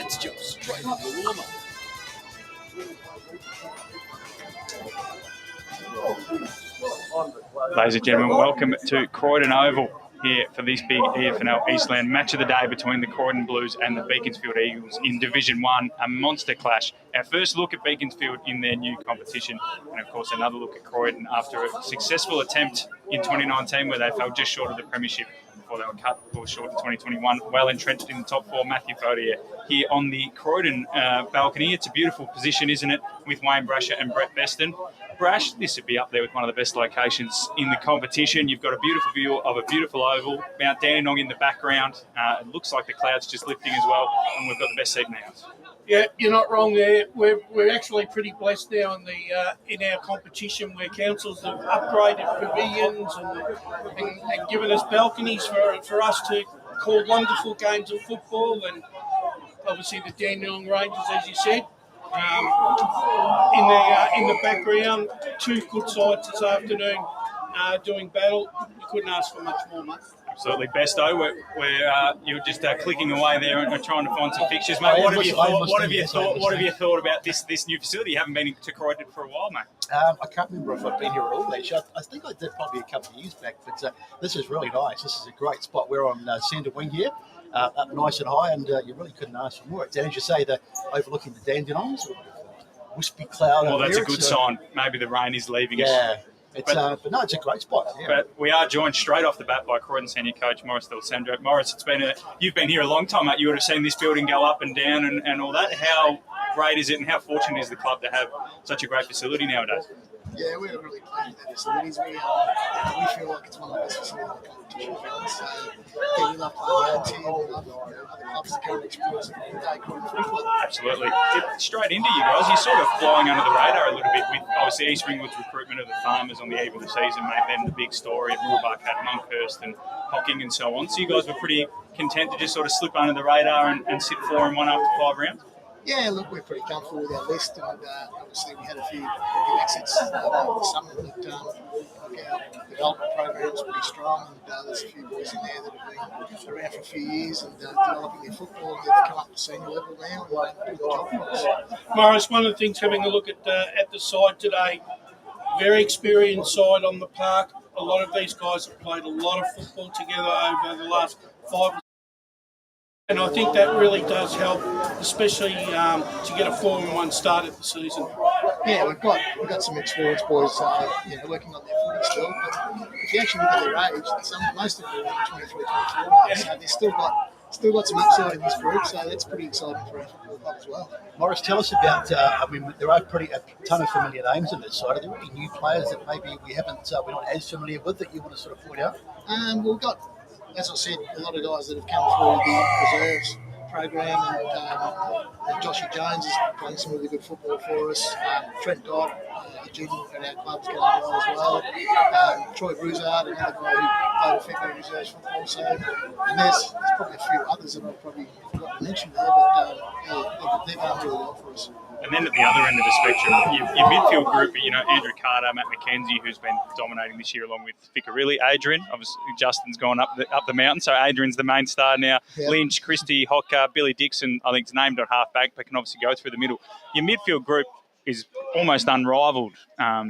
Let's jump straight into the warm-up. Ladies and gentlemen, welcome to Croydon Oval here for this big EFNL Eastland match of the day between the Croydon Blues and the Beaconsfield Eagles in Division One, a monster clash. Our first look at Beaconsfield in their new competition, and of course another look at Croydon after a successful attempt in 2019 where they fell just short of the premiership before they were cut or short in 2021. Well entrenched in the top four, Matthew Fodier here on the Croydon balcony. It's a beautiful position, isn't it, with Wayne Brasher and Brett Beston. Brash, this would be up there with one of the best locations in the competition. You've got a beautiful view of a beautiful oval, Mount Dandenong in the background. It looks like the clouds just lifting as well, and we've got the best seat in the house. Yeah, you're not wrong there. We're actually pretty blessed now in our competition where councils have upgraded pavilions and given us balconies for us to call wonderful games of football, and obviously the Dandenong Rangers, as you said. In the background, two good sides this afternoon doing battle. You couldn't ask for much more, mate. Absolutely, Besto. You're just clicking away there and trying to find some fixtures, mate. What have you thought about this new facility? You haven't been to Croydon for a while, mate. I can't remember if I've been here at all, actually. I think I did probably a couple of years back, but this is really nice. This is a great spot. We're on centre wing here. Up nice and high, and you really couldn't ask for more. And as you say, the overlooking the Dandenongs, wispy cloud. Well, that's a good sign. Maybe the rain is leaving us. Yeah, but no, it's a great spot. Yeah. But we are joined straight off the bat by Croydon senior coach Morris Del Sandro. Morris, you've been here a long time, mate. You would have seen this building go up and down and all that. How great is it, and how fortunate is the club to have such a great facility nowadays? Yeah, we're really pleased with the facilities. We feel like it's one of the best facilities in the competition for us. So, yeah, we love playing our team. We love other clubs that come and experience the day Croydon football. Absolutely. Straight into you guys. You're sort of flying under the radar a little bit with, obviously, East Ringwood's recruitment of the Farmers on the eve of the season made them the big story. And Moorbuck had Monkhurst and Hocking and so on. So you guys were pretty content to just sort of slip under the radar and sit 4-1 after 5 rounds? Yeah, look, we're pretty comfortable with our list, and obviously we had a few exits over the summer, but our development program's pretty strong, and there's a few boys in there that have been around for a few years and developing their football, and they've come up to senior level now and doing the job for us. Morris, one of the things, having a look at the side today, very experienced side on the park. A lot of these guys have played a lot of football together over the last 5 years. And I think that really does help, especially to get a 4-1 start at the season. Yeah, we've got some experienced boys, working on their footy still. But if you actually look at their age, most of them are 23, 24 now, so they've still got some upside in this group. So that's pretty exciting for our football club as well. Morris, tell us about. There are a ton of familiar names on this side. Are there any new players that maybe we're not as familiar with that you want to sort of point out? We've got, as I said, a lot of guys that have come through the reserves program, and Joshy Jones is playing some really good football for us. Trent Dodd, the junior at our club's going well as well. Troy Broussard, another guy who played effectively reserves football. So, and there's probably a few others that I've probably forgot to mention there, but they've done really well for us. And then at the other end of the spectrum, your midfield group, Andrew Carter, Matt McKenzie, who's been dominating this year along with Ficarelli, Adrian. Obviously, Justin's gone up the mountain, so Adrian's the main star now. Yep. Lynch, Christie, Hocker, Billy Dixon, I think, is named at half-back, but can obviously go through the middle. Your midfield group is almost unrivaled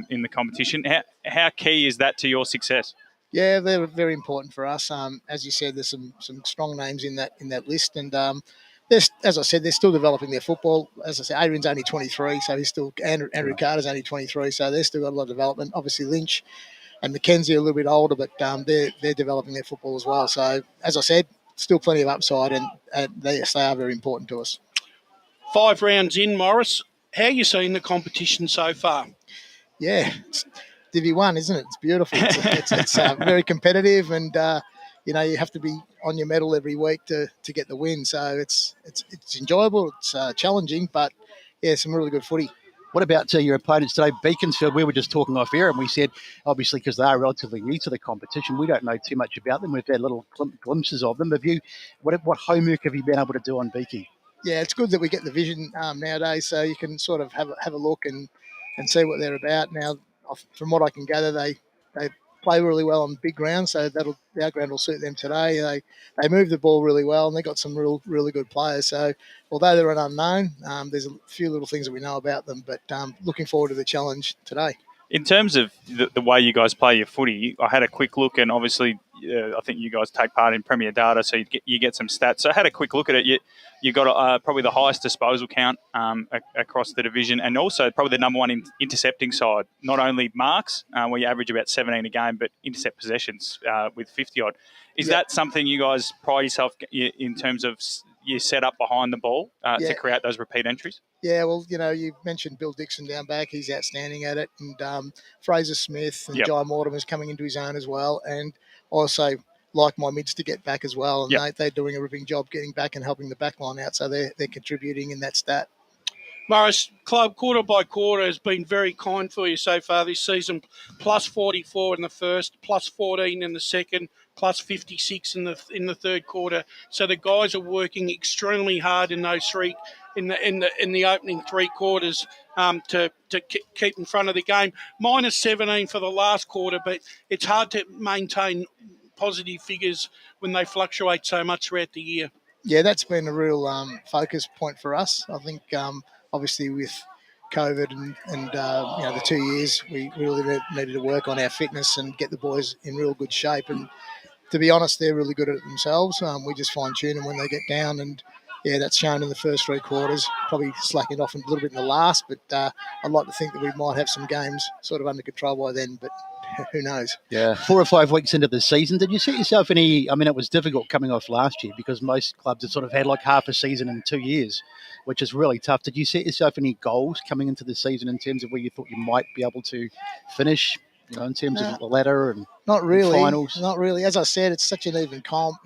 in the competition. How key is that to your success? Yeah, they're very important for us. As you said, there's some strong names in that list, and as I said, they're still developing their football. As I said, Adrian's only 23, so he's still Andrew Carter's only 23, so they've still got a lot of development. Obviously, Lynch and McKenzie are a little bit older, but they're developing their football as well. So, as I said, still plenty of upside, and they are very important to us. 5 rounds in, Morris. How are you seeing the competition so far? Yeah, it's Divi 1, isn't it? It's beautiful. It's very competitive, and you have to be on your mettle every week to get the win. So it's enjoyable. It's challenging, but yeah, some really good footy. What about your opponents today, Beaconsfield? We were just talking off air, and we said, obviously, because they are relatively new to the competition, we don't know too much about them. We've had little glimpses of them. What homework have you been able to do on Beaky? Yeah, it's good that we get the vision nowadays, so you can sort of have a look and see what they're about. Now, from what I can gather, they play really well on big ground, so our ground will suit them today. They move the ball really well, and they got some really good players. So although they're an unknown, there's a few little things that we know about them, but looking forward to the challenge today. In terms of the way you guys play your footy, I had a quick look, and obviously I think you guys take part in Premier Data, so you get some stats. So I had a quick look at it. You got probably the highest disposal count across the division, and also probably the number one intercepting side. Not only marks, where you average about 17 a game, but intercept possessions with 50-odd. Is that something you guys pride yourself in terms of you set up behind the ball to create those repeat entries? Yeah, well, you mentioned Bill Dixon down back. He's outstanding at it. And Fraser Smith and Jai Mortimer's coming into his own as well. And also like my mids to get back as well. And they're doing a ripping job getting back and helping the back line out. So they're contributing in that stat. Morris, club quarter by quarter has been very kind for you so far this season. Plus 44 in the first, plus 14 in the second, plus 56 in the third quarter. So the guys are working extremely hard in those three in the opening three quarters to keep in front of the game. Minus 17 for the last quarter, but it's hard to maintain positive figures when they fluctuate so much throughout the year. Yeah, that's been a real focus point for us. I think obviously with COVID and the 2 years, we really needed to work on our fitness and get the boys in real good shape. And to be honest, they're really good at it themselves. We just fine-tune them when they get down. And, that's shown in the first three quarters, probably slacking off a little bit in the last. But I'd like to think that we might have some games sort of under control by then. But who knows? Yeah. 4 or 5 weeks into the season, did you set yourself any... I mean, it was difficult coming off last year because most clubs have sort of had like half a season in 2 years, which is really tough. Did you set yourself any goals coming into the season in terms of where you thought you might be able to finish, in terms of the ladder and not really, finals? Not really. As I said, it's such an even comp.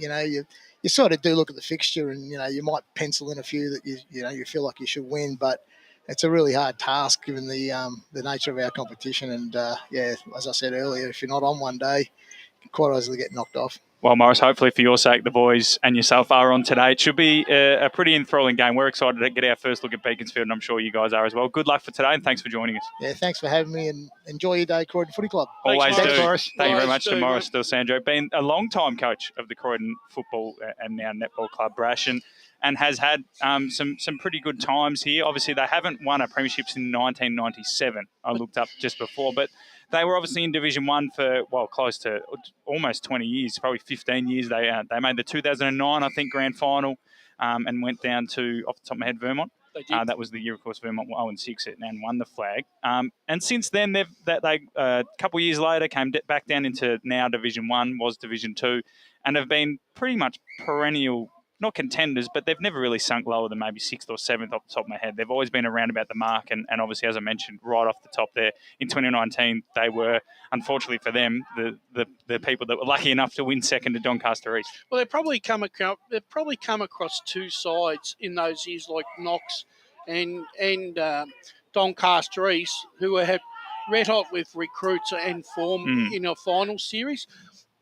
You sort of do look at the fixture and, you might pencil in a few that you feel like you should win, but it's a really hard task given the nature of our competition. And, as I said earlier, if you're not on one day, you can quite easily get knocked off. Well, Morris, hopefully for your sake, the boys and yourself are on today. It should be a pretty enthralling game. We're excited to get our first look at Beaconsfield, and I'm sure you guys are as well. Good luck for today, and thanks for joining us. Yeah, thanks for having me, and enjoy your day, Croydon Footy Club. Always thanks, do. Morris. Thank you very much to Morris D'Alessandro, been a long-time coach of the Croydon Football and now Netball Club Brash, and has had some pretty good times here. Obviously, they haven't won a premiership since 1997. I looked up just before, but they were obviously in Division One for, close to almost 20 years, probably 15 years. They made the 2009, I think, grand final and went down to, off the top of my head, Vermont. They did. That was the year, of course, Vermont 0-6 and won the flag. And since then, they a couple of years later came back down into now Division One, was Division Two, and have been pretty much perennial, not contenders, but they've never really sunk lower than maybe 6th or 7th off the top of my head. They've always been around about the mark, and obviously, as I mentioned, right off the top there, in 2019, they were, unfortunately for them, the people that were lucky enough to win second to Doncaster East. Well, they've probably come across two sides in those years, like Knox and Doncaster East, who had red hot with recruits and form in a final series,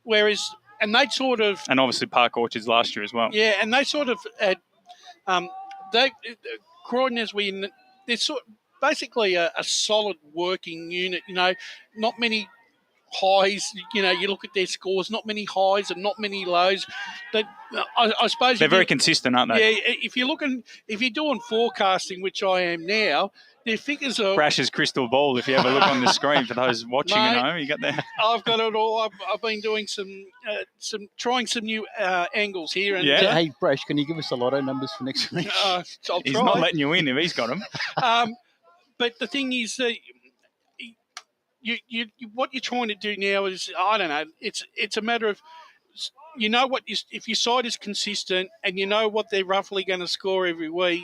whereas... And they sort of... And obviously Park Orchards last year as well. Yeah, and they sort of had... Croydon, they're basically a solid working unit, not many highs. You look at their scores, not many highs and not many lows. But I suppose... They're very consistent, aren't they? Yeah, if you're doing forecasting, which I am now... Their figures are... Brash's crystal ball, if you ever look on the screen for those watching at home. You got that? I've got it all. I've been doing trying some new angles here. And, Hey, Brash, can you give us the lotto numbers for next week? I'll try. He's not letting you in if he's got them. But the thing is, you what you're trying to do now is, I don't know, it's a matter of... if your side is consistent and you know what they're roughly going to score every week,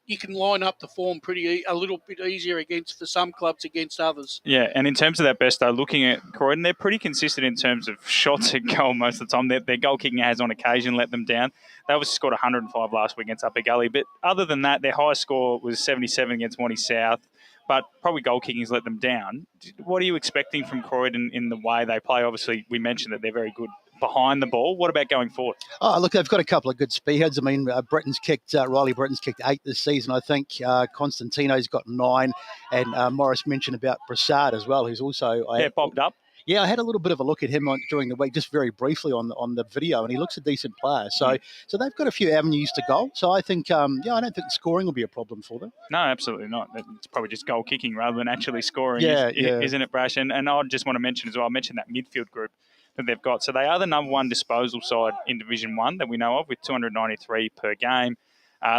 you can line up the form a little bit easier for some clubs against others. Yeah, and in terms of that best, though, looking at Croydon, they're pretty consistent in terms of shots at goal most of the time. Their goal kicking has on occasion let them down. They obviously scored 105 last week against Upper Gully, but other than that, their highest score was 77 against Moonee South, but probably goal kicking has let them down. What are you expecting from Croydon in the way they play? Obviously, we mentioned that they're very good behind the ball. What about going forward? Oh, look, they've got a couple of good spearheads. I mean, Riley Britton's kicked 8 this season, I think. Constantino's got 9. And Morris mentioned about Brassard as well, who's also... Popped up. Yeah, I had a little bit of a look at him during the week, just very briefly on the video, and he looks a decent player. So they've got a few avenues to goal. So I think, I don't think scoring will be a problem for them. No, absolutely not. It's probably just goal kicking rather than actually scoring, Yeah. isn't it, Brash? And I just want to mention as well, I mentioned that midfield group that they've got. So they are the number one disposal side in Division 1 that we know of, with 293 per game.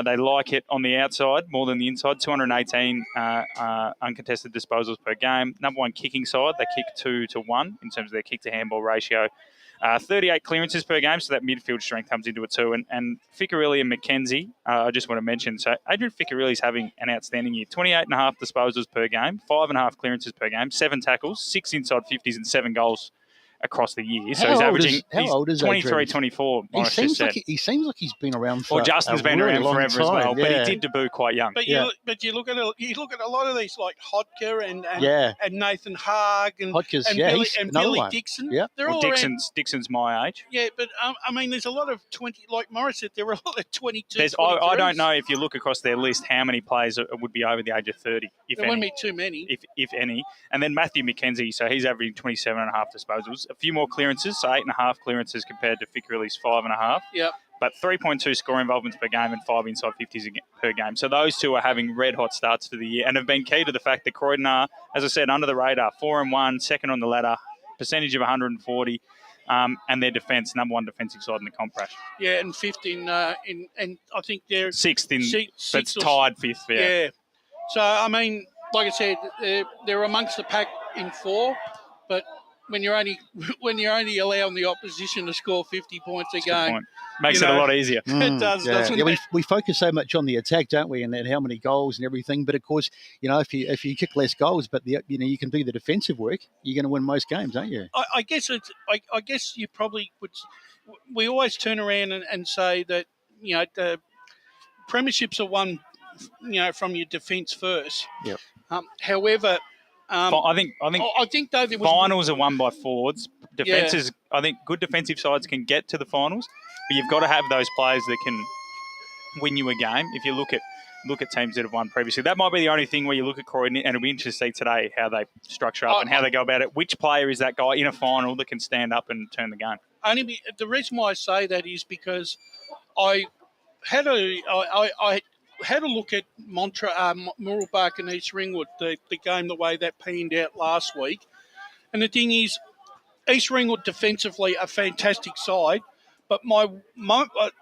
They like it on the outside more than the inside, 218 uncontested disposals per game. Number one kicking side, they kick 2-1 in terms of their kick-to-handball ratio. 38 clearances per game, so that midfield strength comes into it too. And Ficcarelli and McKenzie, I just want to mention, so Adrian Ficcarelli's having an outstanding year. 28.5 disposals per game, 5.5 clearances per game, 7 tackles, 6 inside 50s and 7 goals across the year. So he's averaging how old is 23, 24. He seems like he's been around for Justin's been really around forever as well, yeah. but he did debut quite young. But you look at a lot of these like Hodker and Nathan Haag and Hodker's, Billy one. Dixon. Yeah. They're all Dixon's my age. Yeah, but I mean, there's a lot of 20. Like Morris said, there were a lot of 22. I don't know if you look across their list how many players would be over the age of 30. There wouldn't be too many, if any. And then Matthew McKenzie, so he's averaging 27.5 disposals, a few more clearances, so 8.5 clearances compared to Ficcarelli's 5.5. Yeah. But 3.2 score involvements per game and 5 inside 50s per game. So those two are having red-hot starts to the year and have been key to the fact that Croydon are, as I said, under the radar, 4-1, second on the ladder, percentage of 140, and their defence, number one defensive side in the comp, Brash. Yeah, and fifth and I think they're sixth in, sixth but it's tied fifth. Yeah. So, I mean, like I said, they're amongst the pack in 4, but when you're only allowing the opposition to score 50 points a game, makes it a lot easier. It does, doesn't it? We focus so much on the attack, don't we, and how many goals and everything. But of course, if you kick less goals, but you can do the defensive work, you're going to win most games, aren't you? I guess I guess you probably would. We always turn around and say that the premierships are won, from your defence first. Yep. However. I think though there was finals are won by forwards. Defenses, I think good defensive sides can get to the finals, but you've got to have those players that can win you a game. If you look at teams that have won previously, that might be the only thing where you look at Croydon, and it'll be interesting to see today how they structure up and how they go about it. Which player is that guy in a final that can stand up and turn the game? The reason why I say that is because I had a look at Mooroolbark and East Ringwood, the game, the way that panned out last week. And the thing is, East Ringwood defensively a fantastic side, but my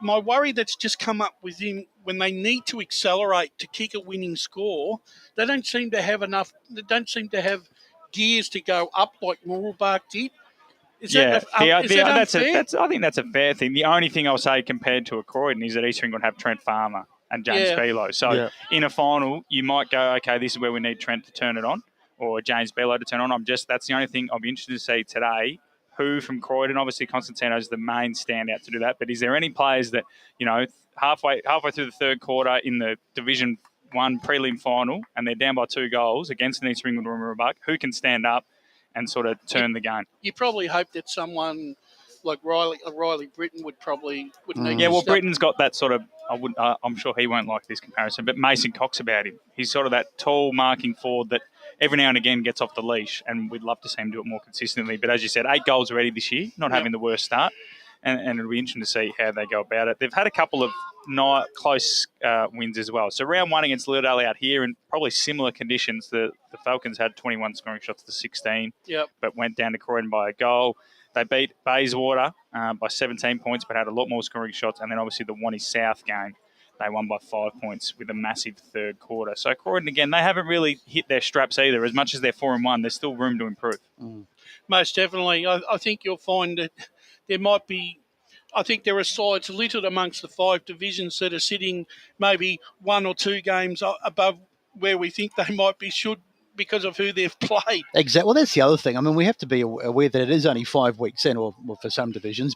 worry that's just come up with him when they need to accelerate to kick a winning score, they don't seem to have enough. They don't seem to have gears to go up like Mooroolbark did. Is that unfair? I think that's a fair thing. The only thing I'll say compared to a Croydon is that East Ringwood have Trent Farmer and James Belo. So in a final, you might go, okay, this is where we need Trent to turn it on, or James Belo to turn on. That's the only thing I'll be interested to see today. Who from Croydon? Obviously, Constantino's the main standout to do that. But is there any players that, halfway through the third quarter in the Division 1 prelim final, and they're down by 2 goals against an East Ringwood or Mooroolbark, who can stand up and sort of turn the game? You probably hope that someone like Riley Britton would need. Yeah, well, Britton's got that sort of. I'm sure he won't like this comparison, but Mason Cox about him. He's sort of that tall marking forward that every now and again gets off the leash, and we'd love to see him do it more consistently. But as you said, 8 goals already this year, not having the worst start, and it'll be interesting to see how they go about it. They've had a couple of close wins as well. So round 1 against Lilydale out here, in probably similar conditions. The Falcons had 21 scoring shots to 16, but went down to Croydon by a goal. They beat Bayswater by 17 points, but had a lot more scoring shots. And then obviously the Wanty South game, they won by 5 points with a massive third quarter. So Croydon, again, they haven't really hit their straps either. As much as they're 4-1, there's still room to improve. Most definitely. I think you'll find that there might be, I think there are sides littered amongst the 5 divisions that are sitting maybe 1 or 2 games above where we think they might be because of who they've played. Exactly. Well, that's the other thing. I mean, we have to be aware that it is only 5 weeks in, or for some divisions.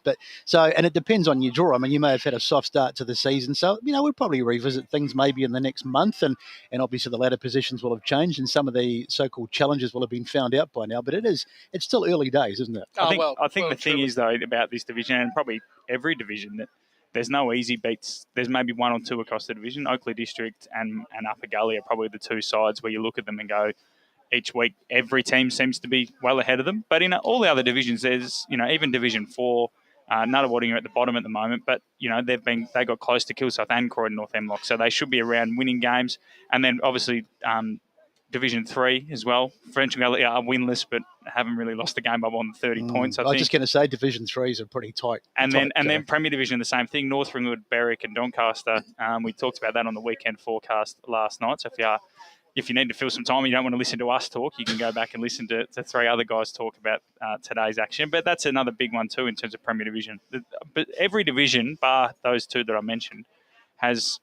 And it depends on your draw. I mean, you may have had a soft start to the season. So, we'll probably revisit things maybe in the next month. And obviously the ladder positions will have changed and some of the so-called challenges will have been found out by now. But it's still early days, isn't it? I think the thing is, though, about this division, and probably every division, that there's no easy beats. There's maybe 1 or 2 across the division. Oakley District and Upper Gully are probably the 2 sides where you look at them and go, each week, every team seems to be well ahead of them. But in all the other divisions, there's, even Division 4, Nunawading are at the bottom at the moment, but, they got close to Kilsyth and Croydon North Hemlock, so they should be around winning games. And then, obviously, Division 3 as well. French Gully are winless, but haven't really lost the game by more than 30 points, I think. was just going to say Division 3s are pretty tight. And then Premier Division, the same thing. North Ringwood, Berwick and Doncaster. We talked about that on the weekend forecast last night. So if you need to fill some time and you don't want to listen to us talk, you can go back and listen to three other guys talk about today's action. But that's another big one too in terms of Premier Division. But every division, bar those two that I mentioned, has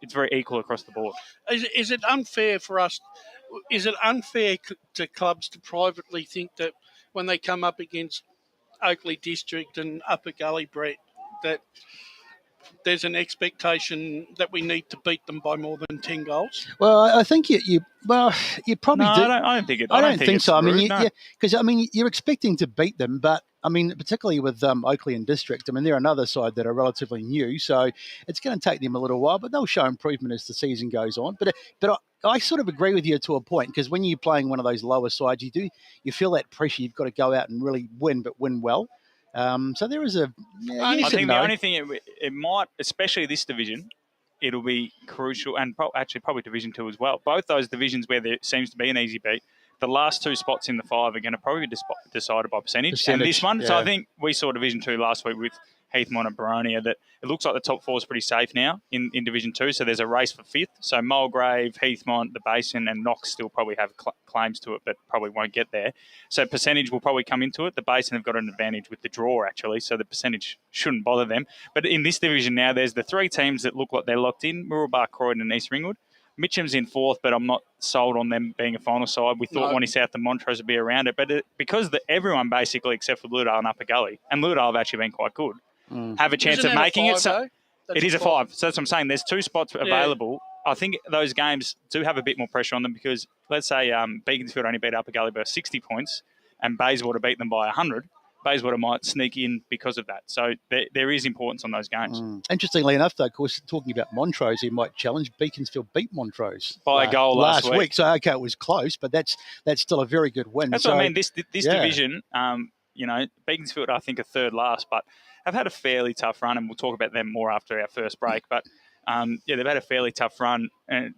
it's very equal across the board. Is it unfair for us? Is it unfair to clubs to privately think that when they come up against Oakley District and Upper Gully, Brett, that there's an expectation that we need to beat them by more than 10 goals? Well, I think you probably do. I don't think it. I don't think so. Rude, I mean, you're expecting to beat them, but I mean, particularly with Oakley and District, I mean, they're another side that are relatively new, so it's going to take them a little while, but they'll show improvement as the season goes on. But I sort of agree with you to a point, because when you're playing one of those lower sides, you feel that pressure. You've got to go out and really win, but win well. So there is a. I think the only thing it might, especially this division, it'll be crucial, and probably Division 2 as well. Both those divisions where there seems to be an easy beat, the last two spots in the 5 are going to probably be decided by percentage. And this one, so I think we saw Division 2 last week with Heathmont and Baronia, that it looks like the top 4 is pretty safe now in Division 2. So there's a race for 5th. So Mulgrave, Heathmont, the Basin and Knox still probably have claims to it, but probably won't get there. So percentage will probably come into it. The Basin have got an advantage with the draw, actually, so the percentage shouldn't bother them. But in this division now, there's the 3 teams that look like they're locked in, Mooroolbar, Croydon and East Ringwood. Mitcham's in 4th, but I'm not sold on them being a final side. We thought Wanty South and Montrose would be around it, but because everyone basically, except for Ludale and Upper Gully, and Ludale have actually been quite good, have a chance of making it. So it is a 5. So that's what I'm saying. There's 2 spots available. I think those games do have a bit more pressure on them because, let's say, Beaconsfield only beat Upper Gully by 60 points and Bayswater beat them by 100. Bayswater might sneak in because of that. So there is importance on those games. Interestingly enough, though, of course, talking about Montrose, he might challenge. Beaconsfield beat Montrose by a goal last week. So, okay, it was close, but that's still a very good win. That's what I mean. This division, Beaconsfield, I think, are 3rd last, but have had a fairly tough run, and we'll talk about them more after our first break. But, they've had a fairly tough run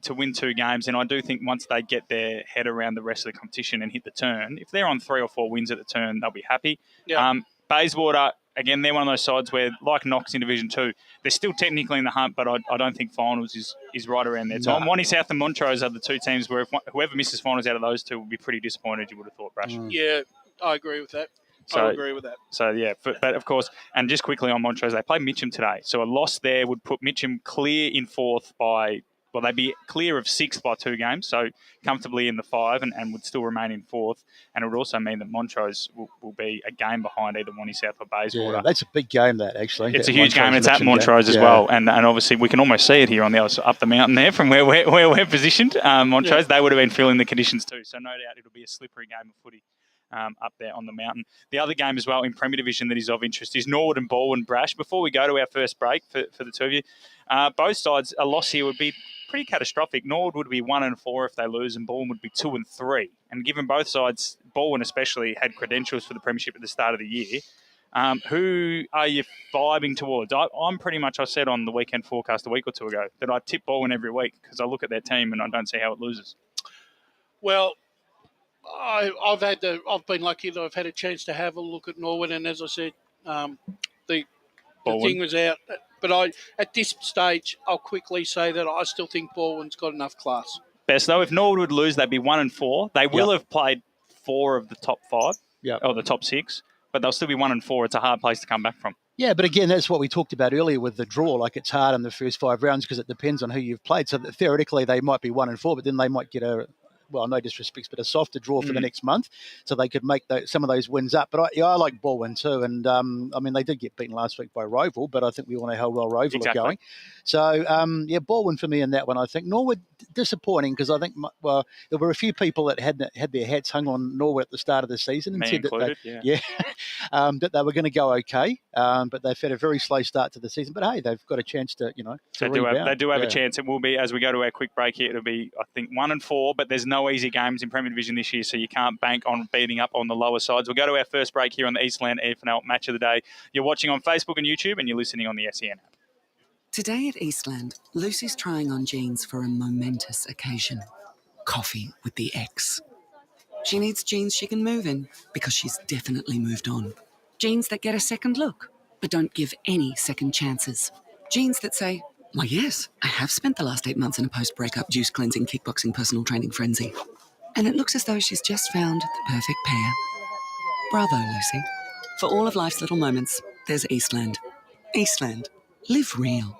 to win 2 games, and I do think once they get their head around the rest of the competition and hit the turn, if they're on 3 or 4 wins at the turn, they'll be happy. Yeah. Bayswater, again, they're one of those sides where, like Knox in Division 2, they're still technically in the hunt, but I don't think finals is right around their time. Wanty South and Montrose are the 2 teams where whoever misses finals out of those 2 will be pretty disappointed, you would have thought, Brash. Yeah, I agree with that. I agree with that. So, yeah, but of course, and just quickly on Montrose, they play Mitcham today. So a loss there would put Mitcham clear in 4th they'd be clear of 6th by 2 games, so comfortably in the 5 and would still remain in 4th. And it would also mean that Montrose will be a game behind either Wanty South or Bayswater. Yeah, that's a big game, that, actually. It's a huge game. It's at Montrose as well. And obviously, we can almost see it here on the other up the mountain there from where we're positioned. Montrose, they would have been feeling the conditions too. So no doubt it'll be a slippery game of footy. Up there on the mountain. The other game as well in Premier Division that is of interest is Norwood and Baldwin, Brash. Before we go to our first break for the 2 of you, both sides, a loss here would be pretty catastrophic. Norwood would be 1-4 if they lose, and Baldwin would be 2-3. And given both sides, Baldwin especially, had credentials for the premiership at the start of the year, who are you vibing towards? I'm pretty much, I said on the weekend forecast a week or 2 ago, that I tip Baldwin every week because I look at their team and I don't see how it loses. Well, I've been lucky that I've had a chance to have a look at Norwood, and as I said, the thing was out. But at this stage, I'll quickly say that I still think Baldwin's got enough class. Best though, if Norwood would lose, they'd be 1-4. They will have played 4 of the top 5, or the top 6, but they'll still be 1-4. It's a hard place to come back from. Yeah, but again, that's what we talked about earlier with the draw. Like, it's hard in the first 5 rounds because it depends on who you've played. So theoretically, they might be 1-4, but then they might get no disrespect, but a softer draw for the next month, so they could make some of those wins up. But I like Baldwin too, and they did get beaten last week by Roval, but I think we all know how well Roval are going. So Baldwin for me in that one. I think Norwood disappointing because I think there were a few people that had their hats hung on Norwood at the start of the season and said included, that they were going to go okay, but they've had a very slow start to the season. But hey, they've got a chance to They do have a chance. It will be, as we go to our quick break here, it'll be I think 1-4, but there's no no easy games in Premier Division this year, so you can't bank on beating up on the lower sides. We'll go to our first break here on the Eastland EFNL Match of the Day. You're watching on Facebook and YouTube, and you're listening on the SEN app. Today at Eastland, Lucy's trying on jeans for a momentous occasion. Coffee with the ex. She needs jeans she can move in because she's definitely moved on. Jeans that get a second look, but don't give any second chances. Jeans that say, why yes, I have spent the last 8 months in a post-breakup juice cleansing, kickboxing, personal training frenzy. And it looks as though she's just found the perfect pair. Bravo, Lucy. For all of life's little moments, there's Eastland. Eastland. Live real.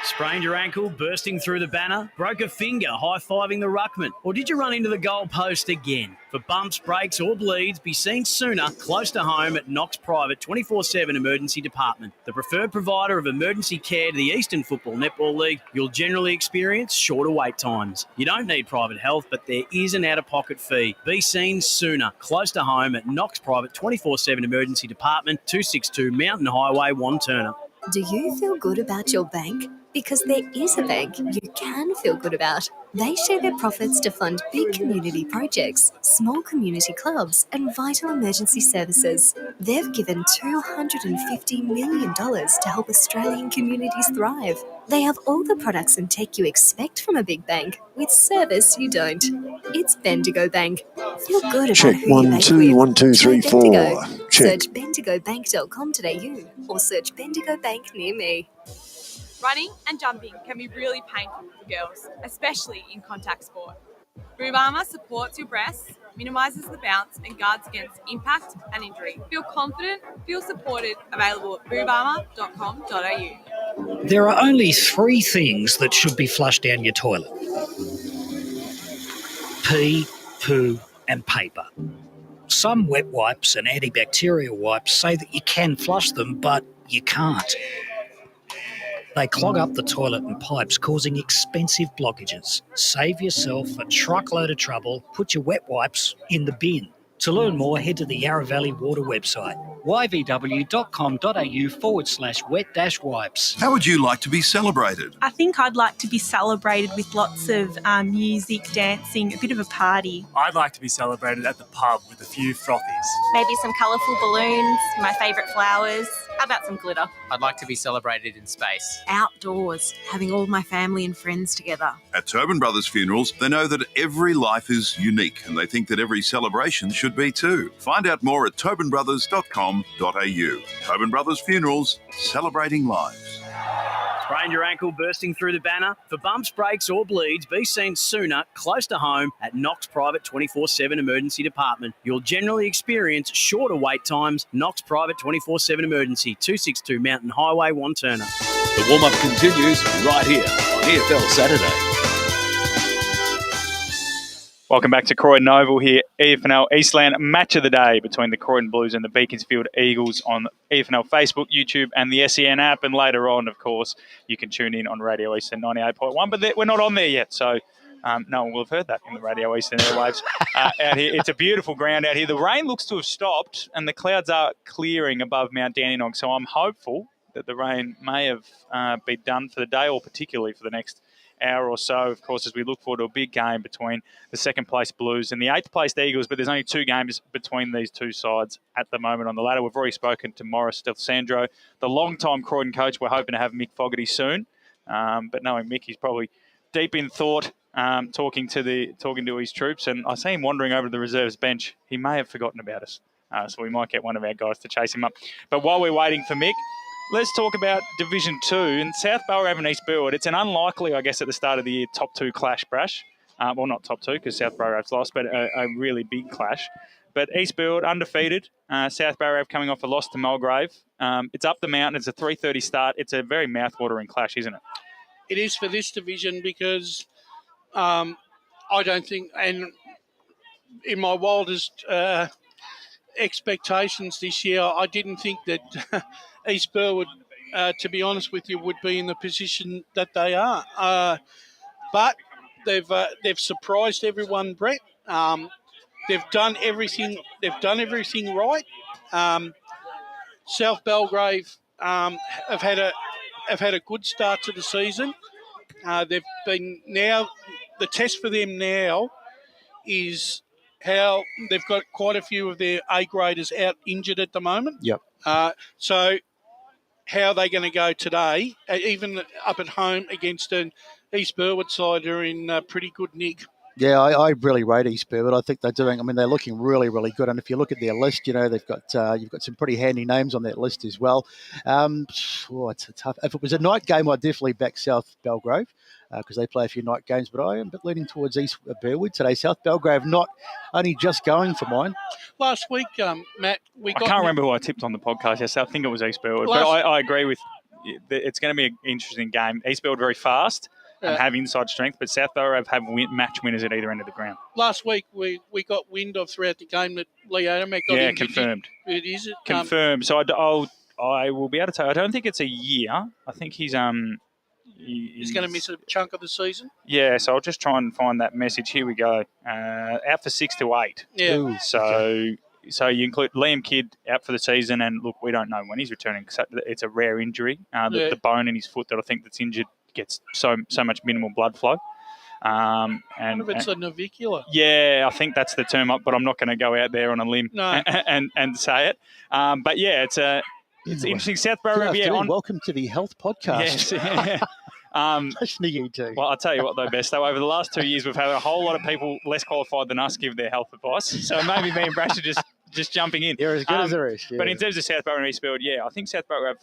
Sprained your ankle, bursting through the banner? Broke a finger, high-fiving the ruckman? Or did you run into the goal post again? For bumps, breaks or bleeds, be seen sooner, close to home at Knox Private 24/7 Emergency Department. The preferred provider of emergency care to the Eastern Football Netball League, you'll generally experience shorter wait times. You don't need private health, but there is an out-of-pocket fee. Be seen sooner, close to home at Knox Private 24/7 Emergency Department, 262 Mountain Highway, Wantirna. Do you feel good about your bank? Because there is a bank you can feel good about. They share their profits to fund big community projects, small community clubs, and vital emergency services. They've given $250 million to help Australian communities thrive. They have all the products and tech you expect from a big bank, with service you don't. It's Bendigo Bank. Feel good about Check who you 1 bank 2 with. 1 2 3 Try 4. Bendigo. Check. Search bendigobank.com.au or search Bendigo Bank near me. Running and jumping can be really painful for girls, especially in contact sport. Boob Armour supports your breasts, minimises the bounce and guards against impact and injury. Feel confident, feel supported, available at boobarmour.com.au. There are only 3 things that should be flushed down your toilet. Pee, poo and paper. Some wet wipes and antibacterial wipes say that you can flush them, but you can't. They clog up the toilet and pipes, causing expensive blockages. Save yourself a truckload of trouble. Put your wet wipes in the bin. To learn more, head to the Yarra Valley Water website, yvw.com.au/wet-wipes. How would you like to be celebrated? I think I'd like to be celebrated with lots of music, dancing, a bit of a party. I'd like to be celebrated at the pub with a few frothies. Maybe some colourful balloons, my favourite flowers. How about some glitter? I'd like to be celebrated in space. Outdoors, having all my family and friends together. At Tobin Brothers Funerals, they know that every life is unique and they think that every celebration should be too. Find out more at tobinbrothers.com.au. Tobin Brothers Funerals, celebrating lives. Sprained your ankle, bursting through the banner? For bumps, breaks or bleeds, be seen sooner, close to home at Knox Private 24/7 Emergency Department. You'll generally experience shorter wait times. Knox Private 24/7 Emergency, 262 Mountain Highway, Wantirna. The warm-up continues right here on EFL Saturday. Welcome back to Croydon Oval here, EFNL Eastland Match of the Day between the Croydon Blues and the Beaconsfield Eagles on EFNL Facebook, YouTube and the SEN app. And later on, of course, you can tune in on Radio Eastern 98.1. But we're not on there yet, so no one will have heard that in the Radio Eastern airwaves out here. It's a beautiful ground out here. The rain looks to have stopped and the clouds are clearing above Mount Dandenong. So I'm hopeful that the rain may have been done for the day or particularly for the next hour or so, of course, as we look forward to a big game between the second-place Blues and the eighth-placed Eagles, but there's only 2 games between these two sides at the moment on the ladder. We've already spoken to Morris Sandro, the long-time Croydon coach. We're hoping to have Mick Fogarty soon, but knowing Mick, he's probably deep in thought, talking to his troops, and I see him wandering over to the reserves bench. He may have forgotten about us, so we might get one of our guys to chase him up. But while we're waiting for Mick, let's talk about Division 2 and South Belgrave and East Burwood. It's an unlikely, I guess, at the start of the year, top 2 clash, Brash. Well, not top 2 because South Belgrave's lost, but a really big clash. But East Burwood undefeated. South Belgrave coming off a loss to Mulgrave. It's up the mountain. It's a 3:30 start. It's a very mouth-watering clash, isn't it? It is for this division because I don't think, and in my wildest expectations this year, I didn't think that East Burwood, to be honest with you, would be in the position that they are. But they've surprised everyone, Brett. They've done everything. They've done everything right. South Belgrave have had a good start to the season. They've been now the test for them now is how they've got quite a few of their A-graders out injured at the moment. Yep. So how are they going to go today, even up at home against an East Burwood side who are in pretty good nick? Yeah, I really rate East Burwood. I think they're looking really, really good. And if you look at their list, they've got you've got some pretty handy names on that list as well. It's a tough. If it was a night game, I'd definitely back South Belgrave because they play a few night games. But I am a bit leaning towards East Burwood today. South Belgrave not only just going for mine. Last week, Matt, I can't remember who I tipped on the podcast yesterday. I think it was East Burwood. But I agree with it's going to be an interesting game. East Burwood very fast. And have inside strength, but South Belgrave have match winners at either end of the ground. Last week we got wind of throughout the game that Lee Adamek got injured. Confirmed. It is confirmed. So I will be able to tell you. I don't think it's a year. I think he's going to miss a chunk of the season. Yeah, so I'll just try and find that message. Here we go. Out for 6 to 8. Yeah. Ooh, So you include Liam Kidd out for the season, and look, we don't know when he's returning. It's a rare injury. The bone in his foot that I think that's injured gets so much minimal blood flow. And it's a navicular. Yeah, I think that's the term, but I'm not going to go out there on a limb and say it. But yeah, it's interesting. South Belgrave. Welcome to the Health Podcast. Yes. Listening you too. Well, I'll tell you what though, Best, though, over the last 2 years we've had a whole lot of people less qualified than us give their health advice. So maybe me and Brash are just jumping in. You're as good as there is. Yeah. But in terms of South Belgrave and East Burwood, I think South Belgrave.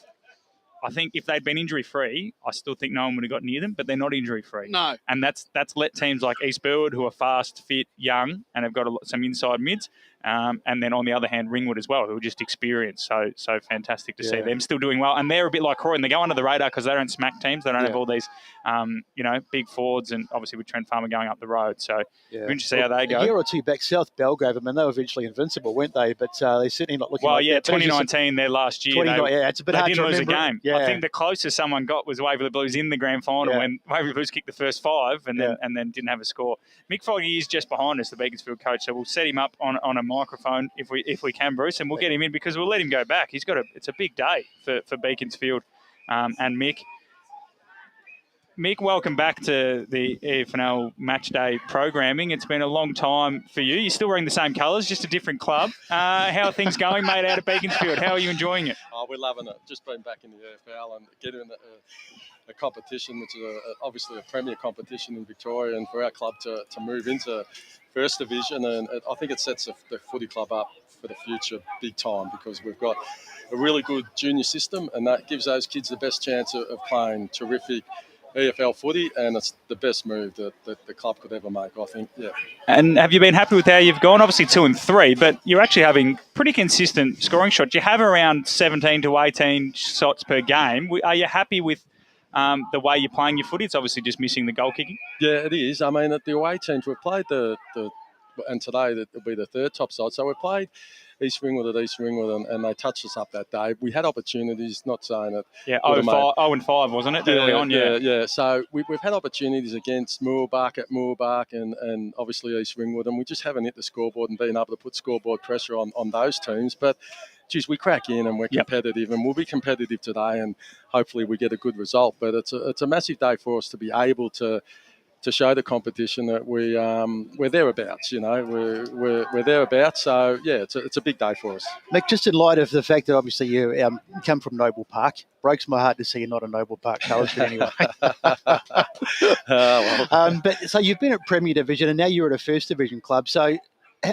I think if they'd been injury-free, I still think no one would have got near them, but they're not injury-free. No. And that's let teams like East Burwood, who are fast, fit, young, and have got some inside mids, and then on the other hand, Ringwood as well, who are just experienced. So fantastic to see them still doing well. And they're a bit like Croydon. They go under the radar because they don't smack teams. They don't have all these, big forwards, and obviously with Trent Farmer going up the road. So we're interested to see how they go. A year or two back, South Belgrave, they were eventually invincible, weren't they? But they're certainly not looking like that. 2019, their last year. It's a bit hard to remember. They didn't lose a game. Yeah. I think the closest someone got was Waverley Blues in the grand final when Waverley Blues kicked the first 5 and then didn't have a score. Mick Foggy is just behind us, the Beaconsfield coach, so we'll set him up on a microphone if we can, Bruce, and we'll get him in because we'll let him go back. It's a big day for Beaconsfield and Mick. Mick, welcome back to the EFNL Match Day programming. It's been a long time for you. You're still wearing the same colours, just a different club. How are things going, mate, out of Beaconsfield? How are you enjoying it? Oh, we're loving it. Just been back in the EFL and getting a competition, which is obviously a premier competition in Victoria, and for our club to move into First Division. And I think it sets the footy club up for the future big time because we've got a really good junior system, and that gives those kids the best chance of playing terrific EFL footy, and it's the best move that the club could ever make, I think, And have you been happy with how you've gone? Obviously 2 and 3, but you're actually having pretty consistent scoring shots. You have around 17 to 18 shots per game. Are you happy with the way you're playing your footy? It's obviously just missing the goal kicking. Yeah, it is. I mean, at the away teams, we've played and today it'll be the third top side. So we played East Ringwood at East Ringwood, and they touched us up that day. We had opportunities, not saying it. Yeah, 0-5, wasn't it, early on? Yeah. So we've had opportunities against Moorbark at Moorbark and obviously East Ringwood, and we just haven't hit the scoreboard and been able to put scoreboard pressure on those teams. But, geez, we crack in and we're competitive, and we'll be competitive today, and hopefully we get a good result. But it's a massive day for us to be able to show the competition that we're thereabouts, we're thereabouts. So it's a big day for us. Mick, just in light of the fact that obviously you come from Noble Park, breaks my heart to see you're not a Noble Park colours, but anyway. But so you've been at Premier Division and now you're at a First Division club. So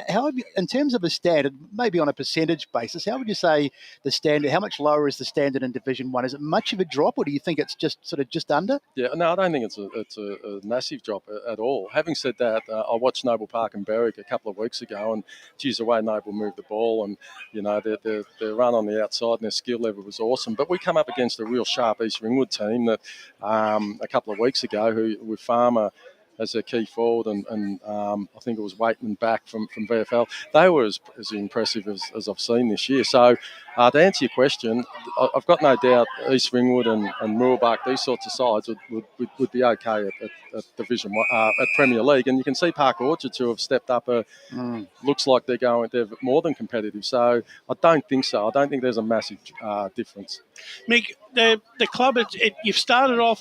how have you, in terms of a standard, maybe on a percentage basis, how would you say the standard, how much lower is the standard in Division 1? Is it much of a drop, or do you think it's just under? Yeah, no, I don't think it's a massive drop at all. Having said that, I watched Noble Park and Berwick a couple of weeks ago, and geez, the way Noble moved the ball, and their run on the outside and their skill level was awesome. But we come up against a real sharp East Ringwood team that a couple of weeks ago, who with Farmer as a key forward, and I think it was Waitman back from VFL. They were as impressive as I've seen this year. So to answer your question, I've got no doubt East Ringwood and Moorbark, these sorts of sides would be okay at Division 1, at Premier League. And you can see Park Orchards, who have stepped up, looks like they're more than competitive. So I don't think so. I don't think there's a massive difference. Mick, the club, you've started off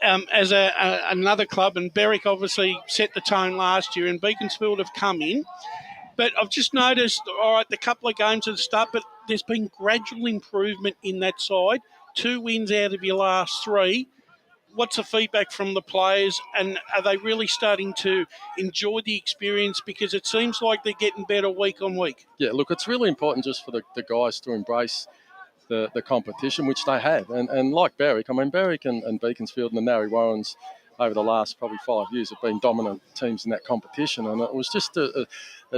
as another club, and Berwick obviously set the tone last year, and Beaconsfield have come in. But I've just noticed, all right, the couple of games at the start, but there's been gradual improvement in that side. 2 wins out of your last 3. What's the feedback from the players, and are they really starting to enjoy the experience? Because it seems like they're getting better week on week. Yeah, look, it's really important just for the guys to embrace the competition, which they have. And like Berwick, I mean, Berwick and Beaconsfield and the Narry Warrens over the last probably 5 years have been dominant teams in that competition. And it was just a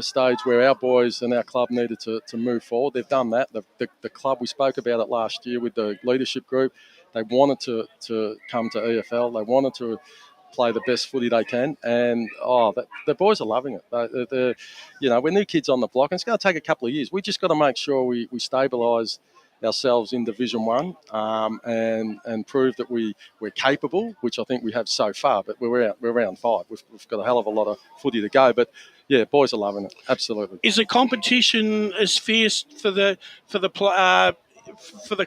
stage where our boys and our club needed to move forward. They've done that. The club, we spoke about it last year with the leadership group, they wanted to come to EFL. They wanted to play the best footy they can, and the boys are loving it. We're new kids on the block, and it's going to take a couple of years. We just got to make sure we stabilise ourselves in Division One and prove that we're capable, which I think we have so far. But we're round 5. We've got a hell of a lot of footy to go. But yeah, boys are loving it. Absolutely. Is the competition as fierce for the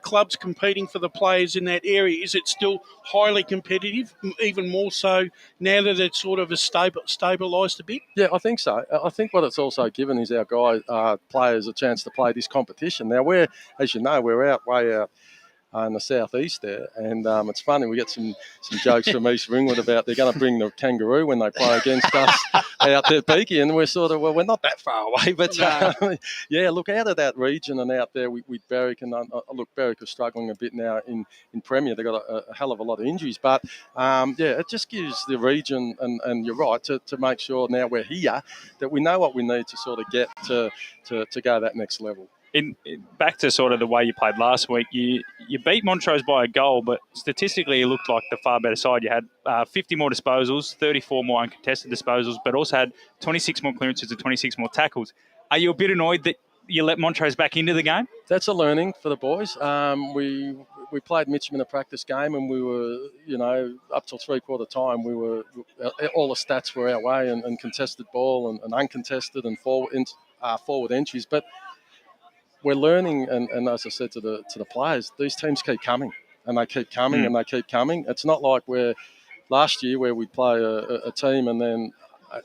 clubs competing for the players in that area? Is it still highly competitive, even more so now that it's sort of stabilised a bit? Yeah, I think so. I think what it's also given is our players a chance to play this competition. Now, as you know, we're way out in the southeast there, and it's funny, we get some jokes from East Ringwood about they're going to bring the kangaroo when they play against us out there, Beaky, and we're sort of, well, we're not that far away, but yeah, look, out of that region and out there with Berwick, and look, Berwick are struggling a bit now in Premier. They've got a hell of a lot of injuries, but it just gives the region, and you're right, to make sure now we're here that we know what we need to sort of get to go that next level. Back to sort of the way you played last week, you beat Montrose by a goal, but statistically it looked like the far better side. You had 50 more disposals, 34 more uncontested disposals, but also had 26 more clearances and 26 more tackles. Are you a bit annoyed that you let Montrose back into the game? That's a learning for the boys. We played Mitcham in a practice game, and we were, up till 3/4 time, we were all the stats were our way, and contested ball and uncontested and forward entries, but we're learning, and as I said to the players, these teams keep coming, and they keep coming, and they keep coming. It's not like last year where we play a team and then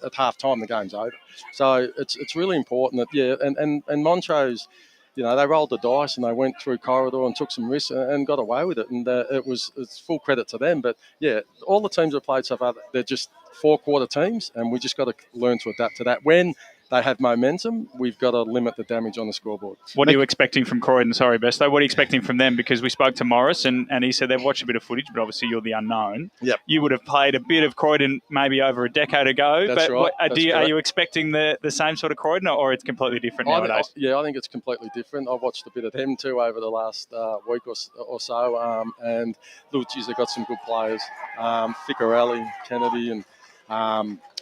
at half time the game's over. So it's really important that and Montrose, they rolled the dice and they went through corridor and took some risks and got away with it, and it's full credit to them. But yeah, all the teams we've played so far, they're just 4-quarter teams, and we just got to learn to adapt to that. When they have momentum, we've got to limit the damage on the scoreboard. What are you expecting from Croydon? Sorry, Besto. What are you expecting from them? Because we spoke to Morris and he said they've watched a bit of footage, but obviously you're the unknown. Yep. You would have played a bit of Croydon maybe over a decade ago. That's right. Are you expecting the same sort of Croydon, or it's completely different nowadays? I think it's completely different. I've watched a bit of them too over the last week or so. And look, geez, they've got some good players. Ficarelli, Kennedy, and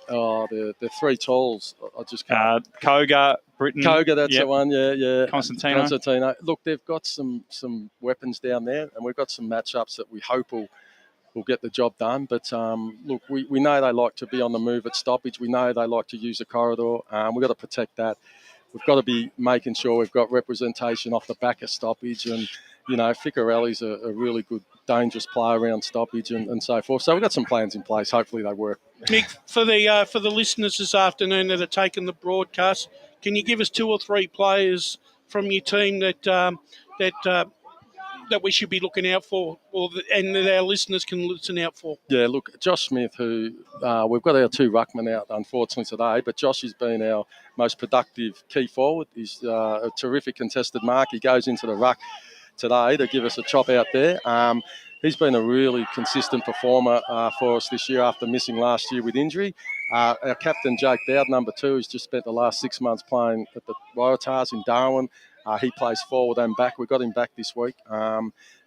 the 3 talls. I just can't. Koga, Britton. Koga, that's the one. Yeah. Constantino. Look, they've got some weapons down there, and we've got some matchups that we hope will get the job done. But look, we know they like to be on the move at stoppage. We know they like to use the corridor. We've got to protect that. We've got to be making sure we've got representation off the back of stoppage, and Ficarelli's a really good, dangerous player around stoppage and so forth. So we've got some plans in place. Hopefully they work. Mick, for the listeners this afternoon that are taking the broadcast, can you give us 2 or 3 players from your team that we should be looking out for, and that our listeners can listen out for? Yeah, look, Josh Smith, who we've got our 2 ruckmen out, unfortunately, today, but Josh has been our most productive key forward. He's a terrific contested mark. He goes into the ruck today to give us a chop out there. He's been a really consistent performer for us this year after missing last year with injury. Our captain, Jake Dowd, number 2, has just spent the last 6 months playing at the Waratahs in Darwin. He plays forward and back. We got him back this week.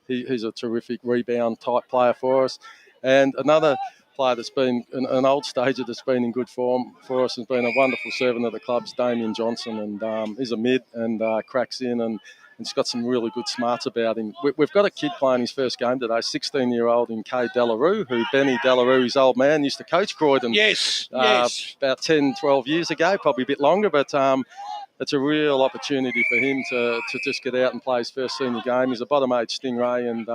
He's a terrific rebound type player for us. And another player that's been an old stager that's been in good form for us, has been a wonderful servant of the club's Damien Johnson, and he's a mid and cracks in and he's got some really good smarts about him. We've got a kid playing his first game today, 16-year-old in Kay Delarue, who Benny Delarue, his old man, used to coach Croydon. Yes. About 10, 12 years ago, probably a bit longer, but it's a real opportunity for him to just get out and play his first senior game. He's a bottom 8 Stingray, and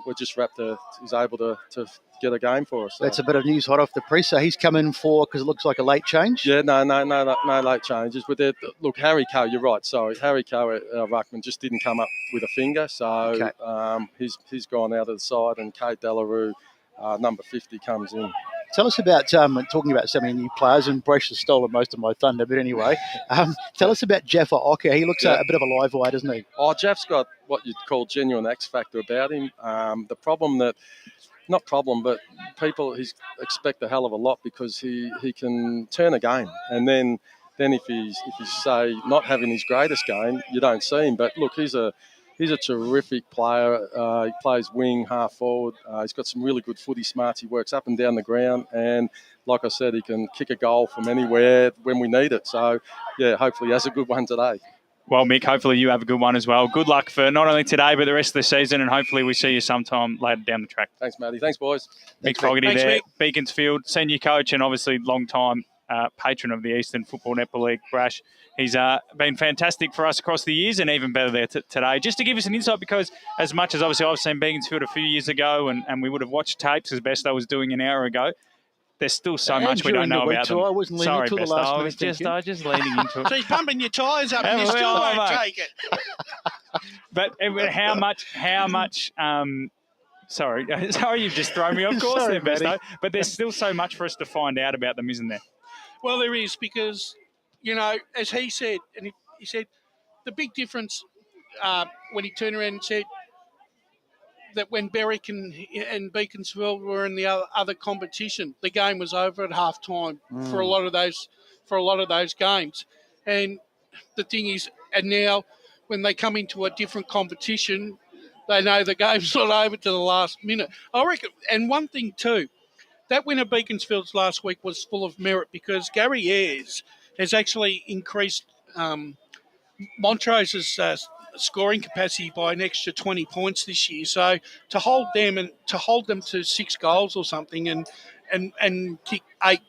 we're just rapt he's able to get a game for us. So. That's a bit of news hot off the press. So he's come in for, because it looks like a late change? Yeah, no late changes. But look, Harry Coe, you're right, sorry. Harry Coe, ruckman, just didn't come up with a finger. So he's gone out of the side, and Kate Delarue, number 50, comes in. Tell us about, talking about some of the new players, and Bresh has stolen most of my thunder, but anyway, tell us about Jaffa Ocker. He looks a bit of a live wire, doesn't he? Oh, Jaff's got what you'd call genuine X factor about him. The problem but people expect a hell of a lot, because he can turn a game, and then if he's say not having his greatest game, you don't see him. But look, he's a terrific player. He plays wing, half forward. He's got some really good footy smarts. He works up and down the ground, and like I said, he can kick a goal from anywhere when we need it. So yeah, hopefully he has a good one today. Well, Mick, hopefully you have a good one as well. Good luck for not only today, but the rest of the season, and hopefully we see you sometime later down the track. Thanks, Matty. Thanks, boys. Mick Fogarty there, Beaconsfield, senior coach, and obviously long-time patron of the Eastern Football Netball League, Brash. He's been fantastic for us across the years, and even better there today. Just to give us an insight, because as much as obviously I've seen Beaconsfield a few years ago, and we would have watched tapes as best I was doing an hour ago, there's still so much we don't know about them. I wasn't leaning to the last I was just leaning into it. So he's pumping your tyres up and you still won't take it. But how much sorry, you've just thrown me off course there, Besto. But there's still so much for us to find out about them, isn't there? Well, there is, because, as he said, and he said the big difference when he turned around and said that when Berwick and Beaconsfield were in the other competition, the game was over at half time for a lot of those games. And the thing is, and now when they come into a different competition, they know the game's not over to the last minute. I reckon, and one thing too, that win at Beaconsfield's last week was full of merit, because Gary Ayres has actually increased Montrose's scoring capacity by an extra 20 points this year. So to hold them to 6 goals or something, and kick 8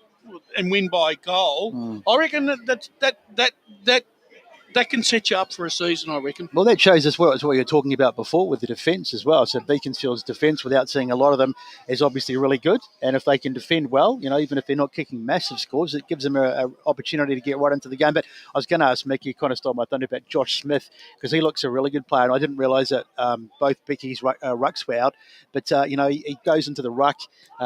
and win by a goal, I reckon that can set you up for a season, I reckon. Well, that shows us what you were talking about before with the defence as well. So Beaconsfield's defence, without seeing a lot of them, is obviously really good. And if they can defend well, even if they're not kicking massive scores, it gives them an opportunity to get right into the game. But I was going to ask Mick, you kind of stole my thunder about Josh Smith, because he looks a really good player. And I didn't realise that both Becky's rucks were out. But, he goes into the ruck.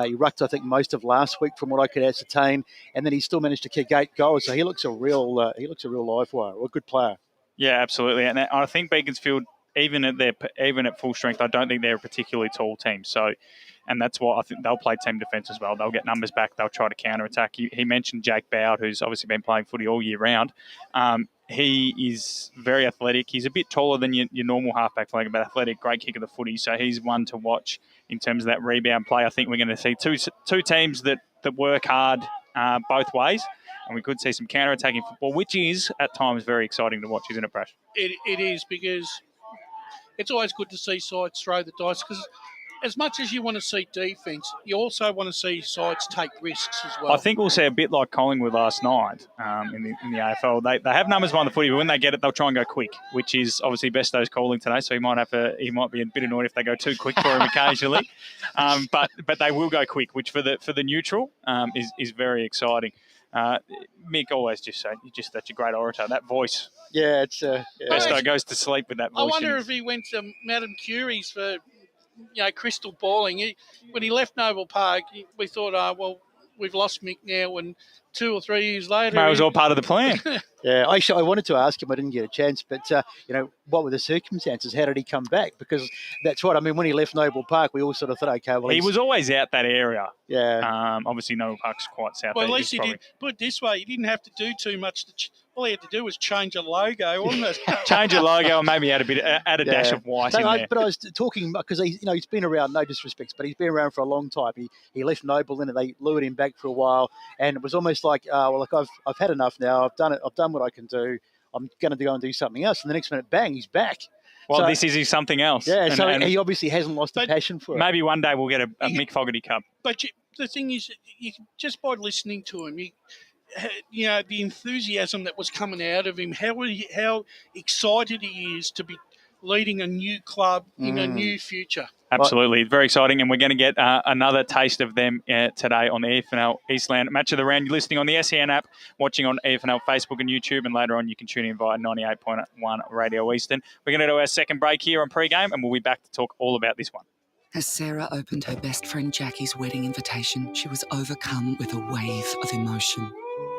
He rucked, I think, most of last week from what I could ascertain. And then he still managed to kick 8 goals. So he looks a real live wire, or a good player. Yeah, absolutely. And I think Beaconsfield, even at full strength, I don't think they're a particularly tall team. So, and that's why I think they'll play team defence as well. They'll get numbers back. They'll try to counter-attack. He mentioned Jake Bowd, who's obviously been playing footy all year round. He is very athletic. He's a bit taller than your normal halfback flanker, but athletic, great kick of the footy. So he's one to watch in terms of that rebound play. I think we're going to see two teams that work hard both ways. And we could see some counter-attacking football, which is, at times, very exciting to watch, isn't it, Brash? It is, because it's always good to see sides throw the dice, because as much as you want to see defence, you also want to see sides take risks as well. I think we'll see a bit like Collingwood last night in the AFL. They have numbers behind the footy, but when they get it, they'll try and go quick, which is obviously Besto's calling today, so he might be a bit annoyed if they go too quick for him occasionally. But they will go quick, which for the neutral is very exciting. Mick always just say, you're just such a great orator. That voice. Yeah, it's... Besto goes to sleep with that voice. I wonder if he went to Madame Curie's for, crystal balling. When he left Noble Park, we thought, we've lost Mick now, and 2 or 3 years later... It was all part of the plan. Yeah, I wanted to ask him, I didn't get a chance, but, what were the circumstances? How did he come back? Because that's right, when he left Noble Park, we all sort of thought, okay, well... He was always out that area. Yeah. Obviously, Noble Park's quite south. Well, at least he did. Put it this way, he didn't have to do too much. All he had to do was change a logo, wasn't it? Change a logo and maybe add a dash of white in there. But I was talking, because he's been around, no disrespect, but he's been around for a long time. He left Noble and they lured him back for a while, and it was almost like, I've had enough now. I've done it. I've done what I can do. I'm going to go and do something else. And the next minute, bang, he's back. Well, so, this is something else. Yeah, and he obviously hasn't lost the passion for it. Maybe one day we'll get a Mick Fogarty Cup. But the thing is, you just by listening to him, the enthusiasm that was coming out of him, how excited he is to be leading a new club in a new future. Absolutely. Very exciting. And we're going to get another taste of them today on the EFNL Eastland Match of the Round. You're listening on the SEN app, watching on EFNL Facebook and YouTube, and later on you can tune in via 98.1 Radio Eastern. We're going to do our second break here on pre-game, and we'll be back to talk all about this one. As Sarah opened her best friend Jackie's wedding invitation, she was overcome with a wave of emotion.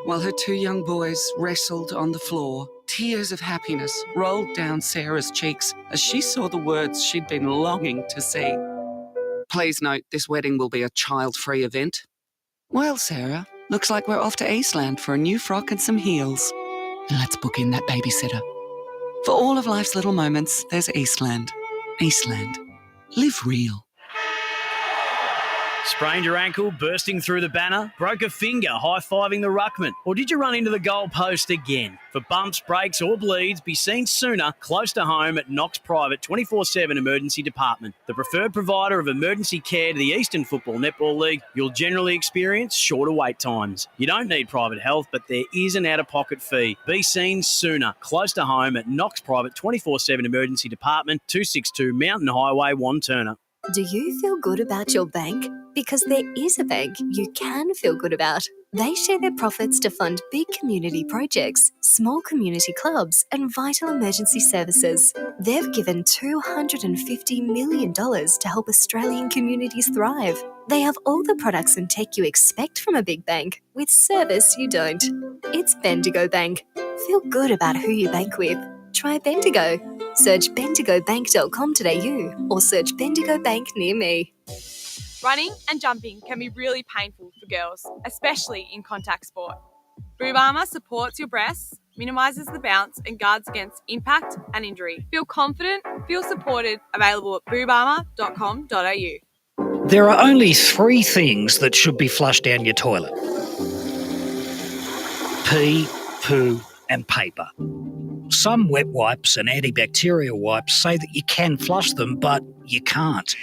While her two young boys wrestled on the floor, tears of happiness rolled down Sarah's cheeks as she saw the words she'd been longing to see. Please note, this wedding will be a child-free event. Well, Sarah, looks like we're off to Eastland for a new frock and some heels. And let's book in that babysitter. For all of life's little moments, there's Eastland. Eastland. Live real. Sprained your ankle, bursting through the banner? Broke a finger, high-fiving the ruckman? Or did you run into the goal post again? For bumps, breaks or bleeds, be seen sooner, close to home at Knox Private 24/7 Emergency Department. The preferred provider of emergency care to the Eastern Football Netball League, you'll generally experience shorter wait times. You don't need private health, but there is an out-of-pocket fee. Be seen sooner, close to home at Knox Private 24/7 Emergency Department, 262 Mountain Highway, Wanturna. Do you feel good about your bank? Because there is a bank you can feel good about. They share their profits to fund big community projects, small community clubs, and vital emergency services. They've given $250 million to help Australian communities thrive. They have all the products and tech you expect from a big bank, with service you don't. It's Bendigo Bank. Feel good about who you bank with. Try Bendigo. Search bendigobank.com.au or search Bendigo Bank near me. Running and jumping can be really painful for girls, especially in contact sport. Boob Armour supports your breasts, minimises the bounce and guards against impact and injury. Feel confident, feel supported, available at boobarmour.com.au. There are only 3 things that should be flushed down your toilet: pee, poo and paper. Some wet wipes and antibacterial wipes say that you can flush them, but you can't.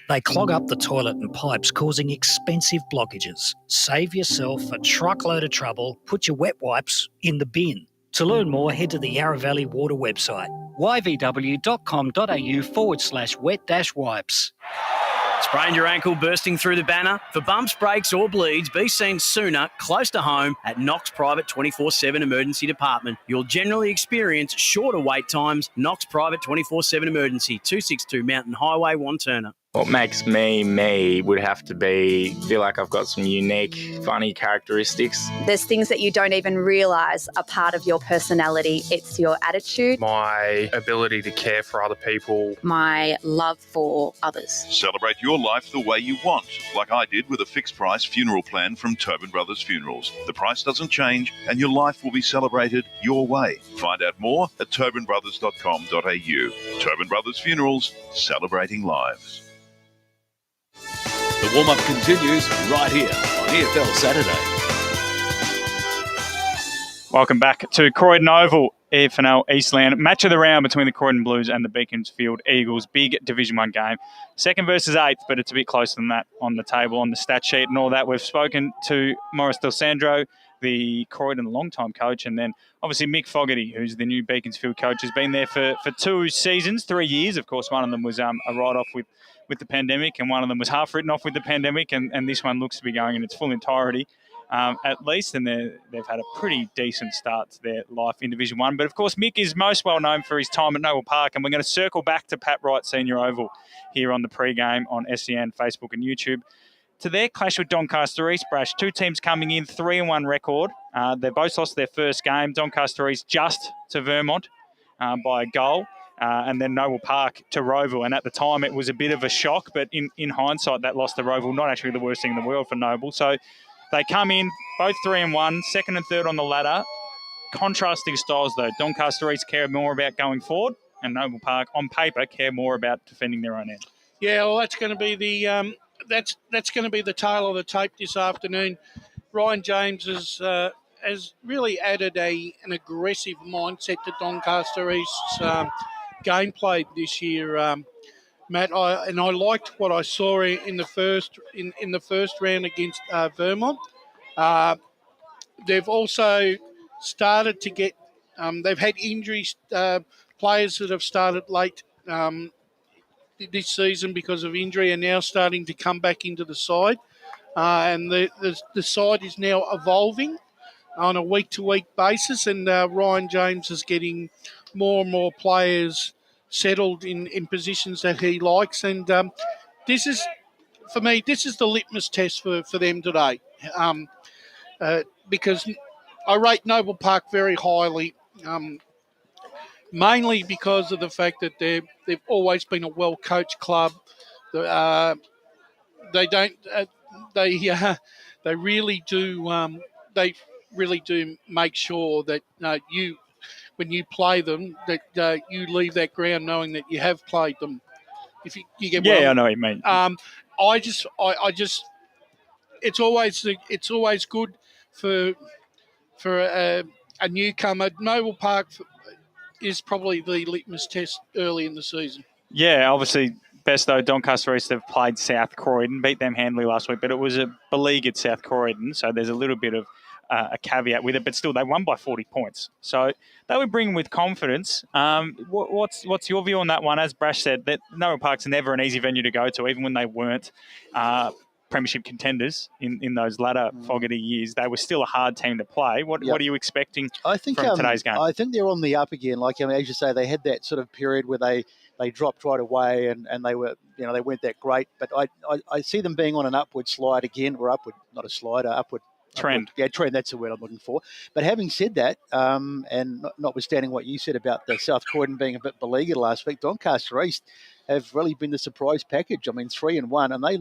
They clog up the toilet and pipes, causing expensive blockages. Save yourself a truckload of trouble. Put your wet wipes in the bin. To learn more, head to the Yarra Valley Water website, yvw.com.au/wet-wipes. Sprained your ankle, bursting through the banner? For bumps, breaks or bleeds, be seen sooner, close to home at Knox Private 24/7 Emergency Department. You'll generally experience shorter wait times. Knox Private 24/7 Emergency, 262 Mountain Highway, Wanturna. What makes me would have to be feel like I've got some unique, funny characteristics. There's things that you don't even realise are part of your personality. It's your attitude. My ability to care for other people. My love for others. Celebrate your life the way you want, like I did with a fixed price funeral plan from Tobin Brothers Funerals. The price doesn't change and your life will be celebrated your way. Find out more at tobinbrothers.com.au. Tobin Brothers Funerals, celebrating lives. The warm-up continues right here on EFL Saturday. Welcome back to Croydon Oval, EFNL Eastland. Match of the round between the Croydon Blues and the Beaconsfield Eagles. Big Division One game. 2nd versus 8th, but it's a bit closer than that on the table, on the stat sheet and all that. We've spoken to Morris Del Sandro, the Croydon long-time coach, and then obviously Mick Fogarty, who's the new Beaconsfield coach, has been there for 2 seasons, 3 years. Of course, one of them was a write-off with the pandemic, and one of them was half written off with the pandemic, and this one looks to be going in its full entirety, at least, and they've had a pretty decent start to their life in Division 1. But, of course, Mick is most well known for his time at Noble Park, and we're going to circle back to Pat Wright Senior Oval here on the pre-game on SEN, Facebook and YouTube. To their clash with Doncaster East, Brash, 2 teams coming in, 3-1 record. They both lost their first game. Doncaster East just to Vermont by a goal. And then Noble Park to Roval. And at the time, it was a bit of a shock. But in hindsight, that loss to Roval, not actually the worst thing in the world for Noble. So they come in, both 3-1, 2nd and 3rd on the ladder. Contrasting styles, though. Doncaster East care more about going forward, and Noble Park, on paper, care more about defending their own end. Yeah, well, that's going to be the that's going to be the tale of the tape this afternoon. Ryan James has really added an aggressive mindset to Doncaster East's gameplay this year, Matt. I liked what I saw in the first round against Vermont. they've also started to get. They've had injuries, players that have started late this season because of injury are now starting to come back into the side. And the side is now evolving on a week-to-week basis, and Ryan James is getting more and more players settled in positions that he likes. And this is, for me, this is the litmus test for them today, because I rate Noble Park very highly, mainly because of the fact that they've always been a well-coached club. They don't. They really do. They really do make sure that when you play them, that you leave that ground knowing that you have played them. If you get I know what you mean. I just, it's always good for a newcomer. Noble Park is probably the litmus test early in the season. Yeah, obviously, best though, Doncaster East have played South Croydon, beat them handily last week, but it was a beleaguered South Croydon, so there's a little bit of a caveat with it, but still, they won by 40 points. So they would bring with confidence. What's your view on that one? As Brash said, that Noble Park's never an easy venue to go to, even when they weren't premiership contenders in those latter foggy years. They were still a hard team to play. What are you expecting from today's game? I think they're on the up again. Like, as you say, they had that sort of period where they dropped right away and they were, they weren't that great. But I see them being on an upward slide again, or upward, not a slide, upward trend. Trend, that's the word I'm looking for. But having said that, and notwithstanding what you said about the South Croydon being a bit beleaguered last week, Doncaster East have really been the surprise package. I mean, 3-1, and they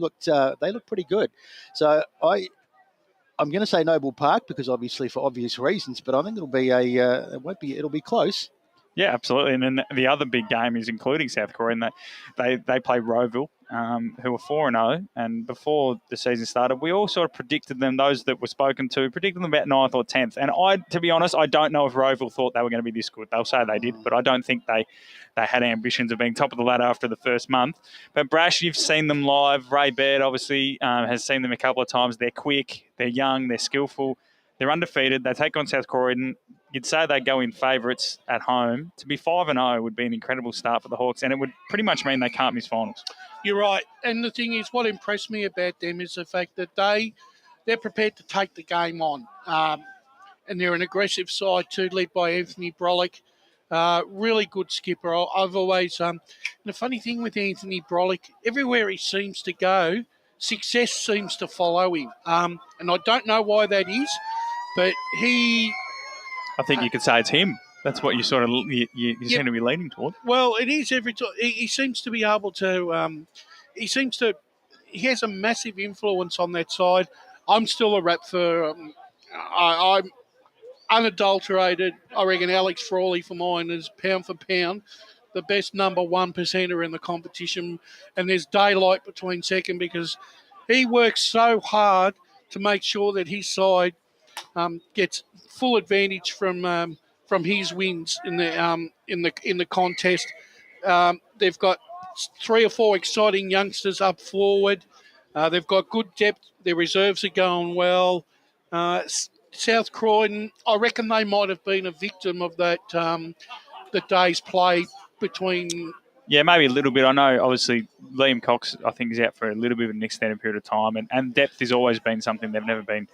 looked pretty good. So I'm going to say Noble Park because obviously for obvious reasons, but I think it'll be close. Yeah, absolutely. And then the other big game is including South Croydon. They play Rowville, who were 4-0. And before the season started, we all sort of predicted them, those that were spoken to, predicted them about 9th or 10th. And to be honest, I don't know if Rowville thought they were going to be this good. They'll say they did, but I don't think they had ambitions of being top of the ladder after the first month. But Brash, you've seen them live. Ray Baird obviously has seen them a couple of times. They're quick, they're young, they're skillful. They're undefeated. They take on South Croydon. You'd say they go in favourites at home. To be 5-0 would be an incredible start for the Hawks, and it would pretty much mean they can't miss finals. You're right. And the thing is, what impressed me about them is the fact that they're prepared to take the game on. And they're an aggressive side too, led by Anthony Brolick. Really good skipper. I've always... and the funny thing with Anthony Brolick, everywhere he seems to go, success seems to follow him. And I don't know why that is, but I think you could say it's him. That's what you sort of you seem to be leaning toward. Well, it is every time. He seems to be able to. He has a massive influence on that side. I'm still a rap for. I'm unadulterated. I reckon Alex Frawley for mine is pound for pound the best number 1%er in the competition, and there's daylight between second because he works so hard to make sure that his side gets full advantage from his wins in the contest. They've got 3 or 4 exciting youngsters up forward. They've got good depth. Their reserves are going well. South Croydon, I reckon they might have been a victim of that the day's play between. Yeah, maybe a little bit. I know, obviously, Liam Cox, I think, is out for a little bit of an extended period of time, and depth has always been something they've never been.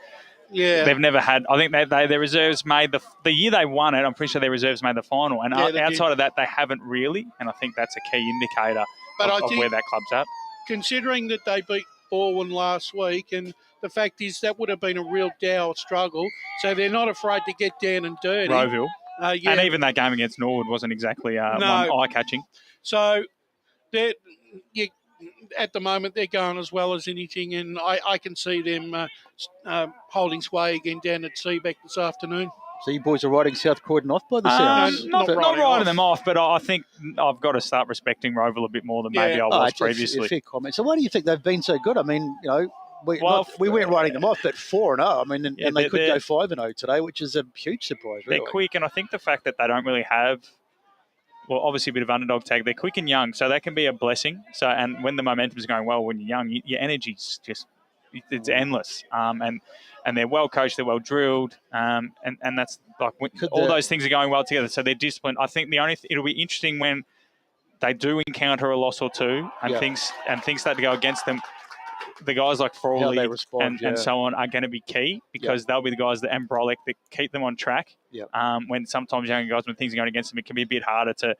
Yeah, they've never had. I think their reserves made the year they won it. I'm pretty sure their reserves made the final, and outside of that, they haven't really. And I think that's a key indicator of where that club's at. Considering that they beat Borwin last week, and the fact is that would have been a real dour struggle. So they're not afraid to get down and dirty. Rowville, and even that game against Norwood wasn't exactly one eye-catching. So at the moment, they're going as well as anything, and I can see them holding sway again down at Seabeck this afternoon. So you boys are riding South Croydon off by the sounds? Not riding them off, but I think I've got to start respecting Rowville a bit more than maybe I was previously. A fair comment. So why do you think they've been so good? I mean, we weren't writing them off, but 4-0. I mean, and they could go 5-0 today, which is a huge surprise. Really. They're quick, and I think the fact that they don't really have, well, obviously a bit of underdog tag. They're quick and young, so that can be a blessing. So, and when the momentum's going well, when you're young, your energy's just it's endless. And they're well coached, they're well drilled, and that's like all those things are going well together. So they're disciplined. I think it'll be interesting when they do encounter a loss or two, and things start to go against them. The guys like Frawley and so on are going to be key because they'll be the guys and Brolick that keep them on track. When sometimes younger guys, when things are going against them, it can be a bit harder to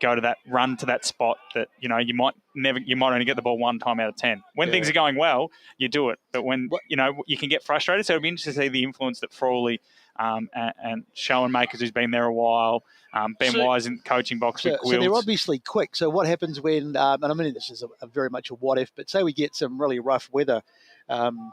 go to that run to that spot that you might only get the ball 1 time out of 10. When things are going well, you do it, but when you can get frustrated. So it'll be interesting to see the influence that Frawley and Schoenmakers, who's been there a while, Ben Wise in coaching box with Gwilds. So they're obviously quick. So what happens when, and I mean this is a very much a what if, but say we get some really rough weather,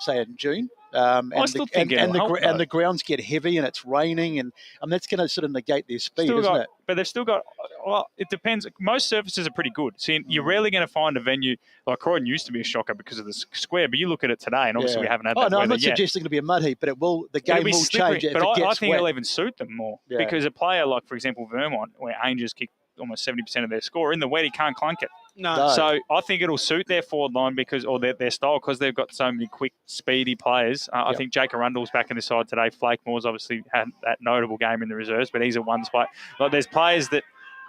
say in June, and the grounds get heavy and it's raining, and that's going to sort of negate their speed, isn't it? But they've still got. Well, it depends. Most surfaces are pretty good. So you're rarely going to find a venue like Croydon used to be a shocker because of the square. But you look at it today, and obviously we haven't had that weather I'm not yet. suggesting it'll be a mud heap, but the game will change. But I think it'll even suit them more because a player like, for example, Vermont, where Angels kick almost 70% of their score in the wet, he can't clunk it. No. So I think it'll suit their forward line or their style because they've got so many quick, speedy players. I think Jake Arundel's back in the side today. Flakemore's obviously had that notable game in the reserves, but he's a one spot. Like there's players that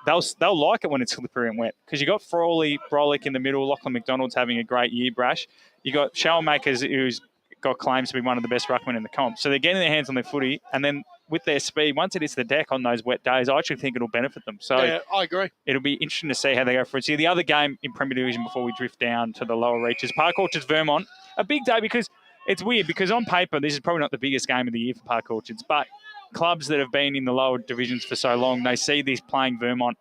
they'll like it when it's slippery and wet because you got Frawley, Brolick in the middle. Lachlan McDonald's having a great year, Brash. You got Schoenmakers who's got claims to be one of the best ruckmen in the comp. So they're getting their hands on their footy, and then with their speed, once it hits the deck on those wet days, I actually think it'll benefit them. So yeah, I agree. It'll be interesting to see how they go for it. See, the other game in Premier Division before we drift down to the lower reaches, Park Orchards Vermont, a big day because it's weird because on paper this is probably not the biggest game of the year for Park Orchards, but clubs that have been in the lower divisions for so long, they see this playing Vermont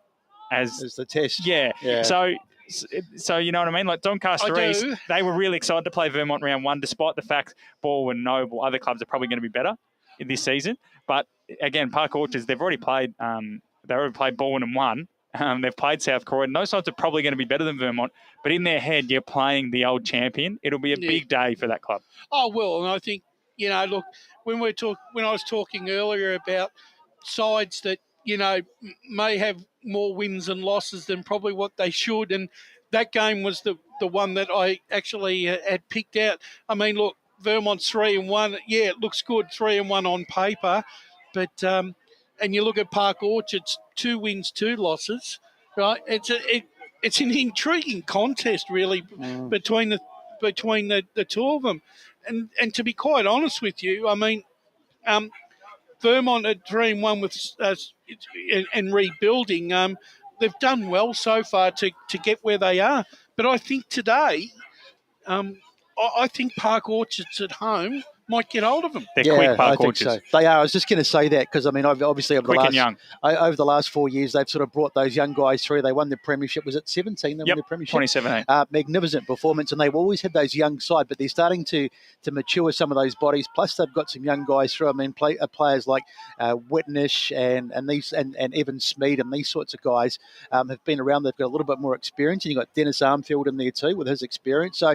as the test. Yeah. So you know what I mean? Like Doncaster East, they were really excited to play Vermont round 1, despite the fact Ball and Noble, other clubs are probably going to be better in this season. But again, Park Orchards, they've already played. They already played Baldwin and won. They've played South Croydon. Those sides are probably going to be better than Vermont. But in their head, you're playing the old champion. It'll be a big day for that club. Oh well, and I think look, when I was talking earlier about sides that may have more wins and losses than probably what they should, and that game was the one that I actually had picked out. I mean, look, Vermont's 3-1. Yeah, it looks good, 3-1 on paper, but and you look at Park Orchards, 2 wins, 2 losses, right? It's an intriguing contest, really, between the two of them, and to be quite honest with you, I mean, Vermont at 3-1 with and rebuilding. They've done well so far to get where they are, but I think today, I think Park Orchards at home might get hold of them. They're quick Park Orchards. So. They are. I was just going to say that because, I mean, obviously over the last 4 years, they've sort of brought those young guys through. They won the premiership. Was it 17? They won the premiership? 2017. Magnificent performance, and they've always had those young side, but they're starting to mature some of those bodies. Plus, they've got some young guys through. I mean, players like Whitnish and Evan Smead and these sorts of guys have been around. They've got a little bit more experience, and you've got Dennis Armfield in there too with his experience. So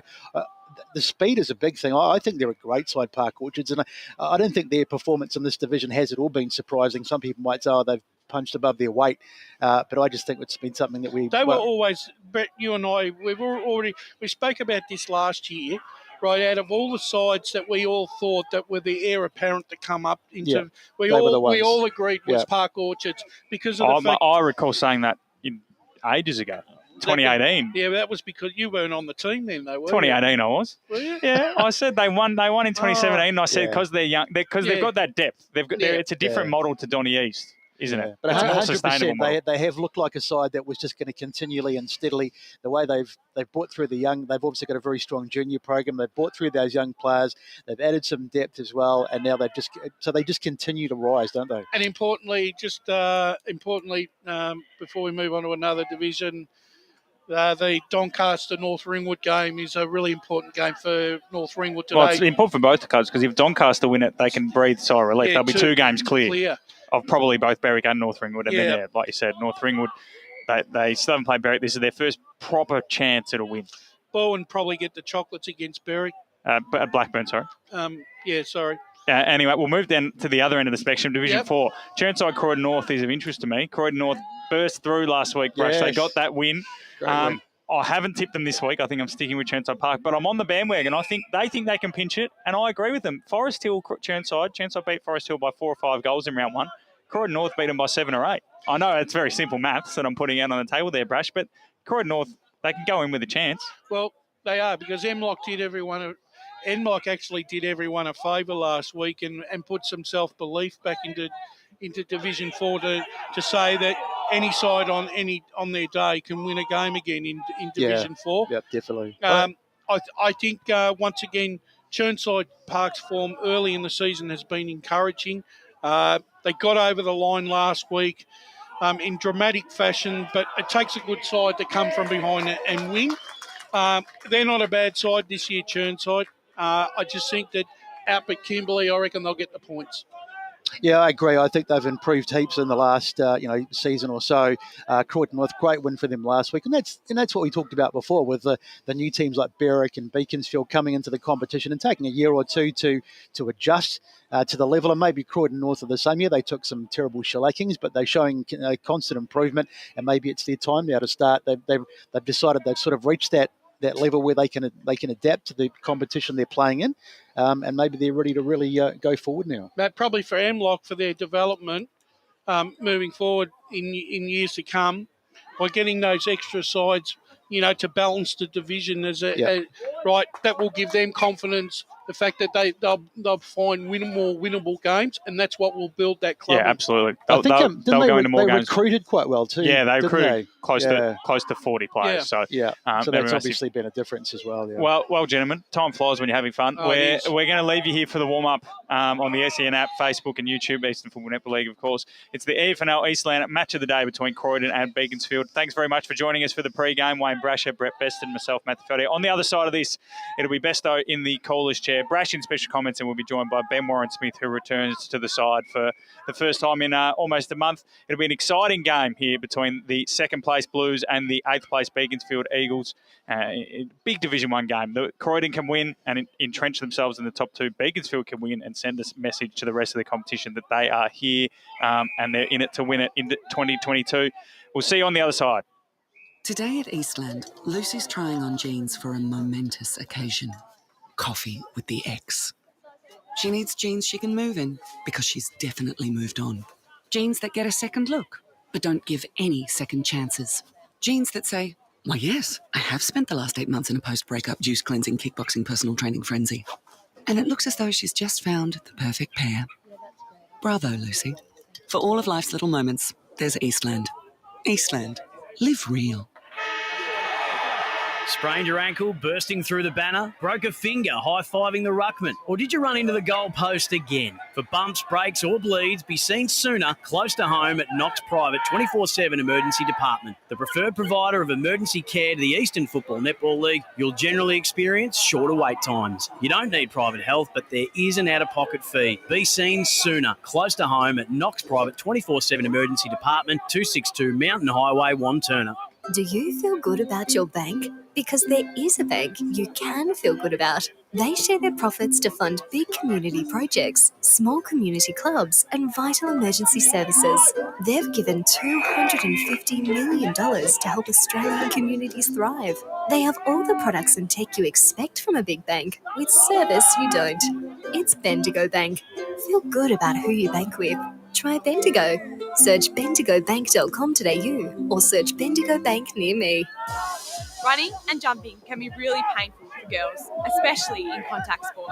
the speed is a big thing. I think they're a great side, Park Orchards, and I don't think their performance in this division has at all been surprising. Some people might say, they've punched above their weight, but I just think it's been something that They were always, Brett, you and I, we spoke about this last year, right? Out of all the sides that we all thought that were the heir apparent to come up into, we all agreed was Park Orchards because of the fact. I recall saying that ages ago. 2018. Yeah, that was because you weren't on the team then, though, were 2018 you? I was. Were you? Yeah, I said they won in 2017, and I said because they're young, because they've got that depth. It's a different model to Donny East, isn't it? But it's more sustainable model. They have looked like a side that was just going to continually and steadily, the way they've brought through the young, they've obviously got a very strong junior program. They've brought through those young players. They've added some depth as well, and now they just continue to rise, don't they? And importantly, before we move on to another division, the Doncaster North Ringwood game is a really important game for North Ringwood today. Well, it's important for both the clubs because if Doncaster win it, they can breathe sigh of relief. They'll be 2 games clear of probably both Berwick and North Ringwood. And then, like you said, North Ringwood, they still haven't played Berwick. This is their first proper chance at a win. Bowen probably get the chocolates against Berwick. Blackburn, sorry. Sorry. Anyway, we'll move then to the other end of the spectrum, Division 4. Chirnside Croydon North is of interest to me. Croydon North burst through last week, Brush. They got that win. I haven't tipped them this week. I think I'm sticking with Chernside Park, but I'm on the bandwagon. I think they can pinch it, and I agree with them. Forest Hill, Chernside beat Forest Hill by 4 or 5 goals in round 1. Croydon North beat them by 7 or 8. I know it's very simple maths that I'm putting out on the table there, Brash, but Croydon North, they can go in with a chance. Well, they are, because Emlock actually did everyone a favour last week and put some self-belief back into Division 4 to say that any side on their day can win a game again in Division 4. Yeah, definitely. I think, once again, Chernside Park's form early in the season has been encouraging. They got over the line last week in dramatic fashion, but it takes a good side to come from behind and win. They're not a bad side this year, Chernside. I just think that out at Kimberley, I reckon they'll get the points. Yeah, I agree. I think they've improved heaps in the last season or so. Croydon North, great win for them last week, and that's what we talked about before with the new teams like Berwick and Beaconsfield coming into the competition and taking a year or two to adjust to the level. And maybe Croydon North are the same year. They took some terrible shellackings, but they're showing constant improvement, and maybe it's their time now to start. They've decided they've sort of reached that level where they can adapt to the competition they're playing in, and maybe they're ready to really go forward now. But probably for Amlock, for their development moving forward in years to come, by getting those extra sides, to balance the division right, that will give them confidence. The fact that they'll find more winnable games, and that's what will build that club. Yeah, absolutely. I think they'll go into more they games. recruited quite well too. Yeah, they recruited they? close to 40 players. So so that's massive. obviously been a difference as well. Yeah. Well, gentlemen, time flies when you're having fun. We're going to leave you here for the warm-up on the SEN app, Facebook and YouTube, Eastern Football Netball League, of course. It's the EFNL Eastland match of the day between Croydon and Beaconsfield. Thanks very much for joining us for the pre-game. Wayne Brasher, Brett Beston, myself, Matthew Foddy. On the other side of this, it'll be Besto in the caller's chair. Brash in special comments, and we'll be joined by Ben Warren-Smith, who returns to the side for the first time in almost a month. It'll be an exciting game here between the second-place Blues and the eighth-place Beaconsfield Eagles. Big Division One game. The Croydon can win and entrench themselves in the top 2. Beaconsfield can win and send a message to the rest of the competition that they are here and they're in it to win it in 2022. We'll see you on the other side. Today at Eastland, Lucy's trying on jeans for a momentous occasion. Coffee with the ex. She needs jeans she can move in because she's definitely moved on. Jeans that get a second look, but don't give any second chances. Jeans that say, why yes, I have spent the last 8 months in a post-breakup juice-cleansing, kickboxing, personal training frenzy. And it looks as though she's just found the perfect pair. Bravo, Lucy. For all of life's little moments, there's Eastland. Eastland. Live real. Sprained your ankle, bursting through the banner? Broke a finger, high-fiving the ruckman? Or did you run into the goal post again? For bumps, breaks or bleeds, be seen sooner, close to home at Knox Private 24/7 Emergency Department. The preferred provider of emergency care to the Eastern Football Netball League, you'll generally experience shorter wait times. You don't need private health, but there is an out-of-pocket fee. Be seen sooner, close to home at Knox Private 24/7 Emergency Department, 262 Mountain Highway, Wanturna. Do you feel good about your bank? Because there is a bank you can feel good about. They share their profits to fund big community projects, small community clubs, and vital emergency services. They've given $250 million to help Australian communities thrive. They have all the products and tech you expect from a big bank, with service you don't. It's Bendigo Bank. Feel good about who you bank with. Try Bendigo. Search bendigobank.com.au or search Bendigo Bank near me. Running and jumping can be really painful for girls, especially in contact sport.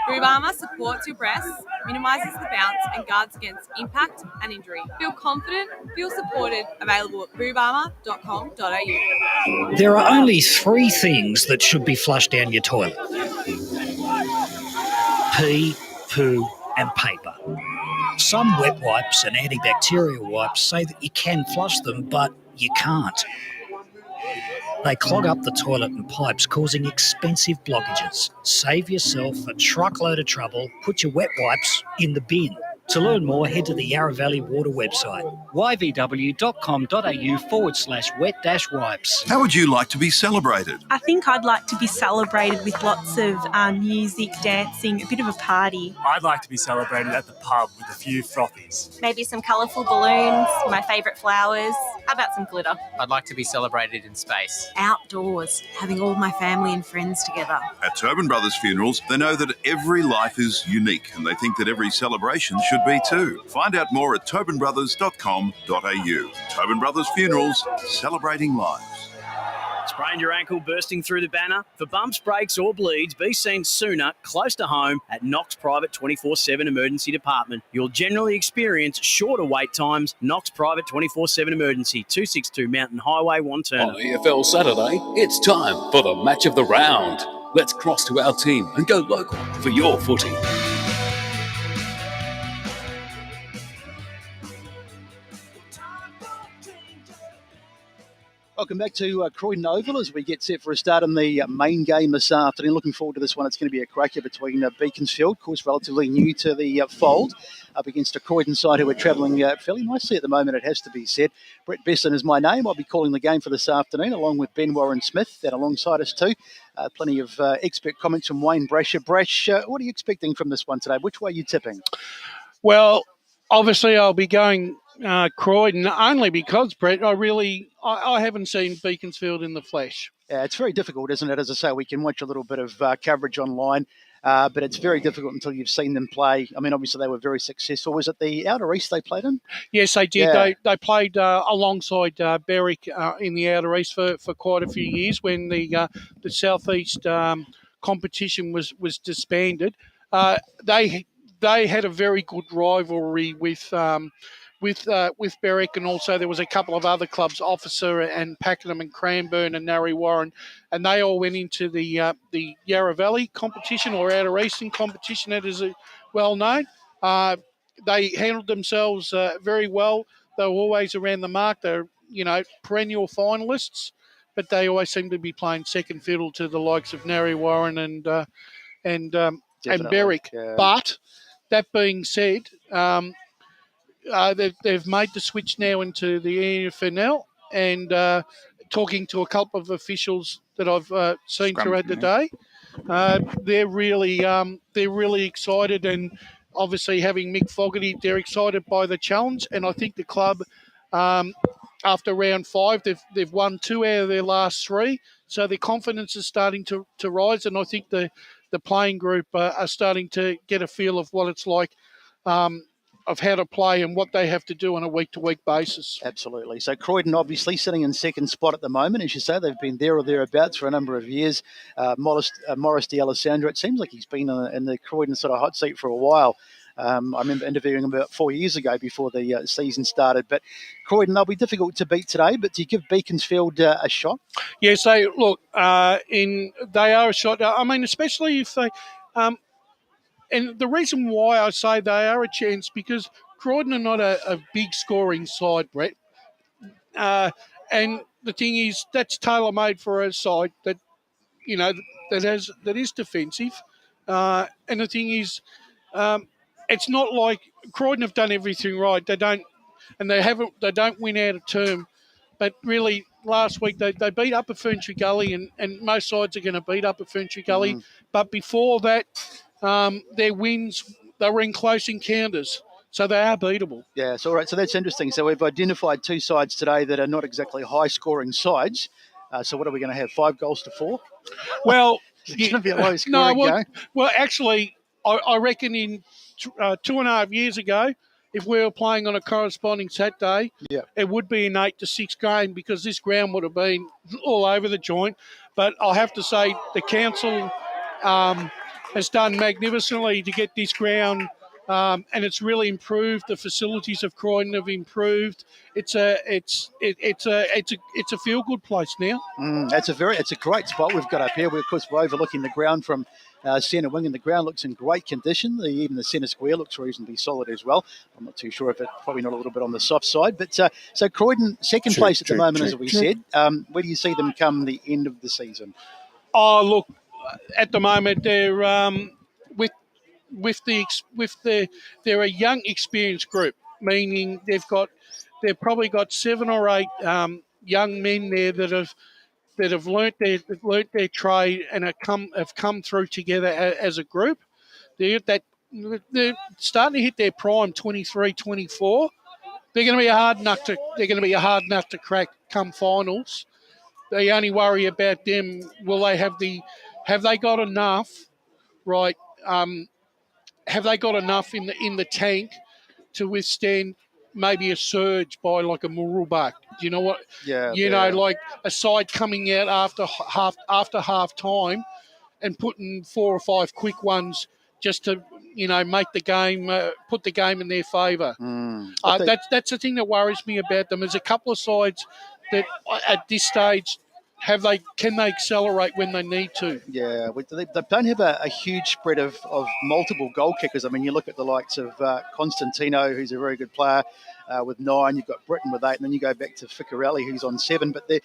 Boob Armour supports your breasts, minimises the bounce and guards against impact and injury. Feel confident, feel supported, available at boobarmour.com.au. There are only 3 things that should be flushed down your toilet. Pee, poo and paper. Some wet wipes and antibacterial wipes say that you can flush them, but you can't. They clog up the toilet and pipes, causing expensive blockages. Save yourself a truckload of trouble. Put your wet wipes in the bin. To learn more, head to the Yarra Valley Water website, yvw.com.au/wet-wipes. How would you like to be celebrated? I think I'd like to be celebrated with lots of music, dancing, a bit of a party. I'd like to be celebrated at the pub with a few frothies. Maybe some colourful balloons, my favourite flowers, How about some glitter? I'd like to be celebrated in space. Outdoors, having all my family and friends together. At Tobin Brothers Funerals, they know that every life is unique and they think that every celebration should be too. Find out more at tobinbrothers.com.au. Tobin Brothers Funerals, celebrating lives. Sprained your ankle bursting through the banner? For bumps, breaks or bleeds, be seen sooner, close to home at Knox Private 24/7 Emergency Department. You'll generally experience shorter wait times. Knox Private 24/7 Emergency, 262 Mountain Highway, Wanturna. On EFL Saturday, it's time for the match of the round. Let's cross to our team and go local for your footy. Welcome back to Croydon Oval as we get set for a start in the main game this afternoon. Looking forward to this one. It's going to be a cracker between Beaconsfield, of course, relatively new to the fold, up against a Croydon side who are travelling fairly nicely at the moment, it has to be said. Brett Besson is my name. I'll be calling the game for this afternoon, along with Ben Warren-Smith, and alongside us too. Plenty of expert comments from Wayne Brasher. Brash, what are you expecting from this one today? Which way are you tipping? Well, obviously I'll be going Croydon only because, Brett, I haven't seen Beaconsfield in the flesh. Yeah, it's very difficult, isn't it? As I say, we can watch a little bit of coverage online, but it's very difficult until you've seen them play. I mean, obviously they were very successful. Was it the Outer East they played in? Yes, they did. Yeah. They played alongside Berwick in the Outer East for quite a few years when the South East competition was disbanded. They had a very good rivalry with Berwick, and also there was a couple of other clubs, Officer and Pakenham and Cranbourne and Narre Warren, and they all went into the Yarra Valley competition or Outer Eastern competition, that is well known. They handled themselves very well. They were always around the mark. They're perennial finalists, but they always seem to be playing second fiddle to the likes of Narre Warren and Berwick. Yeah. But that being said, they've made the switch now into the EFNL, and talking to a couple of officials that I've seen throughout the day, they're really excited, and obviously having Mick Fogarty, they're excited by the challenge, and I think the club, after round 5, they've won 2 out of their last 3, so their confidence is starting to rise, and I think the playing group are starting to get a feel of what it's like, of how to play and what they have to do on a week-to-week basis. Absolutely. So Croydon obviously sitting in second spot at the moment. As you say, they've been there or thereabouts for a number of years. Morris D'Alessandro, it seems like he's been in the Croydon sort of hot seat for a while. I remember interviewing him about 4 years ago before the season started. But Croydon, they'll be difficult to beat today, but do you give Beaconsfield a shot? Yes, they are a shot. I mean, especially if they... and the reason why I say they are a chance, because Croydon are not a big scoring side, Brett. And the thing is, that's tailor-made for a side that, that is defensive. And the thing is, it's not like Croydon have done everything right. They don't win out of term. But really, last week they beat Upper Ferntree Gully, and most sides are going to beat Upper Ferntree Gully. But before that, their wins, they were in close encounters, so they are beatable. Yeah, so all right, so that's interesting. So we've identified 2 sides today that are not exactly high-scoring sides. So what are we going to have, 5 goals to 4? Well, it's going to be a low-scoring game. Well, actually, I reckon in 2.5 years ago, if we were playing on a corresponding Saturday, it would be an 8-6 game, because this ground would have been all over the joint. But I'll have to say the council has done magnificently to get this ground, and it's really improved. The facilities of Croydon have improved. It's a feel good place now. It's a great spot we've got up here. Of course, we're overlooking the ground from centre wing, and the ground looks in great condition. Even the centre square looks reasonably solid as well. I'm not too sure if it's probably not a little bit on the soft side, but so Croydon second place at the moment, as we said. Where do you see them come the end of the season? Oh, look, at the moment they're they're a young, experienced group, meaning they've probably got 7 or 8 young men there that have learnt their trade and have come through together as a group. They're starting to hit their prime, 23, 24. they're going to be a hard nut to crack come finals. The only worry about them, have they got enough, right? Have they got enough in the tank to withstand maybe a surge by like a Maroondah? Do you know what? Yeah. Like a side coming out after half time and putting 4 or 5 quick ones just to make the game, put the game in their favour. That's the thing that worries me about them. There's a couple of sides that at this stage can they accelerate when they need to? Yeah, they don't have a huge spread of multiple goal kickers. I mean, you look at the likes of Constantino, who's a very good player with 9. You've got Britton with 8, and then you go back to Ficcarelli, who's on 7. But they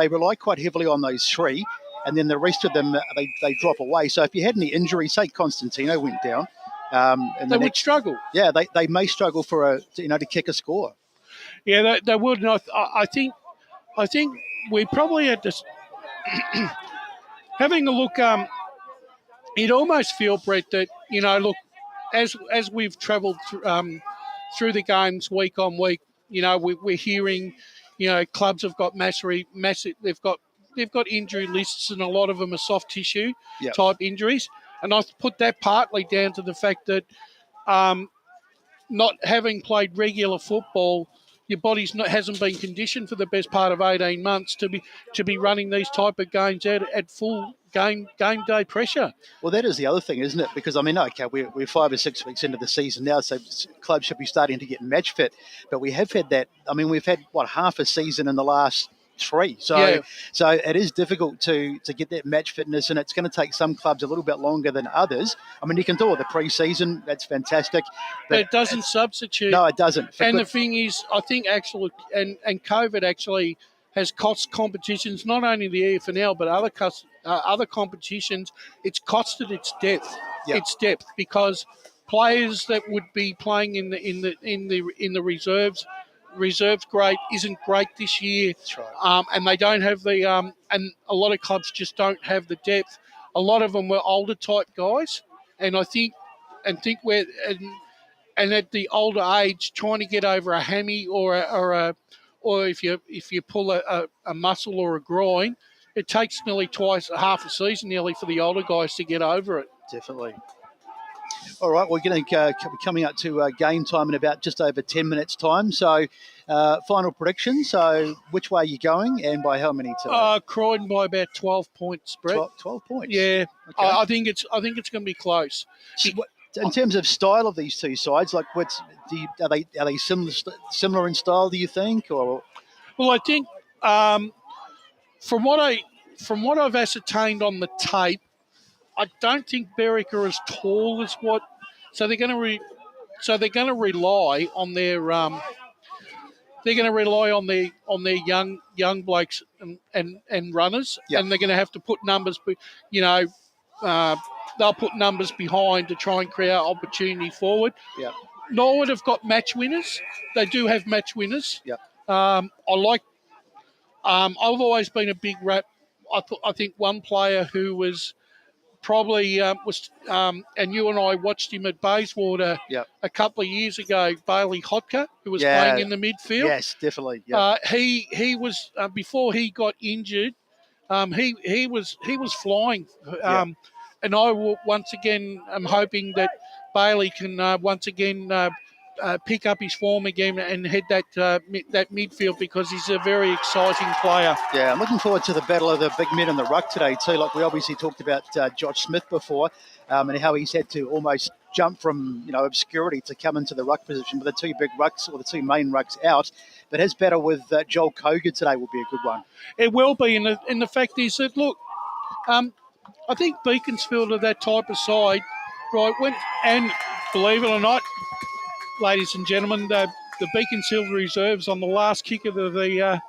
rely quite heavily on those 3, and then the rest of them they drop away. So if you had any injuries, say Constantino went down, and they would struggle. Yeah, they may struggle to kick a score. Yeah, they would. And I think we probably had to having a look. You'd almost feel, Brett, that look, as we've travelled through the games week on week, we're hearing, clubs have got massive. They've got injury lists, and a lot of them are soft tissue type injuries. And I put that partly down to the fact that not having played regular football, your body's hasn't been conditioned for the best part of 18 months to be running these type of games at full game day pressure. Well, that is the other thing, isn't it? Because, I mean, okay, we're 5 or 6 weeks into the season now, so clubs should be starting to get match fit. But we have had that. I mean, we've had, half a season in the last 3. So it is difficult to get that match fitness, and it's going to take some clubs a little bit longer than others. I mean, you can do all the pre-season. That's fantastic. But it doesn't substitute. No, it doesn't. And the thing is, I think actually, and COVID actually has cost competitions, not only the EFNL, but other competitions. It's costed its depth. Yep. Its depth, because players that would be playing in the reserves grade isn't great this year. That's right. And they don't have the and a lot of clubs just don't have the depth. A lot of them were older type guys, and I think we're and at the older age, trying to get over a hammy or if you pull a muscle or a groin, it takes nearly half a season nearly for the older guys to get over it. Definitely. All right, we're going to be coming up to game time in about just over 10 minutes' time. So, final prediction. So, which way are you going, and by how many today? Croydon by about 12 points, Brett. 12 points. Yeah, okay. I think it's going to be close. In terms of style of these two sides, like are they similar in style? Do you think, or? Well, I think from what I've ascertained on the tape, I don't think Berwick are as tall as what. So they're going to rely on their young blokes and runners, and they're going to have to put numbers. They'll put numbers behind to try and create opportunity forward. Yeah. Norwood have got match winners. They do have match winners. Yeah. I've always been a big rap. I think one player who was probably and you and I watched him at Bayswater a couple of years ago, Bailey Hotka, who was playing in the midfield. Yes, definitely. Yeah. He was before he got injured. He was flying. And I will once again am hoping that Bailey can once again pick up his form again and head that midfield, because he's a very exciting player. Yeah, I'm looking forward to the battle of the big men in the ruck today too. Like we obviously talked about Josh Smith before, and how he's had to almost jump from obscurity to come into the ruck position with the two big rucks, or the two main rucks out. But his battle with Joel Koga today will be a good one. It will be, and the fact is that look, I think Beaconsfield are that type of side, right? And believe it or not, ladies and gentlemen, the Beaconsfield reserves on the last kick of the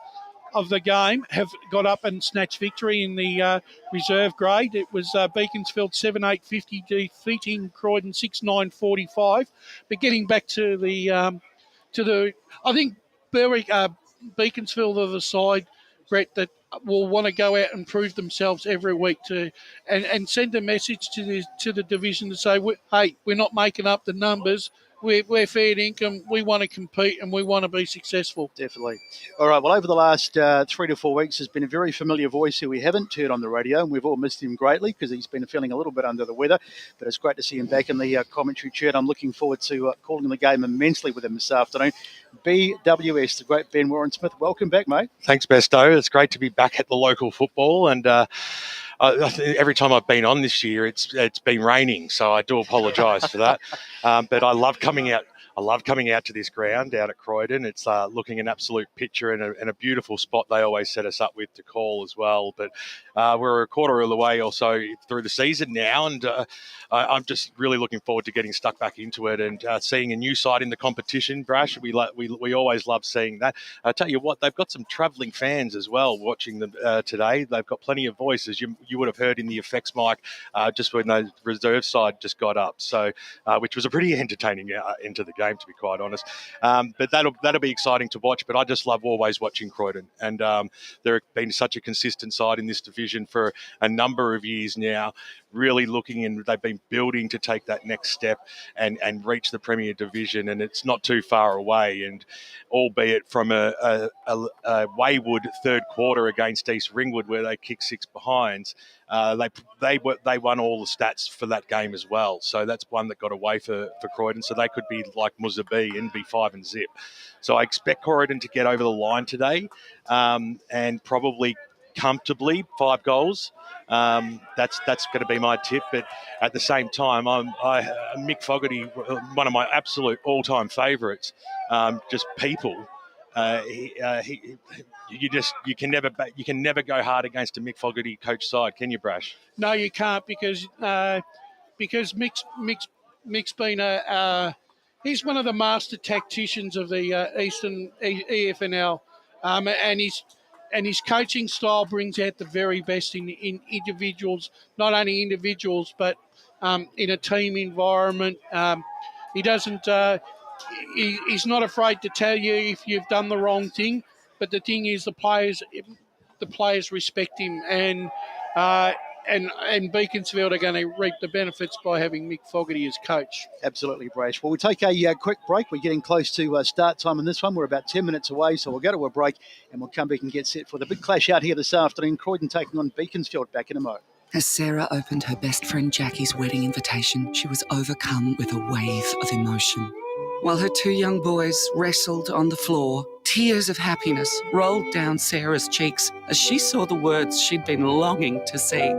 game have got up and snatched victory in the reserve grade. It was Beaconsfield 7-8-50 defeating Croydon 6-9-45. But getting back to I think Beaconsfield are the side, Brett, that will want to go out and prove themselves every week and send a message to the division to say, hey, we're not making up the numbers. we're fair income. We want to compete and we want to be successful. Definitely. All right, well, over the last 3 to 4 weeks, there's been a very familiar voice who we haven't heard on the radio, and we've all missed him greatly because he's been feeling a little bit under the weather. But it's great to see him back in the commentary chair. I'm looking forward to calling the game immensely with him this afternoon. BWS, the great Ben Warren-Smith. Welcome back, mate. Thanks, Besto. It's great to be back at the local football, and every time I've been on this year, it's been raining, so I do apologise for that. But I love coming out. I love coming out to this ground out at Croydon. It's looking an absolute picture and a beautiful spot they always set us up with to call as well. But we're a quarter of the way or so through the season now, and I'm just really looking forward to getting stuck back into it and seeing a new side in the competition. Brash, we always love seeing that. I tell you what, they've got some travelling fans as well watching them today. They've got plenty of voices. You would have heard in the effects mic just when the reserve side just got up, so which was a pretty entertaining end to the game, to be quite honest. But that'll be exciting to watch. But I just love always watching Croydon, and they've been such a consistent side in this division for a number of years now, really looking, and they've been building to take that next step and reach the Premier Division, and it's not too far away. And albeit from a wayward third quarter against East Ringwood where they kicked 6 behinds, they won all the stats for that game as well. So that's one that got away for Croydon. So they could be like Muzzaby and be 5 and zip. So I expect Croydon to get over the line today, and probably comfortably 5 goals. That's going to be my tip. But at the same time, Mick Fogarty, one of my absolute all-time favourites. Just people. You can never go hard against a Mick Fogarty coach side, can you, Brash? No, you can't, because Mick's been he's one of the master tacticians of the Eastern EFNL, and his coaching style brings out the very best in individuals, not only individuals but in a team environment. He doesn't. He's not afraid to tell you if you've done the wrong thing. But the thing is, the players respect him, and Beaconsfield are going to reap the benefits by having Mick Fogarty as coach. Absolutely, Brash. Well, we'll take a quick break. We're getting close to start time in this one. We're about 10 minutes away, so we'll go to a break and we'll come back and get set for the big clash out here this afternoon. Croydon taking on Beaconsfield. Back in a mo. As Sarah opened her best friend Jackie's wedding invitation, she was overcome with a wave of emotion. While her 2 young boys wrestled on the floor, tears of happiness rolled down Sarah's cheeks as she saw the words she'd been longing to see.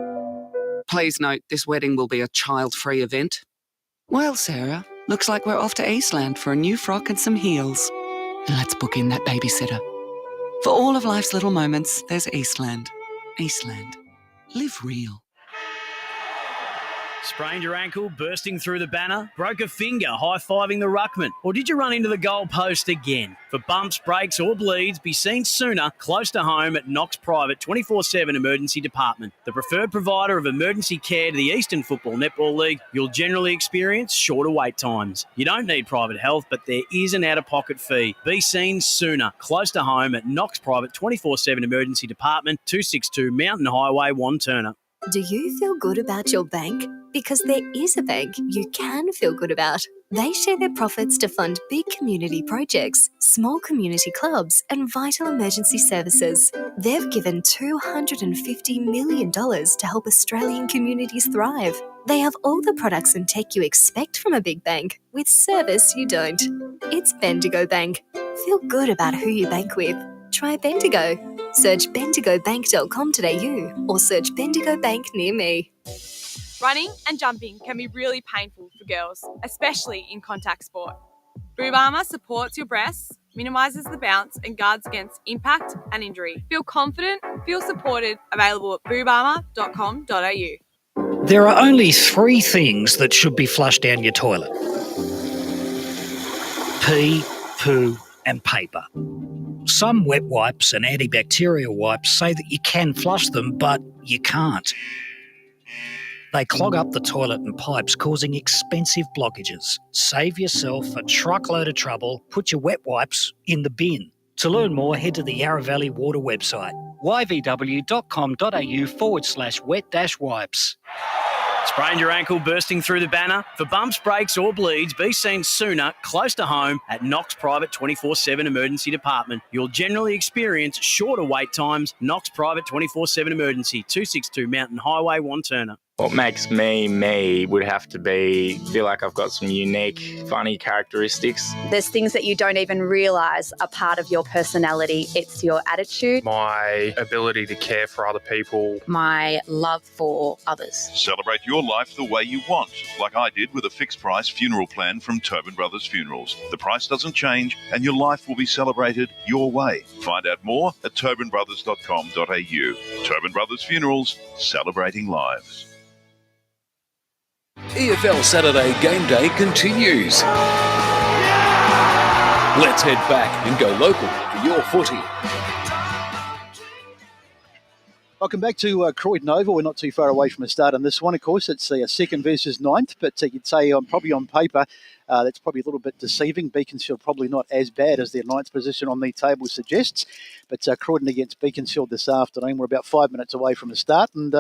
Please note, this wedding will be a child-free event. Well, Sarah, looks like we're off to Eastland for a new frock and some heels. And let's book in that babysitter. For all of life's little moments, there's Eastland. Eastland. Live real. Sprained your ankle, bursting through the banner? Broke a finger, high-fiving the ruckman? Or did you run into the goal post again? For bumps, breaks or bleeds, be seen sooner, close to home at Knox Private 24/7 Emergency Department. The preferred provider of emergency care to the Eastern Football Netball League, you'll generally experience shorter wait times. You don't need private health, but there is an out-of-pocket fee. Be seen sooner, close to home at Knox Private 24/7 Emergency Department, 262 Mountain Highway, Wanturna. Do you feel good about your bank? Because there is a bank you can feel good about. They share their profits to fund big community projects, small community clubs, and vital emergency services. They've given $250 million to help Australian communities thrive. They have all the products and tech you expect from a big bank, with service you don't. It's Bendigo Bank. Feel good about who you bank with. Try Bendigo. Search bendigobank.com.au or search Bendigo Bank near me. Running and jumping can be really painful for girls, especially in contact sport. Boob Armour supports your breasts, minimises the bounce and guards against impact and injury. Feel confident, feel supported, available at boobarmour.com.au. There are only 3 things that should be flushed down your toilet: pee, poo and paper. Some wet wipes and antibacterial wipes say that you can flush them, but you can't. They clog up the toilet and pipes, causing expensive blockages. Save yourself a truckload of trouble. Put your wet wipes in the bin. To learn more, head to the Yarra Valley Water website, yvw.com.au/wet-wipes. Sprained your ankle bursting through the banner? For bumps, breaks or bleeds, be seen sooner, close to home at Knox Private 24/7 Emergency Department. You'll generally experience shorter wait times. Knox Private 24/7 Emergency, 262 Mountain Highway, Wanturna. What makes me me would have to be feel like I've got some unique, funny characteristics. There's things that you don't even realise are part of your personality. It's your attitude. My ability to care for other people. My love for others. Celebrate your life the way you want, like I did with a fixed price funeral plan from Tobin Brothers Funerals. The price doesn't change and your life will be celebrated your way. Find out more at tobinbrothers.com.au. Tobin Brothers Funerals, celebrating lives. EFL Saturday Game Day continues. Let's head back and go local for your footy. Welcome back to Croydon Oval. We're not too far away from the start on this one. Of course, it's a second versus ninth, but you'd say probably on paper that's probably a little bit deceiving. Beaconsfield probably not as bad as their ninth position on the table suggests, but Croydon against Beaconsfield this afternoon. We're about 5 minutes away from the start, and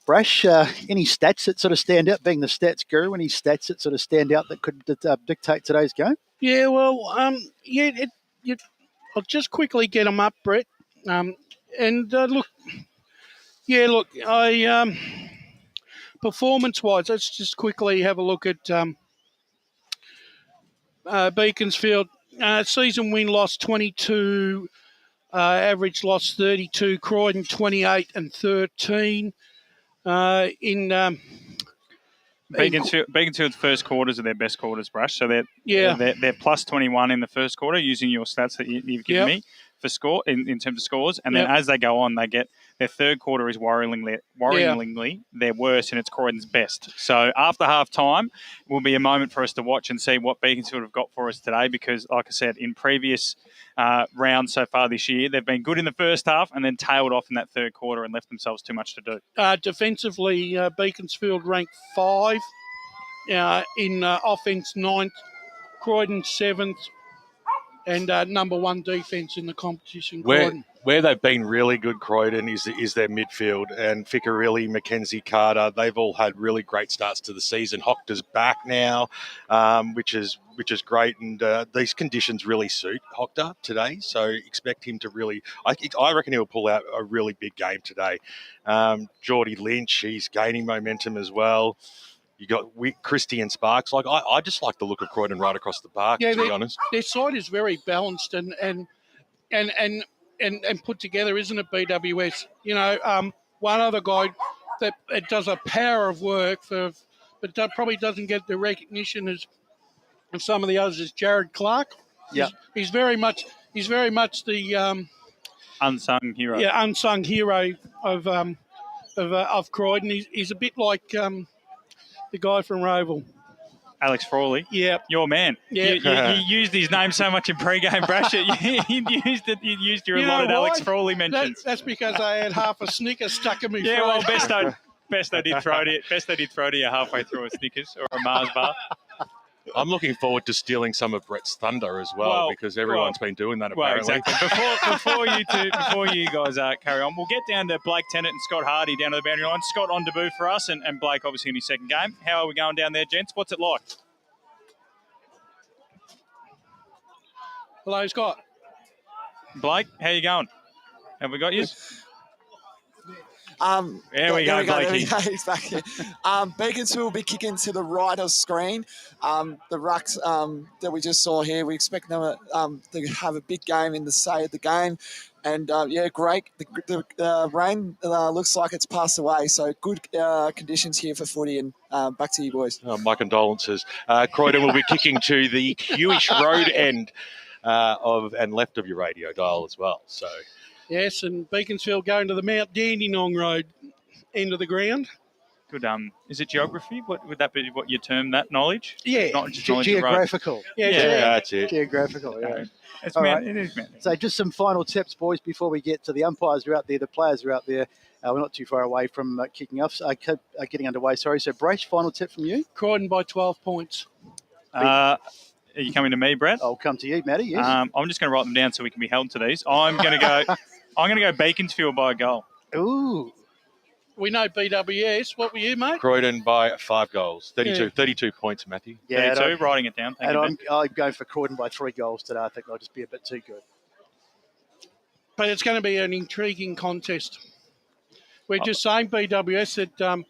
Brash, any stats that sort of stand out, being the stats guru, any stats that sort of stand out that could dictate today's game? Yeah, well, I'll just quickly get them up, Brett. Performance-wise, let's just quickly have a look at Beaconsfield. Season win-loss 22, average loss 32. Croydon 28 and 13. Beaconsfield's first quarters are their best quarters, Brush. So they're plus 21 in the first quarter using your stats that you've given me for score in terms of scores, and then as they go on, they get their third quarter is worryingly their worst, and it's Croydon's best. So after half time will be a moment for us to watch and see what Beaconsfield have got for us today, because like I said, in previous rounds so far this year, they've been good in the first half and then tailed off in that third quarter and left themselves too much to do. Defensively, Beaconsfield ranked 5, in offence 9th, Croydon 7th, and number 1 defence in the competition. Where they've been really good, Croydon, is their midfield. And Ficcarelli, Mackenzie, Carter, they've all had really great starts to the season. Hoctor's back now, which is great. And these conditions really suit Hoctor today. So expect him to really – I reckon he'll pull out a really big game today. Geordie Lynch, he's gaining momentum as well. You got Christie and Sparks. I just like the look of Croydon right across the park, to be honest. Their side is very balanced and put together, isn't it, BWS? One other guy that does a power of work but probably doesn't get the recognition as some of the others is Jared Clark. Yeah, he's very much the unsung hero. Yeah, unsung hero of Croydon. He's a bit like the guy from Roval. Alex Frawley. Yeah. Your man. Yeah. You used his name so much in pre-game, Brasher. You used your allotted Alex Frawley mentions. That's because I had half a Snickers stuck in me. Yeah, well, best I did throw to you halfway through a Snickers or a Mars bar. I'm looking forward to stealing some of Brett's thunder as well, because everyone's been doing that apparently. Exactly. Before you guys carry on, we'll get down to Blake Tennant and Scott Hardy down to the boundary line. Scott on debut for us, and Blake obviously in his second game. How are we going down there, gents? What's it like? Hello, Scott. Blake, how you going? Have we got you? There we go, Blakey. He's back here. Beaconsfield will be kicking to the right of screen. The rucks that we just saw here, we expect them to have a big game in the say of the game. And, great. The rain looks like it's passed away, so good conditions here for footy. And back to you, boys. My condolences. Croydon will be kicking to the Hewish Road end and left of your radio dial as well. So. Yes, and Beaconsfield going to the Mount Dandenong Road end of the ground. Good. Is it geography? What would that be? What you term that knowledge? Yeah, not just knowledge geographical. Yeah, that's it. Geographical. Yeah. It is, man. So just some final tips, boys, before we get to the umpires are out there, the players are out there. We're not too far away from kicking off, getting underway. Sorry. So Brash, final tip from you. Croydon by 12 points. Are you coming to me, Brad? I'll come to you, Matty. Yes. I'm just going to write them down so we can be held to these. I'm going to go Beaconsfield by a goal. Ooh. We know BWS. What were you, mate? Croydon by 5 goals. 32 points, Matthew. Yeah, 32, writing it down. Thank you, I'm going for Croydon by 3 goals today. I think they'll just be a bit too good. But it's going to be an intriguing contest. We're just saying, BWS,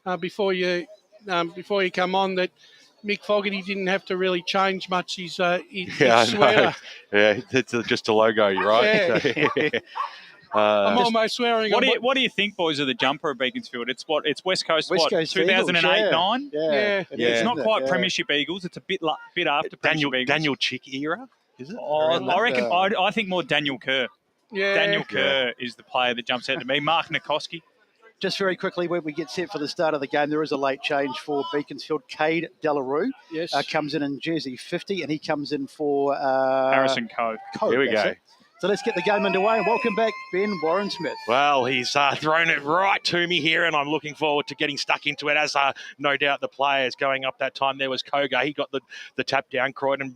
that before you come on, that Mick Fogarty didn't have to really change much his sweater. Yeah, it's just a logo, right? Yeah. I'm almost swearing. What do you think, boys, of the jumper of Beaconsfield? It's West Coast, West Coast 2008, 9? Yeah. It's not quite Premiership Eagles. It's a bit after Premiership Eagles. Daniel Chick era, is it? I reckon. I think more Daniel Kerr. Yeah. Daniel Kerr is the player that jumps out to me. Mark Nikoski. Just very quickly, when we get set for the start of the game, there is a late change for Beaconsfield. Cade Delarue comes in jersey 50, and he comes in for Harrison Cove. Here we go. So let's get the game underway. And welcome back, Ben Warren-Smith. Well, he's thrown it right to me here, and I'm looking forward to getting stuck into it, as no doubt the players going up that time. There was Koga. He got the tap down. Croydon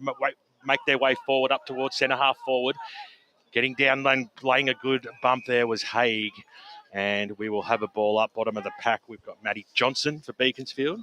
make their way forward up towards centre half forward. Getting down and laying a good bump there was Haig. And we will have a ball up bottom of the pack. We've got Matty Johnson for Beaconsfield.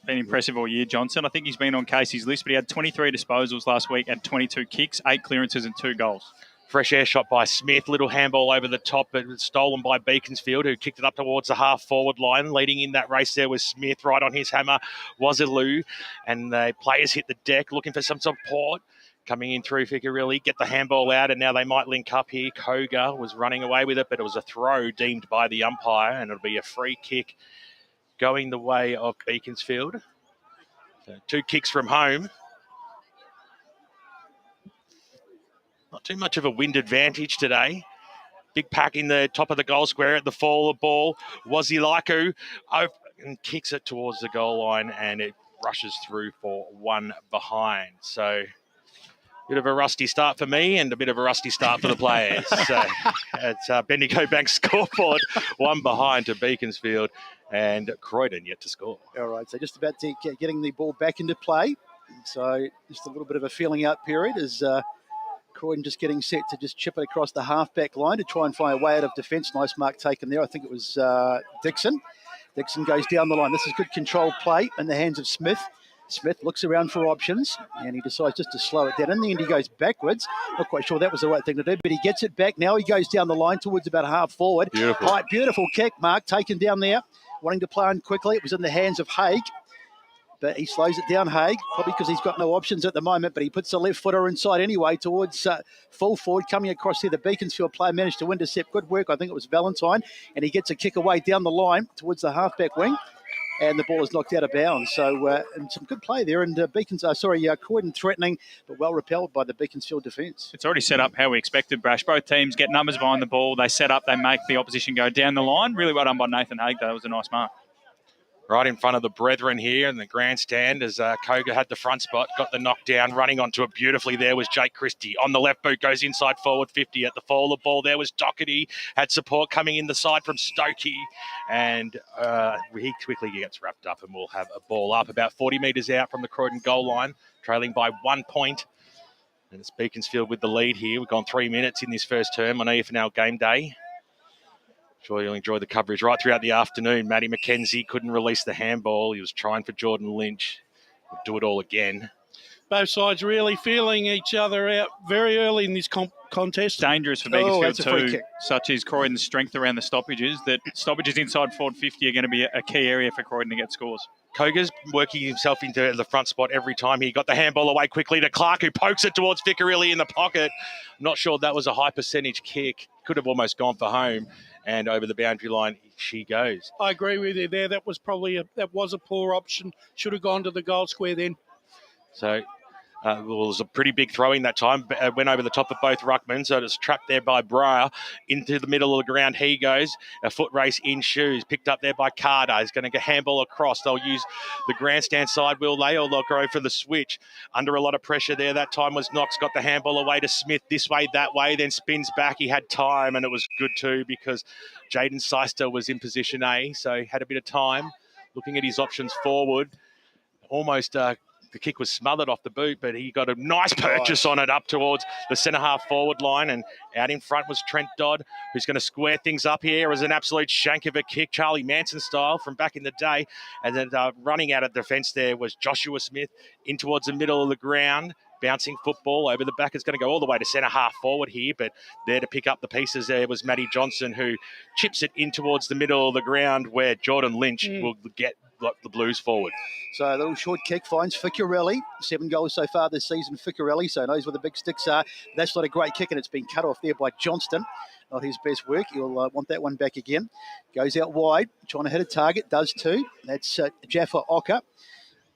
Been impressive all year, Johnson. I think he's been on Casey's list, but he had 23 disposals last week and 22 kicks, 8 clearances and 2 goals. Fresh air shot by Smith. Little handball over the top, but stolen by Beaconsfield, who kicked it up towards the half-forward line. Leading in that race there was Smith. Right on his hammer was Alou. And the players hit the deck looking for some support. Coming in through Ficarelli, get the handball out, and now they might link up here. Koga was running away with it, but it was a throw deemed by the umpire, and it'll be a free kick going the way of Beaconsfield. So 2 kicks from home. Not too much of a wind advantage today. Big pack in the top of the goal square at the fall of the ball. Wazilaku and kicks it towards the goal line, and it rushes through for 1 behind. So bit of a rusty start for me and a bit of a rusty start for the players. So it's Bendigo Bank Scoreboard, 1 behind to Beaconsfield, and Croydon yet to score. All right, so just about to getting the ball back into play. So just a little bit of a feeling out period as Croydon just getting set to just chip it across the half-back line to try and find a way out of defence. Nice mark taken there. I think it was Dixon. Dixon goes down the line. This is good controlled play in the hands of Smith. Smith looks around for options, and he decides just to slow it down. In the end, he goes backwards. Not quite sure that was the right thing to do, but he gets it back. Now he goes down the line towards about half forward. Beautiful. Right, beautiful kick, Mark, taken down there. Wanting to play on quickly. It was in the hands of Haig, but he slows it down, Haig, probably because he's got no options at the moment, but he puts the left footer inside anyway towards full forward. Coming across here, the Beaconsfield player managed to intercept. Good work. I think it was Valentine, and he gets a kick away down the line towards the halfback wing. And the ball is knocked out of bounds. So, and some good play there. And Croydon threatening, but well repelled by the Beaconsfield defence. It's already set up how we expected, Brash. Both teams get numbers behind the ball. They set up, they make the opposition go down the line. Really well done by Nathan Haig, though. That was a nice mark. Right in front of the brethren here in the grandstand as Koga had the front spot, got the knockdown. Running onto it beautifully there was Jake Christie. On the left boot, goes inside forward 50 at the fall of the ball. There was Doherty, had support coming in the side from Stokey. And he quickly gets wrapped up and we'll have a ball up about 40 metres out from the Croydon goal line, trailing by 1 point. And it's Beaconsfield with the lead here. We've gone 3 minutes in this first term on EFNL game day. Sure you'll enjoy the coverage right throughout the afternoon. Matty McKenzie couldn't release the handball. He was trying for Jordan Lynch. He'll do it all again. Both sides really feeling each other out very early in this contest. Dangerous for Beaconsfield too, such as Croydon's strength around the stoppages, that stoppages inside forward 50 are going to be a key area for Croydon to get scores. Koga's working himself into the front spot every time. He got the handball away quickly to Clark, who pokes it towards Ficarelli in the pocket. Not sure that was a high percentage kick. Could have almost gone for home. And over the boundary line she goes. I agree with you there. That was probably a poor option. Should have gone to the goal square then. So it was a pretty big throw in that time. Went over the top of both ruckmen, so it's trapped there by Breyer. Into the middle of the ground he goes. A foot race in shoes. Picked up there by Carter. He's going to get handball across. They'll use the grandstand side, will they? Or they'll go for the switch. Under a lot of pressure there. That time was Knox. Got the handball away to Smith. This way, that way. Then spins back. He had time, and it was good too because Jaden Seister was in position A, so he had a bit of time. Looking at his options forward. Almost the kick was smothered off the boot, but he got a nice purchase on it up towards the centre-half forward line. And out in front was Trent Dodd, who's going to square things up here as an absolute shank of a kick, Charlie Manson style from back in the day. And then running out of defence there was Joshua Smith in towards the middle of the ground. Bouncing football over the back. It's going to go all the way to centre-half forward here, but there to pick up the pieces there was Matty Johnson, who chips it in towards the middle of the ground where Jordan Lynch will get the Blues forward. So a little short kick finds Ficcarelli. 7 goals so far this season, Ficcarelli, so knows where the big sticks are. That's not a great kick, and it's been cut off there by Johnston. Not his best work. He'll want that one back again. Goes out wide, trying to hit a target, does too. That's Jaffa Ocker.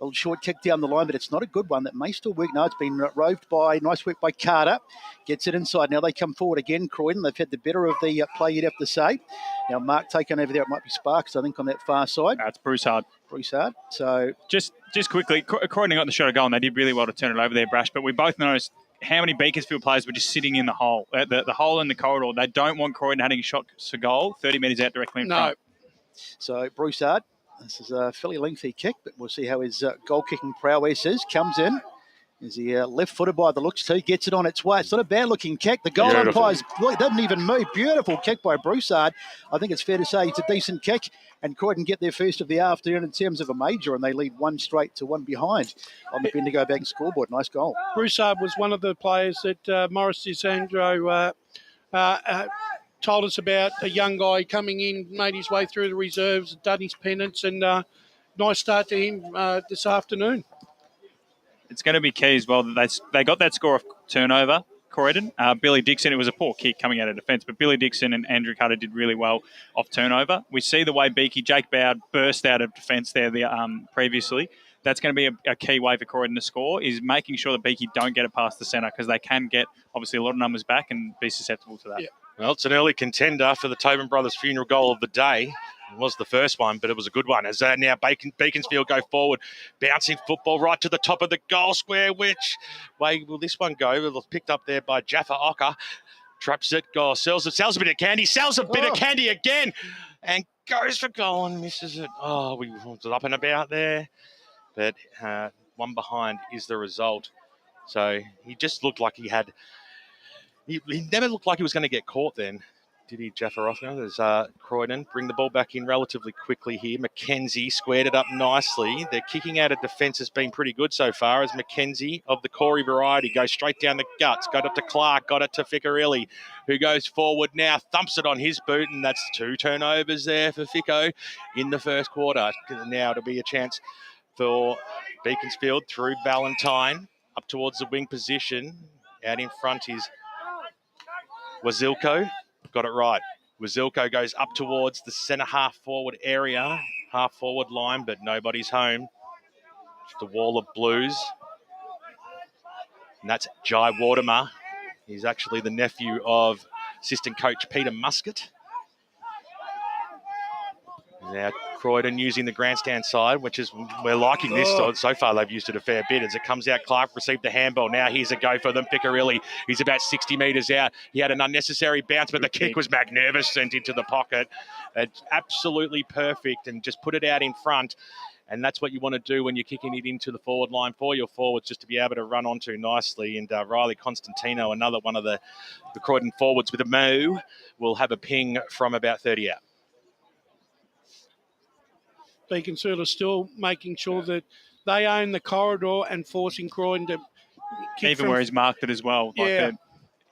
A little short kick down the line, but it's not a good one. That may still work. No, it's been roved by, nice work by Carter. Gets it inside. Now they come forward again, Croydon. They've had the better of the play, you'd have to say. Now Mark taken over there. It might be Sparks, I think, on that far side. That's Broussard. Broussard. So Just quickly, Croydon got the shot of goal, and they did really well to turn it over there, Brash, but we both noticed how many Beaconsfield players were just sitting in the hole, the hole in the corridor. They don't want Croydon having shots for goal 30 metres out directly in front. So Broussard. This is a fairly lengthy kick, but we'll see how his goal-kicking prowess is. Comes in. Is he left-footed by the looks too? Gets it on its way. It's not a bad-looking kick. The goal umpire's doesn't even move. Beautiful kick by Broussard. I think it's fair to say it's a decent kick. And Croydon get their first of the afternoon in terms of a major, and they lead 1 straight to 1 behind on the Bendigo Bank scoreboard. Nice goal. Broussard was one of the players that Morris DeSandro told us about, a young guy coming in, made his way through the reserves, done his penance, and nice start to him this afternoon. It's going to be key as well that they got that score off turnover, Croydon. Billy Dixon, it was a poor kick coming out of defence, but Billy Dixon and Andrew Cutter did really well off turnover. We see the way Jake Bowd burst out of defence there previously. That's going to be a key way for Croydon to score, is making sure that Beaky don't get it past the centre, because they can get, obviously, a lot of numbers back and be susceptible to that. Yeah. Well, it's an early contender for the Tobin Brothers funeral goal of the day. It was the first one, but it was a good one. As now Beaconsfield go forward, bouncing football right to the top of the goal square. Which way will this one go? It was picked up there by Jaffa Ocker. Traps it, sells a bit of candy, sells a bit of candy again, and goes for goal and misses it. Oh, we was up and about there. But one behind is the result. So he just looked like he had... He never looked like he was going to get caught then, did he, Jaffa Ocker? There's Croydon. Bring the ball back in relatively quickly here. Mackenzie squared it up nicely. Their kicking out of defence has been pretty good so far, as Mackenzie of the Corey variety goes straight down the guts. Got it to Clark, got it to Ficcarelli, who goes forward now, thumps it on his boot, and that's 2 turnovers there for Ficco in the first quarter. Now it'll be a chance for Beaconsfield through Valentine up towards the wing position. Out in front is Wazilko. Got it right. Wazilko goes up towards the centre half forward area, half forward line, but nobody's home. Just a wall of Blues. And that's Jai Wardimer. He's actually the nephew of assistant coach Peter Muscat. Now Croydon using the grandstand side, which is, we're liking this. So far they've used it a fair bit. As it comes out, Clark received the handball. Now here's a go for them. Ficcarelli, he's about 60 metres out. He had an unnecessary bounce, but the kick was magnificent into the pocket. It's absolutely perfect, and just put it out in front. And that's what you want to do when you're kicking it into the forward line for your forwards, just to be able to run onto nicely. And Riley Constantino, another one of the Croydon forwards with a mo, will have a ping from about 30 out. Beaconsfield are still making sure that they own the corridor and forcing Croydon to kick even where he's marked it as well. Yeah.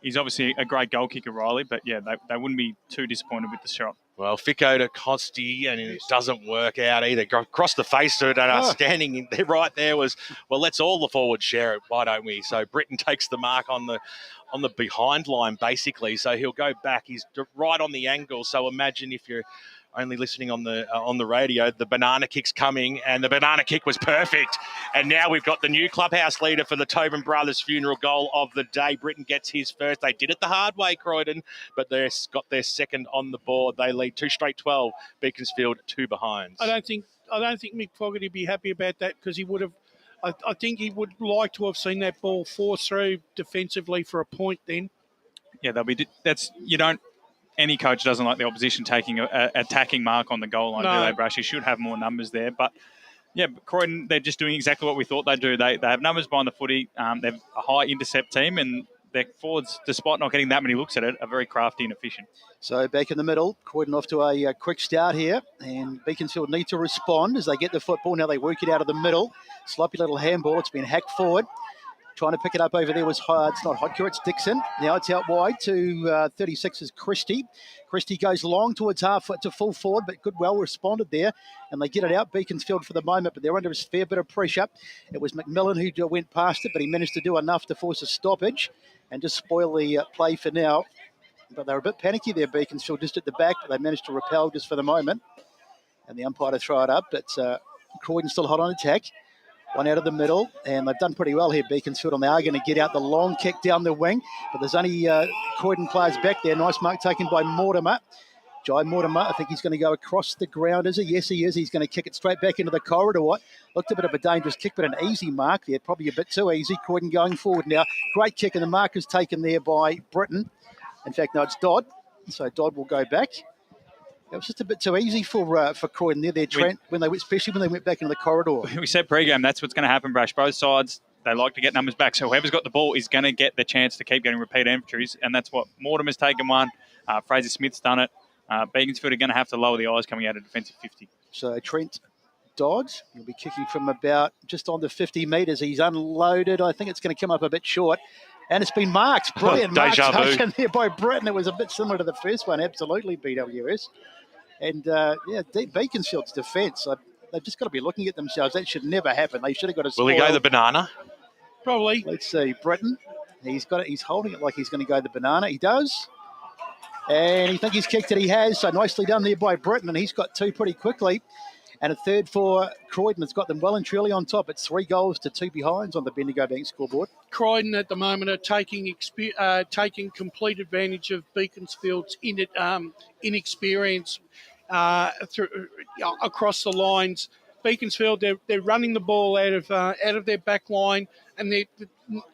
He's obviously a great goal kicker, Riley, but yeah, they wouldn't be too disappointed with the shot. Well, Ficco to Costi, and it doesn't work out either. Across the face to it, standing there, right there was, well, let's all the forwards share it, why don't we? So Britton takes the mark on the behind line, basically. So he'll go back. He's right on the angle. So imagine if you're only listening on the radio, the banana kick's coming, and the banana kick was perfect. And now we've got the new clubhouse leader for the Tobin Brothers funeral goal of the day. Britton gets his first. They did it the hard way, Croydon, but they've got their second on the board. They lead 2 straight 12. Beaconsfield 2 behinds. I don't think Mick Fogarty would be happy about that, because he would have. I think he would like to have seen that ball force through defensively for a point. Then, yeah, any coach doesn't like the opposition taking an attacking mark on the goal line, do they, Brash? You should have more numbers there. But Yeah, but Croydon, they're just doing exactly what we thought they'd do. They have numbers behind the footy. They're a high intercept team, and their forwards, despite not getting that many looks at it, are very crafty and efficient. So back in the middle, Croydon off to a quick start here, and Beaconsfield need to respond as they get the football. Now they work it out of the middle. Sloppy little handball. It's been hacked forward. Trying to pick it up over there was it's not Hodker, it's Dixon. Now it's out wide to 36 is Christie. Christie goes long towards half to full forward, but good, well responded there. And they get it out, Beaconsfield for the moment, but they're under a fair bit of pressure. It was McMillan who went past it, but he managed to do enough to force a stoppage and just spoil the play for now. But they were a bit panicky there, Beaconsfield, just at the back, but they managed to repel just for the moment. And the umpire to throw it up, but Croydon still hot on attack. One out of the middle, and they've done pretty well here, Beaconsfield, and they are going to get out the long kick down the wing, but there's only Croydon players back there. Nice mark taken by Mortimer. Jai Mortimer, I think he's going to go across the ground, is he? Yes, he is. He's going to kick it straight back into the corridor. Looked a bit of a dangerous kick, but an easy mark there, probably a bit too easy. Croydon going forward now. Great kick, and the mark is taken there by Britton. In fact, no, it's Dodd, so Dodd will go back. It was just a bit too easy for Croydon there. Especially when they went back into the corridor. We said pre-game that's what's going to happen, Brash. Both sides, they like to get numbers back. So whoever's got the ball is going to get the chance to keep getting repeat entries, and that's what Mortimer's taken one. Fraser Smith's done it. Beaconsfield are going to have to lower the eyes coming out of defensive 50. So Trent Dodd, he'll be kicking from about just under 50 metres. He's unloaded. I think it's going to come up a bit short. And it's been marked. Brilliant mark taken there by Britton. It was a bit similar to the first one. Absolutely, BWS. And, Beaconsfield's defence, they've just got to be looking at themselves. That should never happen. They should have got a spoil. Will he go the banana? Probably. Let's see. Britton, he's holding it like he's going to go the banana. He does. And he thinks he's kicked it. He has. So nicely done there by Britton. And he's got two pretty quickly. And a third for Croydon. It's got them well and truly on top. It's 3 goals to 2 behinds on the Bendigo Bank scoreboard. Croydon at the moment are taking complete advantage of Beaconsfield's inexperience across the lines. Beaconsfield, they're running the ball out of their back line, and they're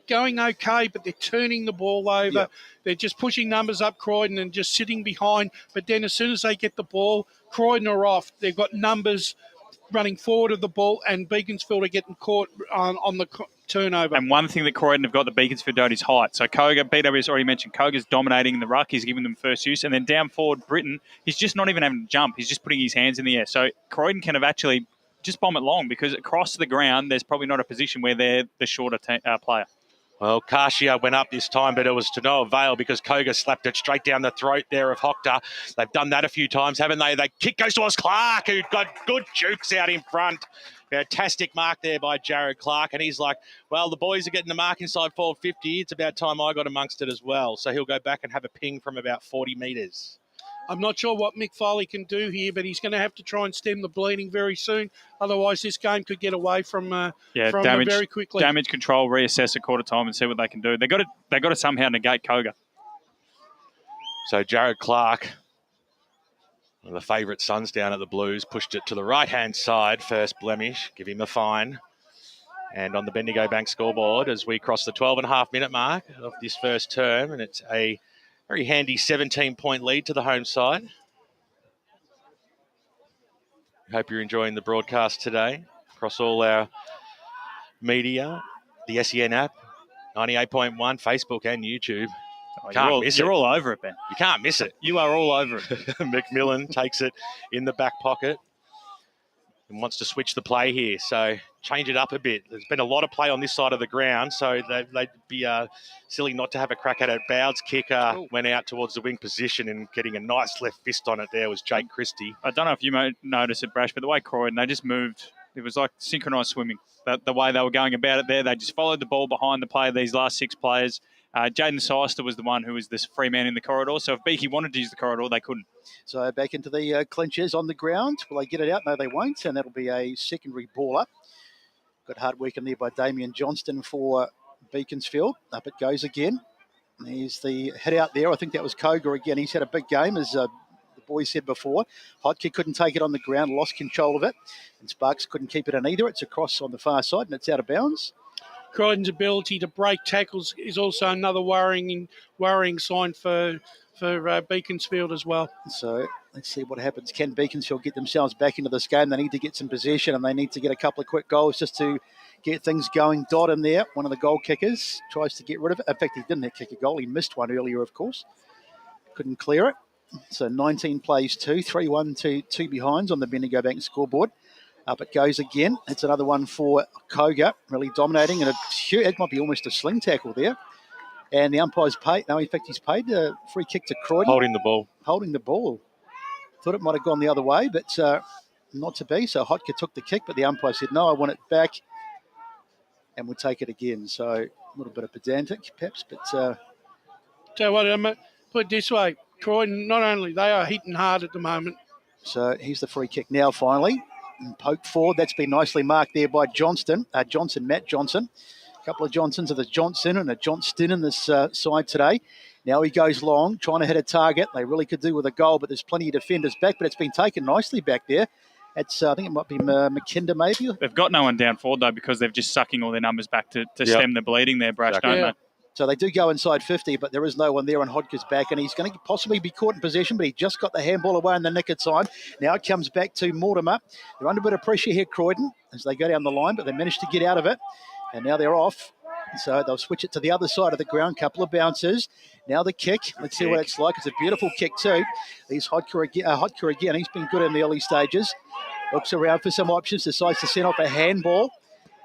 going okay, but they're turning the ball over. Yep. They're just pushing numbers up Croydon and just sitting behind. But then as soon as they get the ball, Croydon are off. They've got numbers running forward of the ball, and Beaconsfield are getting caught on the turnover. And one thing that Croydon have got that Beaconsfield don't is height. So Koga, BW's already mentioned, Koga's dominating the ruck. He's giving them first use. And then down forward, Britton, he's just not even having to jump. He's just putting his hands in the air. So Croydon can have actually just bomb it long, because across the ground, there's probably not a position where they're the shorter player. Well, Karshia went up this time, but it was to no avail because Koga slapped it straight down the throat there of Hoctor. They've done that a few times, haven't they? The kick goes towards Clark, who got good jukes out in front. Fantastic mark there by Jared Clark. And he's like, well, the boys are getting the mark inside forward 50. It's about time I got amongst it as well. So he'll go back and have a ping from about 40 metres. I'm not sure what Mick Foley can do here, but he's going to have to try and stem the bleeding very soon. Otherwise, this game could get away from them very quickly. Damage control, reassess at quarter time and see what they can do. They got to somehow negate Koga. So Jared Clark, one of the favourite sons down at the Blues, pushed it to the right-hand side. First blemish, give him a fine. And on the Bendigo Bank scoreboard, as we cross the 12.5-minute mark of this first term, and it's a very handy 17-point lead to the home side. I hope you're enjoying the broadcast today across all our media, the SEN app, 98.1, Facebook and YouTube. You're all over it, Ben. You can't miss it. You are all over it. McMillan takes it in the back pocket and wants to switch the play here. So change it up a bit. There's been a lot of play on this side of the ground, so they'd be silly not to have a crack at it. Bowd's kicker went out towards the wing position, and getting a nice left fist on it there was Jake Christie. I don't know if you noticed it, Brash, but the way Croydon, they just moved. It was like synchronised swimming. The way they were going about it there, they just followed the ball behind the play of these last 6 players. Jaden Seister was the one who was this free man in the corridor. So if Beaky wanted to use the corridor, they couldn't. So back into the clinches on the ground. Will they get it out? No, they won't. And that'll be a secondary ball up. Got hard work in there by Damien Johnston for Beaconsfield. Up it goes again. There's the hit out there. I think that was Koga again. He's had a big game, as the boys said before. Hodke couldn't take it on the ground, lost control of it. And Sparks couldn't keep it in either. It's across on the far side and it's out of bounds. Croydon's ability to break tackles is also another worrying sign for Beaconsfield as well. So Let's see what happens. Can Beaconsfield get themselves back into this game? They need to get some possession and they need to get a couple of quick goals just to get things going. Dodd in there, one of the goal kickers, tries to get rid of it. In fact, he didn't kick a goal. He missed one earlier, of course. Couldn't clear it. So 19 plays 2, 3-1 to 2 behinds on the Bendigo Bank scoreboard. Up it goes again. It's another one for Koga, really dominating. And it might be almost a sling tackle there. And the umpire's paid. No, in fact, he's paid a free kick to Croydon. Holding the ball. Thought it might have gone the other way, but not to be. So Hotka took the kick, but the umpire said, no, I want it back. And we'll take it again. So a little bit of pedantic, perhaps. But so what, put it this way, Croydon, not only they are hitting hard at the moment. So here's the free kick now, finally. And poke forward. That's been nicely marked there by Matt Johnson. A couple of Johnsons of the Johnson and a Johnston in this side today. Now he goes long, trying to hit a target. They really could do with a goal, but there's plenty of defenders back, but it's been taken nicely back there. It's I think it might be McKinder maybe. They've got no one down forward, though, because they're just sucking all their numbers back to stem the bleeding there, Brash, don't they? So they do go inside 50, but there is no one there on Hodker's back, and he's going to possibly be caught in possession, but he just got the handball away in the nick of time. Now it comes back to Mortimer. They're under a bit of pressure here, Croydon, as they go down the line, but they managed to get out of it, and now they're off. So they'll switch it to the other side of the ground. Couple of bounces. Now the kick. Let's see what it's like. It's a beautiful kick too. He's Hodker again. He's been good in the early stages. Looks around for some options. Decides to send off a handball.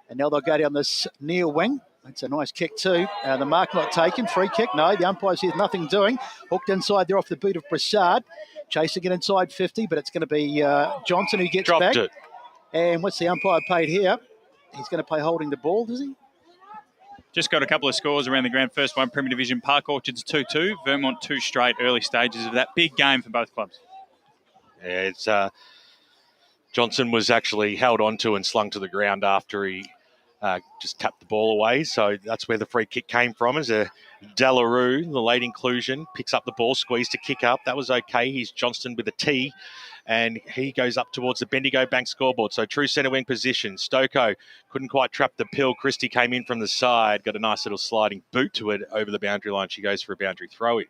And now they'll go down this near wing. It's a nice kick too. The mark not taken. Free kick. No, the umpire says nothing doing. Hooked inside there off the boot of Broussard. Chasing it inside 50, but it's going to be Johnson who gets Dropped back. it. And what's the umpire paid here? He's going to pay holding the ball, does he? Just got a couple of scores around the ground. First one, Premier Division, Park Orchards 2-2. Vermont 2 straight, early stages of that big game for both clubs. Yeah, it's Johnson was actually held onto and slung to the ground after he just tapped the ball away. So that's where the free kick came from. As a Delarue, the late inclusion, picks up the ball, squeezed to kick up. That was okay. He's Johnston with a T. And he goes up towards the Bendigo Bank scoreboard. So true centre wing position. Stoko couldn't quite trap the pill. Christie came in from the side, got a nice little sliding boot to it over the boundary line. She goes for a boundary throw-in.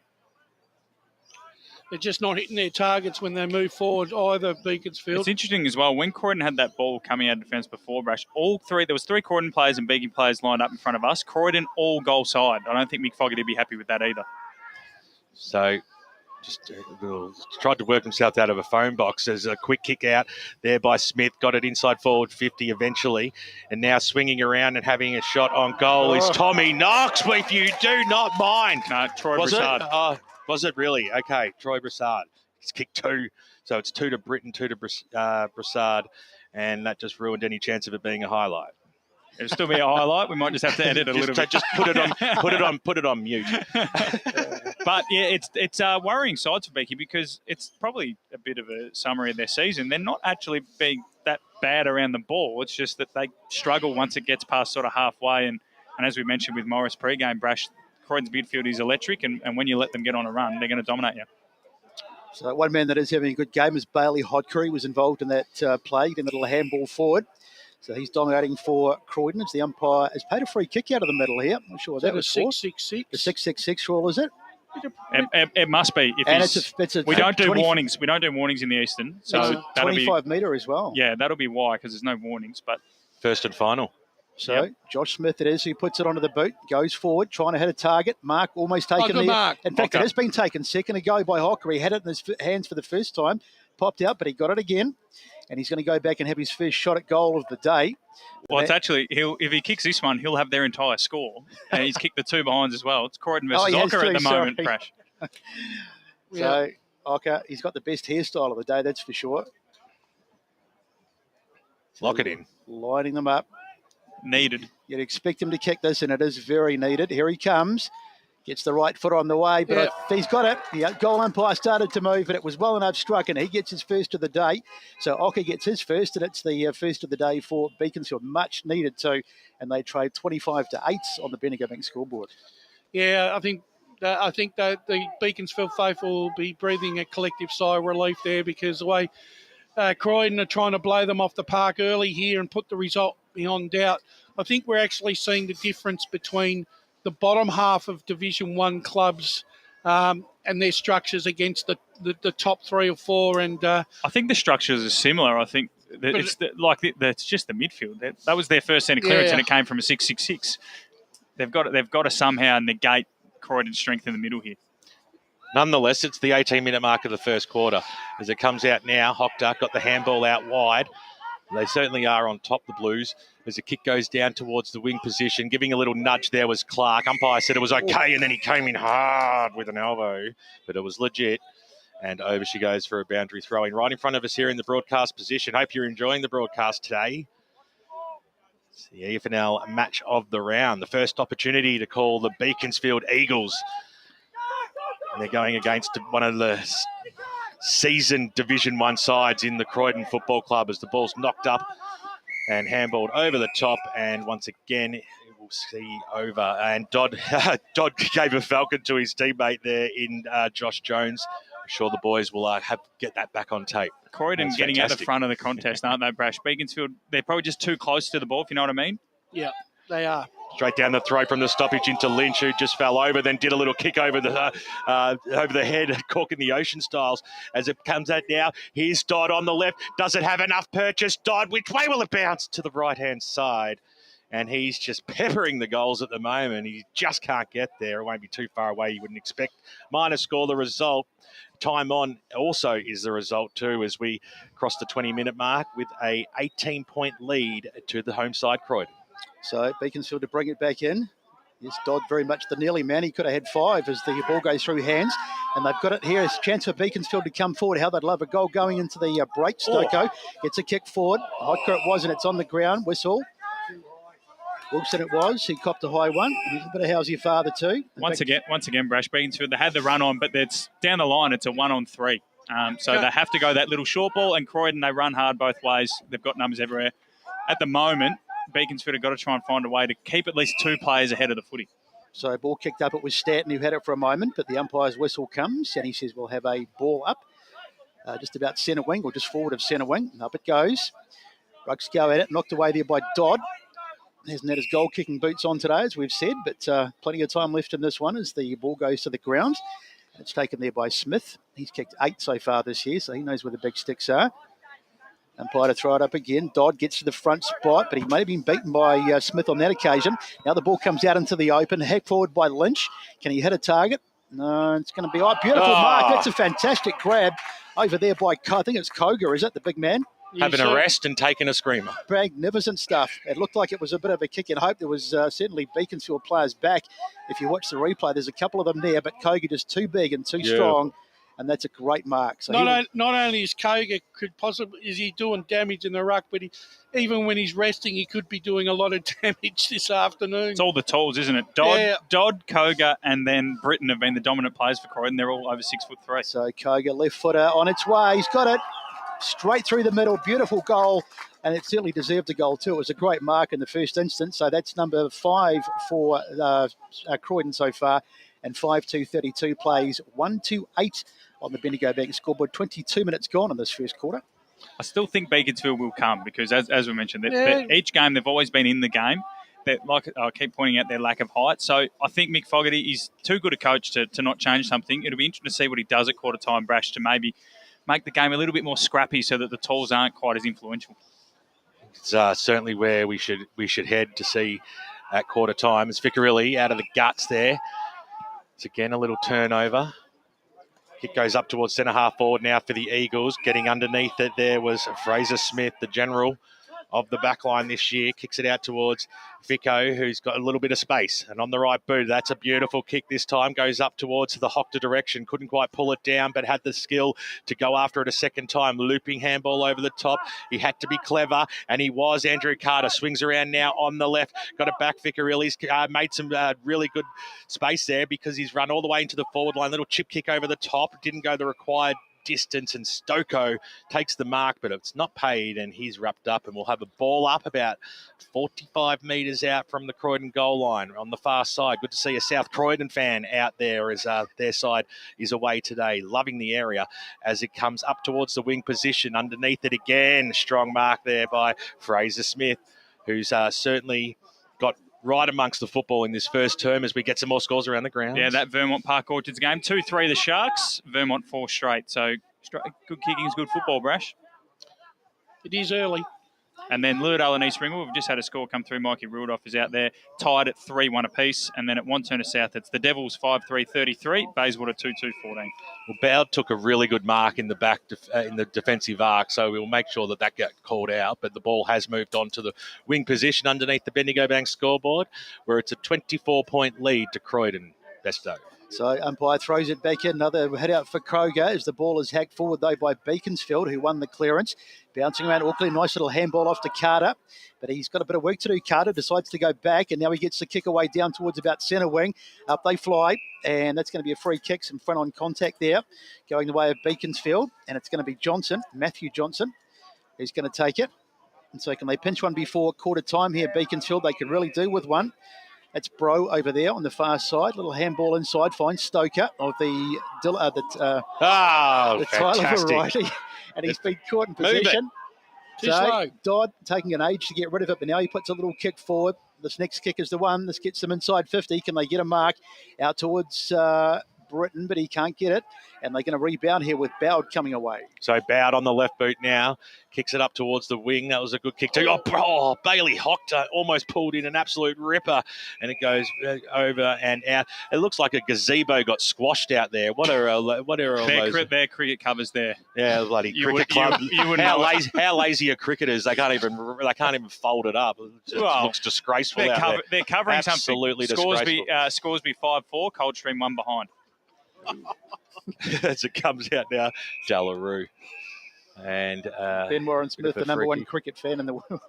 They're just not hitting their targets when they move forward either, Beaconsfield. It's interesting as well. When Croydon had that ball coming out of defence before, Brash, there was 3 Croydon players and Beacon players lined up in front of us. Croydon all goal side. I don't think Mick Fogarty would be happy with that either. So just tried to work himself out of a phone box. There's a quick kick out there by Smith. Got it inside forward 50 eventually. And now swinging around and having a shot on goal is Tommy Knox, if you do not mind. No, Troy was Broussard. Was it really? Okay, Troy Broussard. He's kicked 2. So it's 2 to Britton, 2 to Broussard. And that just ruined any chance of it being a highlight. It'll still be a highlight. We might just have to edit a little bit. Just put it on mute. But yeah, it's worrying sides for Beaky because it's probably a bit of a summary of their season. They're not actually being that bad around the ball. It's just that they struggle once it gets past sort of halfway. And as we mentioned with Morris pre-game, Brash, Croydon's midfield is electric, and when you let them get on a run, they're going to dominate you. So one man that is having a good game is Bailey Hodker. He was involved in that play, in the little handball forward. So he's dominating for Croydon. It's the umpire has paid a free kick out of the middle here. I'm not sure what that was for. 666. The 666 rule, is it? It must be. We don't do warnings. We don't do warnings in the Eastern. So that'll 25 metre as well. Yeah, that'll be why, because there's no warnings. But first and final. So Josh Smith it is who puts it onto the boot, goes forward, trying to hit a target. Mark almost taken there. Mark. In fact, it has been taken second ago by Hocker. He had it in his hands for the first time, popped out, but he got it again. And he's going to go back and have his first shot at goal of the day. Well, it's actually, if he kicks this one, he'll have their entire score. And he's kicked the 2 behinds as well. It's Croydon versus Hocker at the moment, Crash. So, Hocker, he's got the best hairstyle of the day, that's for sure. Lock it in. Lining them up. Needed. You'd expect him to kick this, and it is very needed. Here he comes. Gets the right foot on the way, but he's got it. The goal umpire started to move, but it was well enough struck, and he gets his first of the day. So Ocker gets his first, and it's the first of the day for Beaconsfield. Much needed too, and they trade 25 to 8 on the Bendigo Bank scoreboard. Yeah, I think that the Beaconsfield faithful will be breathing a collective sigh of relief there, because the way Croydon are trying to blow them off the park early here and put the result beyond doubt, I think we're actually seeing the difference between the bottom half of Division One clubs and and their structures against the top 3 or 4. And I think the structures are similar. I think that it's just the midfield. That was their first centre clearance, and it came from a 6-6-6. They've got to somehow negate Croydon's strength in the middle here. Nonetheless, it's the 18-minute mark of the first quarter. As it comes out now, Hockduck got the handball out wide. They certainly are on top, the Blues. As the kick goes down towards the wing position, giving a little nudge there was Clark. Umpire said it was okay, and then he came in hard with an elbow, but it was legit. And over she goes for a boundary throw-in right in front of us here in the broadcast position. Hope you're enjoying the broadcast today. It's the EFNL match of the round. The first opportunity to call the Beaconsfield Eagles. And they're going against one of the seasoned Division One sides in the Croydon Football Club as the ball's knocked up and handballed over the top. And once again, we'll see over. And Dodd gave a falcon to his teammate there in Josh Jones. I'm sure the boys will get that back on tape. Croydon getting out the front of the contest, aren't they, Brash? Beaconsfield, they're probably just too close to the ball, if you know what I mean. Yeah, they are. Straight down the throat from the stoppage into Lynch, who just fell over, then did a little kick over the head, corking the Ocean Styles. As it comes out now, here's Dodd on the left. Does it have enough purchase? Dodd, which way will it bounce? To the right-hand side. And he's just peppering the goals at the moment. He just can't get there. It won't be too far away, you wouldn't expect. Minor score, the result. Time on also is the result too, as we cross the 20-minute mark with a 18-point lead to the home side, Croydon. So Beaconsfield to bring it back in. Yes, Dodd very much the nearly man. He could have had 5 as the ball goes through hands. And they've got it here. It's a chance for Beaconsfield to come forward. How they'd love a goal going into the break. Stoko gets a kick forward. Hodker it was, and it's on the ground. Whistle. Wilson it was. He copped a high one. He's a bit of how's your father too. Once again, Brash, Beaconsfield, they had the run on, but it's down the line. It's a 1-on-3. So they have to go that little short ball. And Croydon, they run hard both ways. They've got numbers everywhere. At the moment, Beaconsfield have got to try and find a way to keep at least 2 players ahead of the footy. So ball kicked up. It was Stanton who had it for a moment, but the umpire's whistle comes and he says we'll have a ball up just about centre wing or just forward of centre wing. Up it goes. Rucks go at it. Knocked away there by Dodd. Hasn't had his goal-kicking boots on today, as we've said, but plenty of time left in this one as the ball goes to the ground. It's taken there by Smith. He's kicked 8 so far this year, so he knows where the big sticks are. Umpire to throw it up again. Dodd gets to the front spot, but he may have been beaten by Smith on that occasion. Now the ball comes out into the open. Hack forward by Lynch. Can he hit a target? No, it's going to be... beautiful mark. That's a fantastic grab over there by, I think it's Koga, is it, the big man? Having a rest and taking a screamer. Magnificent stuff. It looked like it was a bit of a kick in hope. There was certainly Beaconsfield players back. If you watch the replay, there's a couple of them there, but Koga just too big and too strong, and that's a great mark. So not only is Koga is he doing damage in the ruck, but even when he's resting, he could be doing a lot of damage this afternoon. It's all the tools, isn't it? Dodd, Koga, and then Britton have been the dominant players for Croydon. They're all over 6'3". So Koga, left footer on its way. He's got it. Straight through the middle, beautiful goal, and it certainly deserved a goal too. It was a great mark in the first instance, so that's number 5 for Croydon so far, and 5-2-32 plays 1-8 on the Bendigo Bank scoreboard. 22 minutes gone in this first quarter. I still think Beaconsfield will come because, as we mentioned, each game they've always been in the game. Like I keep pointing out their lack of height. So I think Mick Fogarty is too good a coach to not change something. It'll be interesting to see what he does at quarter time, Brash, to maybe make the game a little bit more scrappy so that the tools aren't quite as influential. It's certainly where we should head to see at quarter time. It's Vicarilli out of the guts there. It's again a little turnover. Kick goes up towards centre half forward now for the Eagles. Getting underneath it there was Fraser Smith, the general of the back line this year. Kicks it out towards Vico, who's got a little bit of space. And on the right boot, that's a beautiful kick this time. Goes up towards the Hockter direction. Couldn't quite pull it down, but had the skill to go after it a second time. Looping handball over the top. He had to be clever, and he was. Andrew Carter swings around now on the left. Got it back. Vicarilli's made some really good space there because he's run all the way into the forward line. Little chip kick over the top. Didn't go the required distance, and Stoko takes the mark, but it's not paid, and he's wrapped up, and we'll have a ball up about 45 metres out from the Croydon goal line on the far side. Good to see a South Croydon fan out there as their side is away today. Loving the area as it comes up towards the wing position. Underneath it again, strong mark there by Fraser Smith, who's certainly got right amongst the football in this first term as we get some more scores around the ground. Yeah, that Vermont Park Orchards game. 2-3 the Sharks. Vermont 4 straight. So good kicking is good football, Brash. It is early. And then Lewdale and East Ringwood, we've just had a score come through. Mikey Rudolph is out there, tied at 3-1 apiece. And then at Wanturna South, it's the Devils 5-3-33, Bayswater 2-2-14. Well, Bowd took a really good mark in the back in the defensive arc, so we'll make sure that gets called out. But the ball has moved on to the wing position underneath the Bendigo Bank scoreboard, where it's a 24-point lead to Croydon. Besto. So umpire throws it back in. Another head out for Kroger as the ball is hacked forward, though, by Beaconsfield, who won the clearance. Bouncing around Auckland. Nice little handball off to Carter. But he's got a bit of work to do. Carter decides to go back, and now he gets the kick away down towards about centre wing. Up they fly, and that's going to be a free kick. Some front-on contact there going the way of Beaconsfield. And it's going to be Johnson, Matthew Johnson, who's going to take it. And so can they pinch one before quarter time here, Beaconsfield? They could really do with one. That's Bro over there on the far side. Little handball inside. Finds Stoker of the Tyler variety. And he's been caught in possession. So Dodd taking an age to get rid of it, but now he puts a little kick forward. This next kick is the one. This gets them inside 50. Can they get a mark out towards Britain? But he can't get it. And they're going to rebound here with Bowd coming away. So Bowd on the left boot now. Kicks it up towards the wing. That was a good kick too. Oh, Bailey Hochter almost pulled in an absolute ripper. And it goes over and out. It looks like a gazebo got squashed out there. What are all those? Their cricket covers there. Yeah, bloody cricket club. How lazy are cricketers? They can't even fold it up. It looks disgraceful They're covering absolutely something. Disgraceful. Scoresby 5-4, Coldstream 1 behind. As it comes out now, Jallaroo. And Ben Warren Smith, the number one cricket fan in the world.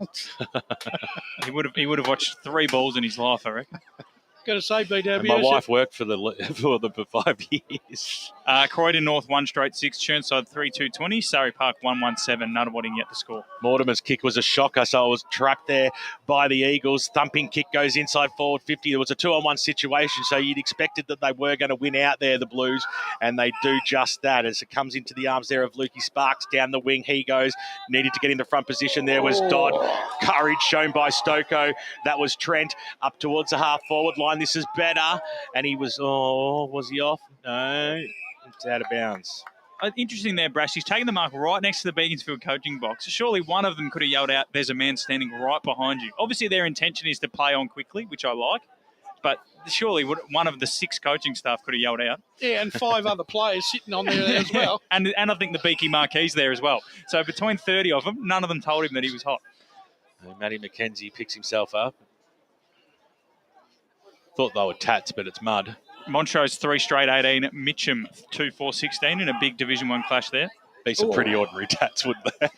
He would have watched 3 balls in his life, I reckon. Got to say, BW. And my wife worked for them for 5 years. Croydon North 1 straight 6, Churnside 3-2-20, Surrey Park 1-1-7. Nunawarding yet to score. Mortimer's kick was a shocker, so it was trapped there by the Eagles. Thumping kick goes inside forward 50. There was a 2-on-1 situation, so you'd expected that they were going to win out there, the Blues, and they do just that as it comes into the arms there of Lukey Sparks. Down the wing he goes. Needed to get in the front position. There was Dodd. Courage shown by Stoko. That was Trent up towards the half forward line. This is better. And he was, was he off? No, it's out of bounds. Interesting there, Brash. He's taking the mark right next to the Beaconsfield coaching box. Surely one of them could have yelled out, there's a man standing right behind you. Obviously their intention is to play on quickly, which I like. But surely one of the 6 coaching staff could have yelled out. Yeah, and 5 other players sitting on there as well. And I think the Beaky Marquee's there as well. So between 30 of them, none of them told him that he was hot. Matty McKenzie picks himself up. Thought they were tats, but it's mud. Montrose 3 straight 18, Mitcham 2-4-16 in a big Division 1 clash there. Be some pretty ordinary tats, wouldn't they?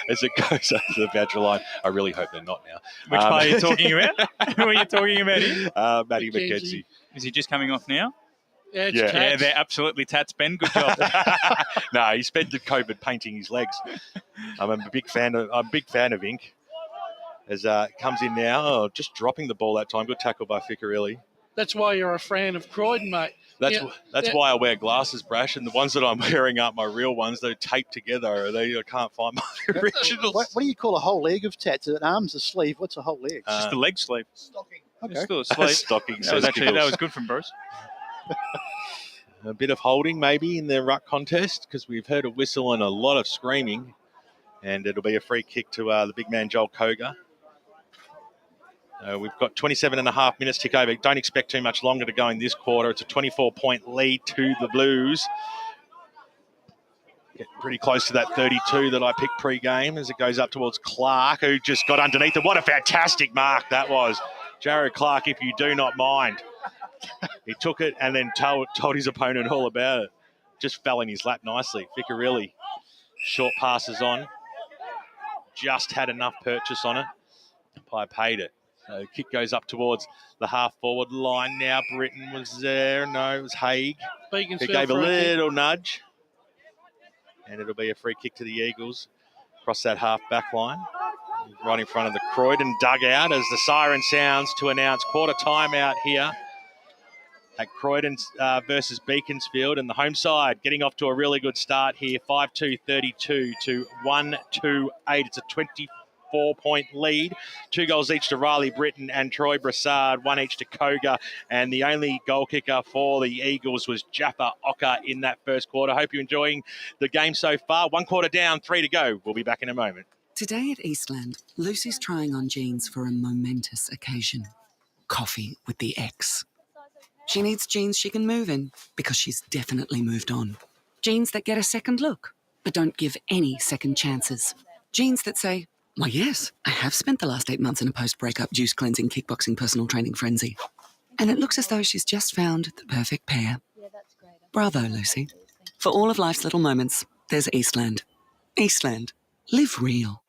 As it goes over the boundary line. I really hope they're not now. Which player are you talking about? Who are you talking about here? Matty McKenzie. Is he just coming off now? Yeah, they're absolutely tats, Ben. Good job. No, he spent the COVID painting his legs. I'm a big fan of Ink. As comes in now, just dropping the ball that time. Good tackle by Ficarelli. That's why you're a fan of Croydon, mate. That's why I wear glasses, Brash, and the ones that I'm wearing aren't my real ones. They're taped together. I can't find my originals. What do you call a whole leg of tats? An arm's a sleeve. What's a whole leg? Just the leg sleeve. Stocking. Okay. Still a sleeve. Stocking. That was good from Bruce. A bit of holding maybe in the ruck contest because we've heard a whistle and a lot of screaming. And it'll be a free kick to the big man Joel Koga. We've got 27 and a half minutes tick over. Don't expect too much longer to go in this quarter. It's a 24-point lead to the Blues. Get pretty close to that 32 that I picked pre-game as it goes up towards Clark, who just got underneath it. What a fantastic mark that was. Jared Clark, if you do not mind. He took it and then told his opponent all about it. Just fell in his lap nicely. Ficarelli, short passes on. Just had enough purchase on it. Umpire paid it. So kick goes up towards the half-forward line now. Britton was there. No, it was Haig. He gave a little nudge. And it'll be a free kick to the Eagles across that half-back line. Right in front of the Croydon dugout as the siren sounds to announce quarter time out here at Croydon versus Beaconsfield. And the home side getting off to a really good start here. 5-2-32 to 1-2-8. It's a 4-point lead. 2 goals each to Riley Britton and Troy Brassard, 1 each to Koga. And the only goal kicker for the Eagles was Jaffa Ocker in that first quarter. Hope you're enjoying the game so far. 1 quarter down, 3 to go. We'll be back in a moment. Today at Eastland, Lucy's trying on jeans for a momentous occasion. Coffee with the ex. She needs jeans she can move in because she's definitely moved on. Jeans that get a second look, but don't give any second chances. Jeans that say, why yes, I have spent the last 8 months in a post-breakup juice-cleansing, kickboxing, personal training frenzy. And it looks as though she's just found the perfect pair. Bravo, Lucy. For all of life's little moments, there's Eastland. Eastland. Live real.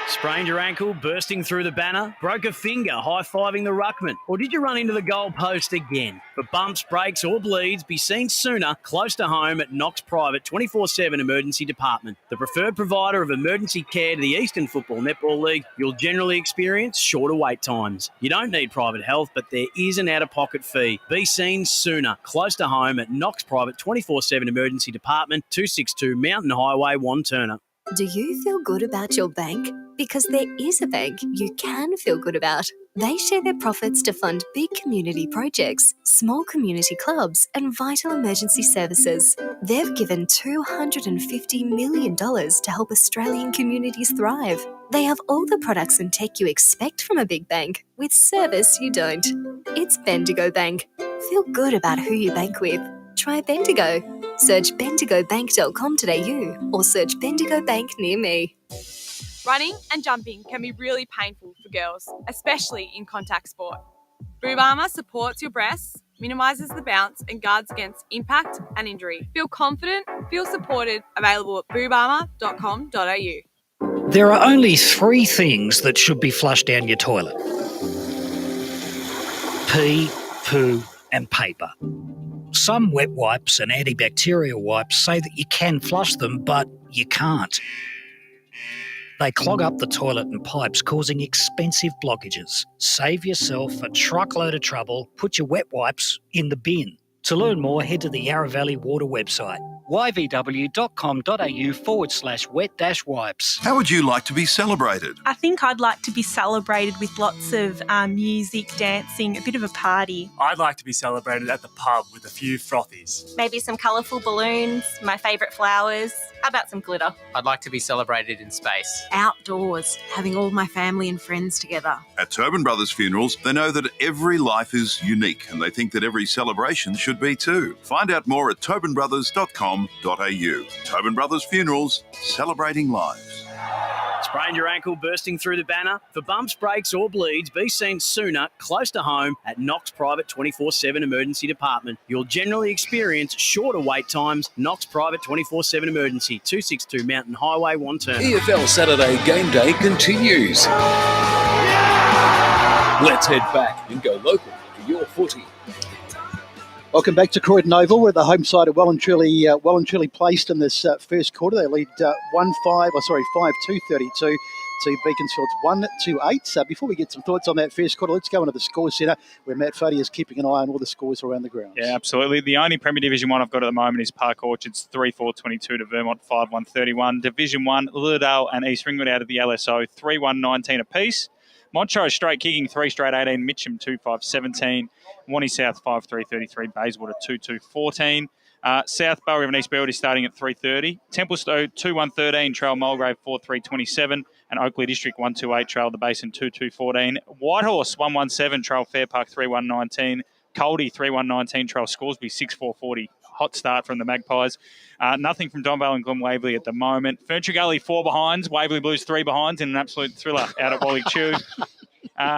Sprained your ankle, bursting through the banner? Broke a finger, high-fiving the ruckman? Or did you run into the goal post again? For bumps, breaks or bleeds, be seen sooner, close to home at Knox Private 24/7 Emergency Department. The preferred provider of emergency care to the Eastern Football Netball League, you'll generally experience shorter wait times. You don't need private health, but there is an out-of-pocket fee. Be seen sooner, close to home at Knox Private 24/7 Emergency Department, 262 Mountain Highway, Wanturna. Do you feel good about your bank? Because there is a bank you can feel good about. They share their profits to fund big community projects, small community clubs, and vital emergency services. They've given $250 million to help Australian communities thrive. They have all the products and tech you expect from a big bank, with service you don't. It's Bendigo Bank. Feel good about who you bank with. Try Bendigo. Search bendigobank.com.au or search Bendigo Bank near me. Running and jumping can be really painful for girls, especially in contact sport. Boob Armour supports your breasts, minimises the bounce and guards against impact and injury. Feel confident, feel supported, available at boobarmour.com.au. There are only 3 things that should be flushed down your toilet: pee, poo and paper. Some wet wipes and antibacterial wipes say that you can flush them, but you can't. They clog up the toilet and pipes, causing expensive blockages. Save yourself a truckload of trouble. Put your wet wipes in the bin. To learn more, head to the Yarra Valley Water website, yvw.com.au/wet-wipes. How would you like to be celebrated? I think I'd like to be celebrated with lots of music, dancing, a bit of a party. I'd like to be celebrated at the pub with a few frothies. Maybe some colourful balloons, my favourite flowers. How about some glitter? I'd like to be celebrated in space. Outdoors, having all my family and friends together. At Tobin Brothers Funerals, they know that every life is unique and they think that every celebration should be too. Find out more at tobinbrothers.com.au. Tobin Brothers Funerals, celebrating lives. Sprained your ankle, bursting through the banner? For bumps, breaks or bleeds, be seen sooner, close to home at Knox Private 24/7 Emergency Department. You'll generally experience shorter wait times. Knox Private 24/7 Emergency, 262 Mountain Highway, Wanturna. EFL Saturday Game Day continues. Let's head back and go local for your footy. Welcome back to Croydon Oval, where the home side are well and truly placed in this first quarter. They lead 5-2-32 to Beaconsfield's 1-8. Before we get some thoughts on that first quarter, let's go into the score centre, where Matt Foddy is keeping an eye on all the scores around the ground. Yeah, absolutely. The only Premier Division One I've got at the moment is Park Orchards 3-4-22 to Vermont 5-1-31. Division One, Lillardale and East Ringwood out of the LSO 3-1-19 apiece. Montrose straight kicking 3 straight 18. Mitcham 2-5-17. Wanney South 5-3-33. Bayswater 2-2-14. South Belrive and East Belwood is starting at 3:30. Templestowe 2-1-13. Trail Mulgrave 4-3-27. And Oakley District 1-2-8. Trail the Basin 2-2-14. Whitehorse 1-1-7. Trail Fair Park 3-1-19. Coldie 3-1-19. Trail Scoresby 6-4-40. Hot start from the Magpies. Nothing from Donvale and Glen Waverley at the moment. Ferntree Gully 4 behinds. Waverley Blues 3 behinds in an absolute thriller out at Wally Chew.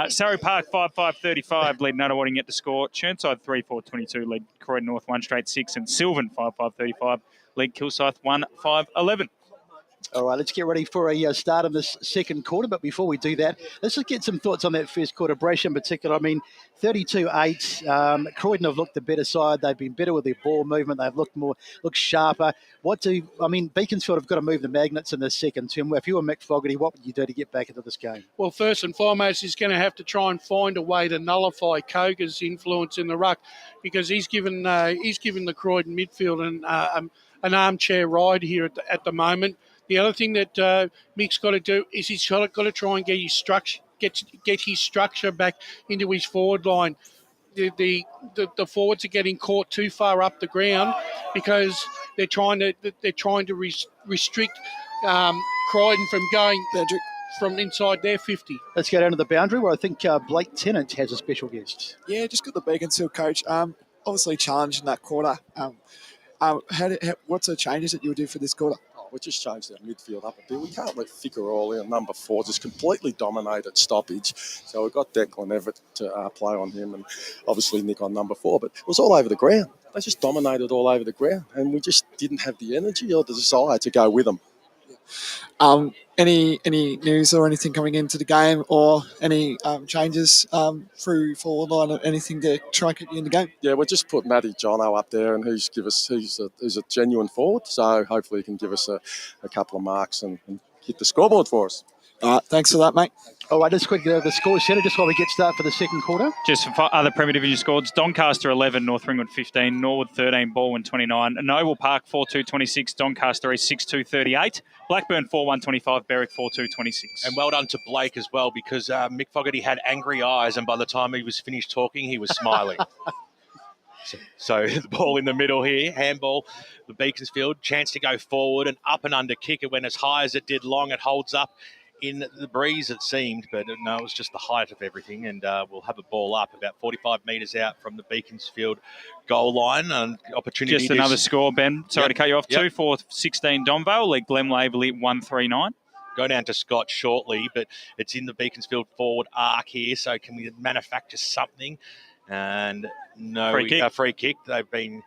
Surrey Park 5-5-35 lead Nunawading yet to score. Churnside 3-4-22 lead Croydon North 1 straight 6. And Sylvan 5-5-35 lead Kilsyth 1-5-11. All right, let's get ready for a start of this second quarter. But before we do that, let's just get some thoughts on that first quarter. Brash in particular, I mean, 32-8. Croydon have looked the better side. They've been better with their ball movement. They've looked sharper. Beaconsfield have got to move the magnets in the second term. If you were Mick Fogarty, what would you do to get back into this game? Well, first and foremost, he's going to have to try and find a way to nullify Koga's influence in the ruck, because he's given the Croydon midfield an armchair ride here at the moment. The other thing that Mick's got to do is he's got to try and get his structure back into his forward line. The forwards are getting caught too far up the ground because they're trying to restrict Croydon from going from inside their 50. Let's go down to the boundary where I think Blake Tennant has a special guest. Yeah, just got the Beaconsfield coach. Obviously challenged in that quarter. What's the changes that you would do for this quarter? We just changed our midfield up a bit. We can't let Ficker all in. Number 4 just completely dominated stoppage. So we've got Declan Everett to play on him and obviously Nick on number 4. But it was all over the ground. They just dominated all over the ground and we just didn't have the energy or the desire to go with them. Any news or anything coming into the game or any changes through forward line or anything to try and get you in the game? Yeah, we'll just put Matty Jono up there and he's a genuine forward. So hopefully he can give us a couple of marks and hit the scoreboard for us. All right, thanks for that, mate. All right, let's quickly go to the score centre just while we get started for the second quarter. Just for other Premier Division scores, Doncaster 11, North Ringwood 15, Norwood 13, Baldwin 29, Noble Park 4-2-26, Doncaster East 6-2-38, Blackburn 4-1-25, Berwick 4-2-26. And well done to Blake as well because Mick Fogarty had angry eyes and by the time he was finished talking, he was smiling. So the ball in the middle here, handball, the Beaconsfield, chance to go forward and up and under kick. It went as high as it did long. It holds up in the breeze, it seemed, but no, it was just the height of everything. And we'll have a ball up about 45 metres out from the Beaconsfield goal line. And opportunity. Just another score, Ben. Sorry to cut you off. 2-4-16 Donvale, League Glen Laverley 139. Go down to Scott shortly, but it's in the Beaconsfield forward arc here. So can we manufacture something? And no, free kick. They've been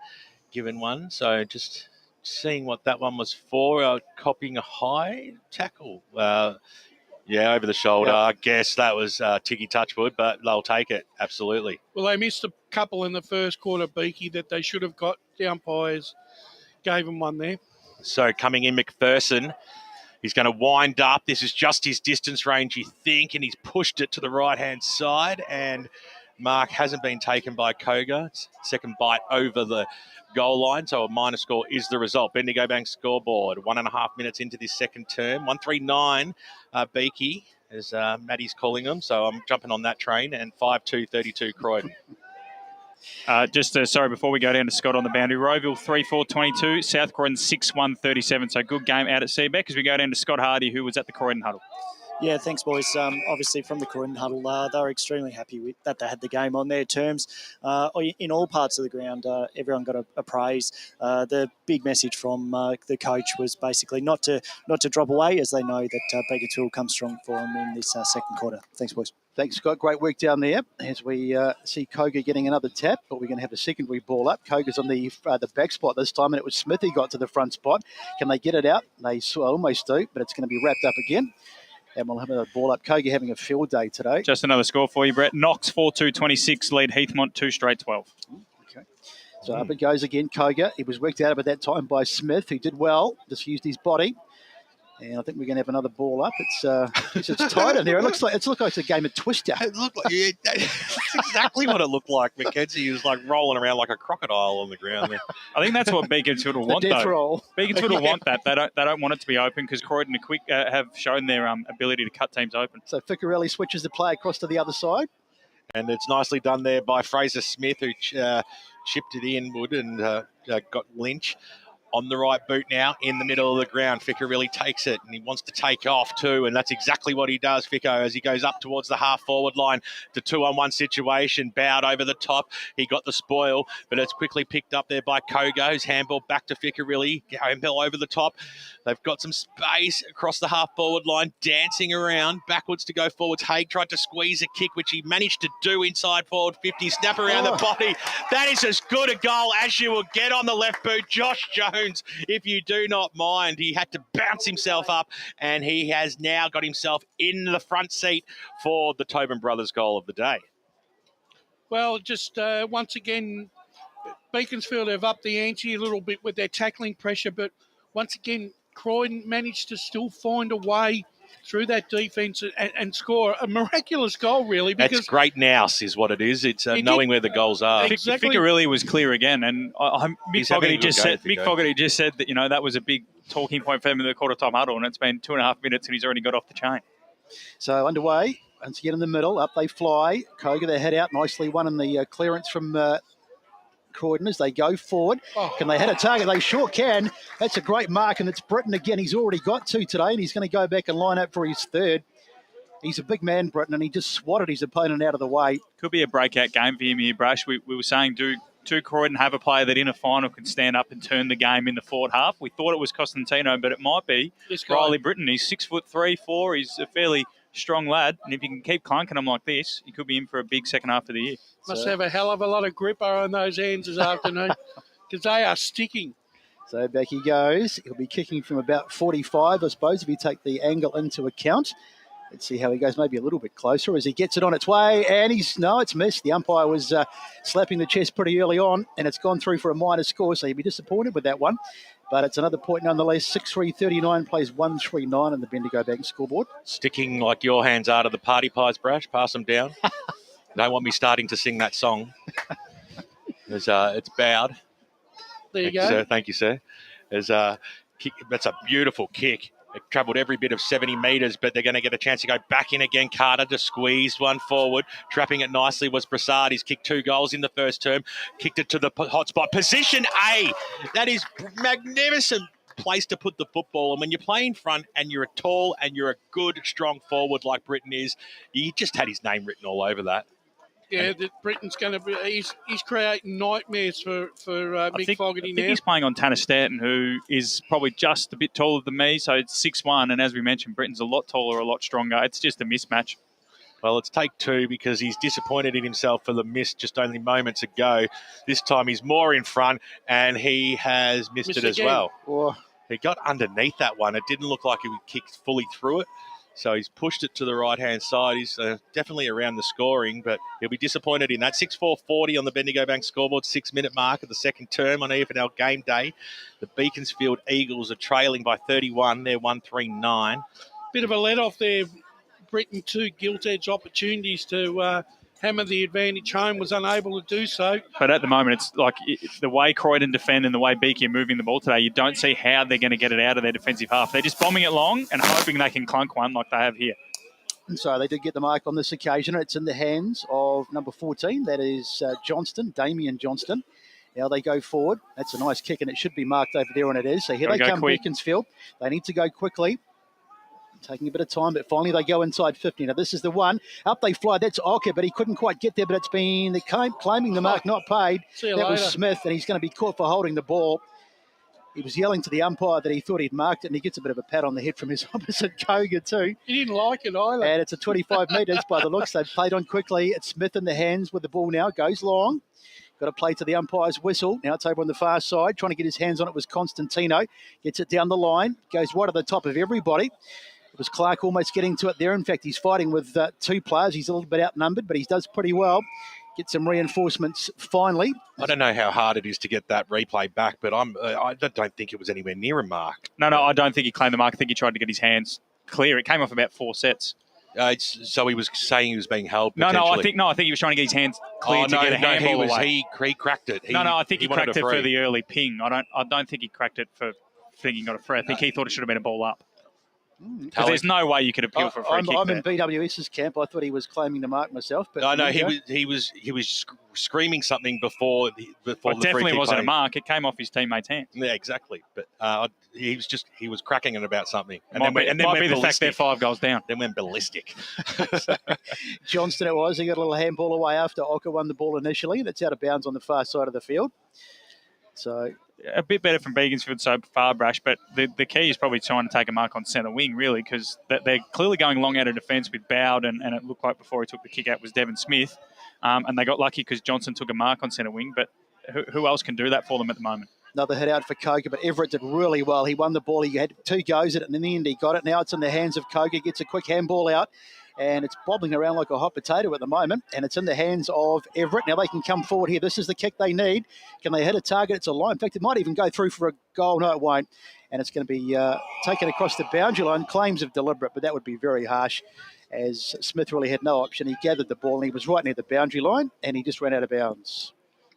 given one. So just seeing what that one was for, copying a high tackle. Over the shoulder. Yep. I guess that was Tiggy Touchwood, but they'll take it, absolutely. Well, they missed a couple in the first quarter, Beaky, that they should have got. The umpires gave them one there. So coming in, McPherson. He's going to wind up. This is just his distance range, you think, and he's pushed it to the right-hand side, and mark hasn't been taken by Koga. It's second bite over the goal line, so a minor score is the result. Bendigo Bank scoreboard, 1.5 minutes into this second term. 139 Beaky, as Matty's calling them, so I'm jumping on that train, and 5-2-32 Croydon. Sorry, before we go down to Scott on the boundary, Rowville 3-4-22, South Croydon 6-1-37, so good game out at Seabeck as we go down to Scott Hardy, who was at the Croydon huddle. Yeah, thanks, boys. Obviously, from the Croydon huddle, they were extremely happy with that. They had the game on their terms. In all parts of the ground, everyone got a praise. The big message from the coach was basically not to drop away, as they know that Beaconsfield will come strong for them in this second quarter. Thanks, boys. Thanks, Scott. Great work down there as we see Koga getting another tap, but we're going to have a secondary ball up. Koga's on the back spot this time, and it was Smith who got to the front spot. Can they get it out? They almost do, but it's going to be wrapped up again. And we'll have a ball up. Koga having a field day today. Just another score for you, Brett. Knox 4-2-26, lead Heathmont 2 straight 12. Okay. So up it goes again, Koga. He was worked out at that time by Smith, who did well, just used his body. And I think we're going to have another ball up. It's tight in there. It looks like it's a game of Twister. It looked like that's exactly what it looked like. Mackenzie was like rolling around like a crocodile on the ground there. I think that's what Beaconsfield will want, death though. Roll. Beaconsfield will want that. They don't want it to be open because Croydon have shown their ability to cut teams open. So Ficcarelli switches the play across to the other side. And it's nicely done there by Fraser Smith, who chipped it inward and got Lynch. On the right boot now, in the middle of the ground. Ficker really takes it, and he wants to take off too, and that's exactly what he does, Ficker, as he goes up towards the half-forward line. The 2-on-1 situation, bowed over the top. He got the spoil, but it's quickly picked up there by Kogo, who's handball back to Ficker, really. Handball over the top. They've got some space across the half-forward line, dancing around, backwards to go forwards. Haig tried to squeeze a kick, which he managed to do inside forward 50, snap around the body. That is as good a goal as you will get on the left boot. Josh Jones, if you do not mind, he had to bounce himself up, and he has now got himself in the front seat for the Tobin Brothers goal of the day. Well, just once again, Beaconsfield have upped the ante a little bit with their tackling pressure, but once again, Croydon managed to still find a way through that defence and score a miraculous goal, really. Because that's great nous is what it is. It's knowing where the goals are. Exactly. Ficker really was clear again, and Mick Fogarty just said that that was a big talking point for them in the quarter-time huddle, and it's been 2.5 minutes and he's already got off the chain. So underway, once again in the middle, up they fly. Koga, they head out nicely, won in the clearance from Croydon as they go forward. Can they hit a target? They sure can. That's a great mark, and it's Britton again. He's already got 2 today, and he's going to go back and line up for his 3rd. He's a big man, Britton, and he just swatted his opponent out of the way. Could be a breakout game for him here, Brash. We were saying, do Croydon have a player that in a final can stand up and turn the game in the forward half? We thought it was Costantino, but it might be Riley Britton. He's 6'3", 4". He's a fairly strong lad, and if you can keep clunking him like this, he could be in for a big second half of the year. Must have a hell of a lot of grip on those hands this afternoon because they are sticking. So back he goes. He'll be kicking from about 45, I suppose, if you take the angle into account. Let's see how he goes, maybe a little bit closer as he gets it on its way. And it's missed. The umpire was slapping the chest pretty early on, and it's gone through for a minor score, so he'll be disappointed with that one. But it's another point nonetheless. 6-3-39 plays 1-3-9 on the Bendigo Bank scoreboard. Sticking like your hands are to the party pies, Brash. Pass them down. Don't want me starting to sing that song. It's bowed. There you go. Sir. Thank you, sir. That's a beautiful kick. It travelled every bit of 70 metres, but they're going to get a chance to go back in again. Carter to squeeze one forward. Trapping it nicely was Brassard. He's kicked 2 goals in the first term. Kicked it to the hot spot. Position A. That is magnificent place to put the football. And when you're playing front and you're a tall and you're a good, strong forward like Britton is, he just had his name written all over that. Yeah, that Britton's going to be. He's creating nightmares for Mick Fogarty now. I think he's playing on Tanner Stanton, who is probably just a bit taller than me, so it's 6'1", and as we mentioned, Britton's a lot taller, a lot stronger. It's just a mismatch. Well, it's take 2 because he's disappointed in himself for the miss just only moments ago. This time he's more in front, and he has missed it as well. Oh. He got underneath that one. It didn't look like he kicked fully through it. So he's pushed it to the right-hand side. He's definitely around the scoring, but he'll be disappointed in that. 6-4-40 on the Bendigo Bank scoreboard, 6-minute mark of the second term on EFNL game day. The Beaconsfield Eagles are trailing by 31. They're 1-3-9. Bit of a let-off there. Britton, 2 gilt-edge opportunities to hammer the advantage home, was unable to do so. But at the moment, it's like the way Croydon defend and the way Beaky are moving the ball today, you don't see how they're going to get it out of their defensive half. They're just bombing it long and hoping they can clunk one like they have here. And so they did get the mark on this occasion. It's in the hands of number 14. That is Johnston, Damien Johnston. Now they go forward. That's a nice kick, and it should be marked over there, and it is. So here they come, Beaconsfield. They need to go quickly. Taking a bit of time, but finally they go inside 50. Now this is the one. Up they fly. That's Ocker, but he couldn't quite get there. But it's been claiming the mark, not paid. That was Smith, and he's going to be caught for holding the ball. He was yelling to the umpire that he thought he'd marked it, and he gets a bit of a pat on the head from his opposite Koga too. He didn't like it either. And it's a 25 metres by the looks. They've played on quickly. It's Smith in the hands with the ball now. Goes long. Got to play to the umpire's whistle. Now it's over on the far side. Trying to get his hands on it was Constantino. Gets it down the line. Goes right at the top of everybody. It was Clark almost getting to it there. In fact, he's fighting with 2 players. He's a little bit outnumbered, but he does pretty well. Get some reinforcements finally. I don't know how hard it is to get that replay back, but I don't think it was anywhere near a mark. No, I don't think he claimed the mark. I think he tried to get his hands clear. It came off about 4 sets. So he was saying he was being held. No, I think he was trying to get his hands clear to get a handball away. He cracked it. I think he cracked it for the early ping. I don't think he cracked it for thinking he got a free. I think he thought it should have been a ball up. Because there's no way you could appeal for a free kick. I'm in BWS's camp. I thought he was claiming the mark myself. But no, he was screaming something before the definitely wasn't came. A mark. It came off his teammate's hand. Yeah, exactly. But he was cracking it about something. And then might be the fact they're 5 goals down. Then went ballistic. Johnston it was. He got a little handball away after Ocker won the ball initially, and it's out of bounds on the far side of the field. So a bit better from Beaconsfield so far, Brash, but the key is probably trying to take a mark on centre wing, really, because they're clearly going long out of defence with Bowd, and it looked like before he took the kick out was Devon Smith, and they got lucky because Johnson took a mark on centre wing, but who else can do that for them at the moment? Another head out for Koga, but Everett did really well. He won the ball. He had 2 goes at it, and in the end he got it. Now it's in the hands of Koga, gets a quick handball out, and it's bobbling around like a hot potato at the moment, and it's in the hands of Everett. Now they can come forward here. This is the kick they need. Can they hit a target? It's a line. In fact, it might even go through for a goal. No, it won't. And it's going to be taken across the boundary line. Claims of deliberate, but that would be very harsh, as Smith really had no option. He gathered the ball, and he was right near the boundary line, and he just ran out of bounds.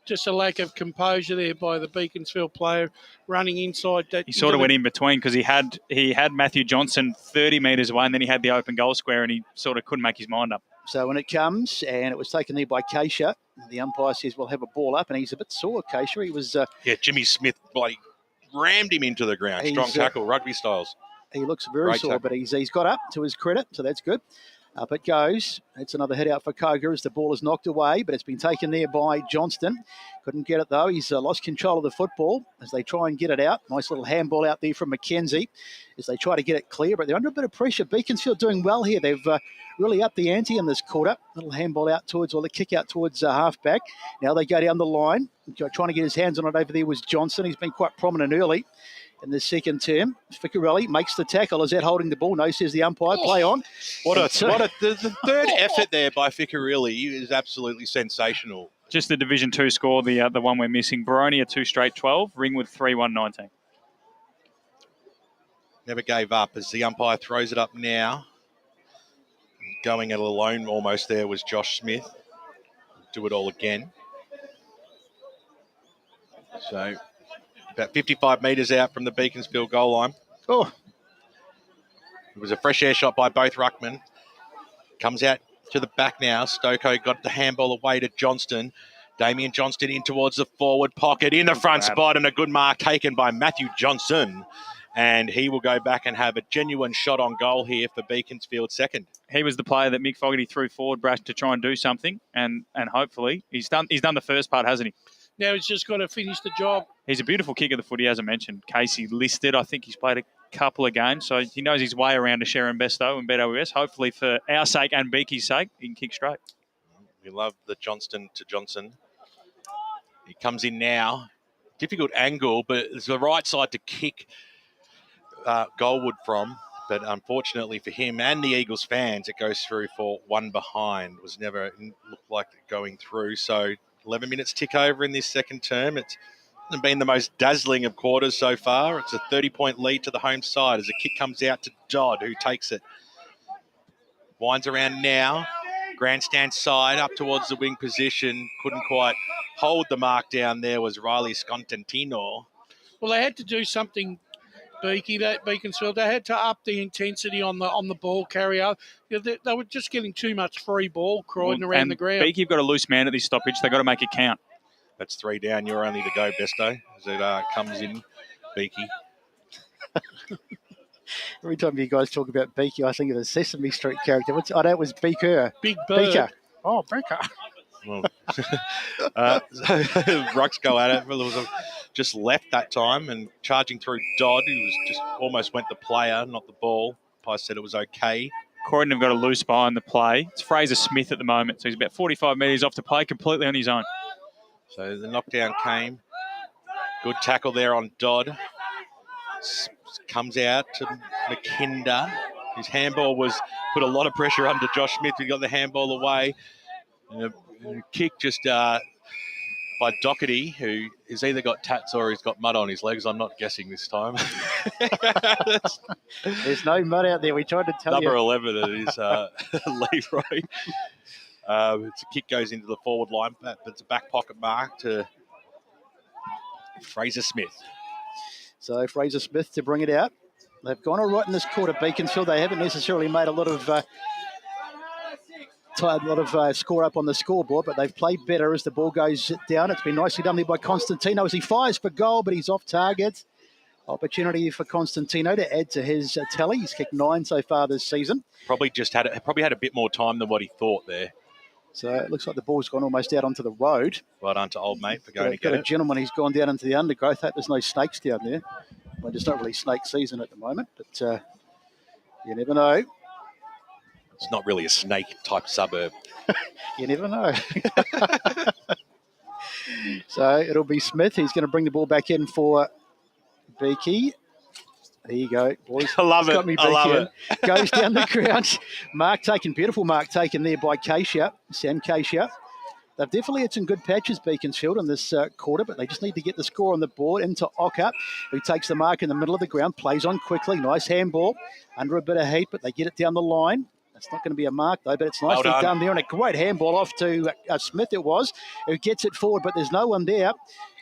just a lack of composure there by the Beaconsfield player running inside that. He sort of went in between because he had Matthew Johnson 30 metres away, and then he had the open goal square, and he sort of couldn't make his mind up. So when it comes, and it was taken there by Keisha, the umpire says we'll have a ball up, and he's a bit sore, Keisha. He was... Jimmy Smith bloody rammed him into the ground. Strong tackle, rugby styles. He looks very Great sore, tackle. but he's got up to his credit, so that's good. Up it goes. It's another hit out for Koga as the ball is knocked away, but it's been taken there by Johnston. Couldn't get it, though. He's lost control of the football as they try and get it out. Nice little handball out there from McKenzie as they try to get it clear, but they're under a bit of pressure. Beaconsfield doing well here. They've really upped the ante in this quarter. Little handball out towards, or the kick out towards halfback. Now they go down the line. Trying to get his hands on it over there was Johnson. He's been quite prominent early in the second term. Ficarelli makes the tackle. Is that holding the ball? No, says the umpire. Play on. The third effort there by Ficarelli is absolutely sensational. Just the Division 2 score, the one we're missing. Baronia 2 straight 12, Ringwood 3-1-19. Never gave up as the umpire throws it up now. Going it alone almost there was Josh Smith. Do it all again. So about 55 metres out from the Beaconsfield goal line. Oh. It was a fresh air shot by both ruckmen. Comes out to the back now. Stoko got the handball away to Johnston. Damien Johnston in towards the forward pocket in the front spot, and a good mark taken by Matthew Johnson. And he will go back and have a genuine shot on goal here for Beaconsfield second. He was the player that Mick Fogarty threw forward, Brash, to try and do something, and hopefully he's done the first part, hasn't he? Now he's just got to finish the job. He's a beautiful kicker of the footy, as I mentioned. Casey listed. I think he's played a couple of games, so he knows his way around to Sharon Besto and BWS. Hopefully for our sake and Beaky's sake, he can kick straight. We love the Johnston to Johnson. He comes in now. Difficult angle, but it's the right side to kick Goldwood from. But unfortunately for him and the Eagles fans, it goes through for one behind. It was never looked like going through. So 11 minutes tick over in this second term. It's been the most dazzling of quarters so far. It's a 30-point lead to the home side as the kick comes out to Dodd, who takes it. Winds around now. Grandstand side up towards the wing position. Couldn't quite hold the mark down there was Riley Scontentino. Well, they had to do something, Beaconsfield. They had to up the intensity on the ball carrier. They were just getting too much free ball, Croydon, around the ground. Beaky have got a loose man at this stoppage. They've got to make it count. That's 3 down. You're only to go, Besto, as it comes in, Beaky. Every time you guys talk about Beaky, I think of the Sesame Street character. That was Beaker. Big Bird. Beaker. Oh, Beaker. Well, Rucks go at it. Just left that time and charging through Dodd, who was just almost went the player, not the ball. Pi said it was okay. Croydon have got a loose behind the play. It's Fraser Smith at the moment, so he's about 45 metres off the play, completely on his own. So the knockdown came. Good tackle there on Dodd. Comes out to McKinder. His handball put a lot of pressure under Josh Smith. He got the handball away. And a kick just by Doherty, who has either got tats or he's got mud on his legs. I'm not guessing this time. There's no mud out there. We tried to tell you. Number 11 it is Leroy. It's a kick goes into the forward line, but it's a back pocket mark to Fraser Smith. So Fraser Smith to bring it out. They've gone all right in this quarter, Beaconsfield. They haven't necessarily made a lot of score up on the scoreboard, but they've played better as the ball goes down. It's been nicely done there by Constantino as he fires for goal, but he's off target. Opportunity for Constantino to add to his tally. He's kicked 9 so far this season. Probably had a bit more time than what he thought there. So it looks like the ball's gone almost out onto the road. Well done to old mate for going to get it. it. Gentleman, he's gone down into the undergrowth. Hope there's no snakes down there. Well, there's not really snake season at the moment, but you never know. It's not really a snake-type suburb. You never know. So it'll be Smith. He's going to bring the ball back in for Beaky. There you go, boys. I love it. I love it. Goes down the ground. Beautiful mark taken there by Sam Keisha. They've definitely had some good patches, Beaconsfield, in this quarter, but they just need to get the score on the board into Ocker, who takes the mark in the middle of the ground, plays on quickly. Nice handball under a bit of heat, but they get it down the line. It's not going to be a mark, though, but it's Well nicely done. done there. And a great handball off to Smith, it was, who gets it forward, but there's no one there.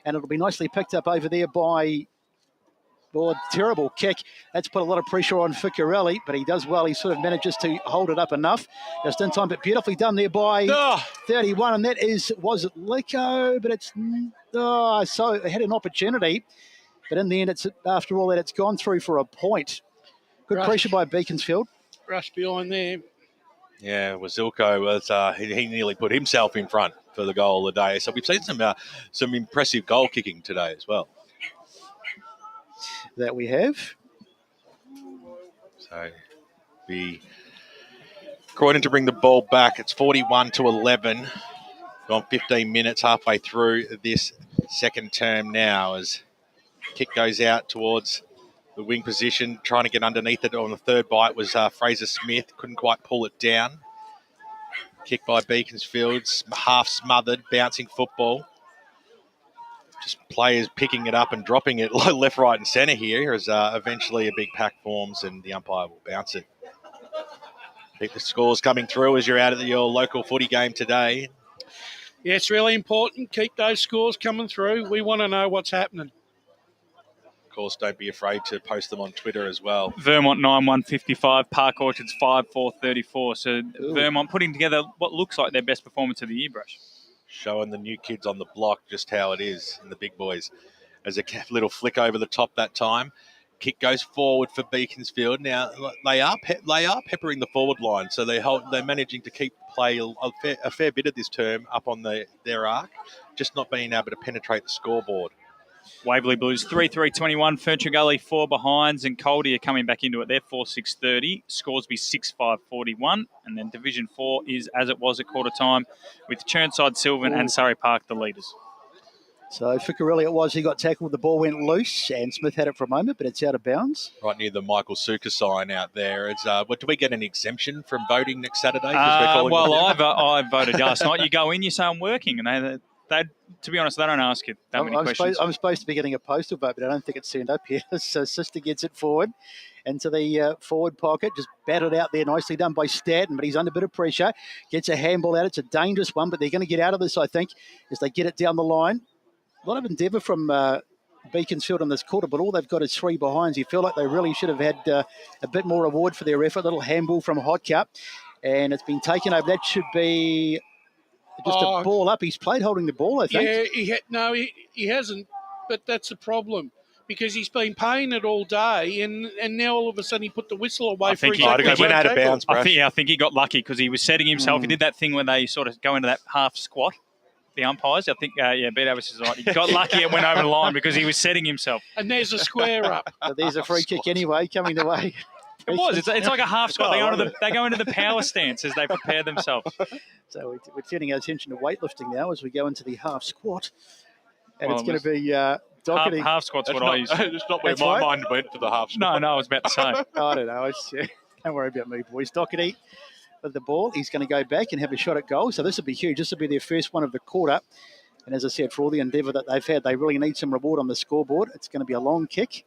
And it'll be nicely picked up over there by... Oh, terrible kick. That's put a lot of pressure on Ficcarelli, but he does well. He sort of manages to hold it up enough. Just in time, but beautifully done there by 31. And that was it Lico? But it's... so it had an opportunity. But in the end, it's after all that, it's gone through for a point. Good pressure by Beaconsfield. Rush behind there. Yeah, Wazilko was he nearly put himself in front for the goal of the day. So we've seen some impressive goal kicking today as well. That we have. So the Croydon to bring the ball back. It's 41-11. Gone 15 minutes, halfway through this second term now, as kick goes out towards the wing position, trying to get underneath it on the third bite was Fraser Smith. Couldn't quite pull it down. Kick by Beaconsfield, half smothered, bouncing football. Just players picking it up and dropping it left, right and centre here as eventually a big pack forms and the umpire will bounce it. I think the score's coming through as you're out at your local footy game today. Yeah, it's really important. Keep those scores coming through. We want to know what's happening. Of course, don't be afraid to post them on Twitter as well. Vermont 9-155, Park Orchards 5-4-34. So Vermont putting together what looks like their best performance of the year, Brush. Showing the new kids on the block just how it is, and the big boys. As a little flick over the top that time. Kick goes forward for Beaconsfield. Now, they are peppering the forward line, so they're managing to keep play a fair bit of this term up on their arc, just not being able to penetrate the scoreboard. Waverley Blues 3-3-21, Ferntree Gully 4 behinds, and Coldie are coming back into it. They're 4-6-30. Scoresby 6-5-41. And then Division 4 is as it was at quarter time, with Churnside, Sylvan and Surrey Park the leaders. So Ficcarelli it was, he got tackled, the ball went loose, and Smith had it for a moment, but it's out of bounds. Right near the Michael Suka sign out there. It's do we get an exemption from voting next Saturday? I voted last night. You go in, you say I'm working, and they to be honest, they don't ask you that many questions. I'm supposed to be getting a postal vote, but I don't think it's turned up here. So Sister gets it forward into the forward pocket, just batted out there, nicely done by Stanton, but he's under a bit of pressure. Gets a handball out. It's a dangerous one, but they're going to get out of this, I think, as they get it down the line. A lot of endeavour from Beaconsfield on this quarter, but all they've got is 3 behinds. You feel like they really should have had a bit more reward for their effort. Little handball from Hotcup, and it's been taken over. That should be just a ball up. He's played holding the ball, I think. Yeah, he hasn't, but that's a problem because he's been paying it all day, and now all of a sudden he put the whistle away for his went out of bounds, I think he got lucky because he was setting himself. He did that thing where they sort of go into that half squat. The umpires, I think, B. Davis is right. He got lucky it went over the line because he was setting himself. And there's a square up. So there's a free kick anyway coming the way. It was. It's like a half squat. They go into the power stance as they prepare themselves. So we're turning our attention to weightlifting now as we go into the half squat. And it's going to be Doherty. Half squat's what I use. It's not where my mind went to the half squat. No, I was about to say. I don't know. Don't worry about me, boys. Doherty with the ball. He's going to go back and have a shot at goal. So this will be huge. This will be their first one of the quarter. And as I said, for all the endeavour that they've had, they really need some reward on the scoreboard. It's going to be a long kick,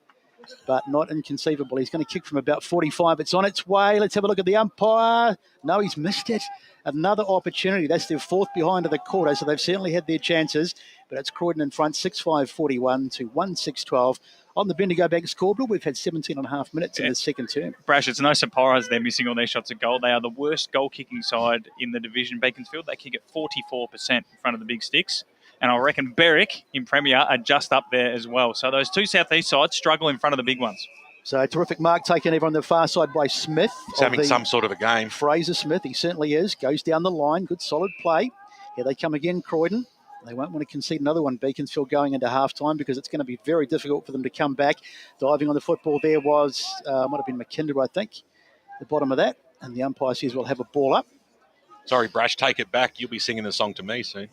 but not inconceivable. He's going to kick from about 45. It's on its way. Let's have a look at the umpire. No, he's missed it. Another opportunity. That's their 4th behind of the quarter, so they've certainly had their chances. But it's Croydon in front, 6-5-41 to 1-6-12. On the Bendigo Bank scoreboard, we've had 17 and a half minutes in the second term. Brash, it's no surprise they're missing all their shots at goal. They are the worst goal-kicking side in the division. Beaconsfield, they kick at 44% in front of the big sticks. And I reckon Berwick in Premier are just up there as well. So those two southeast sides struggle in front of the big ones. So a terrific mark taken over on the far side by Smith. He's having some sort of a game. Fraser Smith, he certainly is. Goes down the line. Good solid play. Here they come again, Croydon. They won't want to concede another one, Beaconsfield, going into half-time because it's going to be very difficult for them to come back. Diving on the football there was, might have been McKinder, I think, the bottom of that. And the umpire says we'll have a ball up. Sorry, Brash, take it back. You'll be singing the song to me soon.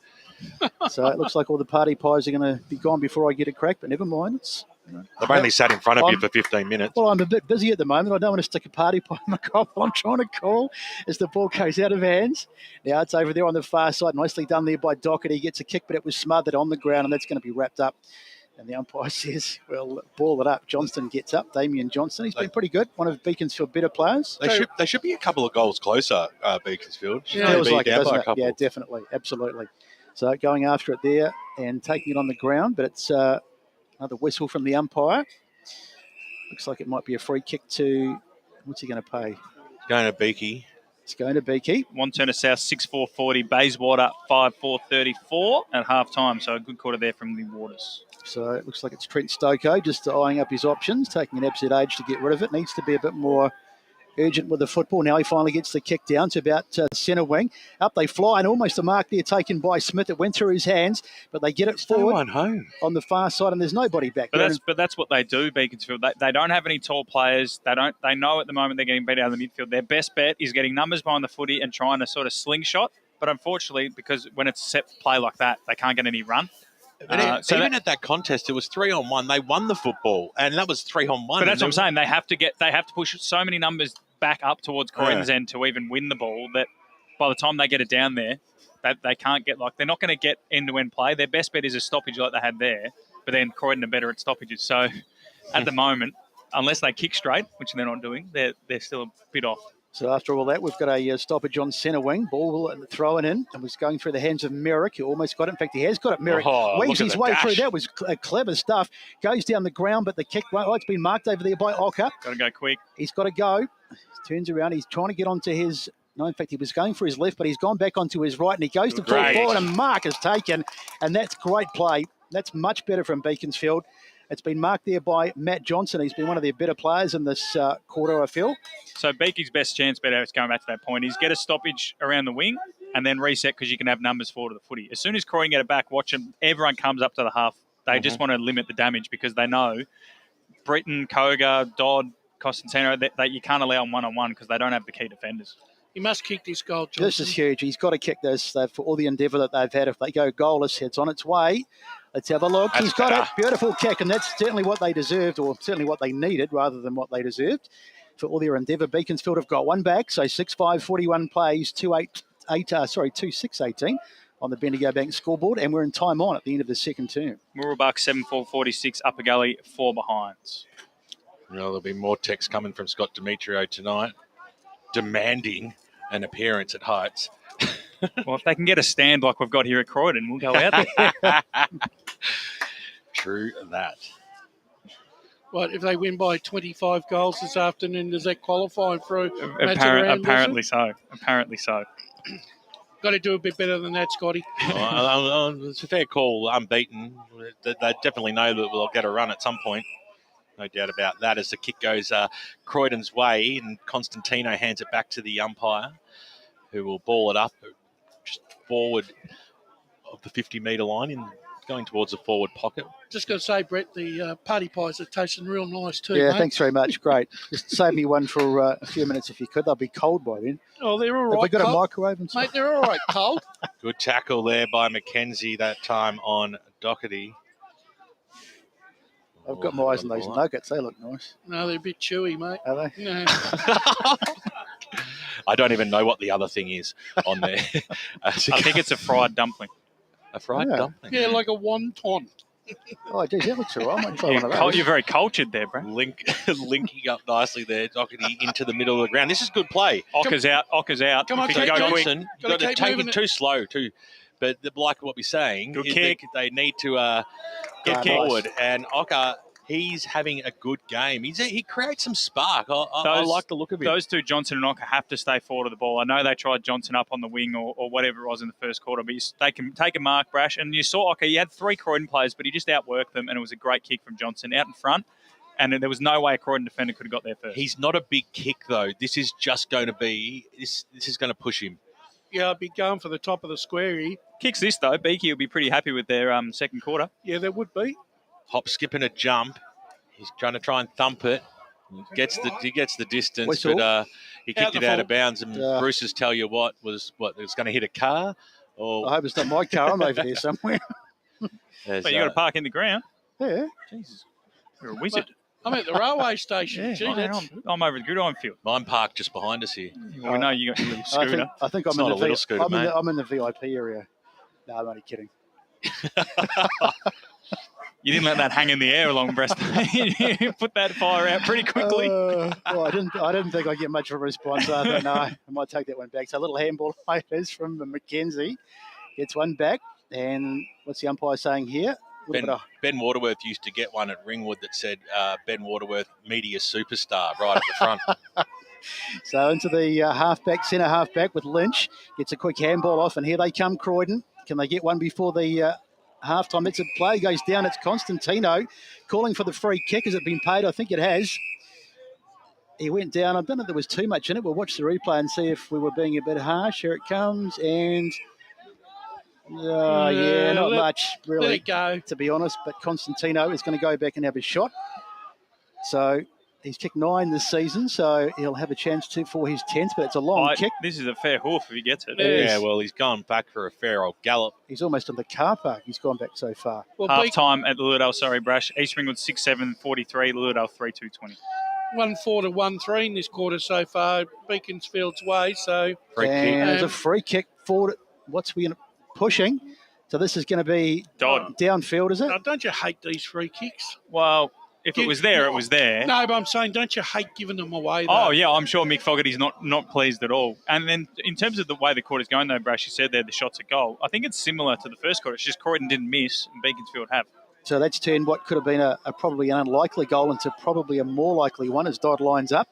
So it looks like all the party pies are going to be gone before I get it cracked, but never mind. They've only sat in front of you for 15 minutes. Well, I'm a bit busy at the moment. I don't want to stick a party pie in my crop. I'm trying to call as the ball goes out of hands. Now it's over there on the far side. Nicely done there by Doherty. He gets a kick, but it was smothered on the ground, and that's going to be wrapped up And the umpire says, well, ball it up. Johnston gets up. Damien Johnston. He's been pretty good. One of Beaconsfield better players. They should be a couple of goals closer, Beaconsfield. Feels like it, doesn't it? Yeah, definitely. Absolutely. So going after it there and taking it on the ground, but it's another whistle from the umpire. Looks like it might be a free kick to, what's he going to pay? Going to Beaky. It's going to Beaky. Wanturna South 6-4-40, Bayswater 5-4-34 at half time. So a good quarter there from the Waters. So it looks like it's Trent Stoko just eyeing up his options, taking an absolute age to get rid of it. Needs to be a bit more urgent with the football. Now he finally gets the kick down to about centre wing. Up they fly, and almost a mark there taken by Smith. It went through his hands, but they get it forward home on the far side, and there's nobody back there. But that's what they do, Beaconsfield. They don't have any tall players. They know at the moment they're getting beat out of the midfield. Their best bet is getting numbers behind the footy and trying to sort of slingshot. But unfortunately, because when it's a set play like that, they can't get any run. Even at that contest, it was 3-on-1. They won the football, and that was 3-on-1. But that's what I'm saying. They have to push so many numbers back up towards Croydon's end to even win the ball that by the time they get it down there, they can't get they're not going to get end-to-end play. Their best bet is a stoppage like they had there, but then Croydon are better at stoppages. So at the moment, unless they kick straight, which they're not doing, they're still a bit off. So after all that, we've got a stoppage on centre wing. Ball thrown in and was going through the hands of Merrick, who almost got it. In fact, he has got it. Merrick weaves his way through. That was clever stuff. Goes down the ground, but the kick, it's been marked over there by Ocker. Got to go quick. He's got to go. Turns around. He's trying to get onto his... No, in fact, he was going for his left, but he's gone back onto his right, and he goes to pull forward, and mark is taken. And that's great play. That's much better from Beaconsfield. It's been marked there by Matt Johnson. He's been one of their better players in this quarter, I feel. So Beaky's best chance, better, is going back to that point, is get a stoppage around the wing and then reset because you can have numbers forward of the footy. As soon as Croydon get it back, watch them. Everyone comes up to the half. They just want to limit the damage because they know Britton, Koga, Dodd, Costantino, that you can't allow one-on-one because they don't have the key defenders. He must kick this goal, Johnson. This is huge. He's got to kick this for all the endeavour that they've had. If they go goalless, it's on its way. Let's have a look. He's got it. Beautiful kick, and that's certainly what they deserved, or certainly what they needed rather than what they deserved for all their endeavour. Beaconsfield have got one back, so 6-5-41 plays, 2-6-18 on the Bendigo Bank scoreboard, and we're in time on at the end of the second term. Mooroolbark 7-4-46, Upper Gully 4 behinds. Well, there'll be more text coming from Scott Demetrio tonight, demanding an appearance at Heights. Well, if they can get a stand like we've got here at Croydon, we'll go out there. True that. What, if they win by 25 goals this afternoon, does that qualify for Apparently so. Apparently so. Got to do a bit better than that, Scotty. It's a fair call, unbeaten. They definitely know that they'll get a run at some point. No doubt about that. As the kick goes Croydon's way, and Constantino hands it back to the umpire, who will ball it up just forward of the 50-metre line and going towards the forward pocket. Just got to say, Brett, the party pies are tasting real nice too, Yeah, mate. Thanks very much. Great. Just save me one for a few minutes if you could. They'll be cold by then. Oh, they're all right. Have we got cold. a microwave and stuff? Mate, they're all right, cold. Good tackle there by Mackenzie that time on Doherty. I've got my eyes on those nuggets. They look nice. No, they're a bit chewy, mate. Are they? No. I don't even know what the other thing is on there. I think it's a fried dumping. A fried dumpling? Yeah, like a wonton. Oh, geez, that looks all right. I might try one of those. You're very cultured there, bro. Linking up nicely there, Doherty into the middle of the ground. This is good play. Ocker's out. Come on, If you keep go moving. Johnson, you've got to keep take moving it too slow too. But like what we're saying, Good is kick. they need to get forward. And Ocker, he's having a good game. He creates some spark. I like the look of him. Those two, Johnson and Ocker, have to stay forward of the ball. I know they tried Johnson up on the wing or whatever it was in the first quarter, but they can take a mark, Brash. And you saw Ocker, he had 3 Croydon players, but he just outworked them, and it was a great kick from Johnson out in front. And there was no way a Croydon defender could have got there first. He's not a big kick, though. This is just going to be – this is going to push him. Yeah, I'd be going for the top of the square here. Kicks this, though. Beaky will be pretty happy with their second quarter. Yeah, there would be. Hop, skip, and a jump. He's trying to try and thump it. He gets the distance, Whistle. but he kicked it out of bounds. And Bruce's tell you what was it's going to hit a car. Or I hope it's not my car. I'm over there somewhere. But you got to park in the ground. Yeah. Jesus, you're a wizard. I'm at the railway station. Yeah, Gee, I'm over at Gridiron Field. Mine parked just behind us here. Well, we know you got your little scooter. I think I'm It's in not the a little scooter, I'm in the VIP area. No, I'm only kidding. You didn't let that hang in the air along breastplate. You put that fire out pretty quickly. Well, I didn't think I'd get much of a response. I don't know. I might take that one back. So a little handball it is from Mackenzie. Gets one back. And what's the umpire saying here? Ben Waterworth used to get one at Ringwood that said Ben Waterworth, media superstar, right at the front. So into the centre halfback with Lynch. Gets a quick handball off, and here they come, Croydon. Can they get one before the half-time? It's a play, goes down. It's Constantino calling for the free kick. Has it been paid? I think it has. He went down. I don't know if there was too much in it. We'll watch the replay and see if we were being a bit harsh. Here it comes, and... not much, really, let it go. To be honest. But Constantino is going to go back and have a shot. So he's kicked 9 this season, so he'll have a chance for his 10th, but it's a long kick. This is a fair hoof if he gets it. Yeah, well, he's gone back for a fair old gallop. He's almost in the car park. He's gone back so far. Well, half-time at Lilydale, Brash. East Ringwood 6-7, 43, Lilydale 3-2-20. 1-4 to 1-3 in this quarter so far, Beaconsfield's way. So there's a free kick forward. What's we pushing? So this is going to be downfield, is it? Now, don't you hate these free kicks? Well, if it was there, it was there. No, but I'm saying, don't you hate giving them away, though? Oh, yeah, I'm sure Mick Fogarty's not pleased at all. And then in terms of the way the quarter's going, though, Brash, you said there the shots at goal. I think it's similar to the first quarter. It's just Croydon didn't miss and Beaconsfield have. So that's turned what could have been a probably an unlikely goal into probably a more likely one as Dodd lines up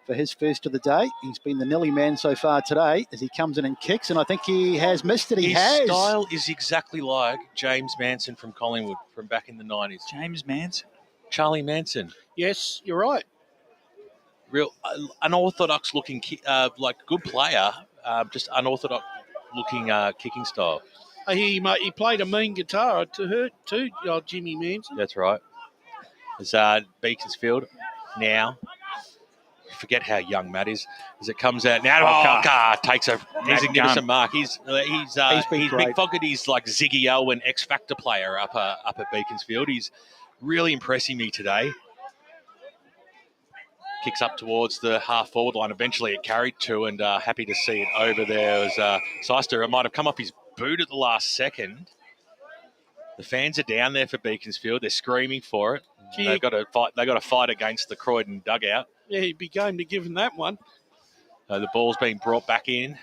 for his first of the day. He's been the nilly man so far today as he comes in and kicks, and I think he has missed it. His style is exactly like James Manson from Collingwood from back in the 90s. James Manson? Charlie Manson. Yes, you're right. Real unorthodox looking, good player, just unorthodox looking kicking style. He played a mean guitar to her too, Jimmy Manson. That's right. As Beaconsfield now. Forget how young Matt is. As it comes out now, takes a magnificent mark. He's Mick Fogarty's like Ziggy Elwyn X Factor player up at Beaconsfield. He's really impressing me today. Kicks up towards the half-forward line. Eventually it carried to, and happy to see it over there as Seister. It might have come off his boot at the last second. The fans are down there for Beaconsfield. They're screaming for it. They've got to fight. They've got to fight against the Croydon dugout. Yeah, he'd be game to give him that one. The ball's being brought back in.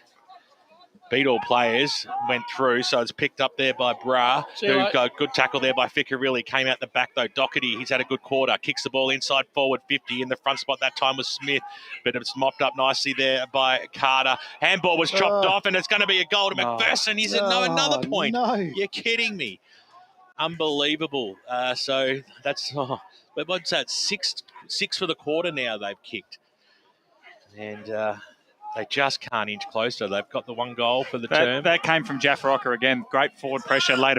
Beat all players, went through, so it's picked up there by Bra, who got good tackle there by Ficcarelli. Came out the back, though. Doherty, he's had a good quarter. Kicks the ball inside forward 50. In the front spot that time was Smith, but it's mopped up nicely there by Carter. Handball was chopped off, and it's going to be a goal to McPherson. Is it? No, another point. No. You're kidding me. Unbelievable. So that's... but what's that? Six for the quarter now they've kicked. And they just can't inch closer. They've got the one goal for the term. That came from Jaff Rocker again. Great forward pressure, laid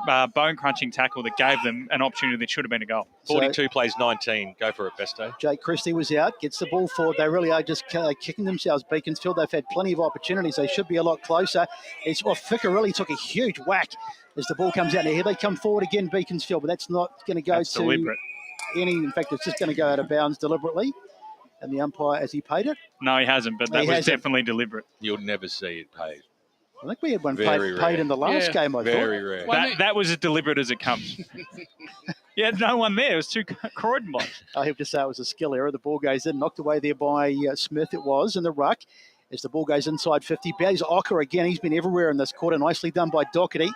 a bone-crunching tackle that gave them an opportunity that should have been a goal. 42 plays 19. Go for it, Besto. Jake Christie was out, gets the ball forward. They really are just kicking themselves, Beaconsfield. They've had plenty of opportunities. They should be a lot closer. Ficcarelli took a huge whack as the ball comes out. Now, here they come forward again, Beaconsfield, but that's not going to go to deliberate. In fact, it's just going to go out of bounds deliberately. And the umpire, has he paid it? No, he hasn't, but that was definitely deliberate. You'll never see it paid. I think we had one paid in the last game, I thought. Very rare. That was as deliberate as it comes. Yeah, no one there. It was two Croydon blokes. I have to say it was a skill error. The ball goes in, knocked away there by Smith, it was, in the ruck. As the ball goes inside 50. Bears Ocker again. He's been everywhere in this quarter. Nicely done by Doherty.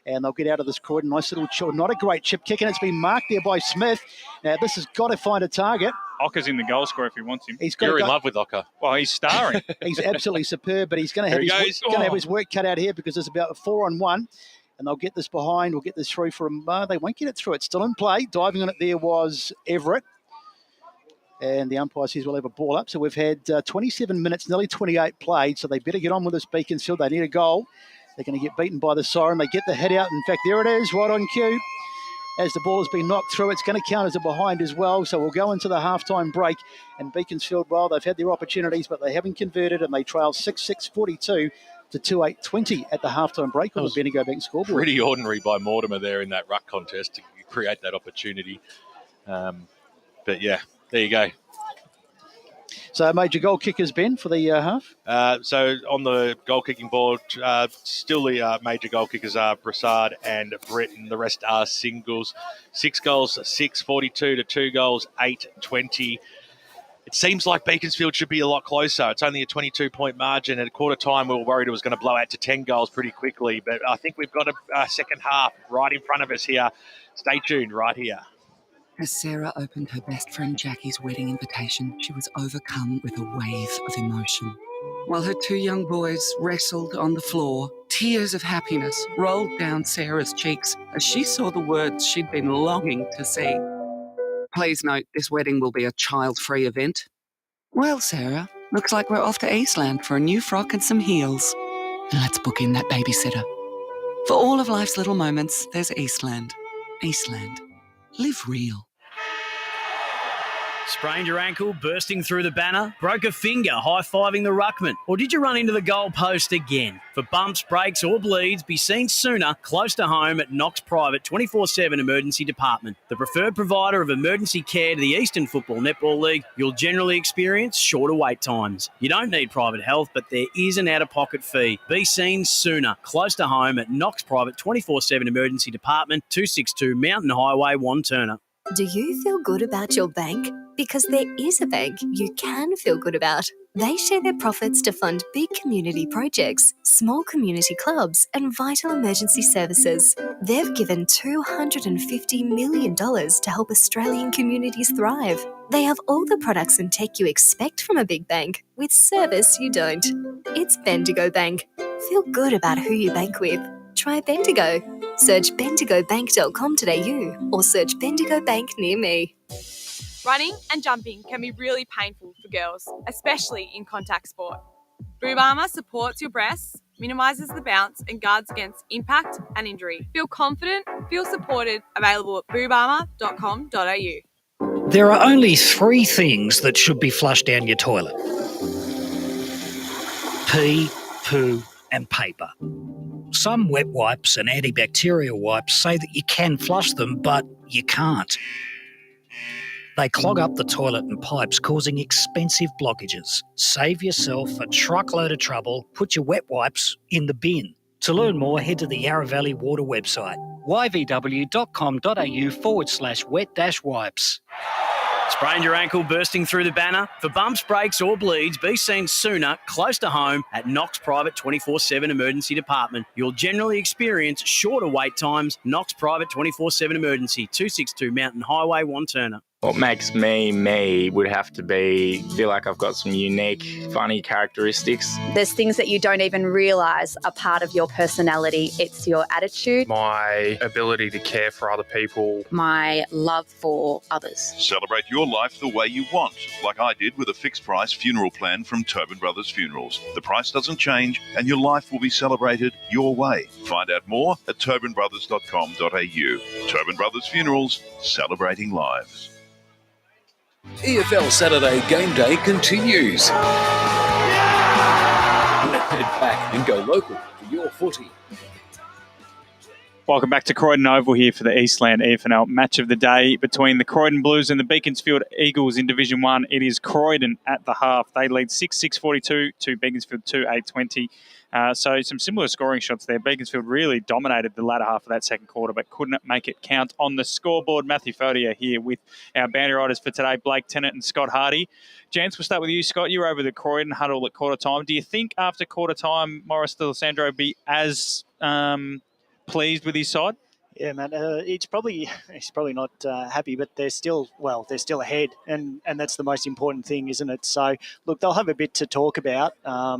And they'll get out of this Croydon. Nice little chip. Not a great chip kick, and it's been marked there by Smith. Now, this has got to find a target. Ocker's in the goal score if he wants him. You're in love with Ocker. Well, he's starring. He's absolutely superb, but he's going to have his work cut out here because there's about a 4-on-1. And they'll get this behind. We'll get this through for him. They won't get it through. It's still in play. Diving on it there was Everett. And the umpire says we'll have a ball up. So we've had 27 minutes, nearly 28 played. So they better get on with this Beaconsfield. They need a goal. They're going to get beaten by the siren. They get the head out. In fact, there it is, right on cue. As the ball has been knocked through, it's going to count as a behind as well. So we'll go into the halftime break. And Beaconsfield, well, they've had their opportunities, but they haven't converted. And they trail 6-6-42 to 2-8-20 at the halftime break on the Bendigo Bank scoreboard. Pretty ordinary by Mortimer there in that ruck contest to create that opportunity. But yeah, there you go. So major goal kickers, Ben, for the half? So on the goal kicking board, still the major goal kickers are Brassard and Britton. The rest are singles. 6 goals, 6.42 to 2 goals, 8.20. It seems like Beaconsfield should be a lot closer. It's only a 22-point margin. At quarter time, we were worried it was going to blow out to 10 goals pretty quickly. But I think we've got a second half right in front of us here. Stay tuned right here. As Sarah opened her best friend Jackie's wedding invitation, she was overcome with a wave of emotion. While her 2 young boys wrestled on the floor, tears of happiness rolled down Sarah's cheeks as she saw the words she'd been longing to see. Please note, this wedding will be a child-free event. Well, Sarah, looks like we're off to Eastland for a new frock and some heels. And let's book in that babysitter. For all of life's little moments, there's Eastland. Eastland. Live real. Sprained your ankle, bursting through the banner? Broke a finger, high-fiving the ruckman? Or did you run into the goal post again? For bumps, breaks or bleeds, be seen sooner, close to home at Knox Private 24/7 Emergency Department. The preferred provider of emergency care to the Eastern Football Netball League, you'll generally experience shorter wait times. You don't need private health, but there is an out-of-pocket fee. Be seen sooner, close to home at Knox Private 24/7 Emergency Department, 262 Mountain Highway, Wanturna. Do you feel good about your bank? Because there is a bank you can feel good about. They share their profits to fund big community projects, small community clubs, and vital emergency services. They've given $250 million to help Australian communities thrive. They have all the products and tech you expect from a big bank, with service you don't. It's Bendigo Bank. Feel good about who you bank with. Try Bendigo. Search bendigobank.com.au or search Bendigo Bank near me. Running and jumping can be really painful for girls, especially in contact sport. Boob Armour supports your breasts, minimises the bounce and guards against impact and injury. Feel confident, feel supported, available at boobarmour.com.au. There are only 3 things that should be flushed down your toilet: pee, poo and paper. Some wet wipes and antibacterial wipes say that you can flush them, but you can't. They clog up the toilet and pipes, causing expensive blockages. Save yourself a truckload of trouble. Put your wet wipes in the bin. To learn more, head to the Yarra Valley Water website, yvw.com.au/wet-wipes. Sprained your ankle, bursting through the banner? For bumps, breaks or bleeds, be seen sooner, close to home at Knox Private 24/7 Emergency Department. You'll generally experience shorter wait times. Knox Private 24/7 Emergency, 262 Mountain Highway, Wanturna. What makes me me would have to be feel like I've got some unique, funny characteristics. There's things that you don't even realise are part of your personality. It's your attitude. My ability to care for other people. My love for others. Celebrate your life the way you want, like I did with a fixed price funeral plan from Tobin Brothers Funerals. The price doesn't change and your life will be celebrated your way. Find out more at tobinbrothers.com.au. Tobin Brothers Funerals, celebrating lives. EFL Saturday Game Day continues. Let's head back and go local for your footy. Welcome back to Croydon Oval here for the Eastland EFNL match of the day between the Croydon Blues and the Beaconsfield Eagles in Division One. It is Croydon at the half. They lead 6-6-42 to Beaconsfield 2-8-20. So some similar scoring shots there. Beaconsfield really dominated the latter half of that second quarter, but couldn't make it count on the scoreboard. Matthew Fodia here with our bandy riders for today, Blake Tennant and Scott Hardy. Gents, we'll start with you, Scott. You were over the Croydon huddle at quarter time. Do you think after quarter time, Morris D'Alessandro will be as pleased with his side? Yeah, man. He's probably not happy, but they're still ahead, and that's the most important thing, isn't it? So, look, they'll have a bit to talk about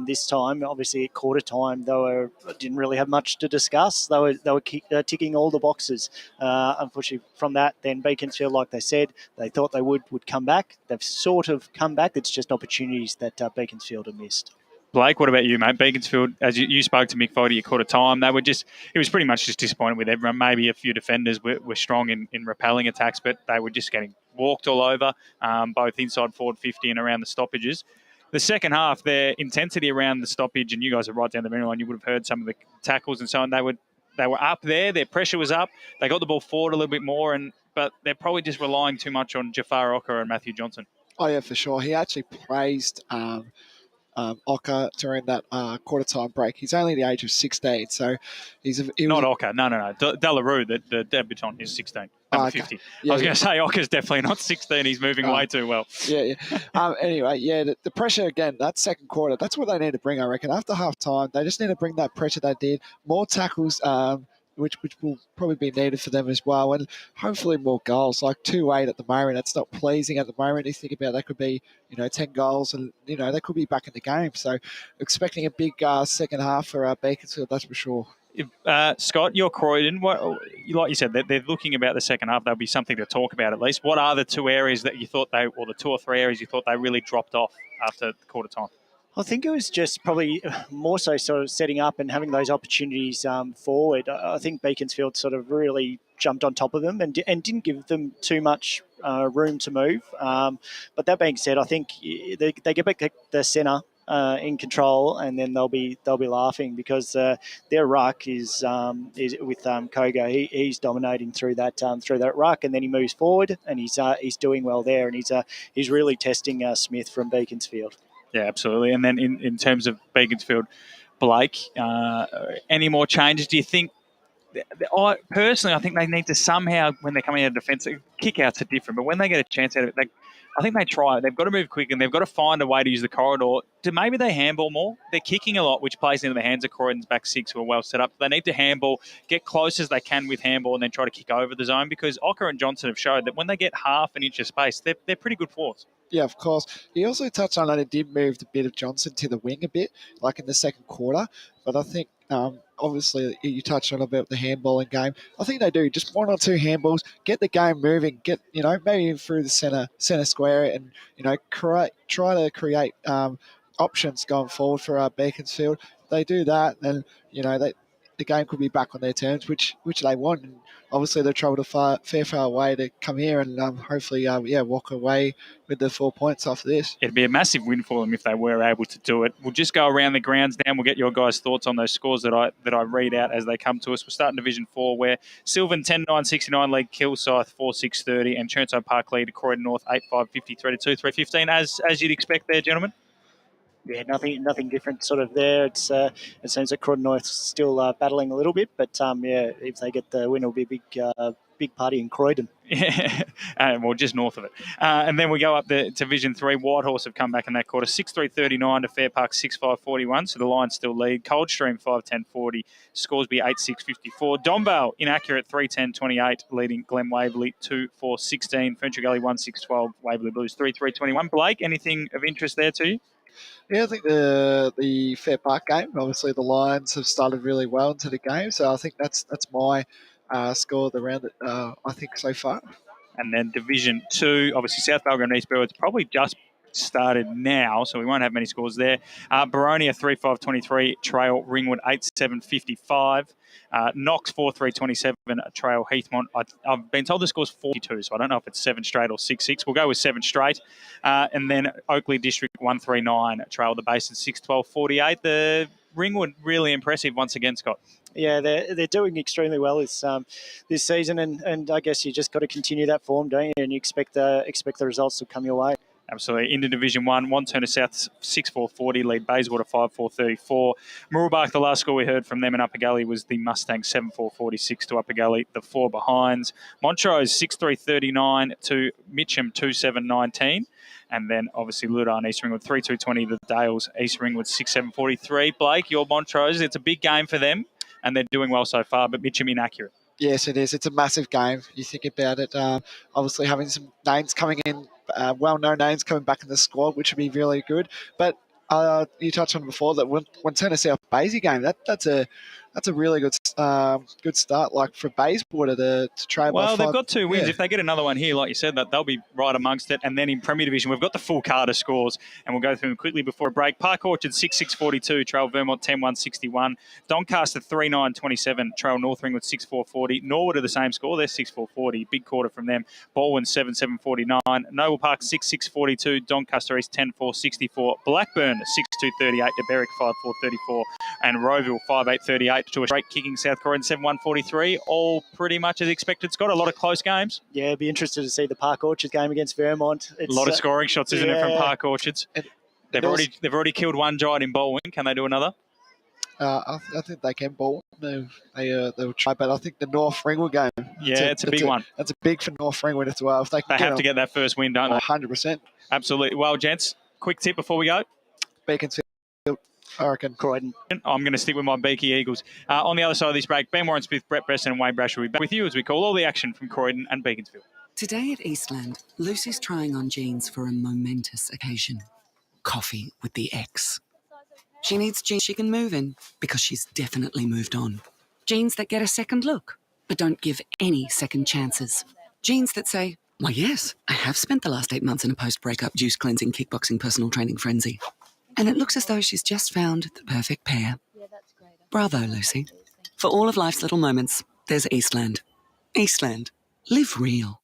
this time. Obviously, at quarter time, they didn't really have much to discuss. They were ticking all the boxes. Unfortunately, from that, then Beaconsfield, like they said, they thought they would come back. They've sort of come back. It's just opportunities that Beaconsfield have missed. Blake, what about you, mate? Beaconsfield, as you spoke to Mick Foddy at quarter time, it was pretty much just disappointed with everyone. Maybe a few defenders were strong in repelling attacks, but they were just getting walked all over, both inside forward 50 and around the stoppages. The second half, their intensity around the stoppage, and you guys are right down the middle line, you would have heard some of the tackles and so on. They were up there, their pressure was up, they got the ball forward a little bit more, but they're probably just relying too much on Jafar Ocker and Matthew Johnson. Oh, yeah, for sure. He actually praised Ocker during that quarter time break. He's only the age of 16, so Not Ocker. No. Delarue, the debutant, is 16. Number 50. Yeah, I was going to say Ocker's definitely not 16. He's moving way too well. Yeah. Anyway, the pressure again, that second quarter, that's what they need to bring, I reckon. After half time, they just need to bring that pressure they did. More tackles, which will probably be needed for them as well. And hopefully more goals, like 2-8 at the moment. That's not pleasing at the moment. You think about that could be, 10 goals and, they could be back in the game. So expecting a big second half for Beaconsfield, that's for sure. Scott, you're Croydon. Like you said, they're looking about the second half. There'll be something to talk about at least. What are the two areas that you thought or the 2 or 3 areas you thought they really dropped off after the quarter time? I think it was just probably more so sort of setting up and having those opportunities forward. I think Beaconsfield sort of really jumped on top of them and didn't give them too much room to move. But that being said, I think they get back the centre in control, and then they'll be laughing because their ruck is with Kogo. He's dominating through that ruck, and then he moves forward, and he's doing well there, and he's really testing Smith from Beaconsfield. Yeah, absolutely. And then in terms of Beaconsfield, Blake, any more changes? Do you think? I think they need to somehow, when they're coming out of defence, kick-outs are different, but when they get a chance out of it, I think they try. They've got to move quick and they've got to find a way to use the corridor. Maybe they handball more. They're kicking a lot, which plays into the hands of Croydon's back six, who are well set up. They need to handball, get close as they can with handball, and then try to kick over the zone, because Ocker and Johnson have showed that when they get half an inch of space, they're pretty good forwards. Yeah, of course. He also touched on that he did move the bit of Johnson to the wing a bit, like in the second quarter. But I think, obviously, you touched on about the handballing game. I think they do. Just 1 or 2 handballs, get the game moving, get, maybe through the centre square and, try to create options going forward for Beaconsfield. If they do that, then, the game could be back on their terms, which they want. And obviously, they've travelled a fair way to come here and hopefully, walk away with the 4 points after this. It'd be a massive win for them if they were able to do it. We'll just go around the grounds now. We'll get your guys' thoughts on those scores that I read out as they come to us. We'll start in Division 4, where Sylvan 10-9-69 lead Kilsyth 4-6-30, and Churnside Park lead Croydon North 8-5-53 to 2-3-15. As you'd expect there, gentlemen. Yeah, nothing different sort of there. It seems that Croydon North's still battling a little bit, but if they get the win, it'll be a big party in Croydon. Yeah, well, just north of it. And then we go up to Division 3. Whitehorse have come back in that quarter, 6-3-39 to Fair Park 6-5-41, so the Lions still lead. Coldstream 5-10-40, Scoresby 8-6-54. Dombell inaccurate 3-10-28, leading Glen Waverley 2-4-16. Ferntree Gully 1-6-12, Waverley Blues 3-3-21. Blake, anything of interest there to you? Yeah, I think the Fair Park game, obviously the Lions have started really well into the game, so I think that's my score of the round, I think, so far. And then Division 2, obviously South Belgrade and East Burwood's probably just started now, so we won't have many scores there. Baronia 3-5-23, Trail Ringwood 8-7-55. Knox 4-3-27, Trail Heathmont. I've been told the score's 42, so I don't know if it's 7 straight or 6-6. We'll go with 7 straight. And then Oakley District 1-3-9, Trail the Basin 6-12-48. The Ringwood really impressive once again, Scott. Yeah, they're doing extremely well this season, and I guess you just got to continue that form, don't you? And you expect the results to come your way. Absolutely. Into Division 1, Wanturna South 6-4-40, lead Bayswater 5-4-34. Mooroolbark, the last score we heard from them in Upper Gully was the Mustangs 7-4-46 to Upper Gully, the 4 behinds. Montrose 6-3-39 to Mitcham 2-7-19. And then obviously Luda and East Ringwood 3-2-20 to the Dales, East Ringwood 6-7-43. Blake, your Montrose, it's a big game for them and they're doing well so far, but Mitcham inaccurate. Yes, it is. It's a massive game. You think about it. Obviously having some names coming in, well-known names coming back in the squad, which would be really good. But you touched on before that Wanturna South Basie game. That's a really good start. Like for Bayswater to trade. Well, they've got 2 wins. Yeah. If they get another one here, like you said, that they'll be right amongst it. And then in Premier Division, we've got the full card of scores, and we'll go through them quickly before a break. Park Orchard 6-6-42, Trail Vermont 10-1-61, Doncaster 3-9-27, Trail North Ringwood 6-4-40. Norwood are the same score. They're 6-4-40. Big quarter from them. Baldwin 7-7-49. Noble Park 6-6-42, Doncaster East 10-4-64. Blackburn 6-2-38 to Berwick 5-4-34, and Rowville 5-8-38 straight to a straight kicking South Croydon 7-1-43. All pretty much as expected, Scott. A lot of close games. Yeah, it'd be interested to see the Park Orchard game against Vermont. A lot of scoring shots, isn't it, from Park Orchards? They've already killed one giant in bowling. Can they do another? I think they can bowl. They'll try, but I think the North Ringwood game. It's a big one. That's a big for North Ringwood as well. If they have to get that first win, don't they? 100%. Absolutely. Well, gents, quick tip before we go. Beaconsfield, I reckon. Croydon. I'm going to stick with my Beaky Eagles. On the other side of this break, Ben Warren Smith, Brett Preston and Wayne Brash will be back with you as we call all the action from Croydon and Beaconsfield. Today at Eastland, Lucy's trying on jeans for a momentous occasion. Coffee with the ex. She needs jeans she can move in because she's definitely moved on. Jeans that get a second look, but don't give any second chances. Jeans that say, why yes, I have spent the last 8 months in a post-breakup juice-cleansing, kickboxing, personal training frenzy. And it looks as though she's just found the perfect pair. Bravo, Lucy. For all of life's little moments, there's Eastland. Eastland. Live real.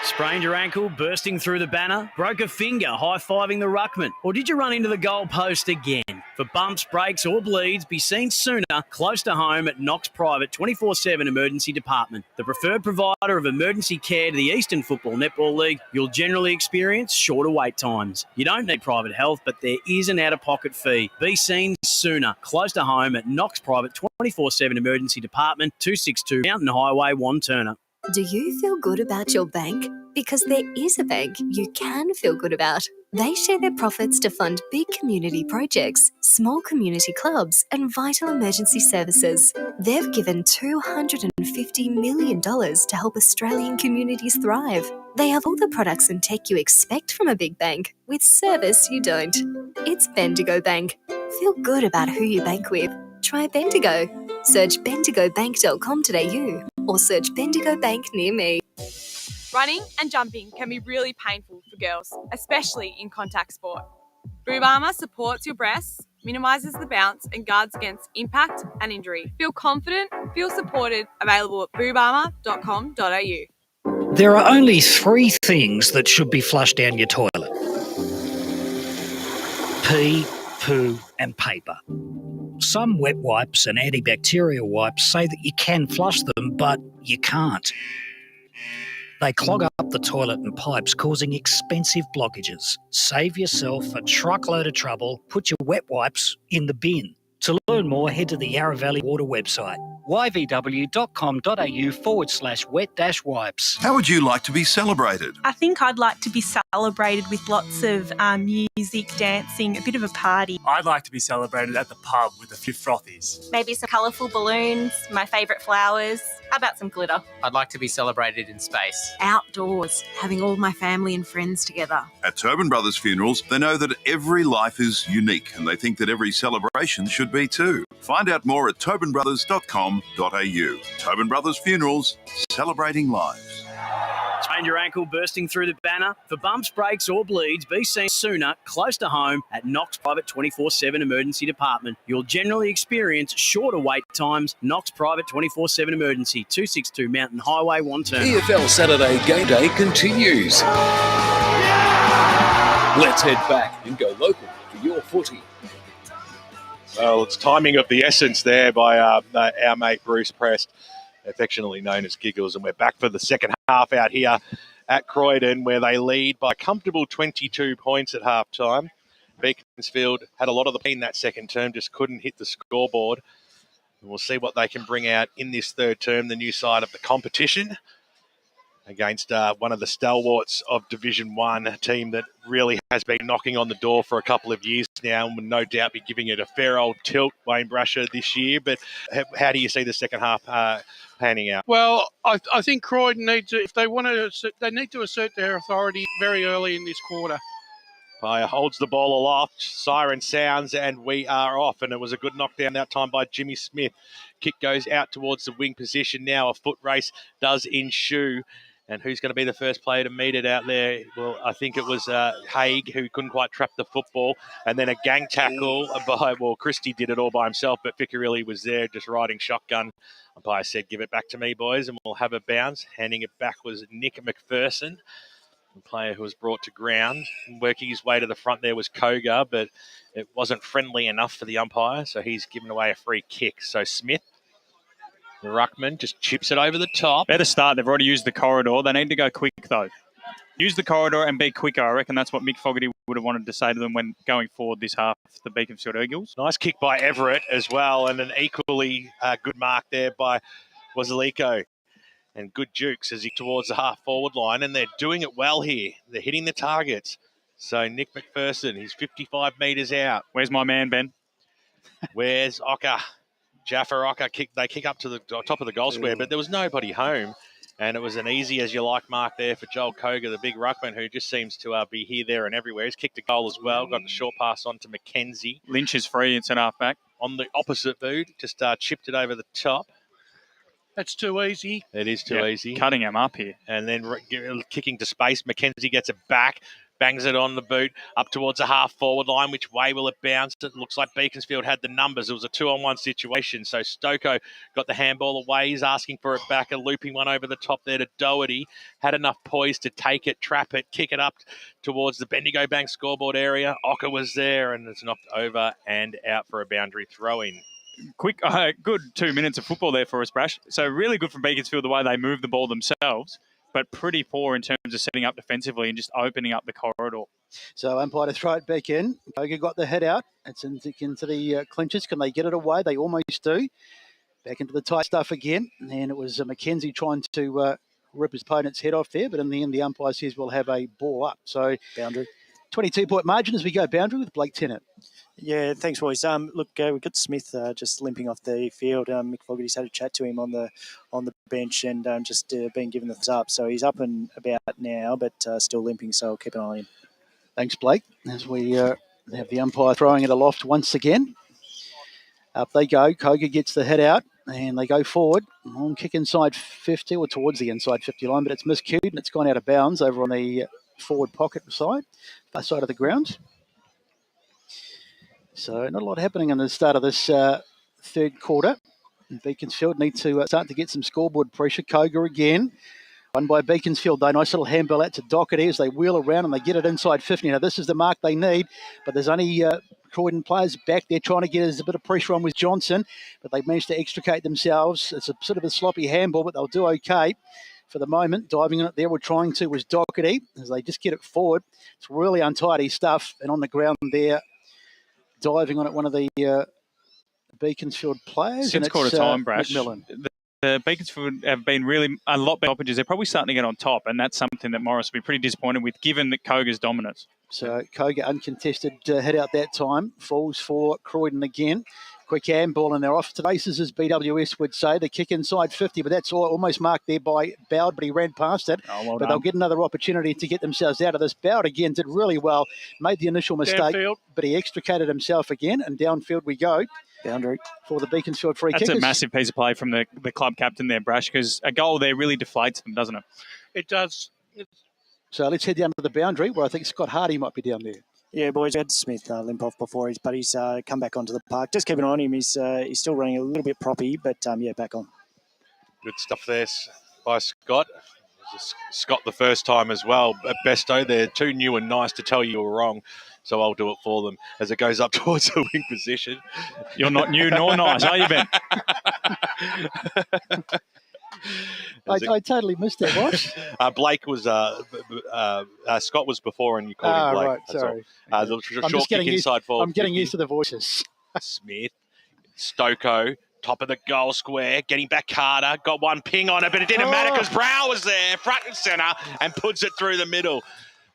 Sprained your ankle, bursting through the banner? Broke a finger, high-fiving the ruckman? Or did you run into the goal post again? For bumps, breaks or bleeds, be seen sooner, close to home at Knox Private 24/7 Emergency Department. The preferred provider of emergency care to the Eastern Football Netball League, you'll generally experience shorter wait times. You don't need private health, but there is an out-of-pocket fee. Be seen sooner, close to home at Knox Private 24/7 Emergency Department, 262 Mountain Highway, Wantirna. Do you feel good about your bank? Because there is a bank you can feel good about. They share their profits to fund big community projects, small community clubs, and vital emergency services. They've given $250 million to help Australian communities thrive. They have all the products and tech you expect from a big bank, with service you don't. It's Bendigo Bank. Feel good about who you bank with. Try Bendigo. Search bendigobank.com.au or search Bendigo Bank near me. Running and jumping can be really painful for girls, especially in contact sport. Boob Armour supports your breasts, minimises the bounce and guards against impact and injury. Feel confident, feel supported, available at boobarmour.com.au. There are only 3 things that should be flushed down your toilet: pee, poo and paper. Some wet wipes and antibacterial wipes say that you can flush them, but you can't. They clog up the toilet and pipes, causing expensive blockages. Save yourself a truckload of trouble. Put your wet wipes in the bin. To learn more, head to the Yarra Valley Water website, yvw.com.au/wet-wipes. How would you like to be celebrated? I think I'd like to be celebrated with lots of music, dancing, a bit of a party. I'd like to be celebrated at the pub with a few frothies. Maybe some colourful balloons, my favourite flowers. How about some glitter? I'd like to be celebrated in space. Outdoors, having all my family and friends together. At Tobin Brothers Funerals, they know that every life is unique and they think that every celebration should be too. Find out more at tobinbrothers.com.au. Tobin Brothers Funerals, celebrating lives. Sprained your ankle, bursting through the banner? For bumps, breaks or bleeds, be seen sooner, close to home at Knox Private 24/7 Emergency Department. You'll generally experience shorter wait times. Knox Private 24/7 Emergency, 262 Mountain Highway, Wantirna. EFL Saturday Game Day continues. Let's head back and go local for your footy. Well, it's timing of the essence there by our mate Bruce Prest, affectionately known as Giggles, and we're back for the second half out here at Croydon, where they lead by a comfortable 22 points at half-time. Beaconsfield had a lot of the pain that second term, just couldn't hit the scoreboard. And we'll see what they can bring out in this third term, the new side of the competition, against one of the stalwarts of Division One, a team that really has been knocking on the door for a couple of years now and will no doubt be giving it a fair old tilt, Wayne Brasher, this year. But how do you see the second half panning out? Well, I think Croydon needs to, if they want to, they need to assert their authority very early in this quarter. Player holds the ball aloft, siren sounds, and we are off. And it was a good knockdown that time by Jimmy Smith. Kick goes out towards the wing position now. A foot race does ensue. And who's going to be the first player to meet it out there? Well, I think it was Haig, who couldn't quite trap the football. And then a gang tackle by, well, Christie did it all by himself, but Ficcarelli was there just riding shotgun. Umpire said, give it back to me, boys, and we'll have a bounce. Handing it back was Nick McPherson. The player who was brought to ground. Working his way to the front there was Koga, but it wasn't friendly enough for the umpire, so he's given away a free kick. So Smith, the ruckman, just chips it over the top. Better start. They've already used the corridor. They need to go quick, though. Use the corridor and be quicker. I reckon that's what Mick Fogarty would have wanted to say to them when going forward this half, the Beaconsfield Eagles. Nice kick by Everett as well, and an equally good mark there by Waziliko. And good jukes as he towards the half-forward line, and they're doing it well here. They're hitting the targets. So Nick McPherson, he's 55 metres out. Where's my man, Ben? Where's Ocker? Jaffa Ocker, they kick up to the top of the goal square, but there was nobody home. And it was an easy as you like mark there for Joel Koga, the big ruckman, who just seems to be here, there and everywhere. He's kicked a goal as well, got the short pass on to Mackenzie. Lynch is free in centre half back. On the opposite boot, just chipped it over the top. That's too easy. It is too easy. Cutting him up here. And then kicking to space. Mackenzie gets it back, bangs it on the boot, up towards the half-forward line. Which way will it bounce? It looks like Beaconsfield had the numbers. It was a 2-on-1 situation. So Stoko got the handball away. He's asking for it back. A looping one over the top there to Doherty. Had enough poise to take it, trap it, kick it up towards the Bendigo Bank scoreboard area. Ocker was there, and it's knocked over and out for a boundary throw-in. Quick, good 2 minutes of football there for us, Brash. So really good from Beaconsfield the way they move the ball themselves, but pretty poor in terms of setting up defensively and just opening up the corridor. So umpire to throw it back in. Koga got the head out. It's into the clinches. Can they get it away? They almost do. Back into the tight stuff again. And it was Mackenzie trying to rip his opponent's head off there, but in the end the umpire says we'll have a ball up. So boundary. 22-point margin as we go boundary with Blake Tennant. Yeah, thanks, boys. Look, we've got Smith just limping off the field. Mick Fogarty's had a chat to him on the bench and just been given the thumbs up. So he's up and about now, but still limping, so I'll keep an eye on him. Thanks, Blake. As we have the umpire throwing it aloft once again. Up they go. Koga gets the head out, and they go forward. Long kick inside 50, or towards the inside 50 line, but it's miscued, and it's gone out of bounds over on the forward pocket side, far side of the ground. So not a lot happening in the start of this third quarter. Beaconsfield need to start to get some scoreboard pressure. Koga again. Won by Beaconsfield, though. Nice little handball out to Doherty as they wheel around and they get it inside 50. Now, this is the mark they need, but there's only Croydon players back there trying to get a bit of pressure on with Johnson, but they've managed to extricate themselves. It's a sort of a sloppy handball, but they'll do okay for the moment. Diving in it there, we're trying to, was Doherty as they just get it forward. It's really untidy stuff, and on the ground there, diving on it, one of the Beaconsfield players. Since quarter time, Brash, McMillan. The Beaconsfield have been really a lot better opportunities. They're probably starting to get on top, and that's something that Morris will be pretty disappointed with, given that Koga's dominance. So Koga uncontested head out that time. Falls for Croydon again. Quick handball, and they're off to races, as BWS would say. The kick inside 50, but that's almost marked there by Bowd, but he ran past it. Oh, well but done. they'll get another opportunity to get themselves out of this. Bowd again did really well, made the initial mistake, Downfield. but he extricated himself again, and downfield we go. Boundary for the Beaconsfield free That's kickers. a massive piece of play from the club captain there, Brash, because a goal there really deflates them, doesn't it? It does. So let's head down to the boundary, where I think Scott Hardy might be down there. Yeah, boys, we had Smith limp off before, but he's come back onto the park. Just keep an eye on him. He's still running a little bit proppy, but yeah, back on. Good stuff there by Scott. Scott the first time as well. At Besto, they're too new and nice to tell you you're wrong, so I'll do it for them as it goes up towards the wing position. You're not new nor nice, are you, Ben? I totally missed that, Bosh. Blake was Scott was before, and you called him Blake. Right, sorry. The short kick inside forward. I'm getting used to the voices. Smith, Stoko, top of the goal square, getting back Carter, got one ping on it, but it didn't matter because Brow was there, front and centre, and puts it through the middle.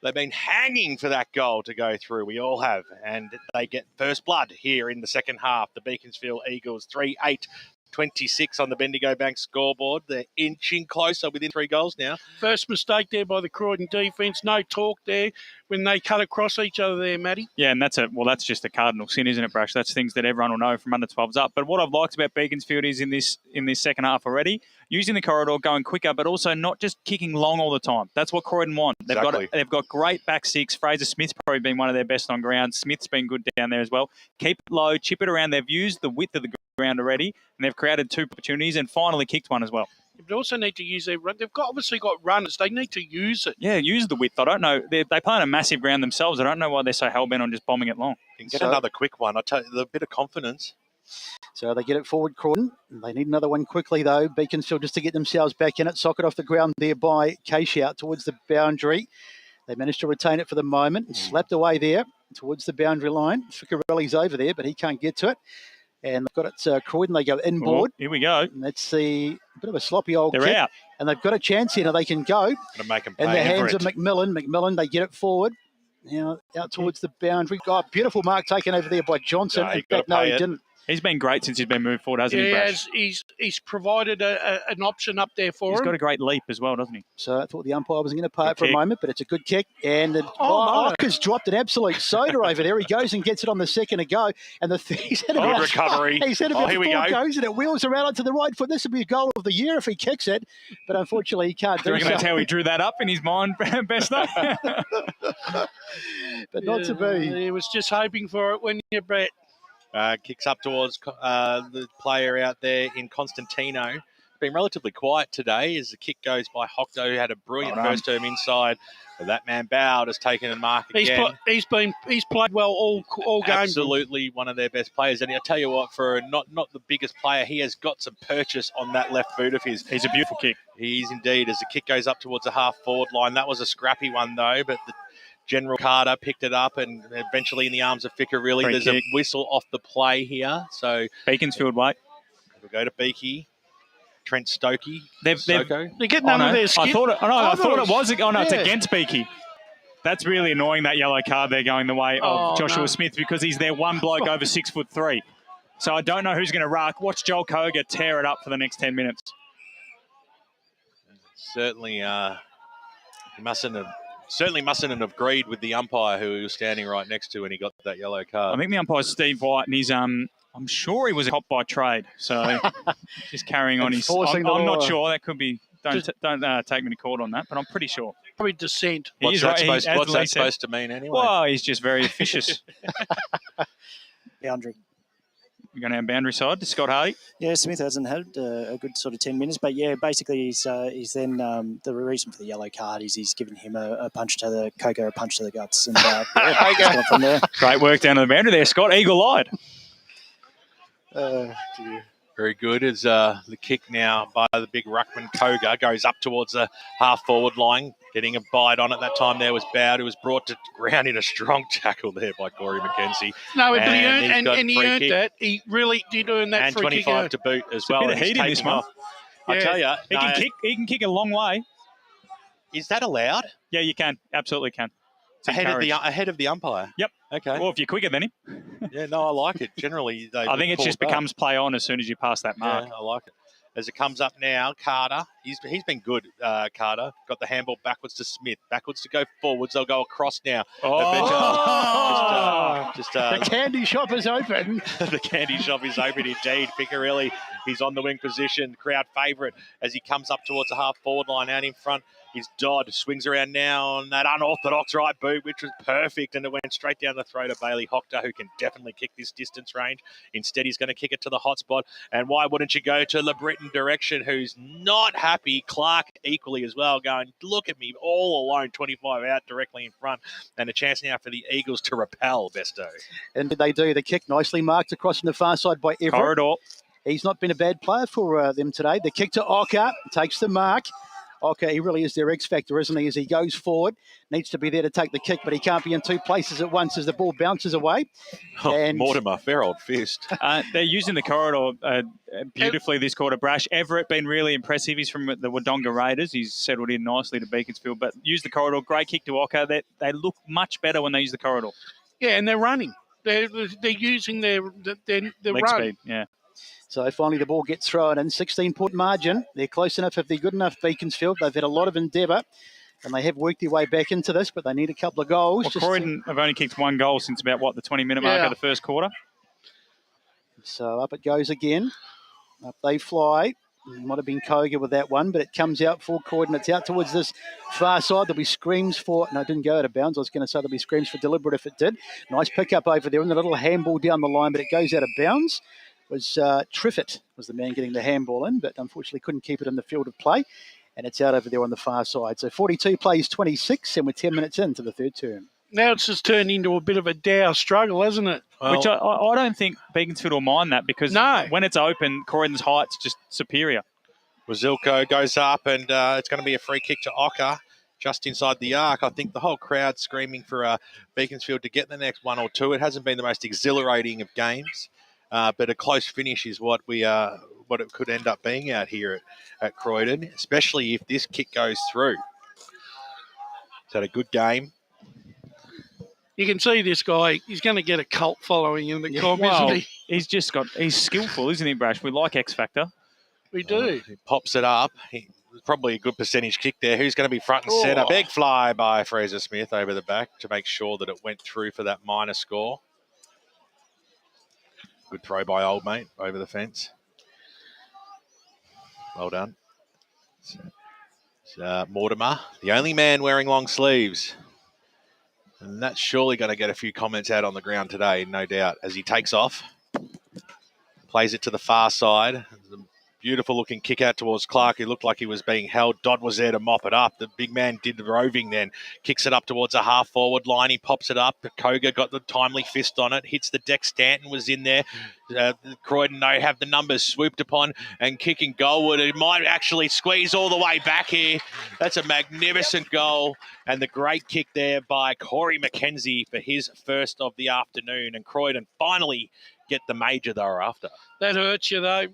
They've been hanging for that goal to go through. We all have. And they get first blood here in the second half. The Beaconsfield Eagles 3-8-26 on the Bendigo Bank scoreboard. They're inching closer within 3 goals now. First mistake there by the Croydon defence. No talk there when they cut across each other there, Matty. Yeah, and that's just a cardinal sin, isn't it, Brash? That's things that everyone will know from under 12s up. But what I've liked about Beaconsfield is in this second half already, using the corridor, going quicker, but also not just kicking long all the time. That's what Croydon want. They've got great back six. Fraser Smith's probably been one of their best on ground. Smith's been good down there as well. Keep it low, chip it around. They've used the width of the ground already, and they've created 2 opportunities and finally kicked one as well. They also need to use their run. They've obviously got runners. They need to use it. Yeah, use the width. I don't know. They play on a massive ground themselves. I don't know why they're so hell-bent on just bombing it long. You can get another quick one. I tell you, a bit of confidence. So they get it forward, Croydon. They need another one quickly, though. Beaconsfield just to get themselves back in it. Socket off the ground there by Casey out towards the boundary. They managed to retain it for the moment. Slapped away there towards the boundary line. Ficarelli's over there, but he can't get to it. And they've got it Croydon. They go inboard. Here we go. And that's the bit of a sloppy old They're kick. out. And they've got a chance here. Now they can go. Going to make them pay In the hands for of it. McMillan. McMillan, they get it forward. Now out towards the boundary. Oh, beautiful mark taken over there by Johnson. No, In fact, no, he didn't. He's been great since he's been moved forward, hasn't he, Brash? He's provided an option up there for him. He's got a great leap as well, doesn't he? So I thought the umpire was going to pay it for kick. a moment, but it's a good kick. And Ocker's dropped an absolute soda over there. He goes and gets it on the second ago. And he's had about, recovery. He's had about here we 4 go. goes and it wheels around onto the right foot. This would be a goal of the year if he kicks it. But unfortunately, he can't Do you do reckon so. that's how he drew that up in his mind, Besto? But not to be. He was just hoping for it, when you bet. Kicks up towards the player out there in Constantino. Been relatively quiet today as the kick goes by Hocto, who had a brilliant first term inside. But that man Bowd has taken a mark again. He's played well all game. Absolutely one of their best players. And I'll tell you what, for not the biggest player, he has got some purchase on that left boot of his. He's a beautiful kick. He is indeed. As the kick goes up towards the half-forward line. That was a scrappy one, though, but the General Carter picked it up and eventually in the arms of Ficarelli. Great There's kick. a whistle off the play here. So Beaconsfield, wait. we'll go to Beaky. Trent Stokey. They're getting under their skin. I thought it was. Oh, no, it's Yeah. against Beaky. That's really annoying, that yellow card there going the way of Joshua Smith, because he's their one bloke over 6'3". So I don't know who's going to ruck. Watch Joel Koga tear it up for the next 10 minutes. Certainly, he mustn't have agreed with the umpire who he was standing right next to when he got that yellow card. I think the umpire's Steve White, and he's I'm sure he was a cop by trade. So just carrying on his. I'm not sure. That could be. Don't take me to court on that, but I'm pretty sure. Probably dissent. What's that supposed to mean anyway? Well, he's just very officious. Boundary. We're going to have boundary side to Scott Hardy. Yeah, Smith hasn't had a good sort of 10 minutes, but yeah, basically he's then the reason for the yellow card is he's given him a punch to the Kogo, a punch to the guts, and he's gone from there. Great work down to the boundary there, Scott. Eagle-eyed. Very good as the kick now by the big ruckman Koga goes up towards the half-forward line, getting a bite on it. That time there was Bowd, who was brought to ground in a strong tackle there by Corey McKenzie. No, but he and earned that. He really did earn that and free 25 kick. to boot as It's well. a bit of and he's heat in this taking one. off. I tell you, He can kick a long way. Is that allowed? Yeah, you can. Absolutely can. It's Ahead of the umpire? Yep. Okay. Well, if you're quicker than him. Yeah, no, I like it. Generally, they I think it pull just back. becomes play on as soon as you pass that mark. Yeah, I like it. As it comes up now, Carter. He's been good, Carter. Got the handball backwards to Smith. Backwards to go forwards. They'll go across now. The candy shop is open. The candy shop is open indeed. Picarelli, he's on the wing position. Crowd favourite as he comes up towards the half-forward line out in front. His Dodd swings around now on that unorthodox right boot, which was perfect, and it went straight down the throat of Bailey Hoctor, who can definitely kick this distance range. Instead, he's going to kick it to the hot spot. And why wouldn't you go to LeBreton direction, who's not happy? Clark equally as well, going, look at me, all alone, 25 out directly in front. And a chance now for the Eagles to repel, Besto. And did they do the kick nicely marked across on the far side by Everett. Corridor. He's not been a bad player for them today. The kick to Ocker takes the mark. Ocker, he really is their X factor, isn't he? As he goes forward, needs to be there to take the kick, but he can't be in two places at once as the ball bounces away. And Mortimer, fair old fist. They're using the corridor beautifully this quarter. Brash. Everett been really impressive. He's from the Wodonga Raiders. He's settled in nicely to Beaconsfield, but use the corridor. Great kick to Ocker. They look much better when they use the corridor. Yeah, and they're running. They're using their Leg run. speed, yeah. so finally the ball gets thrown in. 16-point margin. They're close enough if they're good enough, Beaconsfield. They've had a lot of endeavour, and they have worked their way back into this, but they need a couple of goals. Well, Croydon have only kicked one goal since about, the 20-minute mark of the first quarter. So up it goes again. Up they fly. It might have been Koga with that one, but it comes out for Croydon. It's out towards this far side. There'll be screams for... No, it didn't go out of bounds. I was going to say there'll be screams for deliberate if it did. Nice pick up over there and the little handball down the line, but it goes out of bounds. was Triffett was the man getting the handball in, but unfortunately couldn't keep it in the field of play. And it's out over there on the far side. So 42 plays 26, and we're 10 minutes into the third term. Now it's just turned into a bit of a dour struggle, hasn't it? Well, which I don't think Beaconsfield will mind that, because when it's open, Croydon's height's just superior. Wazilko goes up, and it's going to be a free kick to Ocker just inside the arc. I think the whole crowd screaming for Beaconsfield to get the next one or two. It hasn't been the most exhilarating of games, but a close finish is what it could end up being out here at Croydon, especially if this kick goes through. It's had a good game. You can see this guy, he's going to get a cult following in the comp, isn't he? He's skillful, isn't he, Brash? We like X Factor. We do. He pops it up. Probably a good percentage kick there. Who's going to be front and centre? Big fly by Fraser Smith over the back to make sure that it went through for that minor score. Good throw by old mate over the fence. Well done. It's Mortimer, the only man wearing long sleeves. And that's surely going to get a few comments out on the ground today, no doubt, as he takes off. Plays it to the far side. Beautiful looking kick out towards Clark, who looked like he was being held. Dodd was there to mop it up. The big man did the roving then. Kicks it up towards a half forward line. He pops it up. Koga got the timely fist on it. Hits the deck. Stanton was in there. Croydon, they have the numbers swooped upon and kicking goalward. It might actually squeeze all the way back here. That's a magnificent goal. And the great kick there by Corey McKenzie for his first of the afternoon. And Croydon finally get the major they were after. That hurts you, though.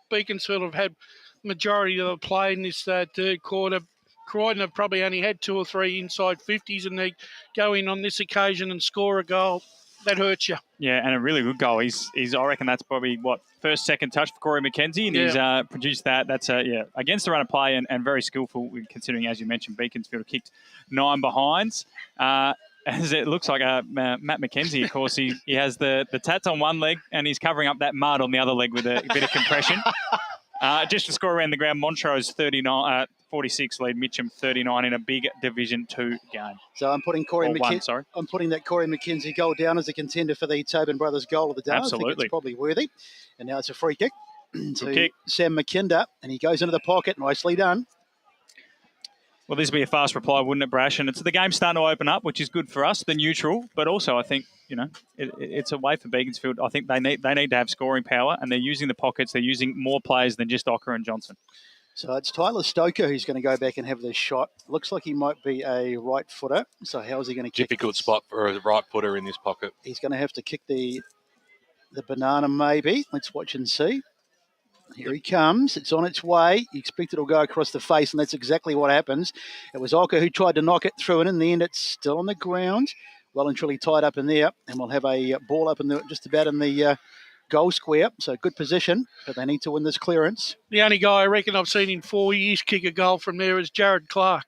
Beaconsfield have had majority of the play in this third quarter. Croydon have probably only had 2 or 3 inside 50s, and they go in on this occasion and score a goal. That hurts you. Yeah, and a really good goal. He's I reckon that's probably, first, second touch for Corey McKenzie, and he's produced that. That's, against the run of play and very skillful, considering, as you mentioned, Beaconsfield kicked 9 behinds. As it looks like Matt McKenzie, of course, he has the tats on one leg and he's covering up that mud on the other leg with a bit of compression. Just to score around the ground, Montrose 46 lead Mitcham 39 in a big Division 2 game. So I'm putting I'm putting that Corey McKenzie goal down as a contender for the Tobin Brothers goal of the day. Absolutely. I think it's probably worthy. And now it's a free kick to Sam McKinder, and he goes into the pocket. Nicely done. Well, this would be a fast reply, wouldn't it, Brash? And the game's starting to open up, which is good for us, the neutral. But also, I think, it's a way for Beaconsfield. I think they need to have scoring power, and they're using the pockets. They're using more players than just Ocker and Johnson. So it's Tyler Stoker who's going to go back and have this shot. Looks like he might be a right footer. So how's he going to kick? Difficult spot for a right footer in this pocket. He's going to have to kick the banana maybe. Let's watch and see. Here he comes. It's on its way. You expect it'll go across the face, and that's exactly what happens. It was Ocker who tried to knock it through, and in the end, it's still on the ground. Well and truly tied up in there, and we'll have a ball up just about in the goal square. So good position, but they need to win this clearance. The only guy I reckon I've seen in 4 years kick a goal from there is Jared Clark.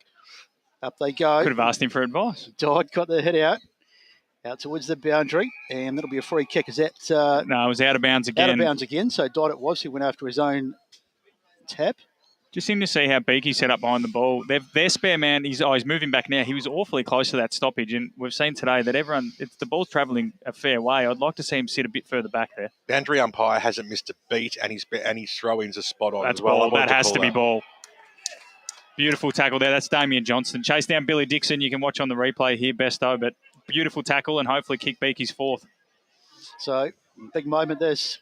Up they go. Could have asked him for advice. Dodd got the hit out towards the boundary, and that'll be a free kick. Is that... no, it was out of bounds again. Out of bounds again, so Dodd it was who went after his own tap. Just seem to see how Beaky set up behind the ball. Their spare man, he's moving back now. He was awfully close to that stoppage, and we've seen today that the ball's travelling a fair way. I'd like to see him sit a bit further back there. Boundary umpire hasn't missed a beat, and his throw-ins are spot on. That's as well. Ball. That has to be ball. Beautiful tackle there. That's Damien Johnson. Chase down Billy Dixon. You can watch on the replay here, Besto, but beautiful tackle and hopefully kick Beaky's fourth. So, big moment this.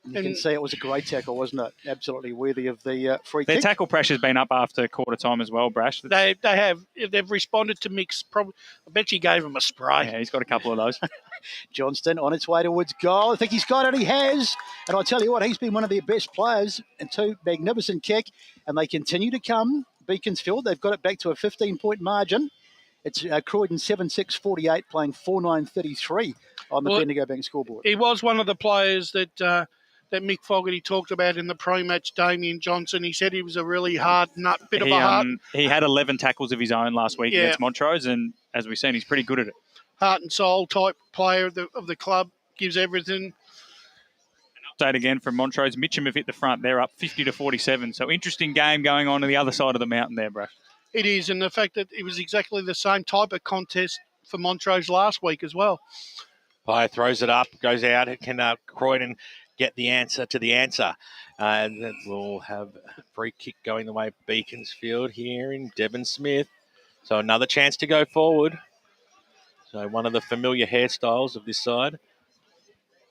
You can see it was a great tackle, wasn't it? Absolutely worthy of the free kick. Their tackle pressure's been up after quarter time as well, Brash. They have. They've responded to Mick's. I bet you gave him a spray. Yeah, he's got a couple of those. Johnston on its way towards goal. I think he's got it. He has. And I'll tell you what, he's been one of their best players. And 2 magnificent kick. And they continue to come. Beaconsfield, they've got it back to a 15-point margin. It's Croydon 7-6-48 playing 4-9-33 on the Bendigo Bank scoreboard. He was one of the players that Mick Fogarty talked about in the pro-match, Damien Johnson. He said he was a really hard nut, bit of a heart. He had 11 tackles of his own last week against Montrose, and as we've seen, he's pretty good at it. Heart and soul type player of the club, gives everything. Update again from Montrose. Mitcham have hit the front. They're up 50-47. So interesting game going on the other side of the mountain there, Brash. It is, and the fact that it was exactly the same type of contest for Montrose last week as well. Pye throws it up, goes out. Can Croydon get the answer to the answer? And then we'll have a free kick going the way of Beaconsfield here in Devon Smith. So another chance to go forward. So one of the familiar hairstyles of this side.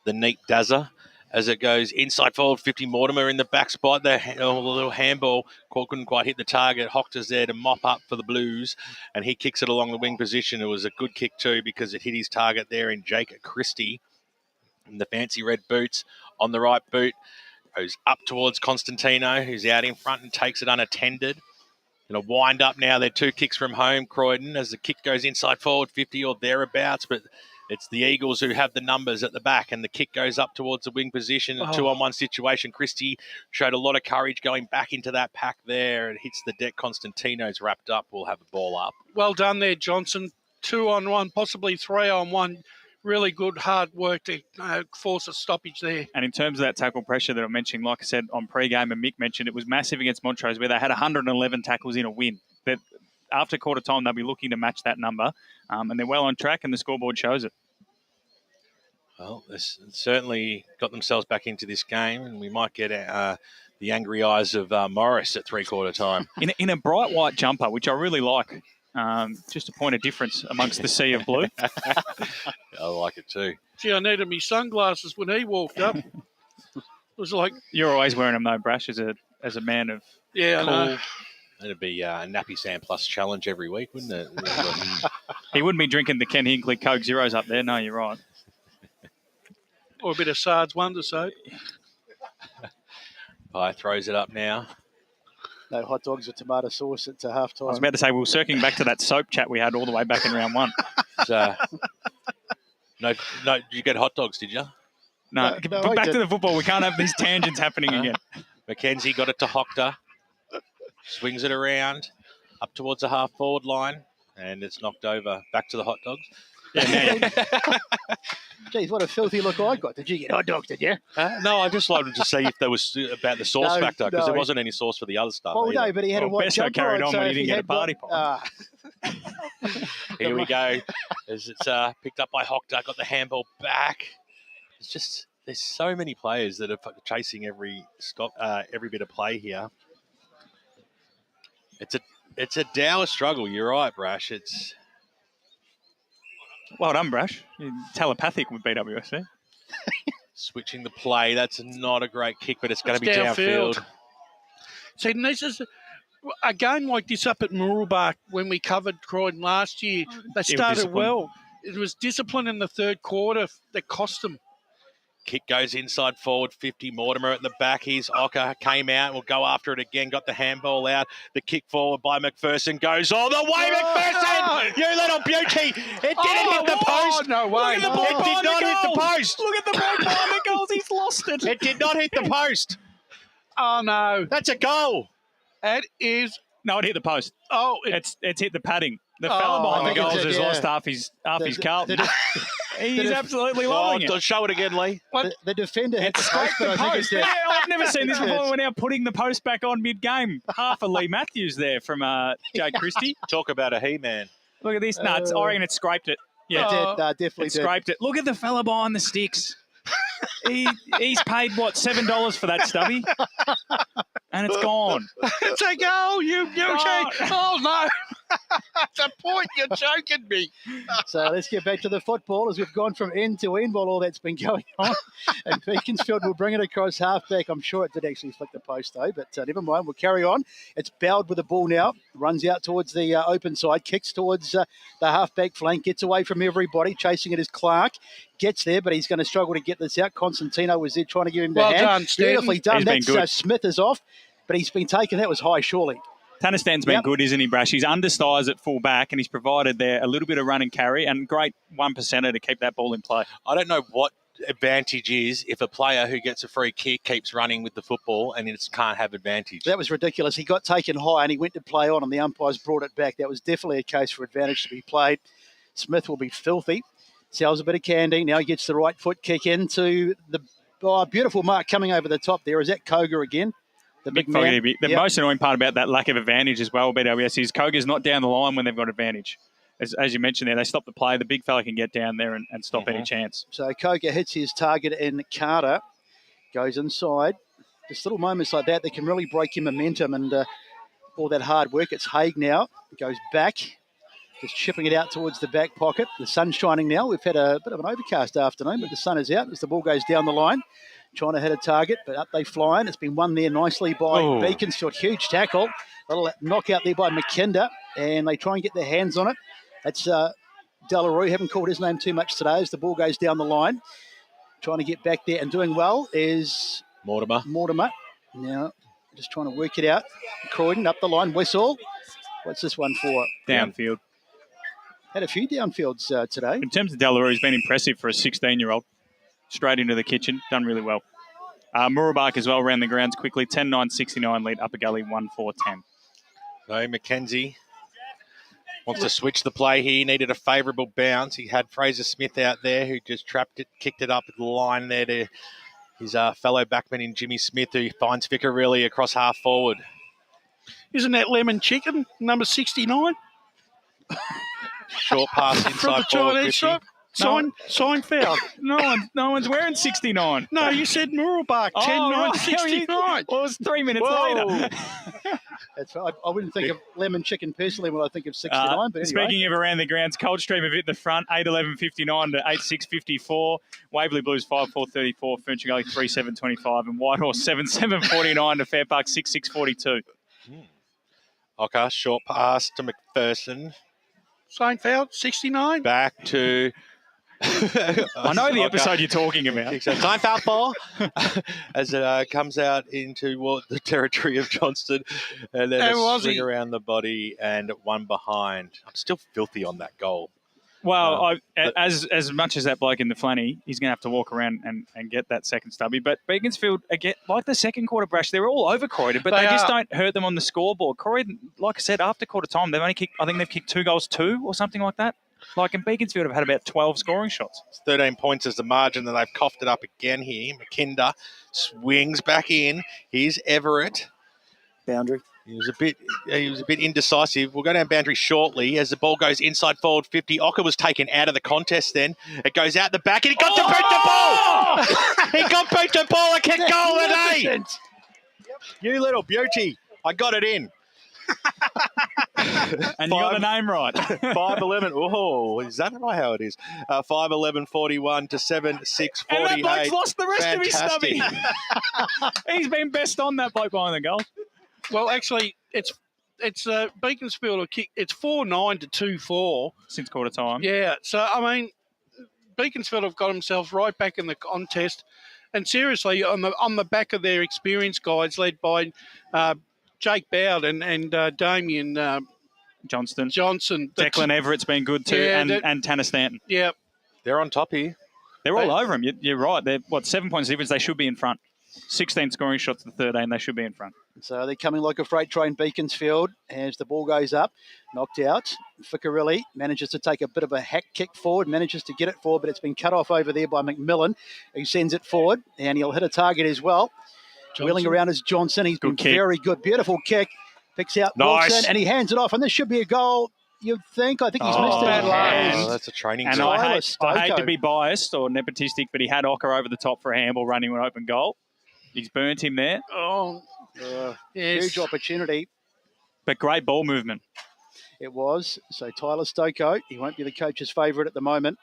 The neat dazzer as it goes inside forward 50. Mortimer in the back spot. The little handball couldn't quite hit the target. Hochter's there to mop up for the Blues, and he kicks it along the wing position. It was a good kick too because it hit his target there in Jake Christie. And the fancy red boots on the right boot goes up towards Constantino, who's out in front and takes it unattended. Going to wind up now. They're 2 kicks from home, Croydon, as the kick goes inside forward 50 or thereabouts, but it's the Eagles who have the numbers at the back, and the kick goes up towards the wing position. A 2-on-1 situation. Christie showed a lot of courage going back into that pack there. It hits the deck. Constantino's wrapped up. We'll have the ball up. Well done there, Johnson. 2-on-1, possibly 3-on-1. Really good, hard work to force a stoppage there. And in terms of that tackle pressure that I mentioned, like I said on pre-game, and Mick mentioned, it was massive against Montrose, where they had 111 tackles in a win. That after quarter time, they'll be looking to match that number, and they're well on track, and the scoreboard shows it. Well, they certainly got themselves back into this game, and we might get the angry eyes of Morris at three-quarter time. In a bright white jumper, which I really like. Just a point of difference amongst the sea of blue. I like it too. Gee, I needed me sunglasses when he walked up. It was like... You're always wearing them though, Brash, as a man of cool. I know. It'd be a Nappy Sam Plus challenge every week, wouldn't it? He wouldn't be drinking the Ken Hinkley Coke Zeros up there. No, you're right. Or a bit of Sard's Wonder Soap. Pye throws it up now. No hot dogs with tomato sauce at half time. I was about to say, we were circling back to that soap chat we had all the way back in round one. No, did you get hot dogs, did you? No, but back to the football. We can't have these tangents happening again. Mackenzie got it to Hochter. Swings it around up towards the half-forward line, and it's knocked over. Back to the hot dogs. Yeah, Geez, what a filthy look I got. Did you get hot dogs, did you? No, I just wanted to see if there was about the sauce factor, because there wasn't any sauce for the other stuff. Oh, no, but he had a white jumper carried on so when he didn't get a party pot. Here we go. As it's picked up by Hochter, got the handball back. It's just, there's so many players that are chasing every bit of play here. It's a dour struggle. You're right, Brash. It's... Well done, Brash. You're telepathic with BWSC. Switching the play. That's not a great kick, but it's going to be downfield. See, this is a game like this up at Maroondah when we covered Croydon last year. They started well. It was discipline in the third quarter that cost them. Kick goes inside forward 50. Mortimer at the back. Here's Ocker. Came out. Will go after it again. Got the handball out. The kick forward by McPherson goes all the way. McPherson! You little beauty! It didn't hit the post. No way. It did not hit the post. Look at the ball behind the goals. He's lost it. It did not hit the post. Oh, no. That's a goal. It is. No, it hit the post. Oh, it's hit the padding. The fella behind the goals has lost half his Carlton. He's absolutely loving it. Show it again, Lee. The defender hit the post. Yeah, I've never seen this before. We're now putting the post back on mid-game. Half a Lee Matthews there from Jake Christie. Talk about a he-man. Look at this nuts. I reckon it scraped it. Yeah, it did. Definitely scraped it. Look at the fella behind the sticks. He's paid, what, $7 for that stubby? And it's gone. It's a goal, you beauty. Oh, no. That's a point. You're joking me. So let's get back to the football as we've gone from end to end while all that's been going on. And Beaconsfield will bring it across halfback. I'm sure it did actually flick the post, though, but never mind. We'll carry on. It's Bowed with the ball now. Runs out towards the open side. Kicks towards the halfback flank. Gets away from everybody. Chasing it is Clark. Gets there, but he's going to struggle to get this out. Constantino was there trying to give him the hand. Well done, Stanton. Beautifully done. That's Smith is off, but he's been taken. That was high, surely. Tanastan's been good, isn't he, Brash? He's undersized at full back, and he's provided there a little bit of run and carry, and great 1%er to keep that ball in play. I don't know what advantage is if a player who gets a free kick keeps running with the football and it can't have advantage. That was ridiculous. He got taken high and he went to play on, and the umpires brought it back. That was definitely a case for advantage to be played. Smith will be filthy. Sells a bit of candy. Now he gets the right foot kick into the beautiful mark coming over the top there. Is that Koga again? The big man. The most annoying part about that lack of advantage as well, BWS, is Koga's not down the line when they've got advantage. as you mentioned there, they stop the play. The big fella can get down there and stop any chance. So Koga hits his target and Carter goes inside. Just little moments like that can really break your momentum and all that hard work. It's Haig now. Goes back, just chipping it out towards the back pocket. The sun's shining now. We've had a bit of an overcast afternoon, but the sun is out as the ball goes down the line. Trying to hit a target, but up they fly, and it's been won there nicely by Beaconsfield. Huge tackle. A little knockout there by McKinder, and they try and get their hands on it. That's Delarue. Haven't called his name too much today as the ball goes down the line. Trying to get back there and doing well is Mortimer. Now, just trying to work it out. Croydon up the line, whistle. What's this one for? Downfield. Had a few downfields today. In terms of Delarue, he's been impressive for a 16-year-old. Straight into the kitchen, done really well. Murabak as well around the grounds quickly. 10-9-69 lead, Upper Gully 1-4-10. So McKenzie wants to switch the play here. He needed a favourable bounce. He had Fraser Smith out there who just trapped it, kicked it up the line there to his fellow backman in Jimmy Smith, who finds Ficarelli across half forward. Isn't that Lemon Chicken, number 69? Short pass inside from the Chinese shop. Sign foul. No one's wearing 69. No, you said Muralbark, 10-9-69. Well, it was 3 minutes later. That's right. I wouldn't think of lemon chicken personally when I think of 69. But anyway. Speaking of around the grounds, Coldstream have hit the front, 8-11-59 to 8-6-54. Waverley Blues 5-4-34, Furniture Gully 3-7-25, and Whitehorse 7-7-49 to Fair Park 6-6-42. Okay, short pass to McPherson. Sign foul, 69. Back to... I know the episode you're talking about. Time foul 4 as it comes out into the territory of Johnston, and then a swing around the body and one behind. I'm still filthy on that goal. Well, as much as that bloke in the flanny, he's going to have to walk around and get that second stubby. But Beaconsfield, again, like the second quarter, Brash, they're all over Croydon, but they just don't hurt them on the scoreboard. Croydon, like I said, after quarter time, they've only kicked, I think they've kicked 2 goals, 2 or something like that. Like in Beaconsfield have had about 12 scoring shots. It's 13 points as the margin, and they've coughed it up again here. McKinder swings back in. Here's Everett. Boundary. He was a bit indecisive. We'll go down boundary shortly as the ball goes inside forward 50. Ocker was taken out of the contest then. It goes out the back and he got to boot the ball! He got boot the ball, a kick goal today! You little beauty. I got it in. And you got the name right. 5-11. Oh, is that right how it is? 5-11-41 to 7-6-48. And that bloke's lost the rest of his stubby. He's been best on that bloke behind the goal. Well, actually, it's Beaconsfield. It's 4-9 to 2-4 since quarter time. Yeah, so I mean, Beaconsfield have got themselves right back in the contest, and seriously, on the back of their experienced guys, led by Jake Bowd and Damien Johnson. Declan Everett's been good too, and Tanner Stanton. Yeah, they're on top here. They're all over him. You're right. They're 7 points difference. They should be in front. 16 scoring shots to 13. They should be in front. So they're coming like a freight train, Beaconsfield, as the ball goes up, knocked out. Ficarelli manages to take a bit of a hack kick forward, manages to get it forward, but it's been cut off over there by McMillan, who sends it forward, and he'll hit a target as well. Wheeling around is Johnson. He's been very good. Beautiful kick. Picks out Wilson, and he hands it off, and this should be a goal. You'd think. I think he's missed it. That's a training. And I hate to be biased or nepotistic, but he had Ocker over the top for a handball running an open goal. He's burnt him there. Yes. Huge opportunity. But great ball movement. It was. So Tyler Stoko, he won't be the coach's favourite at the moment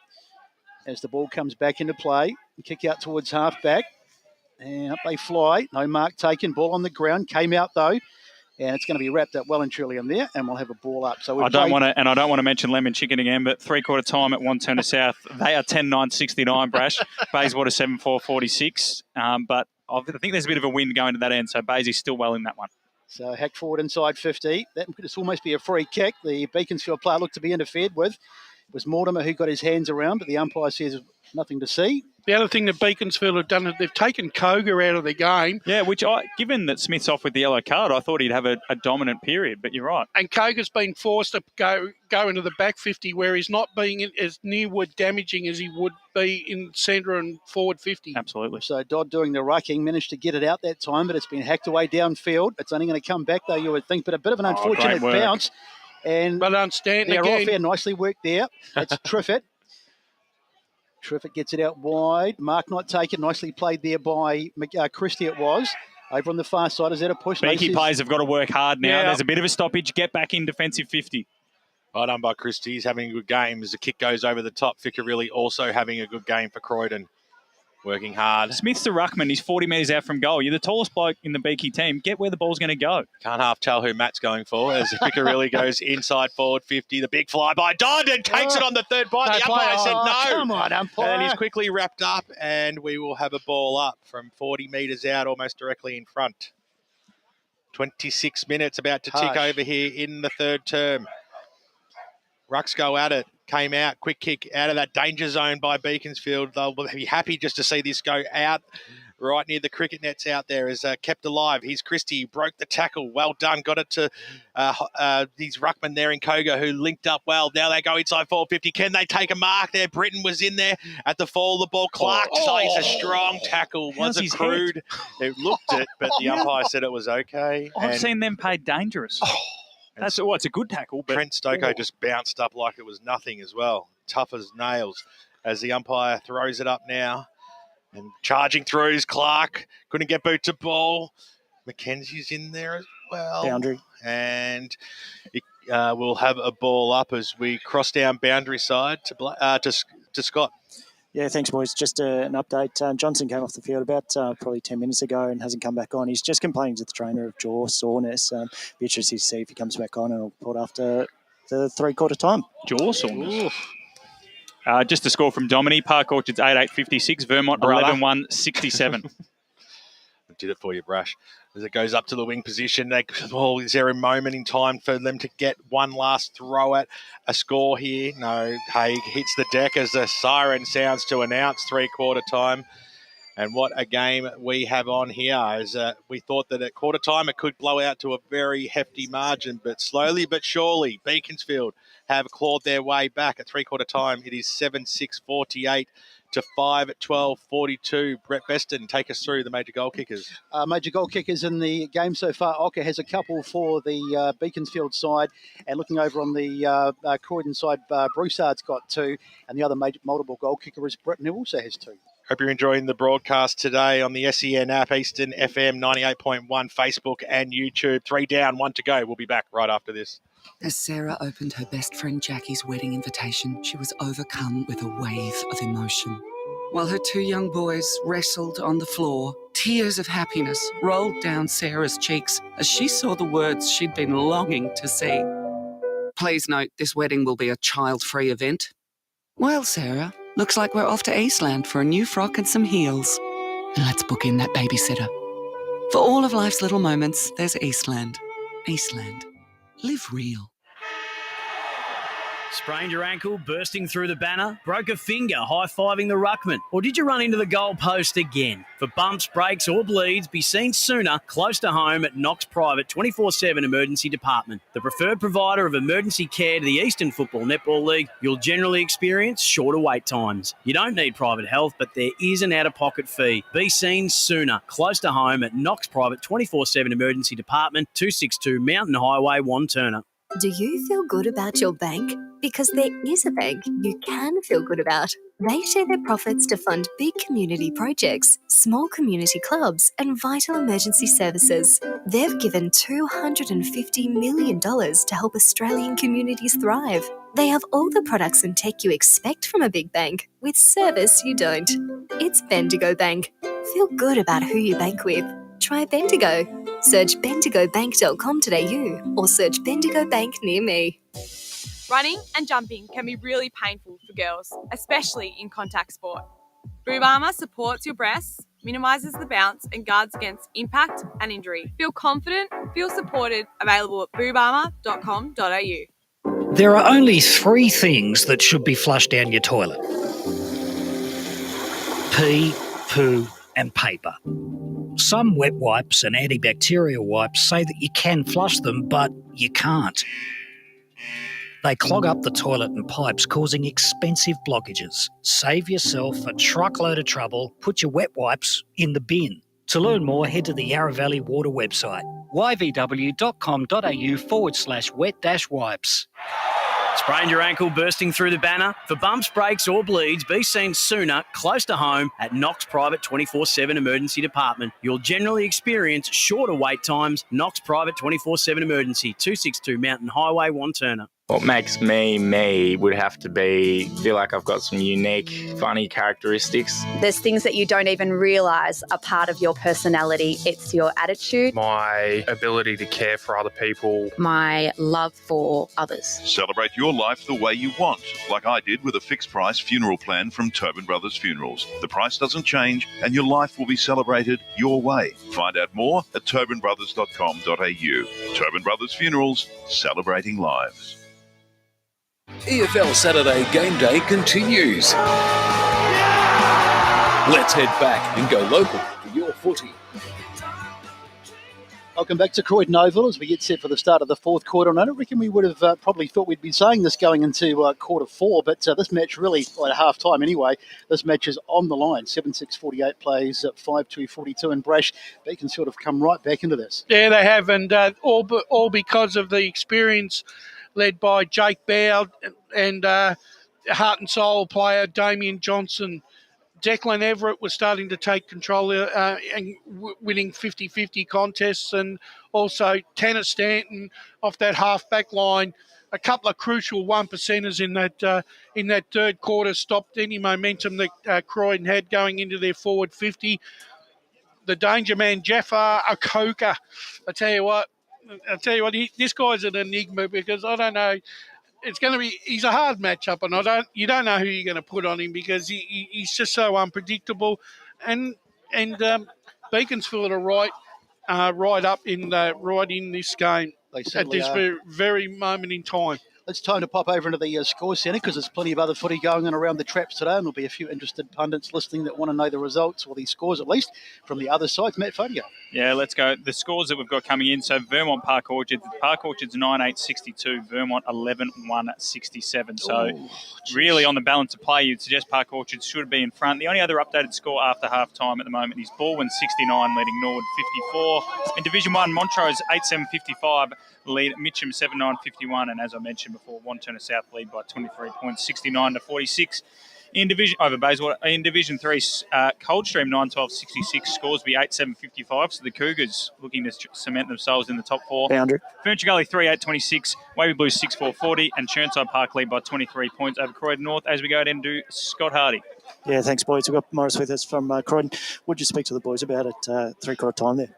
as the ball comes back into play. Kick out towards half-back. And up they fly. No mark taken. Ball on the ground. Came out, though. And it's going to be wrapped up well and truly in there, and we'll have a ball up. So I don't want to mention Lemon Chicken again, but 3/4 time at One Turner South, they are 10-9-69, Brash. Bayswater 7-4-46. But I think there's a bit of a wind going to that end, so Baysy's still well in that one. So hack forward inside 50. That could almost be a free kick. The Beaconsfield player looked to be interfered with. It was Mortimer who got his hands around, but the umpire says nothing to see. The other thing that Beaconsfield have done is they've taken Koga out of the game. Yeah, given that Smith's off with the yellow card, I thought he'd have a dominant period, but you're right. And Koga's been forced to go into the back 50 where he's not being as near-wood damaging as he would be in centre and forward 50. Absolutely. So Dodd doing the rucking, managed to get it out that time, but it's been hacked away downfield. It's only going to come back, though, you would think, but a bit of an unfortunate bounce. And well done, Stanton they're again. off there. Nicely worked there. That's Triffett. Triffett gets it out wide. Mark not taken. Nicely played there by Christie it was. Over on the far side, is that a push? Beaky players have got to work hard now. Yeah. There's a bit of a stoppage. Get back in defensive 50. Well done by Christie. He's having a good game as the kick goes over the top. Ficcarelli also having a good game for Croydon. Working hard. Smith's the ruckman. He's 40 metres out from goal. You're the tallest bloke in the Beaky team. Get where the ball's going to go. Can't half tell who Matt's going for as Ficcarelli goes inside forward 50. The big fly by Dodd and takes it on the third bite. The umpire said no. Come on, umpire. And he's quickly wrapped up, and we will have a ball up from 40 metres out, almost directly in front. 26 minutes about to tick over here in the third term. Rucks go at it. Came out, quick kick out of that danger zone by Beaconsfield. They'll be happy just to see this go out right near the cricket nets out there. Is kept alive. He's Christie, broke the tackle. Well done. Got it to these ruckmen there in Koga who linked up well. Now they go inside 450. Can they take a mark there? Britton was in there at the fall of the ball. Clark takes a strong tackle. Was it crude? It looked it, but the umpire said it was okay. I've seen them paid dangerous. It's a good tackle. But Trent Stoko just bounced up like it was nothing as well. Tough as nails as the umpire throws it up now. And charging through is Clark. Couldn't get boot to ball. Mackenzie's in there as well. Boundary. And we'll have a ball up as we cross down boundary side to Scott. Yeah, thanks, boys. Just an update. Johnson came off the field about probably 10 minutes ago and hasn't come back on. He's just complaining to the trainer of jaw soreness. Be interested to see if he comes back on and will put after the three-quarter time. Jaw soreness. Just a score from Domini. Park Orchards 8-8-56. Vermont 11-1-67. Did it for you, Brash. As it goes up to the wing position, is there a moment in time for them to get one last throw at a score here? No, Haig hits the deck as the siren sounds to announce three-quarter time. And what a game we have on here. As we thought that at quarter time it could blow out to a very hefty margin, but slowly but surely Beaconsfield have clawed their way back at three-quarter time. It is 7-6-48 to 5-12-42. Brett Beston, take us through the major goal kickers. Major goal kickers in the game so far. Ocker has a couple for the Beaconsfield side. And looking over on the Croydon side, Broussard's got two. And the other multiple goal kicker is Britton, who also has two. Hope you're enjoying the broadcast today on the SEN app, Eastern FM 98.1, Facebook and YouTube. 3 down, 1 to go. We'll be back right after this. As Sarah opened her best friend Jackie's wedding invitation, she was overcome with a wave of emotion. While her 2 young boys wrestled on the floor, tears of happiness rolled down Sarah's cheeks as she saw the words she'd been longing to see. Please note, this wedding will be a child-free event. Well, Sarah, looks like we're off to Eastland for a new frock and some heels. And let's book in that babysitter. For all of life's little moments, there's Eastland. Eastland. Live real. Sprained your ankle, bursting through the banner? Broke a finger, high-fiving the ruckman? Or did you run into the goal post again? For bumps, breaks or bleeds, be seen sooner, close to home at Knox Private 24/7 Emergency Department. The preferred provider of emergency care to the Eastern Football Netball League, you'll generally experience shorter wait times. You don't need private health, but there is an out-of-pocket fee. Be seen sooner, close to home at Knox Private 24/7 Emergency Department, 262 Mountain Highway, Wanturna. Do you feel good about your bank? Because there is a bank you can feel good about. They share their profits to fund big community projects, small community clubs, and vital emergency services. They've given $250 million to help Australian communities thrive. They have all the products and tech you expect from a big bank, with service you don't. It's Bendigo Bank. Feel good about who you bank with. Try Bendigo. Search bendigobank.com.au or search Bendigo Bank near me. Running and jumping can be really painful for girls, especially in contact sport. Boob Armour supports your breasts, minimises the bounce and guards against impact and injury. Feel confident, feel supported, available at boobarmour.com.au. There are only 3 things that should be flushed down your toilet. Pee, poo and paper. Some wet wipes and antibacterial wipes say that you can flush them, but you can't. They clog up the toilet and pipes, causing expensive blockages. Save yourself a truckload of trouble. Put your wet wipes in the bin. To learn more, head to the Yarra Valley Water website. yvw.com.au/wet-wipes. Sprained your ankle bursting through the banner? For bumps, breaks or bleeds, be seen sooner, close to home at Knox Private 24/7 Emergency Department. You'll generally experience shorter wait times. Knox Private 24/7 Emergency, 262 Mountain Highway, Wanturna. What makes me me would have to be feel like I've got some unique, funny characteristics. There's things that you don't even realise are part of your personality. It's your attitude. My ability to care for other people. My love for others. Celebrate your life the way you want, like I did with a fixed price funeral plan from Tobin Brothers Funerals. The price doesn't change and your life will be celebrated your way. Find out more at tobinbrothers.com.au. Tobin Brothers Funerals, celebrating lives. EFL Saturday Game Day continues. Let's head back and go local for your footy. Welcome back to Croydon Oval as we get set for the start of the fourth quarter. And I don't reckon we would have probably thought we'd be saying this going into quarter four, but this match really, well, at half time anyway, this match is on the line. 7-6-48 plays at 5-2-42, and Brash, Beaconsfield have come right back into this. Yeah, they have, and all because of the experience led by Jake Bow and heart and soul player Damien Johnson. Declan Everett was starting to take control and winning 50-50 contests, and also Tanner Stanton off that half-back line. A couple of crucial one-percenters in that third quarter stopped any momentum that Croydon had going into their forward 50. The danger man, Jafar Akoka, I tell you what, this guy's an enigma because I don't know. He's a hard matchup, and you don't know who you're going to put on him because he's just so unpredictable. And Beaconsfield are right up in this game at this very moment in time. It's time to pop over into the Score Centre because there's plenty of other footy going on around the traps today, and there'll be a few interested pundits listening that want to know the results, or the scores at least, from the other sides. Matt Fodio. Yeah, let's go. The scores that we've got coming in. So Vermont Park Orchards 9-8-62, Vermont 11-1-67. So really on the balance of play, you'd suggest Park Orchards should be in front. The only other updated score after half-time at the moment is Baldwin 69 leading Norwood 54. In Division 1, Montrose 8-7-55 lead Mitcham 7-9-51, and as I mentioned before, Wanturna South lead by 23 points, 69-46. In Division over Bayswater, in Division 3, Coldstream 9-12-66, Scoresby 8-7-55. So the Cougars looking to cement themselves in the top four. Boundary. Furniture Gully 3-8-26, Wavy Blues 6-4-40, and Churnside Park lead by 23 points over Croydon North. As we go down to Scott Hardy. Yeah, thanks, boys. We've got Morris with us from Croydon. Would you speak to the boys about it three-quarter time there?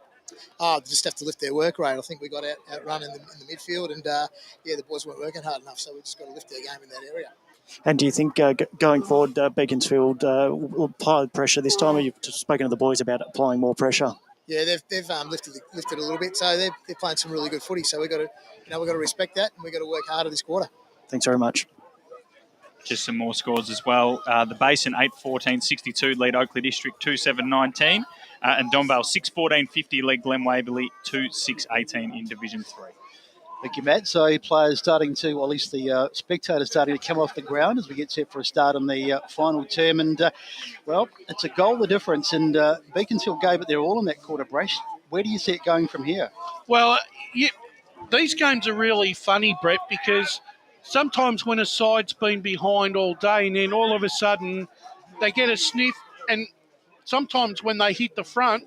They just have to lift their work rate. I think we got outrun in the midfield, and the boys weren't working hard enough, so we just got to lift their game in that area. And do you think going forward, Beaconsfield will apply pressure this time, or you've spoken to the boys about applying more pressure? Yeah, they've lifted a little bit, so they're playing some really good footy. So we've got to respect that, and we've got to work harder this quarter. Thanks very much. Just some more scores as well. The Basin 8-14-62 lead Oakley District 2-7-19. And Donvale 6-14-50 lead Glen Waverley 2-6-18 in Division 3. Thank you, Matt. So players starting to, or at least the spectators starting to come off the ground as we get set for a start in the final term. And, it's a goal the difference. And Beaconsfield gave it their all in that quarter, Brash. Where do you see it going from here? Well, these games are really funny, Brett, because sometimes when a side's been behind all day and then all of a sudden they get a sniff, and sometimes when they hit the front,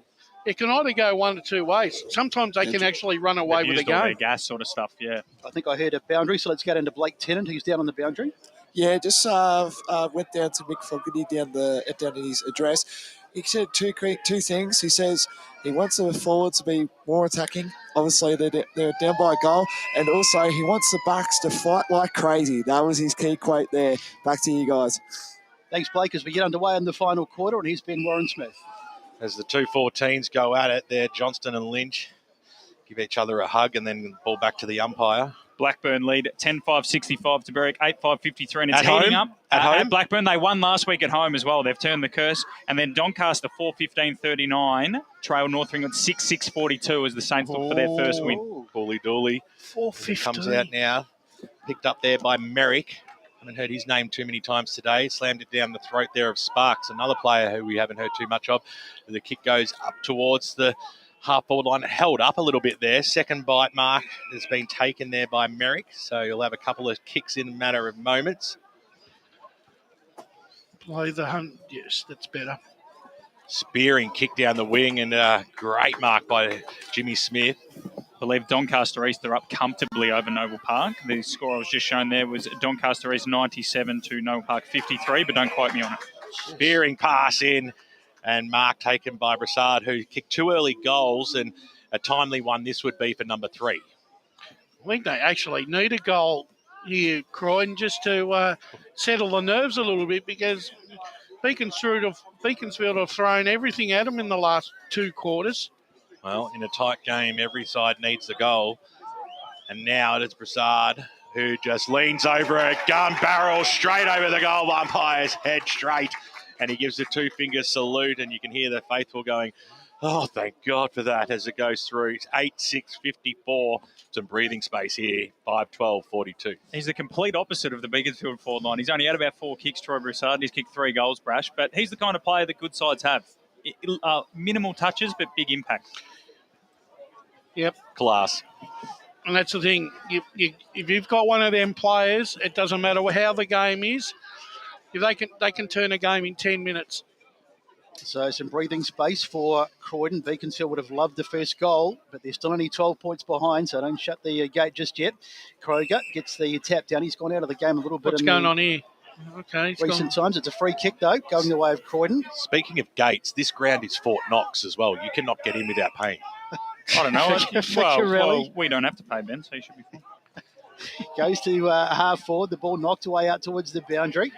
it can either go one or two ways. Sometimes they can actually run away with the game. All their gas sort of stuff, yeah. I think I heard a boundary, so let's get into Blake Tennant, who's down on the boundary. Yeah, just went down to Mick Fogarty down at his address. He said two things. He says he wants the forwards to be more attacking. Obviously, they're down by a goal. And also, he wants the Bucks to fight like crazy. That was his key quote there. Back to you guys. Thanks, Blake, as we get underway in the final quarter, and he's been Warren Smith. As the 2-14s go at it there, Johnston and Lynch give each other a hug and then ball back to the umpire. Blackburn lead 10-5-65 to Berwick, 8-5-53, and it's at heating home? up. At home? At Blackburn, they won last week at home as well. They've turned the curse. And then Doncaster 4-15-39, trail North England 6-6-42 as the Saints look for their first win. Bully Dooley. 4-15. Comes out now, picked up there by Merrick. Haven't heard his name too many times today. Slammed it down the throat there of Sparks, another player who we haven't heard too much of. The kick goes up towards the half-forward line. Held up a little bit there. Second bite mark has been taken there by Merrick, so he'll have a couple of kicks in a matter of moments. Play the hunt. Yes, that's better. Spearing kick down the wing and a great mark by Jimmy Smith. I believe Doncaster East are up comfortably over Noble Park. The score I was just shown there was Doncaster East 97 to Noble Park 53, but don't quote me on it. Spearing pass in and mark taken by Brassard, who kicked 2 early goals, and a timely one this would be for number 3. I think they actually need a goal here, Croydon, just to settle the nerves a little bit, because Beaconsfield have thrown everything at them in the last 2 quarters. Well, in a tight game, every side needs a goal. And now it is Brassard, who just leans over a gun barrel straight over the goal umpire's head straight. And he gives a 2-finger salute, and you can hear the faithful going, oh, thank God for that, as it goes through. It's 8-6-54. Some breathing space here, 5-12-42. He's the complete opposite of the Beaconsfield forward line. He's only had about 4 kicks, Troy Broussard, and he's kicked 3 goals, Brash. But he's the kind of player that good sides have. Minimal touches, but big impact. Yep. Class. And that's the thing. If you've got one of them players, it doesn't matter how the game is, if they can turn a game in 10 minutes. So some breathing space for Croydon. Beaconsfield would have loved the first goal, but they're still only 12 points behind, so don't shut the gate just yet. Kroger gets the tap down. He's gone out of the game a little bit. What's going on here? Okay. Recent times, it's a free kick, though, going the way of Croydon. Speaking of gates, this ground is Fort Knox as well. You cannot get in without paying. I don't know. Well, we don't have to pay, Ben, so you should be fine. Goes to half forward. The ball knocked away out towards the boundary.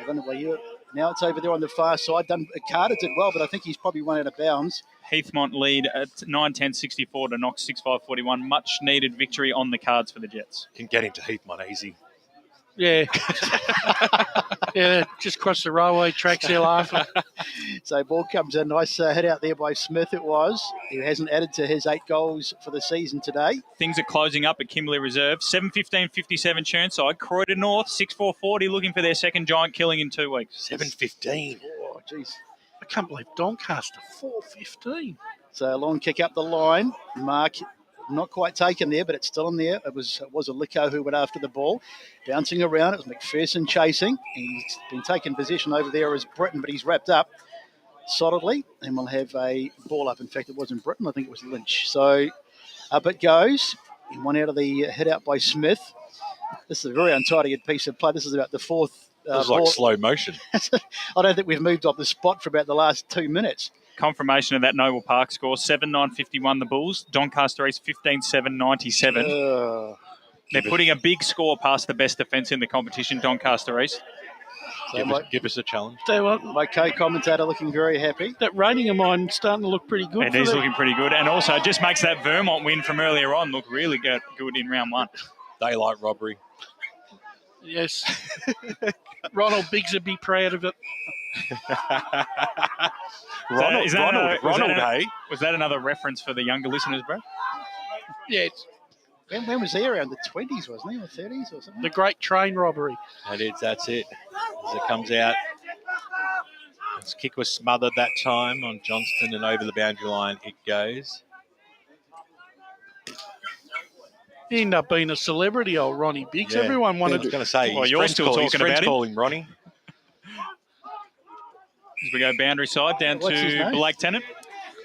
I don't know where you. Now it's over there on the far side. Carter did well, but I think he's probably run out of bounds. Heathmont lead at 9-10-64 to Knox 6-5-41. Much needed victory on the cards for the Jets. Can get into Heathmont easy. Yeah. Yeah, just cross the railway tracks there laughing. So ball comes in. Nice hit out there by Smith it was. He hasn't added to his 8 goals for the season today. Things are closing up at Kimberley Reserve. 7-15-57 Churnside. Croydon North 6-4-40 looking for their second giant killing in 2 weeks. 7-15. Oh, jeez. I can't believe Doncaster 4-15. So a long kick up the line. Mark not quite taken there, but it's still in there. It was Aliko who went after the ball. Bouncing around, it was McPherson chasing. He's been taken position over there as Britton, but he's wrapped up solidly, and we'll have a ball up. In fact, it wasn't Britton, I think it was Lynch. So up it goes. He won out of the hit out by Smith. This is a very untidy piece of play. This is about the 4th. It was like slow motion. I don't think we've moved off the spot for about the last 2 minutes. Confirmation of that Noble Park score, 7-9-51 the Bulls. Doncaster East 15-7-97. They're putting a big score past the best defence in the competition, Doncaster East. So give us a challenge. My co-commentator looking very happy. That rating of mine starting to look pretty good. It is looking pretty good. And also it just makes that Vermont win from earlier on look really good in round 1. Daylight robbery. Yes. Ronald Biggs would be proud of it. Ronald, hey? Was that another reference for the younger listeners, bro? Yes. When was he around the 20s, wasn't he, or 30s or something? The Great Train Robbery. That's it. As it comes out. His kick was smothered that time on Johnston, and over the boundary line it goes. He ended up being a celebrity, old Ronnie Biggs. Yeah. Everyone wanted... I was going to say, well, you're still talking about him. Call him Ronnie. As we go boundary side down to Blake Tennant.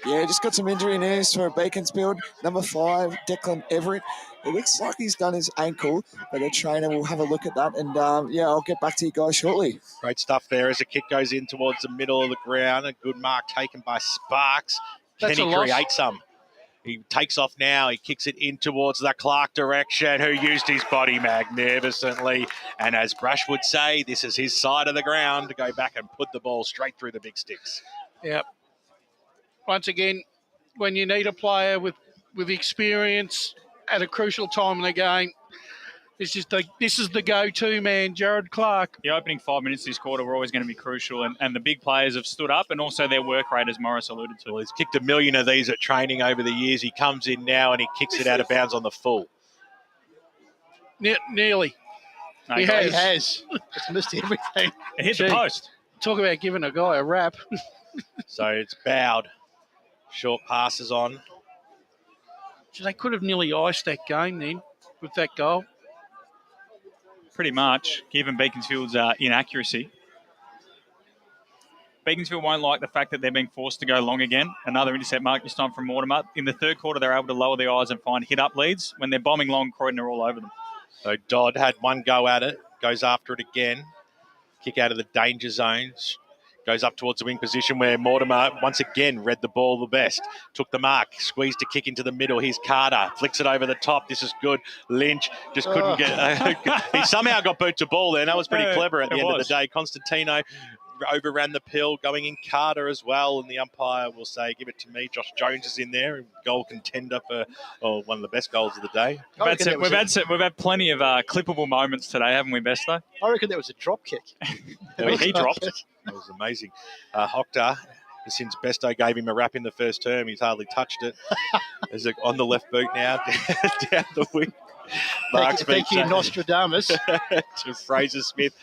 Yeah, just got some injury news for Beaconsfield. Number 5, Declan Everett. It looks like he's done his ankle, but the trainer will have a look at that. And, I'll get back to you guys shortly. Great stuff there as the kick goes in towards the middle of the ground. A good mark taken by Sparks. That's Can he a loss. create some? He takes off now. He kicks it in towards the Clark direction, who used his body magnificently. And as Brash would say, this is his side of the ground to go back and put the ball straight through the big sticks. Yep. Once again, when you need a player with experience at a crucial time in the game, this is the go-to man, Jared Clark. The opening 5 minutes this quarter were always going to be crucial, and the big players have stood up, and also their work rate, as Morris alluded to. Well, he's kicked a million of these at training over the years. He comes in now and he kicks it out of bounds on the full. Nearly. No, he has. It's missed everything. It hit the post. Talk about giving a guy a rap. So it's bowed. Short passes on. They could have nearly iced that game then with that goal. Pretty much, given Beaconsfield's inaccuracy. Beaconsfield won't like the fact that they're being forced to go long again. Another intercept mark this time from Mortimer. In the third quarter, they're able to lower the eyes and find hit-up leads. When they're bombing long, Croydon are all over them. So Dodd had one go at it, goes after it again. Kick out of the danger zones. Goes up towards the wing position where Mortimer once again read the ball the best. Took the mark, squeezed a kick into the middle. Here's Carter, flicks it over the top. This is good. Lynch just couldn't get... he somehow got boot to ball there, and that was pretty clever at the end of the day. Constantino overran the pill, going in Carter as well, and the umpire will say, give it to me. Josh Jones is in there, goal contender for one of the best goals of the day. We've had plenty of clippable moments today, haven't we, Besto? I reckon that was a drop kick. He dropped it. That was amazing. Hoctor, since Besto gave him a rap in the first term, he's hardly touched it. Is it on the left boot now, down the wing? Thank you, Nostradamus. To Fraser Smith.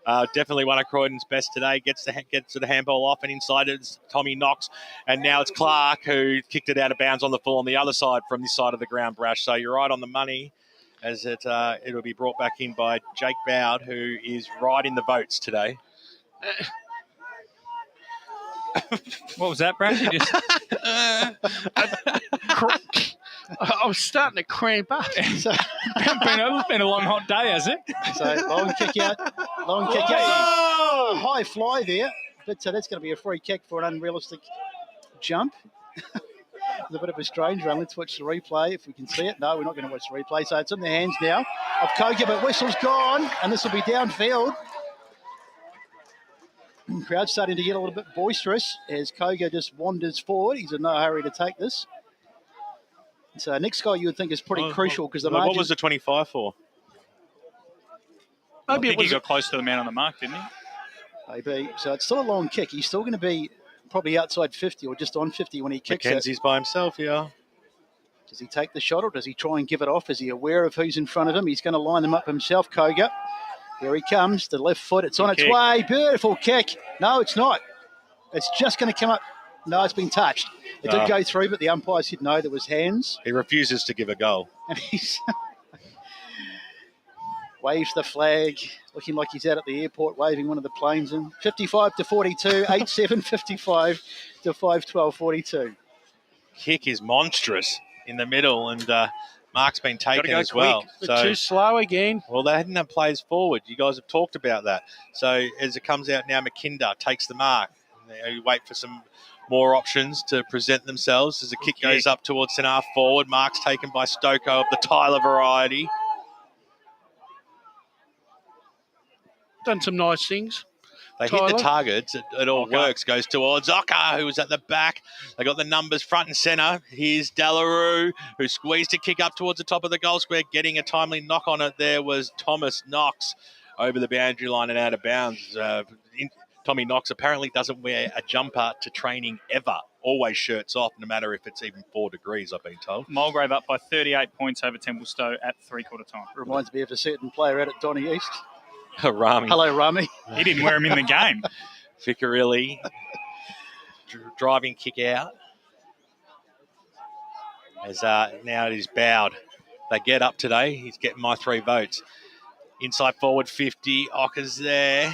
Definitely one of Croydon's best today. Gets the handball off, and inside it's Tommy Knox. And now it's Clark who kicked it out of bounds on the full on the other side from this side of the ground, Brash. So you're right on the money, as it'll be brought back in by Jake Bowd, who is right in the votes today. What was that, Brash? You just... I was starting to cramp up. It's been a long, hot day, has it? So long kick out. High fly there. But that's going to be a free kick for an unrealistic jump. It's a bit of a strange run. Let's watch the replay if we can see it. No, we're not going to watch the replay. So it's in the hands now of Koga, but whistle's gone, and this will be downfield. Crowd starting to get a little bit boisterous as Koga just wanders forward. He's in no hurry to take this. So next guy you would think is pretty crucial because the margin... What was the 25 for? I think he got close to the man on the mark, didn't he? Maybe. So it's still a long kick. He's still going to be probably outside 50 or just on 50 when he kicks Mackenzie's by himself, yeah. Does he take the shot or does he try and give it off? Is he aware of who's in front of him? He's going to line them up himself, Koga. Here he comes, the left foot. It's on its way. Beautiful kick. No, it's not. It's just going to come up. No, it's been touched. It did go through, but the umpire said no, there was hands. He refuses to give a goal. And he's waves the flag, looking like he's out at the airport waving one of the planes in. 55-42, 8-7, 55 to 5-12-42. Kick is monstrous in the middle, and Mark's been taken as quick. well. So too slow again. Well, they hadn't had players forward. You guys have talked about that. So as it comes out now, McKinder takes the mark. You wait for some more options to present themselves as the kick goes up towards centre half forward. Mark's taken by Stoko of the Tyler variety. Done some nice things. They hit the targets. It all works. Goes towards Oka, who was at the back. They got the numbers front and centre. Here's Delarue, who squeezed a kick up towards the top of the goal square. Getting a timely knock on it there was Thomas Knox over the boundary line and out of bounds. Tommy Knox apparently doesn't wear a jumper to training ever. Always shirts off, no matter if it's even 4 degrees, I've been told. Mulgrave up by 38 points over Templestowe at three-quarter time. Reminds me of a certain player out at Donny East. Rami. Hello, Rami. He didn't wear him in the game. Ficarelli driving kick out. As now it is Bowd. They get up today. He's getting my 3 votes. Inside forward 50. Ocker's there.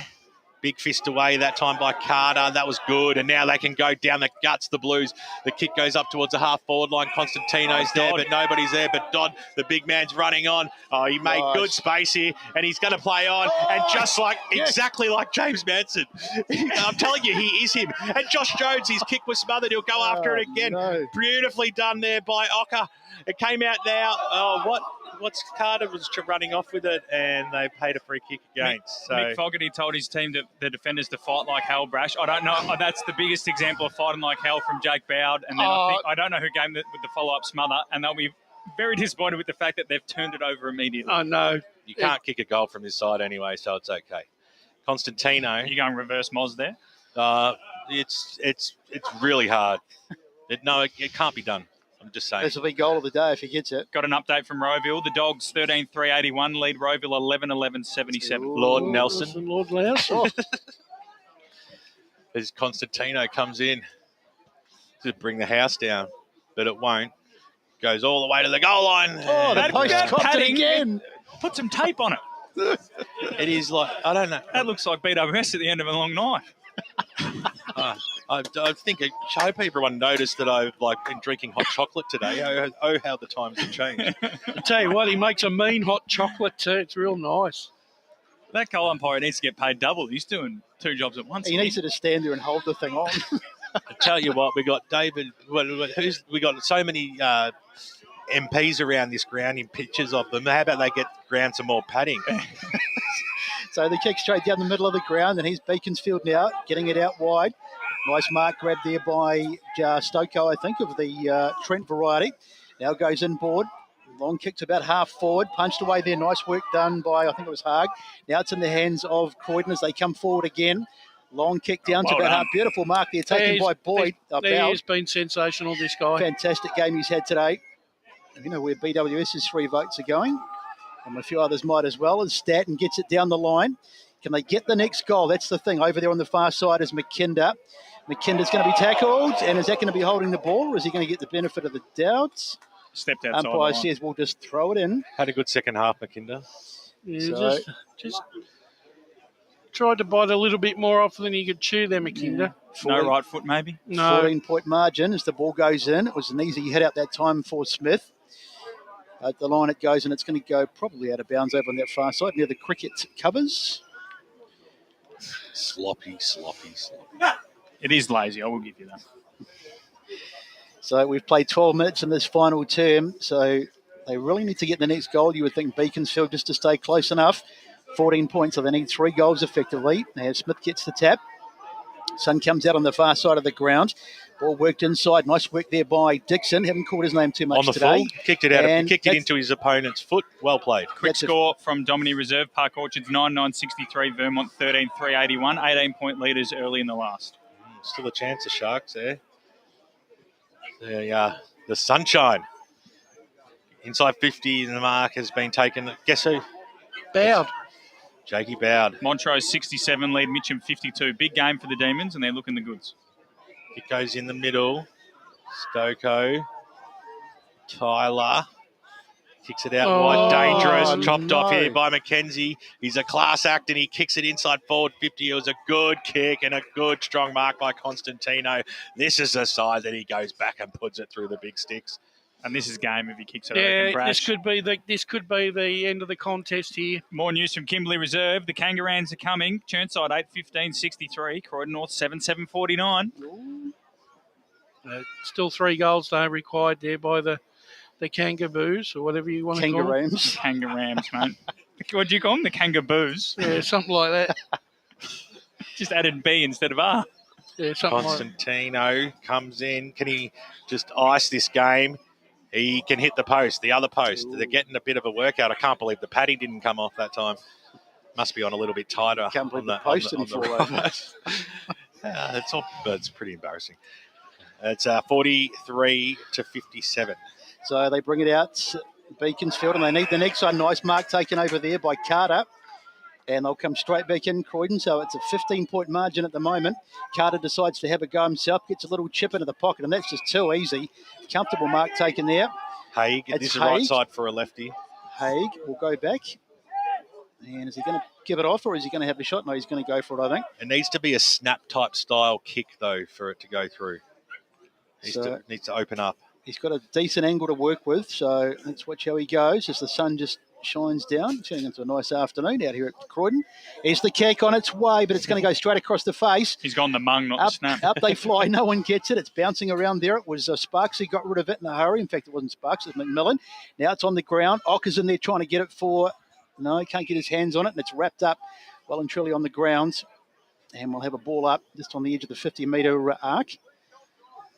Big fist away that time by Carter. That was good. And now they can go down the guts, the Blues. The kick goes up towards the half-forward line. Constantino's there, but nobody's there. But Dodd, the big man's running on. Oh, he made good space here, and he's going to play on. And just exactly like James Manson. I'm telling you, he is him. And Josh Jones, his kick was smothered. He'll go after it again. No. Beautifully done there by Ocker. It came out now. Oh, what's Carter was running off with it, and they paid a free kick against. Mick Fogarty told his team, the defenders, to fight like hell, Brash. I don't know. That's the biggest example of fighting like hell from Jake Bowd. And then I don't know who came with the follow-up smother, and they'll be very disappointed with the fact that they've turned it over immediately. Oh, no. You can't kick a goal from this side anyway, so it's okay. Constantino. You going reverse Moz there? It's really hard. It can't be done. I'm just saying. This will be goal of the day if he gets it. Got an update from Rowville. The Dogs 13-3-81 lead Rowville 11-11-77. Lord Nelson. Lord Nelson. As Constantino comes in. to bring the house down, but it won't. Goes all the way to the goal line. Oh, the post copped it again. Put some tape on it. It is like, I don't know. That looks like BWS at the end of a long night. I think it show everyone noticed that I've been drinking hot chocolate today. Oh, how the times have changed. I tell you what, he makes a mean hot chocolate too. It's real nice. That goal umpire needs to get paid double. He's doing 2 jobs at once. He needs to just stand there and hold the thing on. I tell you what, we got David. We got so many MPs around this ground in pictures of them. How about they get ground some more padding? So the kick straight down the middle of the ground, and here's Beaconsfield now, getting it out wide. Nice mark grab there by Stoko, I think, of the Trent variety. Now goes inboard. Long kick to about half forward. Punched away there. Nice work done by, I think it was Haag. Now it's in the hands of Croydon as they come forward again. Long kick down to about half. Beautiful mark there taken by Boyd. He's been sensational, this guy. Fantastic game he's had today. You know where BWS's 3 votes are going. And a few others might as well. As Staton gets it down the line. Can they get the next goal? That's the thing. Over there on the far side is McKinder. McKinder's going to be tackled. And is that going to be holding the ball, or is he going to get the benefit of the doubt? Stepped outside. Umpire says we'll just throw it in. Had a good second half, McKinder. Yeah, just tried to bite a little bit more off than he could chew there, McKinder. No right foot, maybe? No. 14-point margin as the ball goes in. It was an easy hit out that time for Smith. At the line it goes, and it's going to go probably out of bounds over on that far side near the cricket covers. Sloppy. It is lazy, I will give you that. So we've played 12 minutes in this final term, so they really need to get the next goal. You would think Beaconsfield just to stay close enough. 14 points, so they need 3 goals effectively. Now Smith gets the tap. Sun comes out on the far side of the ground. Ball worked inside. Nice work there by Dixon. Haven't called his name too much on the today. full, kicked it out. Kicked it into his opponent's foot. Well played. Quick score from Domini Reserve. Park Orchards 9-9-63. Vermont 13-3-81. 18-point leaders early in the last. Still a chance of Sharks there. The sunshine. Inside 50, the mark has been taken. Guess who? Bowd. Jakey Bowd. Montrose 67, lead Mitcham 52. Big game for the Demons, and they're looking the goods. It goes in the middle. Stoko. Tyler. Kicks it out wide. Dangerous. Chopped off here by McKenzie. He's a class act and he kicks it inside forward 50. It was a good kick and a good strong mark by Constantino. This is the side that he goes back and puts it through the big sticks. And this is game if he kicks it. Yeah, this could be the end of the contest here. More news from Kimberley Reserve. The Kangaroos are coming. Churnside 8-15-63. Croydon North 7-7-49. Still 3 goals though required there by the Kangaboos or whatever you want to call them. Kangarams, mate. What do you call them? The Kangaboos? Yeah, something like that. Just added B instead of R. Yeah, something Constantino comes in. Can he just ice this game? He can hit the post, the other post. They're getting a bit of a workout. I can't believe the padding didn't come off that time. Must be on a little bit tighter. Can't believe the post didn't fall over. It's pretty embarrassing. It's 43-57. So they bring it out, Beaconsfield, and they need the next one. Nice mark taken over there by Carter. And they'll come straight back in, Croydon. So it's a 15-point margin at the moment. Carter decides to have a go himself, gets a little chip into the pocket, and that's just too easy. Comfortable mark taken there. Haig, this is right side for a lefty. Haig will go back. And is he going to give it off, or is he going to have a shot? No, he's going to go for it, I think. It needs to be a snap-type style kick, though, for it to go through. Needs to open up. He's got a decent angle to work with, so let's watch how he goes as the sun just shines down, turning into a nice afternoon out here at Croydon. Here's the kick on its way, but it's going to go straight across the face. He's gone the mung, not the snap. Up they fly. No one gets it. It's bouncing around there. It was Sparks who got rid of it in a hurry. In fact, it wasn't Sparks, it was McMillan. Now it's on the ground. Ocker's in there trying to get it for... No, he can't get his hands on it, and it's wrapped up well and truly on the ground. And we'll have a ball up just on the edge of the 50-metre arc.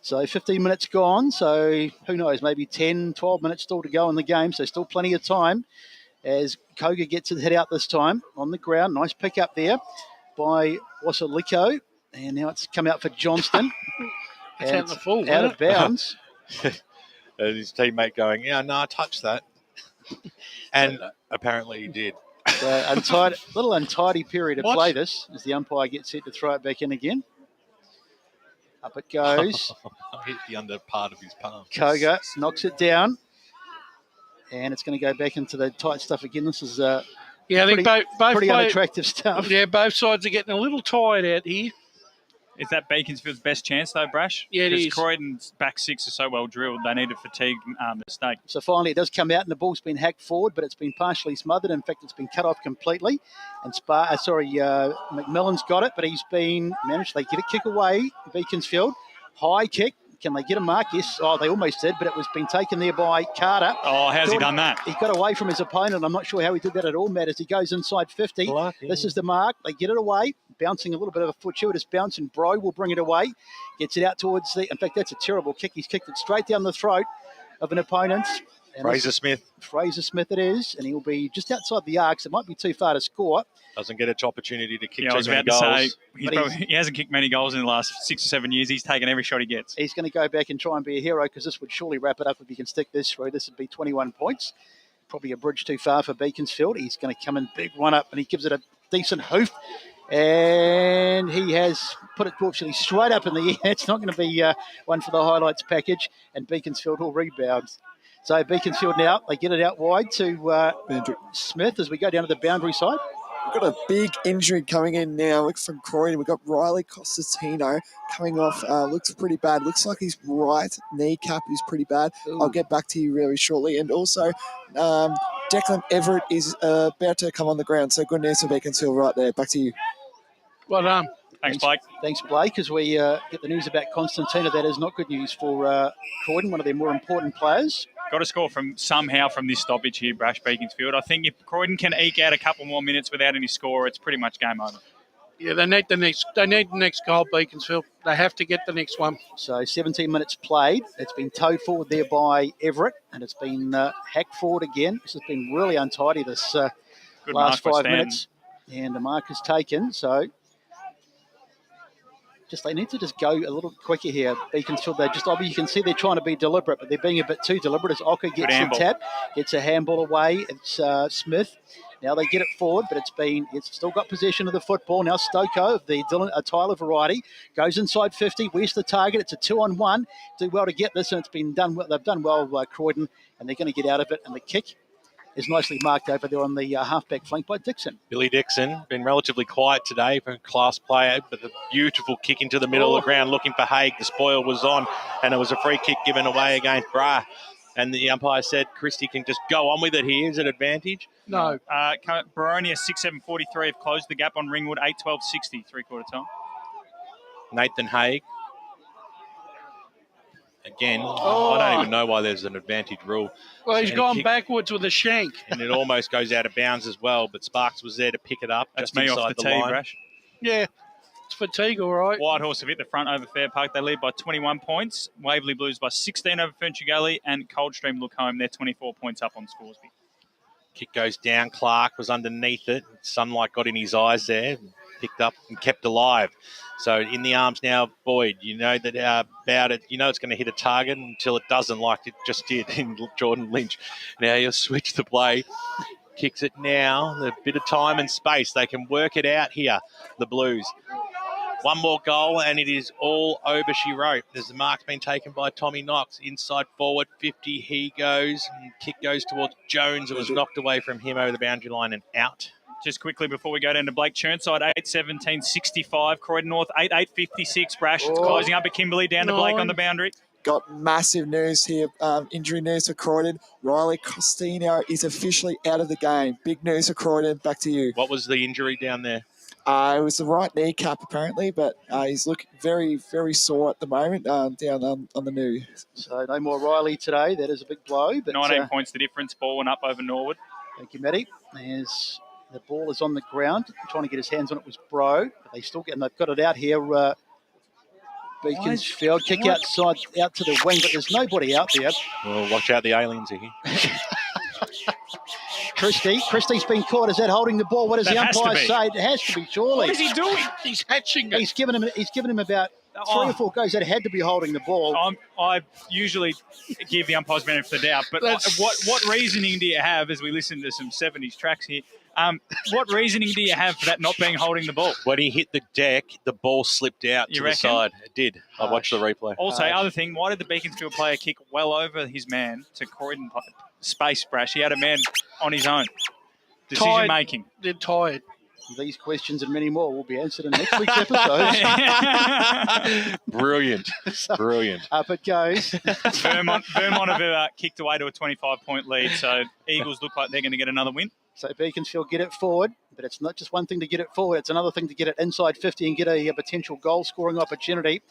So 15 minutes gone, so who knows, maybe 10, 12 minutes still to go in the game, so still plenty of time as Koga gets it hit out this time on the ground. Nice pick up there by Wasaliko, and now it's come out for Johnston. It's out the full, out of bounds. And his teammate going, yeah, no, I touched that. And apparently he did. So little untidy period of play this as the umpire gets set to throw it back in again. Up it goes. Hit the under part of his palm. Koga knocks it down. And it's going to go back into the tight stuff again. This is I think both pretty unattractive stuff. Yeah, both sides are getting a little tired out here. Is that Beaconsfield's best chance, though, Brash? Yeah, it is. Because Croydon's back six are so well drilled, they need to fatigue mistake. So finally it does come out and the ball's been hacked forward, but it's been partially smothered. In fact, it's been cut off completely. And McMillan's got it, but he's been managed. They get a kick away, Beaconsfield. High kick. Can they get a mark? Yes. Oh, they almost did, but it was been taken there by Carter. Oh, how's he done that? He got away from his opponent. I'm not sure how he did that at all, Matt, as he goes inside 50. Lucky. This is the mark. They get it away. Bouncing a little bit of a fortuitous bounce, and Bro will bring it away. Gets it out towards the... In fact, that's a terrible kick. He's kicked it straight down the throat of an opponent. And Fraser Smith it is, and he'll be just outside the arcs. It might be too far to score. Doesn't get its opportunity to kick I was too many about to goals. say, he hasn't kicked many goals in the last 6 or 7 years. He's taken every shot he gets. He's going to go back and try and be a hero, because this would surely wrap it up if he can stick this through. This would be 21 points. Probably a bridge too far for Beaconsfield. He's going to come in big one up, and he gives it a decent hoof. And he has put it fortunately straight up in the air. It's not going to be one for the highlights package, and Beaconsfield will rebound. So Beaconsfield now, they get it out wide to Smith as we go down to the boundary side. We've got a big injury coming in now from Croydon. We've got Riley Costantino coming off. Looks pretty bad. Looks like his right kneecap is pretty bad. Ooh. I'll get back to you really shortly. And also, Declan Everett is about to come on the ground. So good news for Beaconsfield right there. Back to you. Well done. Thanks, Blake. Thanks, Blake. As we get the news about Constantino, that is not good news for Croydon, one of their more important players. Got to score somehow from this stoppage here, Brash Beaconsfield. I think if Croydon can eke out a couple more minutes without any score, it's pretty much game over. Yeah, they need the next goal, Beaconsfield. They have to get the next one. So 17 minutes played. It's been towed forward there by Everett, and it's been hacked forward again. This has been really untidy this last 5 minutes. And the mark is taken, so... They need to just go a little quicker here. Beaconsfield, you can see they're trying to be deliberate, but they're being a bit too deliberate as Ocker gets the tap, gets a handball away. It's Smith. Now they get it forward, but it's still got possession of the football. Now Stoko of the Tyler variety goes inside 50. Where's the target? It's a 2-on-1. Do well to get this, and it's been done well. They've done well, Croydon, and they're going to get out of it. And the kick is nicely marked over there on the halfback flank by Dixon. Billy Dixon, been relatively quiet today for a class player, but a beautiful kick into the middle of the ground looking for Haig. The spoil was on, and it was a free kick given away against Bra. And the umpire said Christie can just go on with it here. Is it advantage? No. Baronia 6-7-43 have closed the gap on Ringwood 8-12-60, three-quarter time. Nathan Haig. Again, I don't even know why there's an advantage rule. Well, he's gone backwards with a shank. And it almost goes out of bounds as well, but Sparks was there to pick it up. That's just me inside off the the tee, line. Brash. Yeah, it's fatigue, all right. Whitehorse have hit the front over Fair Park. They lead by 21 points. Waverley Blues by 16 over Ferntree Gully, and Coldstream look home. They're 24 points up on Scoresby. Kick goes down. Clark was underneath it. Sunlight got in his eyes there, picked up and kept alive. So in the arms now, Boyd. You know that about it. You know it's going to hit a target until it doesn't, like it just did in Jordan Lynch. Now he'll switch the play. Kicks it now. A bit of time and space. They can work it out here, the Blues. One more goal, and it is all over, she wrote. There's the mark's been taken by Tommy Knox. Inside forward, 50, he goes. And kick goes towards Jones. It was knocked away from him over the boundary line and out. Just quickly before we go down to Blake Churnside, 8-17-65. Croydon North, 8-8-56. Brash, it's closing up at Kimberley, down to Blake on the boundary. Got massive news here, injury news for Croydon. Riley Costantino is officially out of the game. Big news for Croydon. Back to you. What was the injury down there? It was the right kneecap, apparently, but he's looking very, very sore at the moment down on the news. So no more Riley today. That is a big blow. But 19 points the difference. Ball went up over Norwood. Thank you, Matty. As the ball is on the ground, trying to get his hands on it was Bro. But they still they've got it out here. Beaconsfield kick outside, out to the wing, but there's nobody out there. Well, watch out, the aliens are here. Christie's been caught. Is that holding the ball? What does the umpire say? It has to be, surely. What is he doing? He's hatching it. He's given him about 3 or 4 goes that had to be holding the ball. I usually give the umpires benefit of the doubt, but what reasoning do you have as we listen to some 70s tracks here? What reasoning do you have for that not being holding the ball? When he hit the deck, the ball slipped out You to reckon? the side. It did. I watched the replay. Also, other thing, why did the Beaconsfield player kick well over his man to Croydon space, Brash? He had a man on his own. Decision making. They're tired. These questions and many more will be answered in next week's episode. Brilliant. Up it goes. Vermont have kicked away to a 25-point lead, so Eagles look like they're going to get another win. So Beaconsfield get it forward, but it's not just one thing to get it forward. It's another thing to get it inside 50 and get a potential goal-scoring opportunity.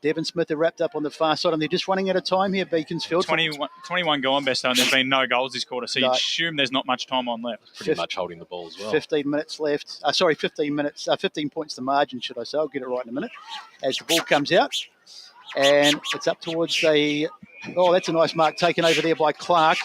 Devon Smith are wrapped up on the far side, and they're just running out of time here, Beaconsfield. 21 gone best, and there's been no goals this quarter, so you'd assume there's not much time on left. Pretty much holding the ball as well. 15 minutes left. 15 minutes. 15 points the margin, should I say. I'll get it right in a minute. As the ball comes out, and it's up towards the... Oh, that's a nice mark taken over there by Clark.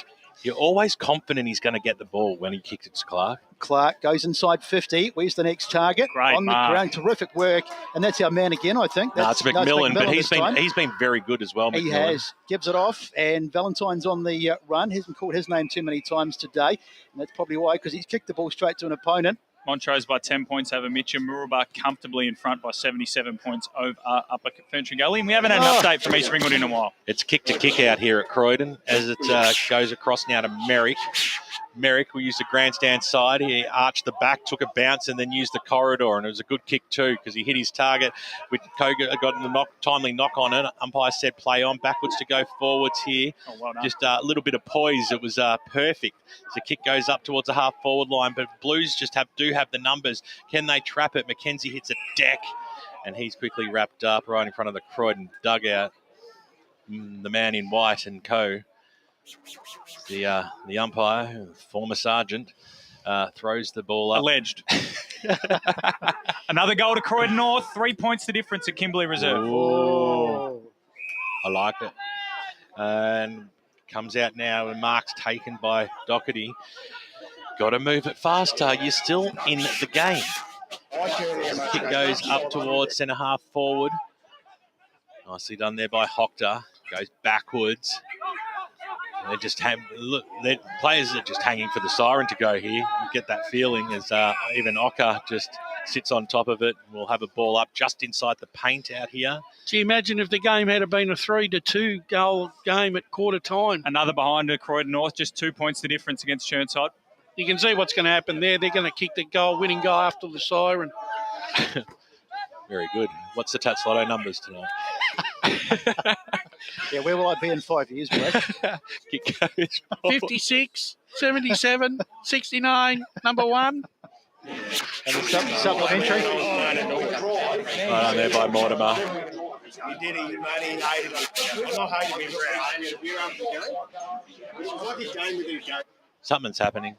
You're always confident he's going to get the ball when he kicks it to Clark. Clark goes inside 50. Where's the next target? Great on mark. the ground. Terrific work. And that's our man again, I think. No, it's McMillan, but he's he's been very good as well, He McMillan. has. Gives it off, and Valentine's on the run. Hasn't called his name too many times today, and that's probably why, because he's kicked the ball straight to an opponent. Montrose by 10 points over Mitcham. Mooroolbar comfortably in front by 77 points over Upper Ferntree Gully. And we haven't had an update from East Ringwood in a while. It's kick to kick out here at Croydon as it goes across now to Merrick. Merrick will use the grandstand side. He arched the back, took a bounce, and then used the corridor. And it was a good kick too because he hit his target. With Koga got the timely knock on it. Umpire said play on, backwards to go forwards here. Oh, well done. Just a little bit of poise. It was perfect. The kick goes up towards the half forward line, but Blues just do have the numbers. Can they trap it? Mackenzie hits a deck, and he's quickly wrapped up right in front of the Croydon dugout. The man in white and co. The umpire, former sergeant, throws the ball up. Alleged. Another goal to Croydon North. 3 points the difference at Kimberley Reserve. Oh, I like it. And comes out now, and mark's taken by Doherty. Got to move it faster. You're still in the game. Kick goes up towards centre half forward. Nicely done there by Hochter. Goes backwards. They just their players are just hanging for the siren to go here. You get that feeling as even Ocker just sits on top of it. We'll have a ball up just inside the paint out here. Do you imagine if the game had been a 3-2 goal game at quarter time? Another behind to Croydon North, just 2 points the difference against Churnside. You can see what's going to happen there. They're going to kick the winning goal after the siren. Very good. What's the Tats Lotto numbers tonight? Yeah, where will I be in 5 years, Brad? Kick goes 56, 77, 69, number 1. And the supplementary. Right on there by Mortimer. You did it, you money, hated it. I'm not hating it. Something's happening.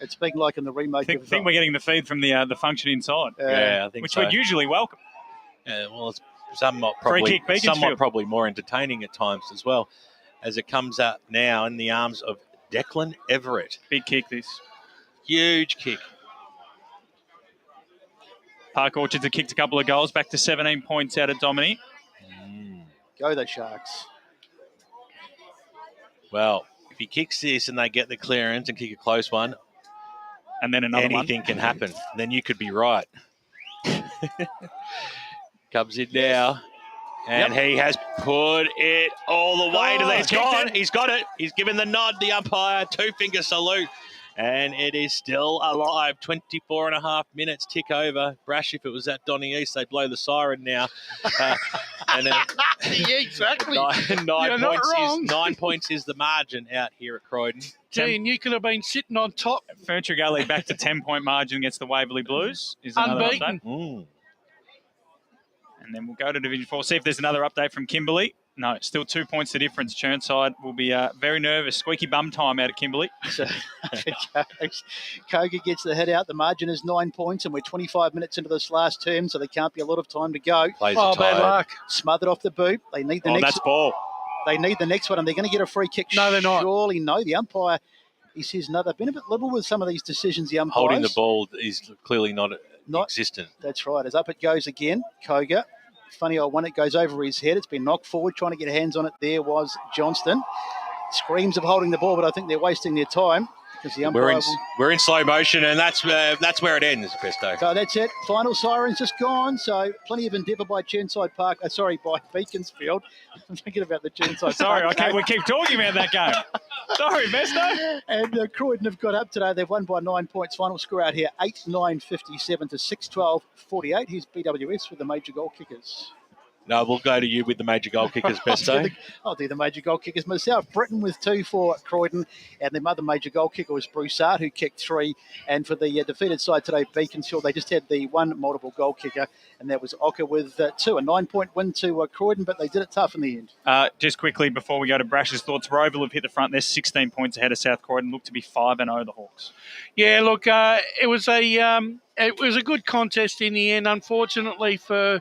It's been like in the remake. I think we're getting the feed from the function inside. Yeah, I think which so. we'd usually welcome. Yeah, well, it's somewhat Free kick, Beaconsfield. probably more entertaining at times as well, as it comes up now in the arms of Declan Everett. Big kick this. Huge kick. Park Orchards have kicked a couple of goals, back to 17 points out of Domini. Go the Sharks. Well, if he kicks this and they get the clearance and kick a close one, and then another anything can happen. Then you could be right. Comes in now. And he has put it all the way to there. It's gone. He's got it. He's given the nod, the umpire, 2-finger salute. And it is still alive. 24 and a half minutes tick over. Brash, if it was at Donny East, they'd blow the siren now. Yeah, exactly. 9 points is the margin out here at Croydon. Gee, and you could have been sitting on top. Ferntree Gully back to 10-point margin against the Waverley Blues. Is another unbeaten. Update. And then we'll go to Division 4, see if there's another update from Kimberley. No, still 2 points the difference. Churnside will be very nervous. Squeaky bum time out at Kimberley. So, Koga gets the hit out. The margin is 9 points, and we're 25 minutes into this last term, so there can't be a lot of time to go. Bad luck. Smothered off the boot. They need the next. That's ball. They need the next one, and they're going to get a free kick. No, they're not. Surely no. The umpire, he says no. They've been a bit liberal with some of these decisions, the umpires. Holding the ball is clearly not existent. That's right. As up it goes again, Koga. Funny old one, it goes over his head. It's been knocked forward. Trying to get hands on it there was Johnston. Screams of holding the ball, but I think they're wasting their time. because the umpire we're in slow motion, and that's where it ends, Pesto. So that's it. Final siren's just gone. So plenty of endeavour by by Beaconsfield. I'm thinking about the Chenside Sorry, Park. we keep talking about that game. Sorry, Besto. And Croydon have got up today. They've won by 9 points. Final score out here, 8-9-57 to 6-12-48. Here's BWS with the major goal kickers. No, we'll go to you with the major goal kickers, Besto. I'll do the major goal kickers myself. Britain with 2 for Croydon, and their other major goal kicker was Broussard, who kicked 3. And for the defeated side today, Beaconsfield, they just had the one multiple goal kicker, and that was Ocker with 2. A 9-point win to Croydon, but they did it tough in the end. Just quickly before we go to Brash's thoughts, Roval have hit the front. They're 16 points ahead of South Croydon. Look to be 5-0 the Hawks. Yeah, look, it was a good contest in the end. Unfortunately for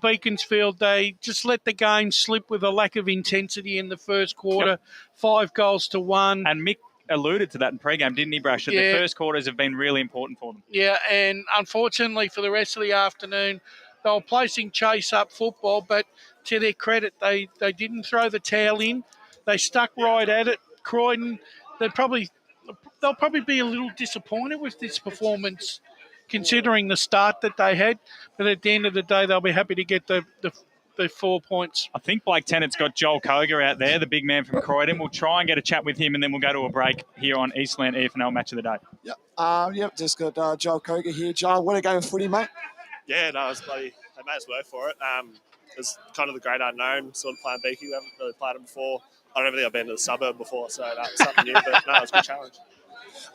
Beaconsfield, they just let the game slip with a lack of intensity in the first quarter. Yep. 5 goals to 1. And Mick alluded to that in pre-game, didn't he, Brash? That the first quarters have been really important for them. Yeah, and unfortunately for the rest of the afternoon, they were placing chase-up football, but to their credit, they didn't throw the towel in. They stuck right at it. Croydon, they'll probably be a little disappointed with this performance, considering the start that they had. But at the end of the day, they'll be happy to get the 4 points. I think Blake Tennant's got Joel Koga out there, the big man from Croydon. We'll try and get a chat with him, and then we'll go to a break here on Eastland EFNL Match of the Day. Yep, just got Joel Koga here. Joel, what a game of footy, mate. Yeah, no, it was they made us work for it. It's kind of the great unknown, sort of playing Beaky. We haven't really played them before. I don't think I've been to the suburb before, so that was something new, but no, it was a good challenge.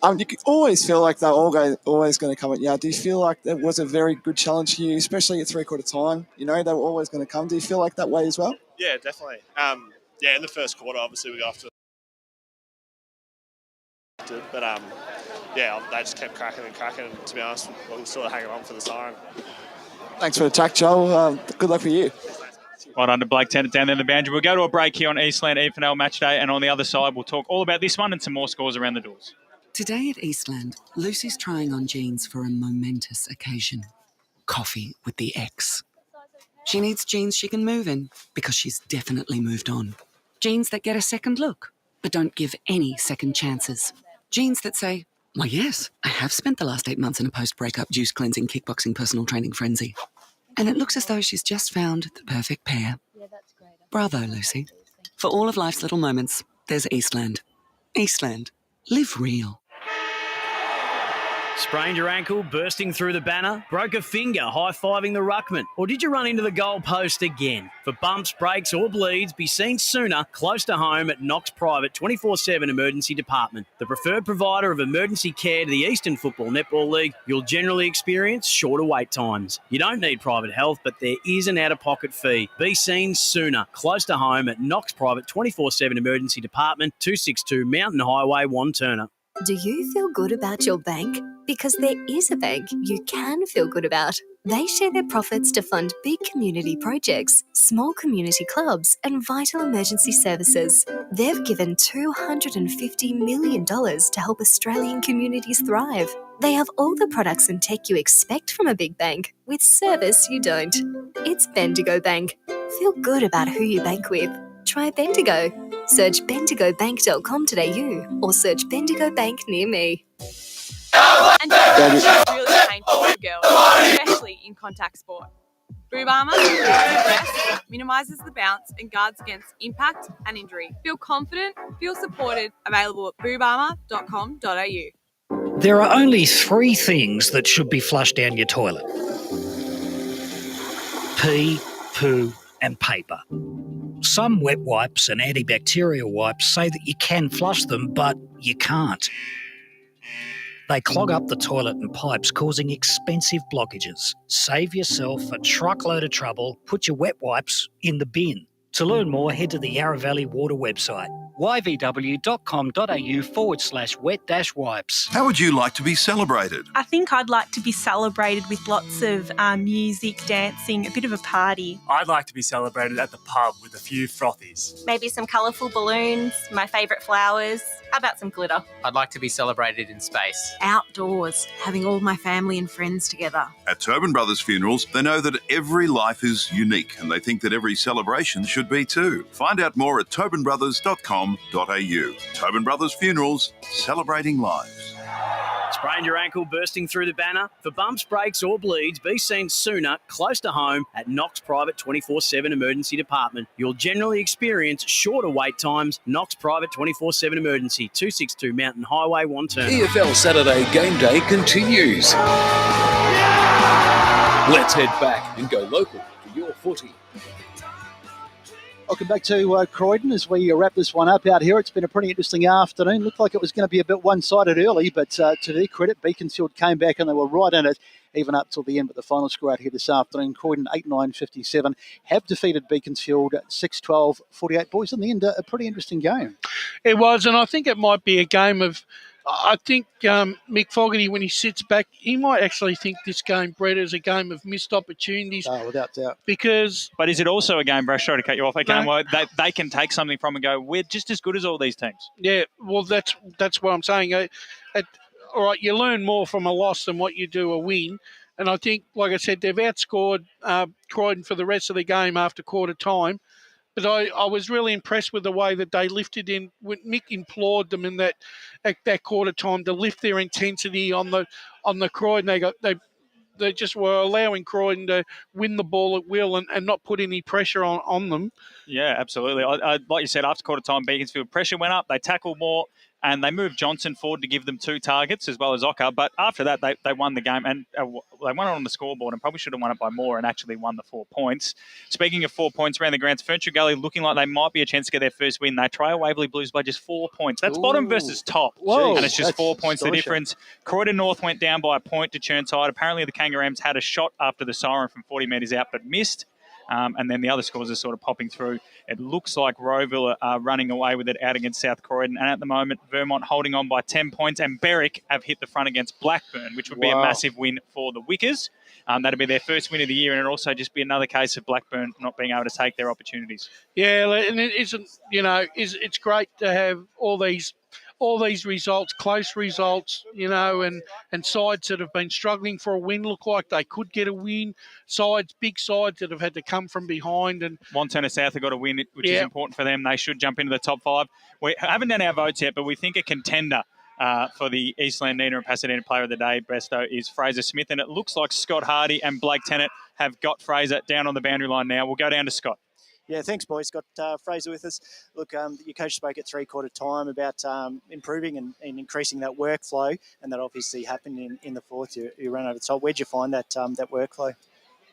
You always feel like they're always going to come at you. Do you feel like it was a very good challenge for you, especially at 3/4 time? You know, they were always going to come. Do you feel like that way as well? Yeah, definitely. In the first quarter, obviously, we got off to but they just kept cracking, and to be honest, we were sort of hanging on for the siren. Thanks for the attack, Joel. Good luck for you. Right under Blake Tennant down there in the boundary. We'll go to a break here on Eastland EFNL Match Day, and on the other side, we'll talk all about this one and some more scores around the doors. Today at Eastland, Lucy's trying on jeans for a momentous occasion. Coffee with the ex. She needs jeans she can move in because she's definitely moved on. Jeans that get a second look, but don't give any second chances. Jeans that say, "Why, yes, I have spent the last 8 months in a post-breakup juice cleansing, kickboxing, personal training frenzy." And it looks as though she's just found the perfect pair. Bravo, Lucy. For all of life's little moments, there's Eastland. Eastland. Live real. Sprained your ankle, bursting through the banner? Broke a finger, high-fiving the ruckman? Or did you run into the goal post again? For bumps, breaks or bleeds, be seen sooner, close to home at Knox Private 24/7 Emergency Department. The preferred provider of emergency care to the Eastern Football Netball League, you'll generally experience shorter wait times. You don't need private health, but there is an out-of-pocket fee. Be seen sooner, close to home at Knox Private 24/7 Emergency Department, 262 Mountain Highway, Wanturna. Do you feel good about your bank? Because there is a bank you can feel good about. They share their profits to fund big community projects, small community clubs, and vital emergency services. They've given $250 million to help Australian communities thrive. They have all the products and tech you expect from a big bank, with service you don't. It's Bendigo Bank. Feel good about who you bank with. Try Bendigo. Search bendigobank.com.au or search Bendigo Bank near me. And it's really painful for girls, especially in contact sport. Boob Armour minimises the bounce and guards against impact and injury. Feel confident, feel supported. Available at boobarmour.com.au. There are only 3 things that should be flushed down your toilet: pee, poo, and paper. Some wet wipes and antibacterial wipes say that you can flush them, but you can't. They clog up the toilet and pipes, causing expensive blockages. Save yourself a truckload of trouble. Put your wet wipes in the bin. To learn more, head to the Yarra Valley Water website, yvw.com.au/wet-wipes. How would you like to be celebrated? I think I'd like to be celebrated with lots of music, dancing, a bit of a party. I'd like to be celebrated at the pub with a few frothies. Maybe some colourful balloons, my favourite flowers. How about some glitter? I'd like to be celebrated in space. Outdoors, having all my family and friends together. At Tobin Brothers Funerals, they know that every life is unique, and they think that every celebration should should be too. Find out more at tobinbrothers.com.au. Tobin Brothers Funerals, celebrating lives. Sprained your ankle bursting through the banner? For bumps, breaks or bleeds, be seen sooner, close to home at Knox Private 24/7 Emergency Department. You'll generally experience shorter wait times. Knox Private 24/7 Emergency, 262 Mountain Highway, Wantirna. EFL Saturday Game Day continues. Let's head back and go local for your footy. Welcome back to Croydon as we wrap this one up out here. It's been a pretty interesting afternoon. Looked like it was going to be a bit one-sided early, but to their credit, Beaconsfield came back and they were right in it, even up till the end. But the final score out here this afternoon, Croydon 8-9-57, have defeated Beaconsfield 6-12-48. Boys, in the end, a pretty interesting game. It was, and I think it might be a game of... I think Mick Fogarty, when he sits back, he might actually think this game, Brett, is a game of missed opportunities. Oh, without doubt. But is it also a game, Brash, sorry to cut you off, a game where they can take something from and go, we're just as good as all these teams? Yeah, well, that's what I'm saying. All right, you learn more from a loss than what you do a win. And I think, like I said, they've outscored Croydon for the rest of the game after quarter time. But I was really impressed with the way that they lifted in. When Mick implored them in that quarter time to lift their intensity on the Croydon. They just were allowing Croydon to win the ball at will and not put any pressure on them. Yeah, absolutely. I like you said, after quarter time, Beaconsfield pressure went up. They tackled more. And they moved Johnson forward to give them 2 targets as well as Ocker. But after that, they won the game. And they won it on the scoreboard and probably should have won it by more and actually won the 4 points. Speaking of 4 points around the grounds, Ferntree Gully looking like they might be a chance to get their first win. They trail Waverley Blues by just 4 points. That's bottom versus top. Whoa, and it's just 4 points the difference. Croydon North went down by a point to Churnside. Apparently the Kangaroos had a shot after the siren from 40 metres out but missed. And then the other scores are sort of popping through. It looks like Rowville are running away with it out against South Croydon. And at the moment, Vermont holding on by 10 points. And Berwick have hit the front against Blackburn, which would be a massive win for the Wickers. That'd be their first win of the year. And it'd also just be another case of Blackburn not being able to take their opportunities. Yeah, and it isn't, it's great to have all these results, close results, and sides that have been struggling for a win look like they could get a win. Big sides that have had to come from behind. And Wantirna South have got a win, which is important for them. They should jump into the top 5. We haven't done our votes yet, but we think a contender for the Eastland Nina and Pasadena Player of the Day, Bresto, is Fraser Smith. And it looks like Scott Hardy and Blake Tennant have got Fraser down on the boundary line now. We'll go down to Scott. Yeah, thanks, boys. Got Fraser with us. Look, your coach spoke at 3/4 time about improving and increasing that workflow, and that obviously happened in the fourth. You ran over the top. Where'd you find that workflow?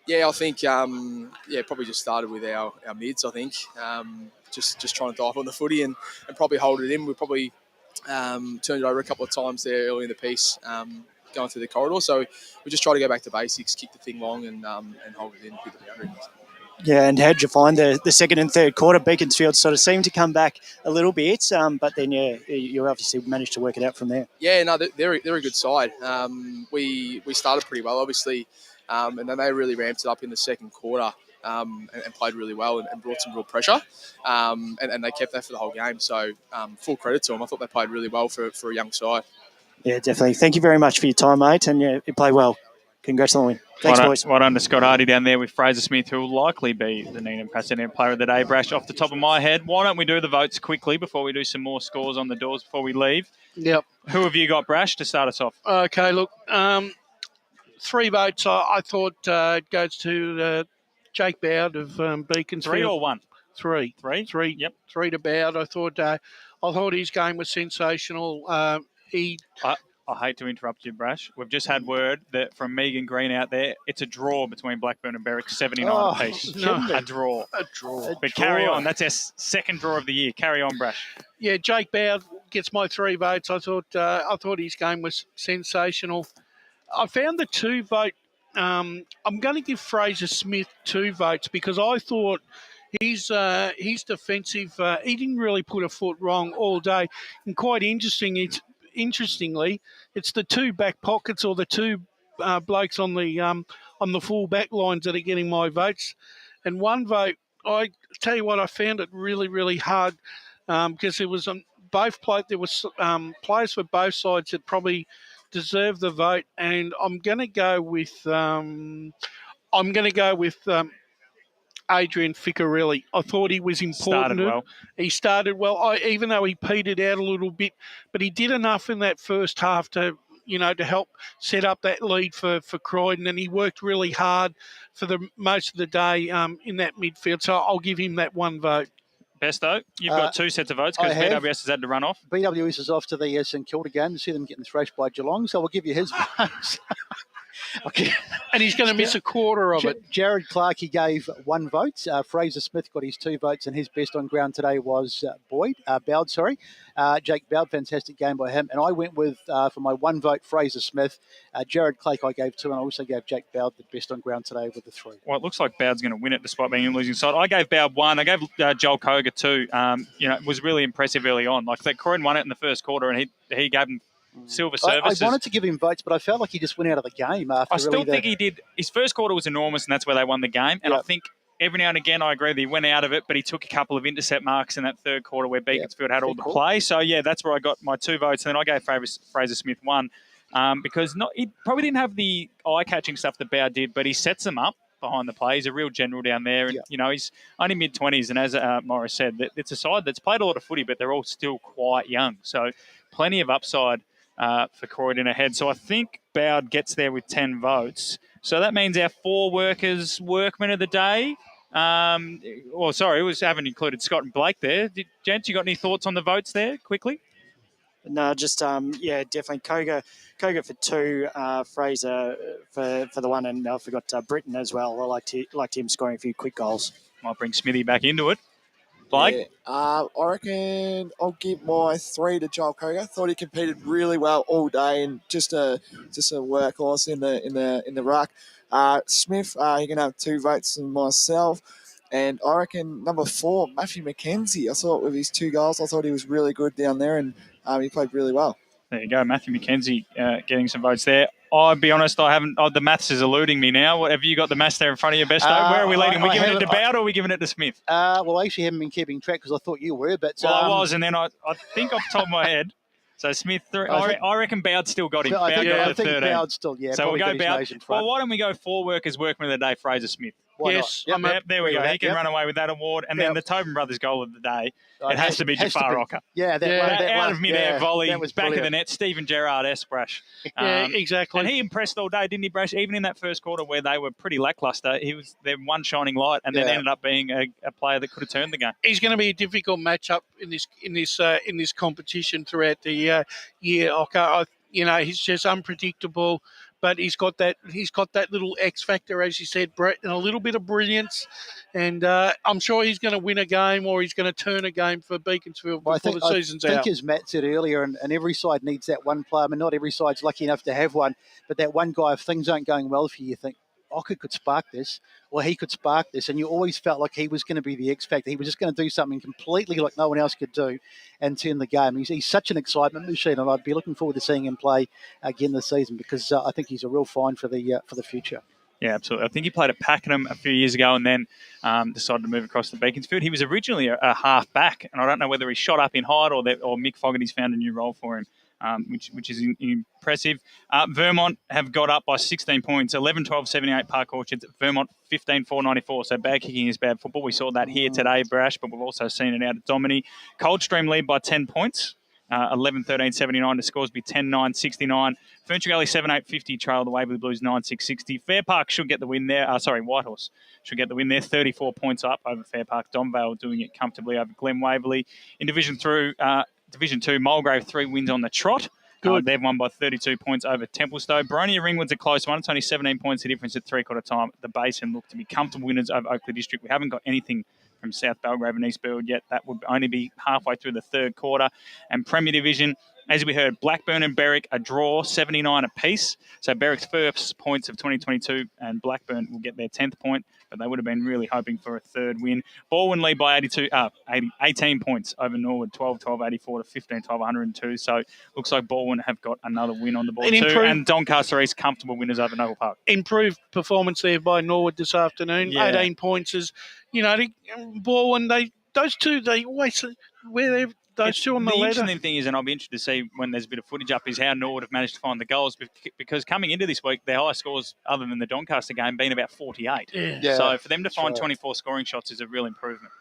Yeah, I think probably just started with our mids. I think just trying to dive on the footy and probably hold it in. We probably turned it over a couple of times there early in the piece, going through the corridor. So we just try to go back to basics, kick the thing long, and hold it in, hit the boundary. Yeah, and how'd you find the second and third quarter? Beaconsfield sort of seemed to come back a little bit, but then, you obviously managed to work it out from there. Yeah, no, they're a good side. We started pretty well, obviously, and then they really ramped it up in the second quarter and played really well and brought some real pressure, and they kept that for the whole game. So full credit to them. I thought they played really well for a young side. Yeah, definitely. Thank you very much for your time, mate, and you played well. Congrats on the win. Thanks, boys. Well done to Scott Hardy down there with Fraser Smith, who will likely be the Nina Pasadena Player of the Day. Brash, off the top of my head, why don't we do the votes quickly before we do some more scores on the doors before we leave? Yep. Who have you got, Brash, to start us off? Okay, look, 3 votes I thought goes to Jake Bowd of Beaconsfield. 3 or 1? 3. 3? Yep. 3 to Bowd. I thought his game was sensational. I hate to interrupt you, Brash. We've just had word that from Megan Green out there, it's a draw between Blackburn and Berwick, 79 apiece. No. A draw. But carry on. That's our second draw of the year. Carry on, Brash. Yeah, Jake Bowd gets my 3 votes. I thought his game was sensational. I found the 2 vote. I'm going to give Fraser Smith 2 votes because I thought his defensive. He didn't really put a foot wrong all day, and quite interestingly, it's the 2 back pockets or the 2 blokes on the full back lines that are getting my votes. And 1 vote, I tell you what, I found it really, really hard because there was there was players for both sides that probably deserve the vote, and I'm going to go with Adrian Ficcarelli. I thought he was important. Started well. He started well, even though he petered out a little bit, but he did enough in that first half to help set up that lead for Croydon, and he worked really hard for the most of the day in that midfield. So I'll give him that one vote. Besto, you've got two sets of votes because BWS has had to run off. BWS is off to the St Kilda game to see them getting thrashed by Geelong, so we'll give you his votes. Okay. And he's going to miss a quarter of it. Jared Clark, he gave one vote. Fraser Smith got his 2 votes, and his best on ground today was Bowd. Jake Bowd, fantastic game by him. And I went with, for my 1 vote, Fraser Smith. Jared Clark I gave 2, and I also gave Jake Bowd the best on ground today with the 3. Well, it looks like Bowd's going to win it despite being in losing side. I gave Bowd 1. I gave Joel Koga 2. It was really impressive early on. Like, Croydon won it in the first quarter, and he gave him silver services. I wanted to give him votes, but I felt like he just went out of the game after. I still think he did. His first quarter was enormous, and that's where they won the game. And I think every now and again, I agree that he went out of it, but he took a couple of intercept marks in that third quarter where Beaconsfield had all the play. So, that's where I got my 2 votes. And then I gave Fraser Smith 1 because he probably didn't have the eye-catching stuff that Bowd did, but he sets them up behind the play. He's a real general down there. And, he's only mid-20s. And as Morris said, it's a side that's played a lot of footy, but they're all still quite young. So plenty of upside for Croydon ahead. So I think Bowd gets there with 10 votes. So that means our 4 workmen of the day. Haven't included Scott and Blake there. Gents, you got any thoughts on the votes there quickly? No, just, definitely Koga for 2, Fraser for the 1, and I forgot Britton as well. I liked him scoring a few quick goals. Might bring Smithy back into it. Blake? I reckon I'll give my 3 to Joel Koga. Thought he competed really well all day and just a workhorse in the ruck. Smith, he can have 2 votes from myself. And I reckon number 4, Matthew McKenzie. I thought with his 2 goals, I thought he was really good down there and he played really well. There you go, Matthew McKenzie getting some votes there. I'll be honest, I haven't. The maths is eluding me now. Have you got the maths there in front of you, Besto? Where are we leading? Are we giving it to Bowd or are we giving it to Smith? Well, I actually haven't been keeping track because I thought you were. But I was, and then I think off the top of my head. So Smith, I reckon Bowd still got him. I think Bowd still, So we'll go Bowd. Well, why don't we go 4 workman of the day, Fraser Smith? Yes. There we go. He can run away with that award. And then the Tobin Brothers goal of the day, it has to be Jafar Rocker. Out of mid-air volley, back of the net, Stephen Gerrard Esprash. Exactly. And he impressed all day, didn't he, Brash? Even in that first quarter where they were pretty lacklustre, he was their one shining light and then ended up being a player that could have turned the game. He's going to be a difficult matchup in this competition throughout the year. He's just unpredictable. But he's got that little X factor, as you said, Brett, and a little bit of brilliance. And I'm sure he's going to win a game or he's going to turn a game for Beaconsfield before the season's out. I think, as Matt said earlier, and every side needs that one player. I mean, not every side's lucky enough to have one, but that one guy, if things aren't going well for you, you think, Ocker could spark this, or he could spark this, and you always felt like he was going to be the X factor. He was just going to do something completely like no one else could do and turn the game. He's such an excitement machine, and I'd be looking forward to seeing him play again this season because I think he's a real find for the future. Yeah, absolutely. I think he played at Pakenham a few years ago and then decided to move across to Beaconsfield. He was originally a half back, and I don't know whether he shot up in height or Mick Fogarty's found a new role for him. Which is impressive. Vermont have got up by 16 points, 11-12-78 Park Orchards. Vermont 15-4-94, so bad kicking is bad football. We saw that here today, Brash, but we've also seen it out at Domini. Coldstream lead by 10 points, 11-13-79 to Scoresby 10-9-69. Ferntree Gully 7-8-50 trail the Waverley Blues 9-6-60. Fair Park should get the win there. Whitehorse should get the win there. 34 points up over Fair Park. Domvale doing it comfortably over Glen Waverley. In Division 2, Mulgrave 3 wins on the trot. Good. They've won by 32 points over Templestowe. Boronia Ringwood's a close one. It's only 17 points the difference at three-quarter time. The Basin look to be comfortable winners over Oakley District. We haven't got anything from South Belgrave and East Burwood yet. That would only be halfway through the third quarter. And Premier Division, as we heard, Blackburn and Berwick a draw, 79 apiece. So Berwick's first points of 2022 and Blackburn will get their 10th point, but they would have been really hoping for a third win. Baldwin lead by 18 points over Norwood, 12-12-84 to 15-12-102. So looks like Baldwin have got another win on the board too. And Doncaster East comfortable winners over Noble Park. Improved performance there by Norwood this afternoon. 18 points is, Baldwin, those two, they always, those two on the ladder. The interesting thing is, and I'll be interested to see when there's a bit of footage up, is how Norwood have managed to find the goals, because coming into this week, their highest scores, other than the Doncaster game, been about 48. Yeah. So for them to find right. 24 scoring shots is a real improvement.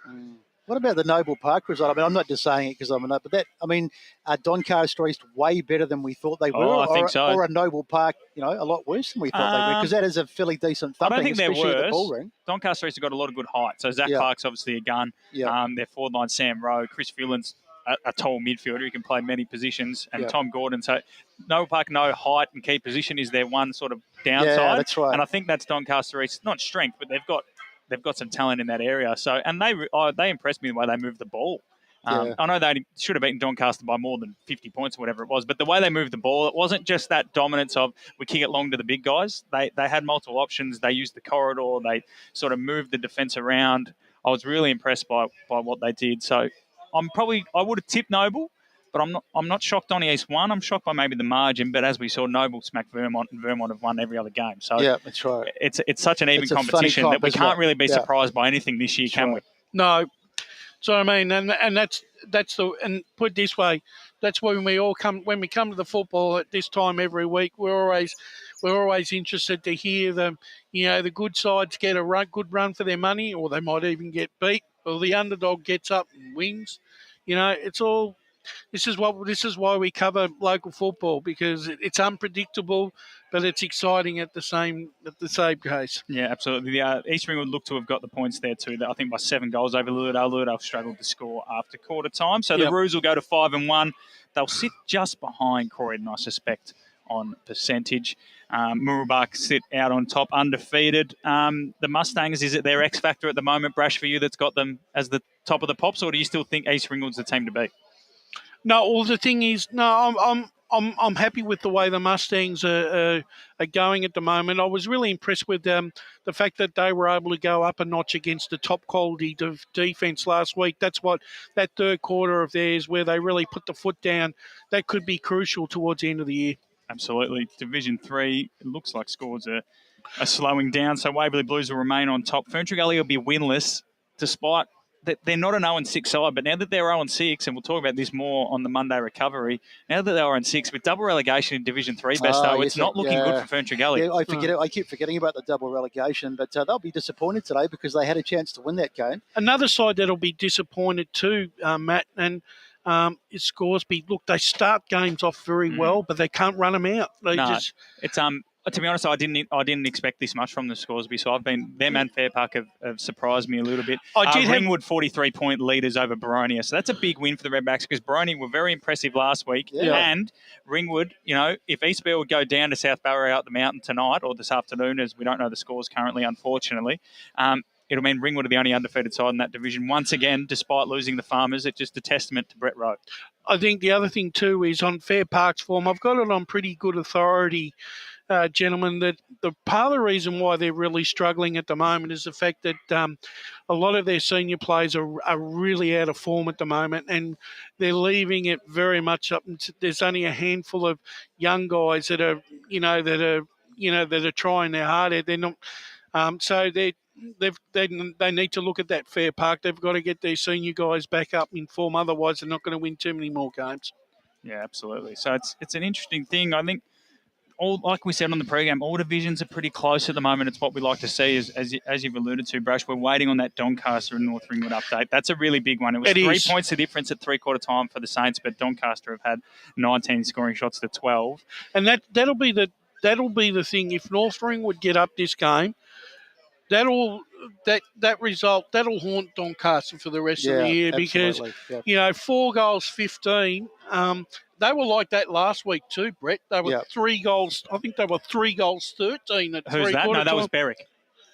What about the Noble Park result? I mean, I'm not just saying it because I'm a Noble, but Doncaster East way better than we thought they were? Oh, I think so. Or a Noble Park, a lot worse than we thought they were, because that is a fairly decent thumping, I don't think they're especially worse. at the ball ring. Doncaster East have got a lot of good height. So Zach Clark's obviously a gun. Their forward line, Sam Rowe. Chris Phelan's a tall midfielder who can play many positions. And Tom Gordon. So Noble Park, no height and key position is their one sort of downside. Yeah, that's right. And I think that's Doncaster East, not strength, but they've got some talent in that area. So, and they impressed me the way they moved the ball. I know they should have beaten Doncaster by more than 50 points or whatever it was, but the way they moved the ball, it wasn't just that dominance of we kick it long to the big guys. They had multiple options. They used the corridor. They sort of moved the defence around. I was really impressed by what they did. So I would have tipped Noble, but I'm not shocked on the East won. I'm shocked by maybe the margin, but as we saw, Noble smacked Vermont, and Vermont have won every other game. So that's right. It's such an even It's a competition funny that we comp, can't isn't it? really be surprised by anything this year, can we? No. So I mean, and that's and put it this way, that's when we come to the football at this time every week. We're always interested to hear them. The good sides get a good run for their money, or they might even get beat, or the underdog gets up and wins. It's all. This is why we cover local football, because it's unpredictable, but it's exciting at the same case. Yeah, absolutely. The East Ring would look to have got the points there too. I think by 7 goals over Ludale. Ludale struggled to score after quarter time, so the Roos will go to 5-1. They'll sit just behind Croydon, I suspect, on percentage. Mooroolbark sit out on top, undefeated. The Mustangs, is it their X factor at the moment, Brash, for you, that's got them as the top of the pops, or do you still think East Ringwood's the team to beat? No, well, the thing is, I'm happy with the way the Mustangs are going at the moment. I was really impressed with the fact that they were able to go up a notch against the top quality defence last week. That's what that third quarter of theirs, where they really put the foot down, that could be crucial towards the end of the year. Absolutely. Division 3, it looks like scores are slowing down, so Waverley Blues will remain on top. Ferntree Gully will be winless, despite that they're not an 0-6 side, but now that they're 0-6, and we'll talk about this more on the Monday recovery, now that they're 0-6, with double relegation in Division 3, Besto, it's not looking good for Ferntree Gully. Yeah, I keep forgetting about the double relegation, but they'll be disappointed today because they had a chance to win that game. Another side that'll be disappointed too, Matt, and is Scoresby. Look, they start games off very well, but they can't run them out. It's to be honest, I didn't expect this much from the Scoresby side. Them and Fair Park have surprised me a little bit. Ringwood 43-point leaders over Baronia, so that's a big win for the Redbacks, because Baronia were very impressive last week, and Ringwood, if Eastbourne would go down to South Barrow out the mountain tonight or this afternoon, as we don't know the scores currently, unfortunately, it'll mean Ringwood are the only undefeated side in that division once again, despite losing the Farmers. It's just a testament to Brett Rowe. I think the other thing too is on Fair Park's form. I've got it on pretty good authority, gentlemen, that the part of the reason why they're really struggling at the moment is the fact that a lot of their senior players are really out of form at the moment, and they're leaving it very much up. There's only a handful of young guys that are trying their hardest. They're not, so they need to look at that Fair Park. They've got to get their senior guys back up in form, otherwise they're not going to win too many more games. Yeah, absolutely. So it's an interesting thing. I think, like we said on the program, all divisions are pretty close at the moment. It's what we like to see, as you've alluded to, Brash. We're waiting on that Doncaster and North Ringwood update. That's a really big one. It was 3 points of difference at three-quarter time for the Saints, but Doncaster have had 19 scoring shots to 12. And that'll be the thing. If North Ringwood get up this game, that result that'll haunt Doncaster for the rest of the year, because 4 goals 15. They were like that last week too, Brett. They were 3 goals. I think they were 3 goals 13 at Who's that? No, that was time. Berwick.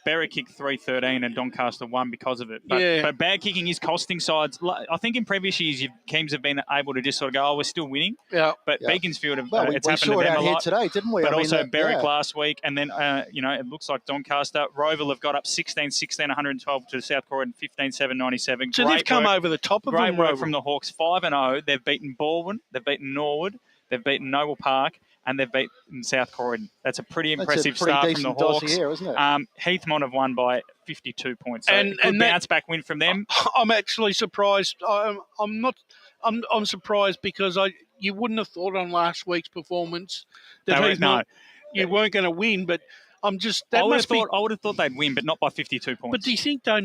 Berwick kicked 3-13 and Doncaster won because of it. But bad kicking is costing sides. I think in previous years, teams have been able to just sort of go, we're still winning. Yeah. But Beaconsfield, we it's happened saw to it them out a here lot. today, didn't we? But also Berwick last week. And then, it looks like Doncaster. Roval have got up 16-16, 112 to South Croydon, 15-7, 97. So they've come over the top of them. Great work from the Hawks, 5-0. They've beaten Baldwin. They've beaten Norwood. They've beaten Noble Park. And they've beaten South Croydon. That's a pretty impressive start from the Hawks. Here, isn't it? Heathmont have won by 52 points. So and good bounce back win from them. I'm actually surprised. I'm not. I'm surprised because you wouldn't have thought on last week's performance that you weren't going to win, but I'm just I would have thought they'd win, but not by 52 points. But do you think though,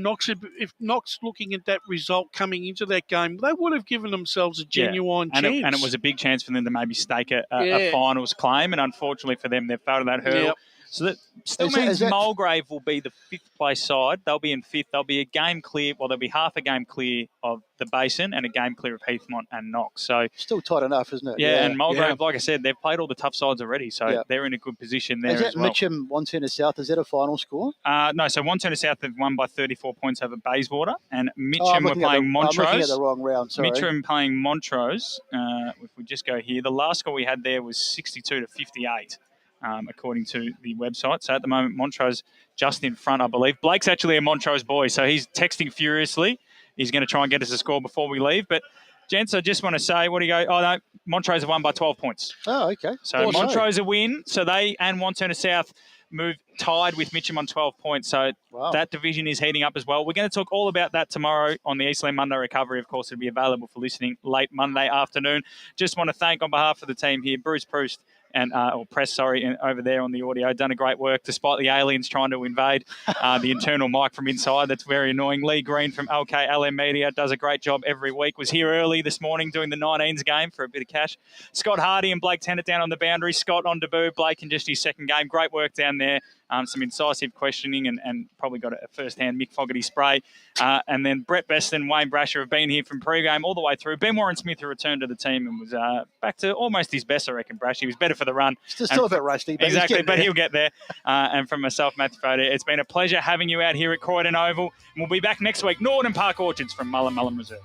if Knox looking at that result coming into that game, they would have given themselves a genuine chance, and it was a big chance for them to maybe stake a finals claim, and unfortunately for them, they've failed that hurdle. Yep. So that still means Mulgrave will be the fifth place side. They'll be in fifth. They'll be a game clear. Well, they'll be half a game clear of the Basin and a game clear of Heathmont and Knox. So still tight enough, isn't it? Yeah, and Mulgrave, like I said, they've played all the tough sides already, so they're in a good position there as well. Mitcham, Wanturna South, is that a final score? No, so Wanturna South have won by 34 points over Bayswater, and Mitcham were playing Montrose. I'm looking at the wrong round, sorry. Mitcham playing Montrose. If we just go here, the last score we had there was 62 to 58. According to the website. So at the moment, Montrose just in front, I believe. Blake's actually a Montrose boy, so he's texting furiously. He's going to try and get us a score before we leave. But, gents, I just want to say, what do you go? Oh, no, Montrose have won by 12 points. Oh, okay. So Montrose a win. So they and Wanturna South move tied with Mitcham on 12 points. So that division is heating up as well. We're going to talk all about that tomorrow on the Eastland Monday Recovery. Of course, it'll be available for listening late Monday afternoon. Just want to thank on behalf of the team here, Bruce Proust, and over there on the audio, done a great work despite the aliens trying to invade the internal mic from inside. That's very annoying. Lee Green from LKLM Media does a great job every week. Was here early this morning doing the 19s game for a bit of cash. Scott Hardy and Blake Tennant down on the boundary. Scott on debut. Blake in just his second game. Great work down there. Some incisive questioning and probably got a first-hand Mick Fogarty spray. And then Brett Best and Wayne Brasher have been here from pre-game all the way through. Ben Warren-Smith, who returned to the team and was back to almost his best, I reckon, Brasher. He was better for the run. Still a bit rusty. But exactly, but he'll get there. And from myself, Matthew Fodder, it's been a pleasure having you out here at Croydon Oval. And we'll be back next week. Northern Park Orchards from Mullen Reserve.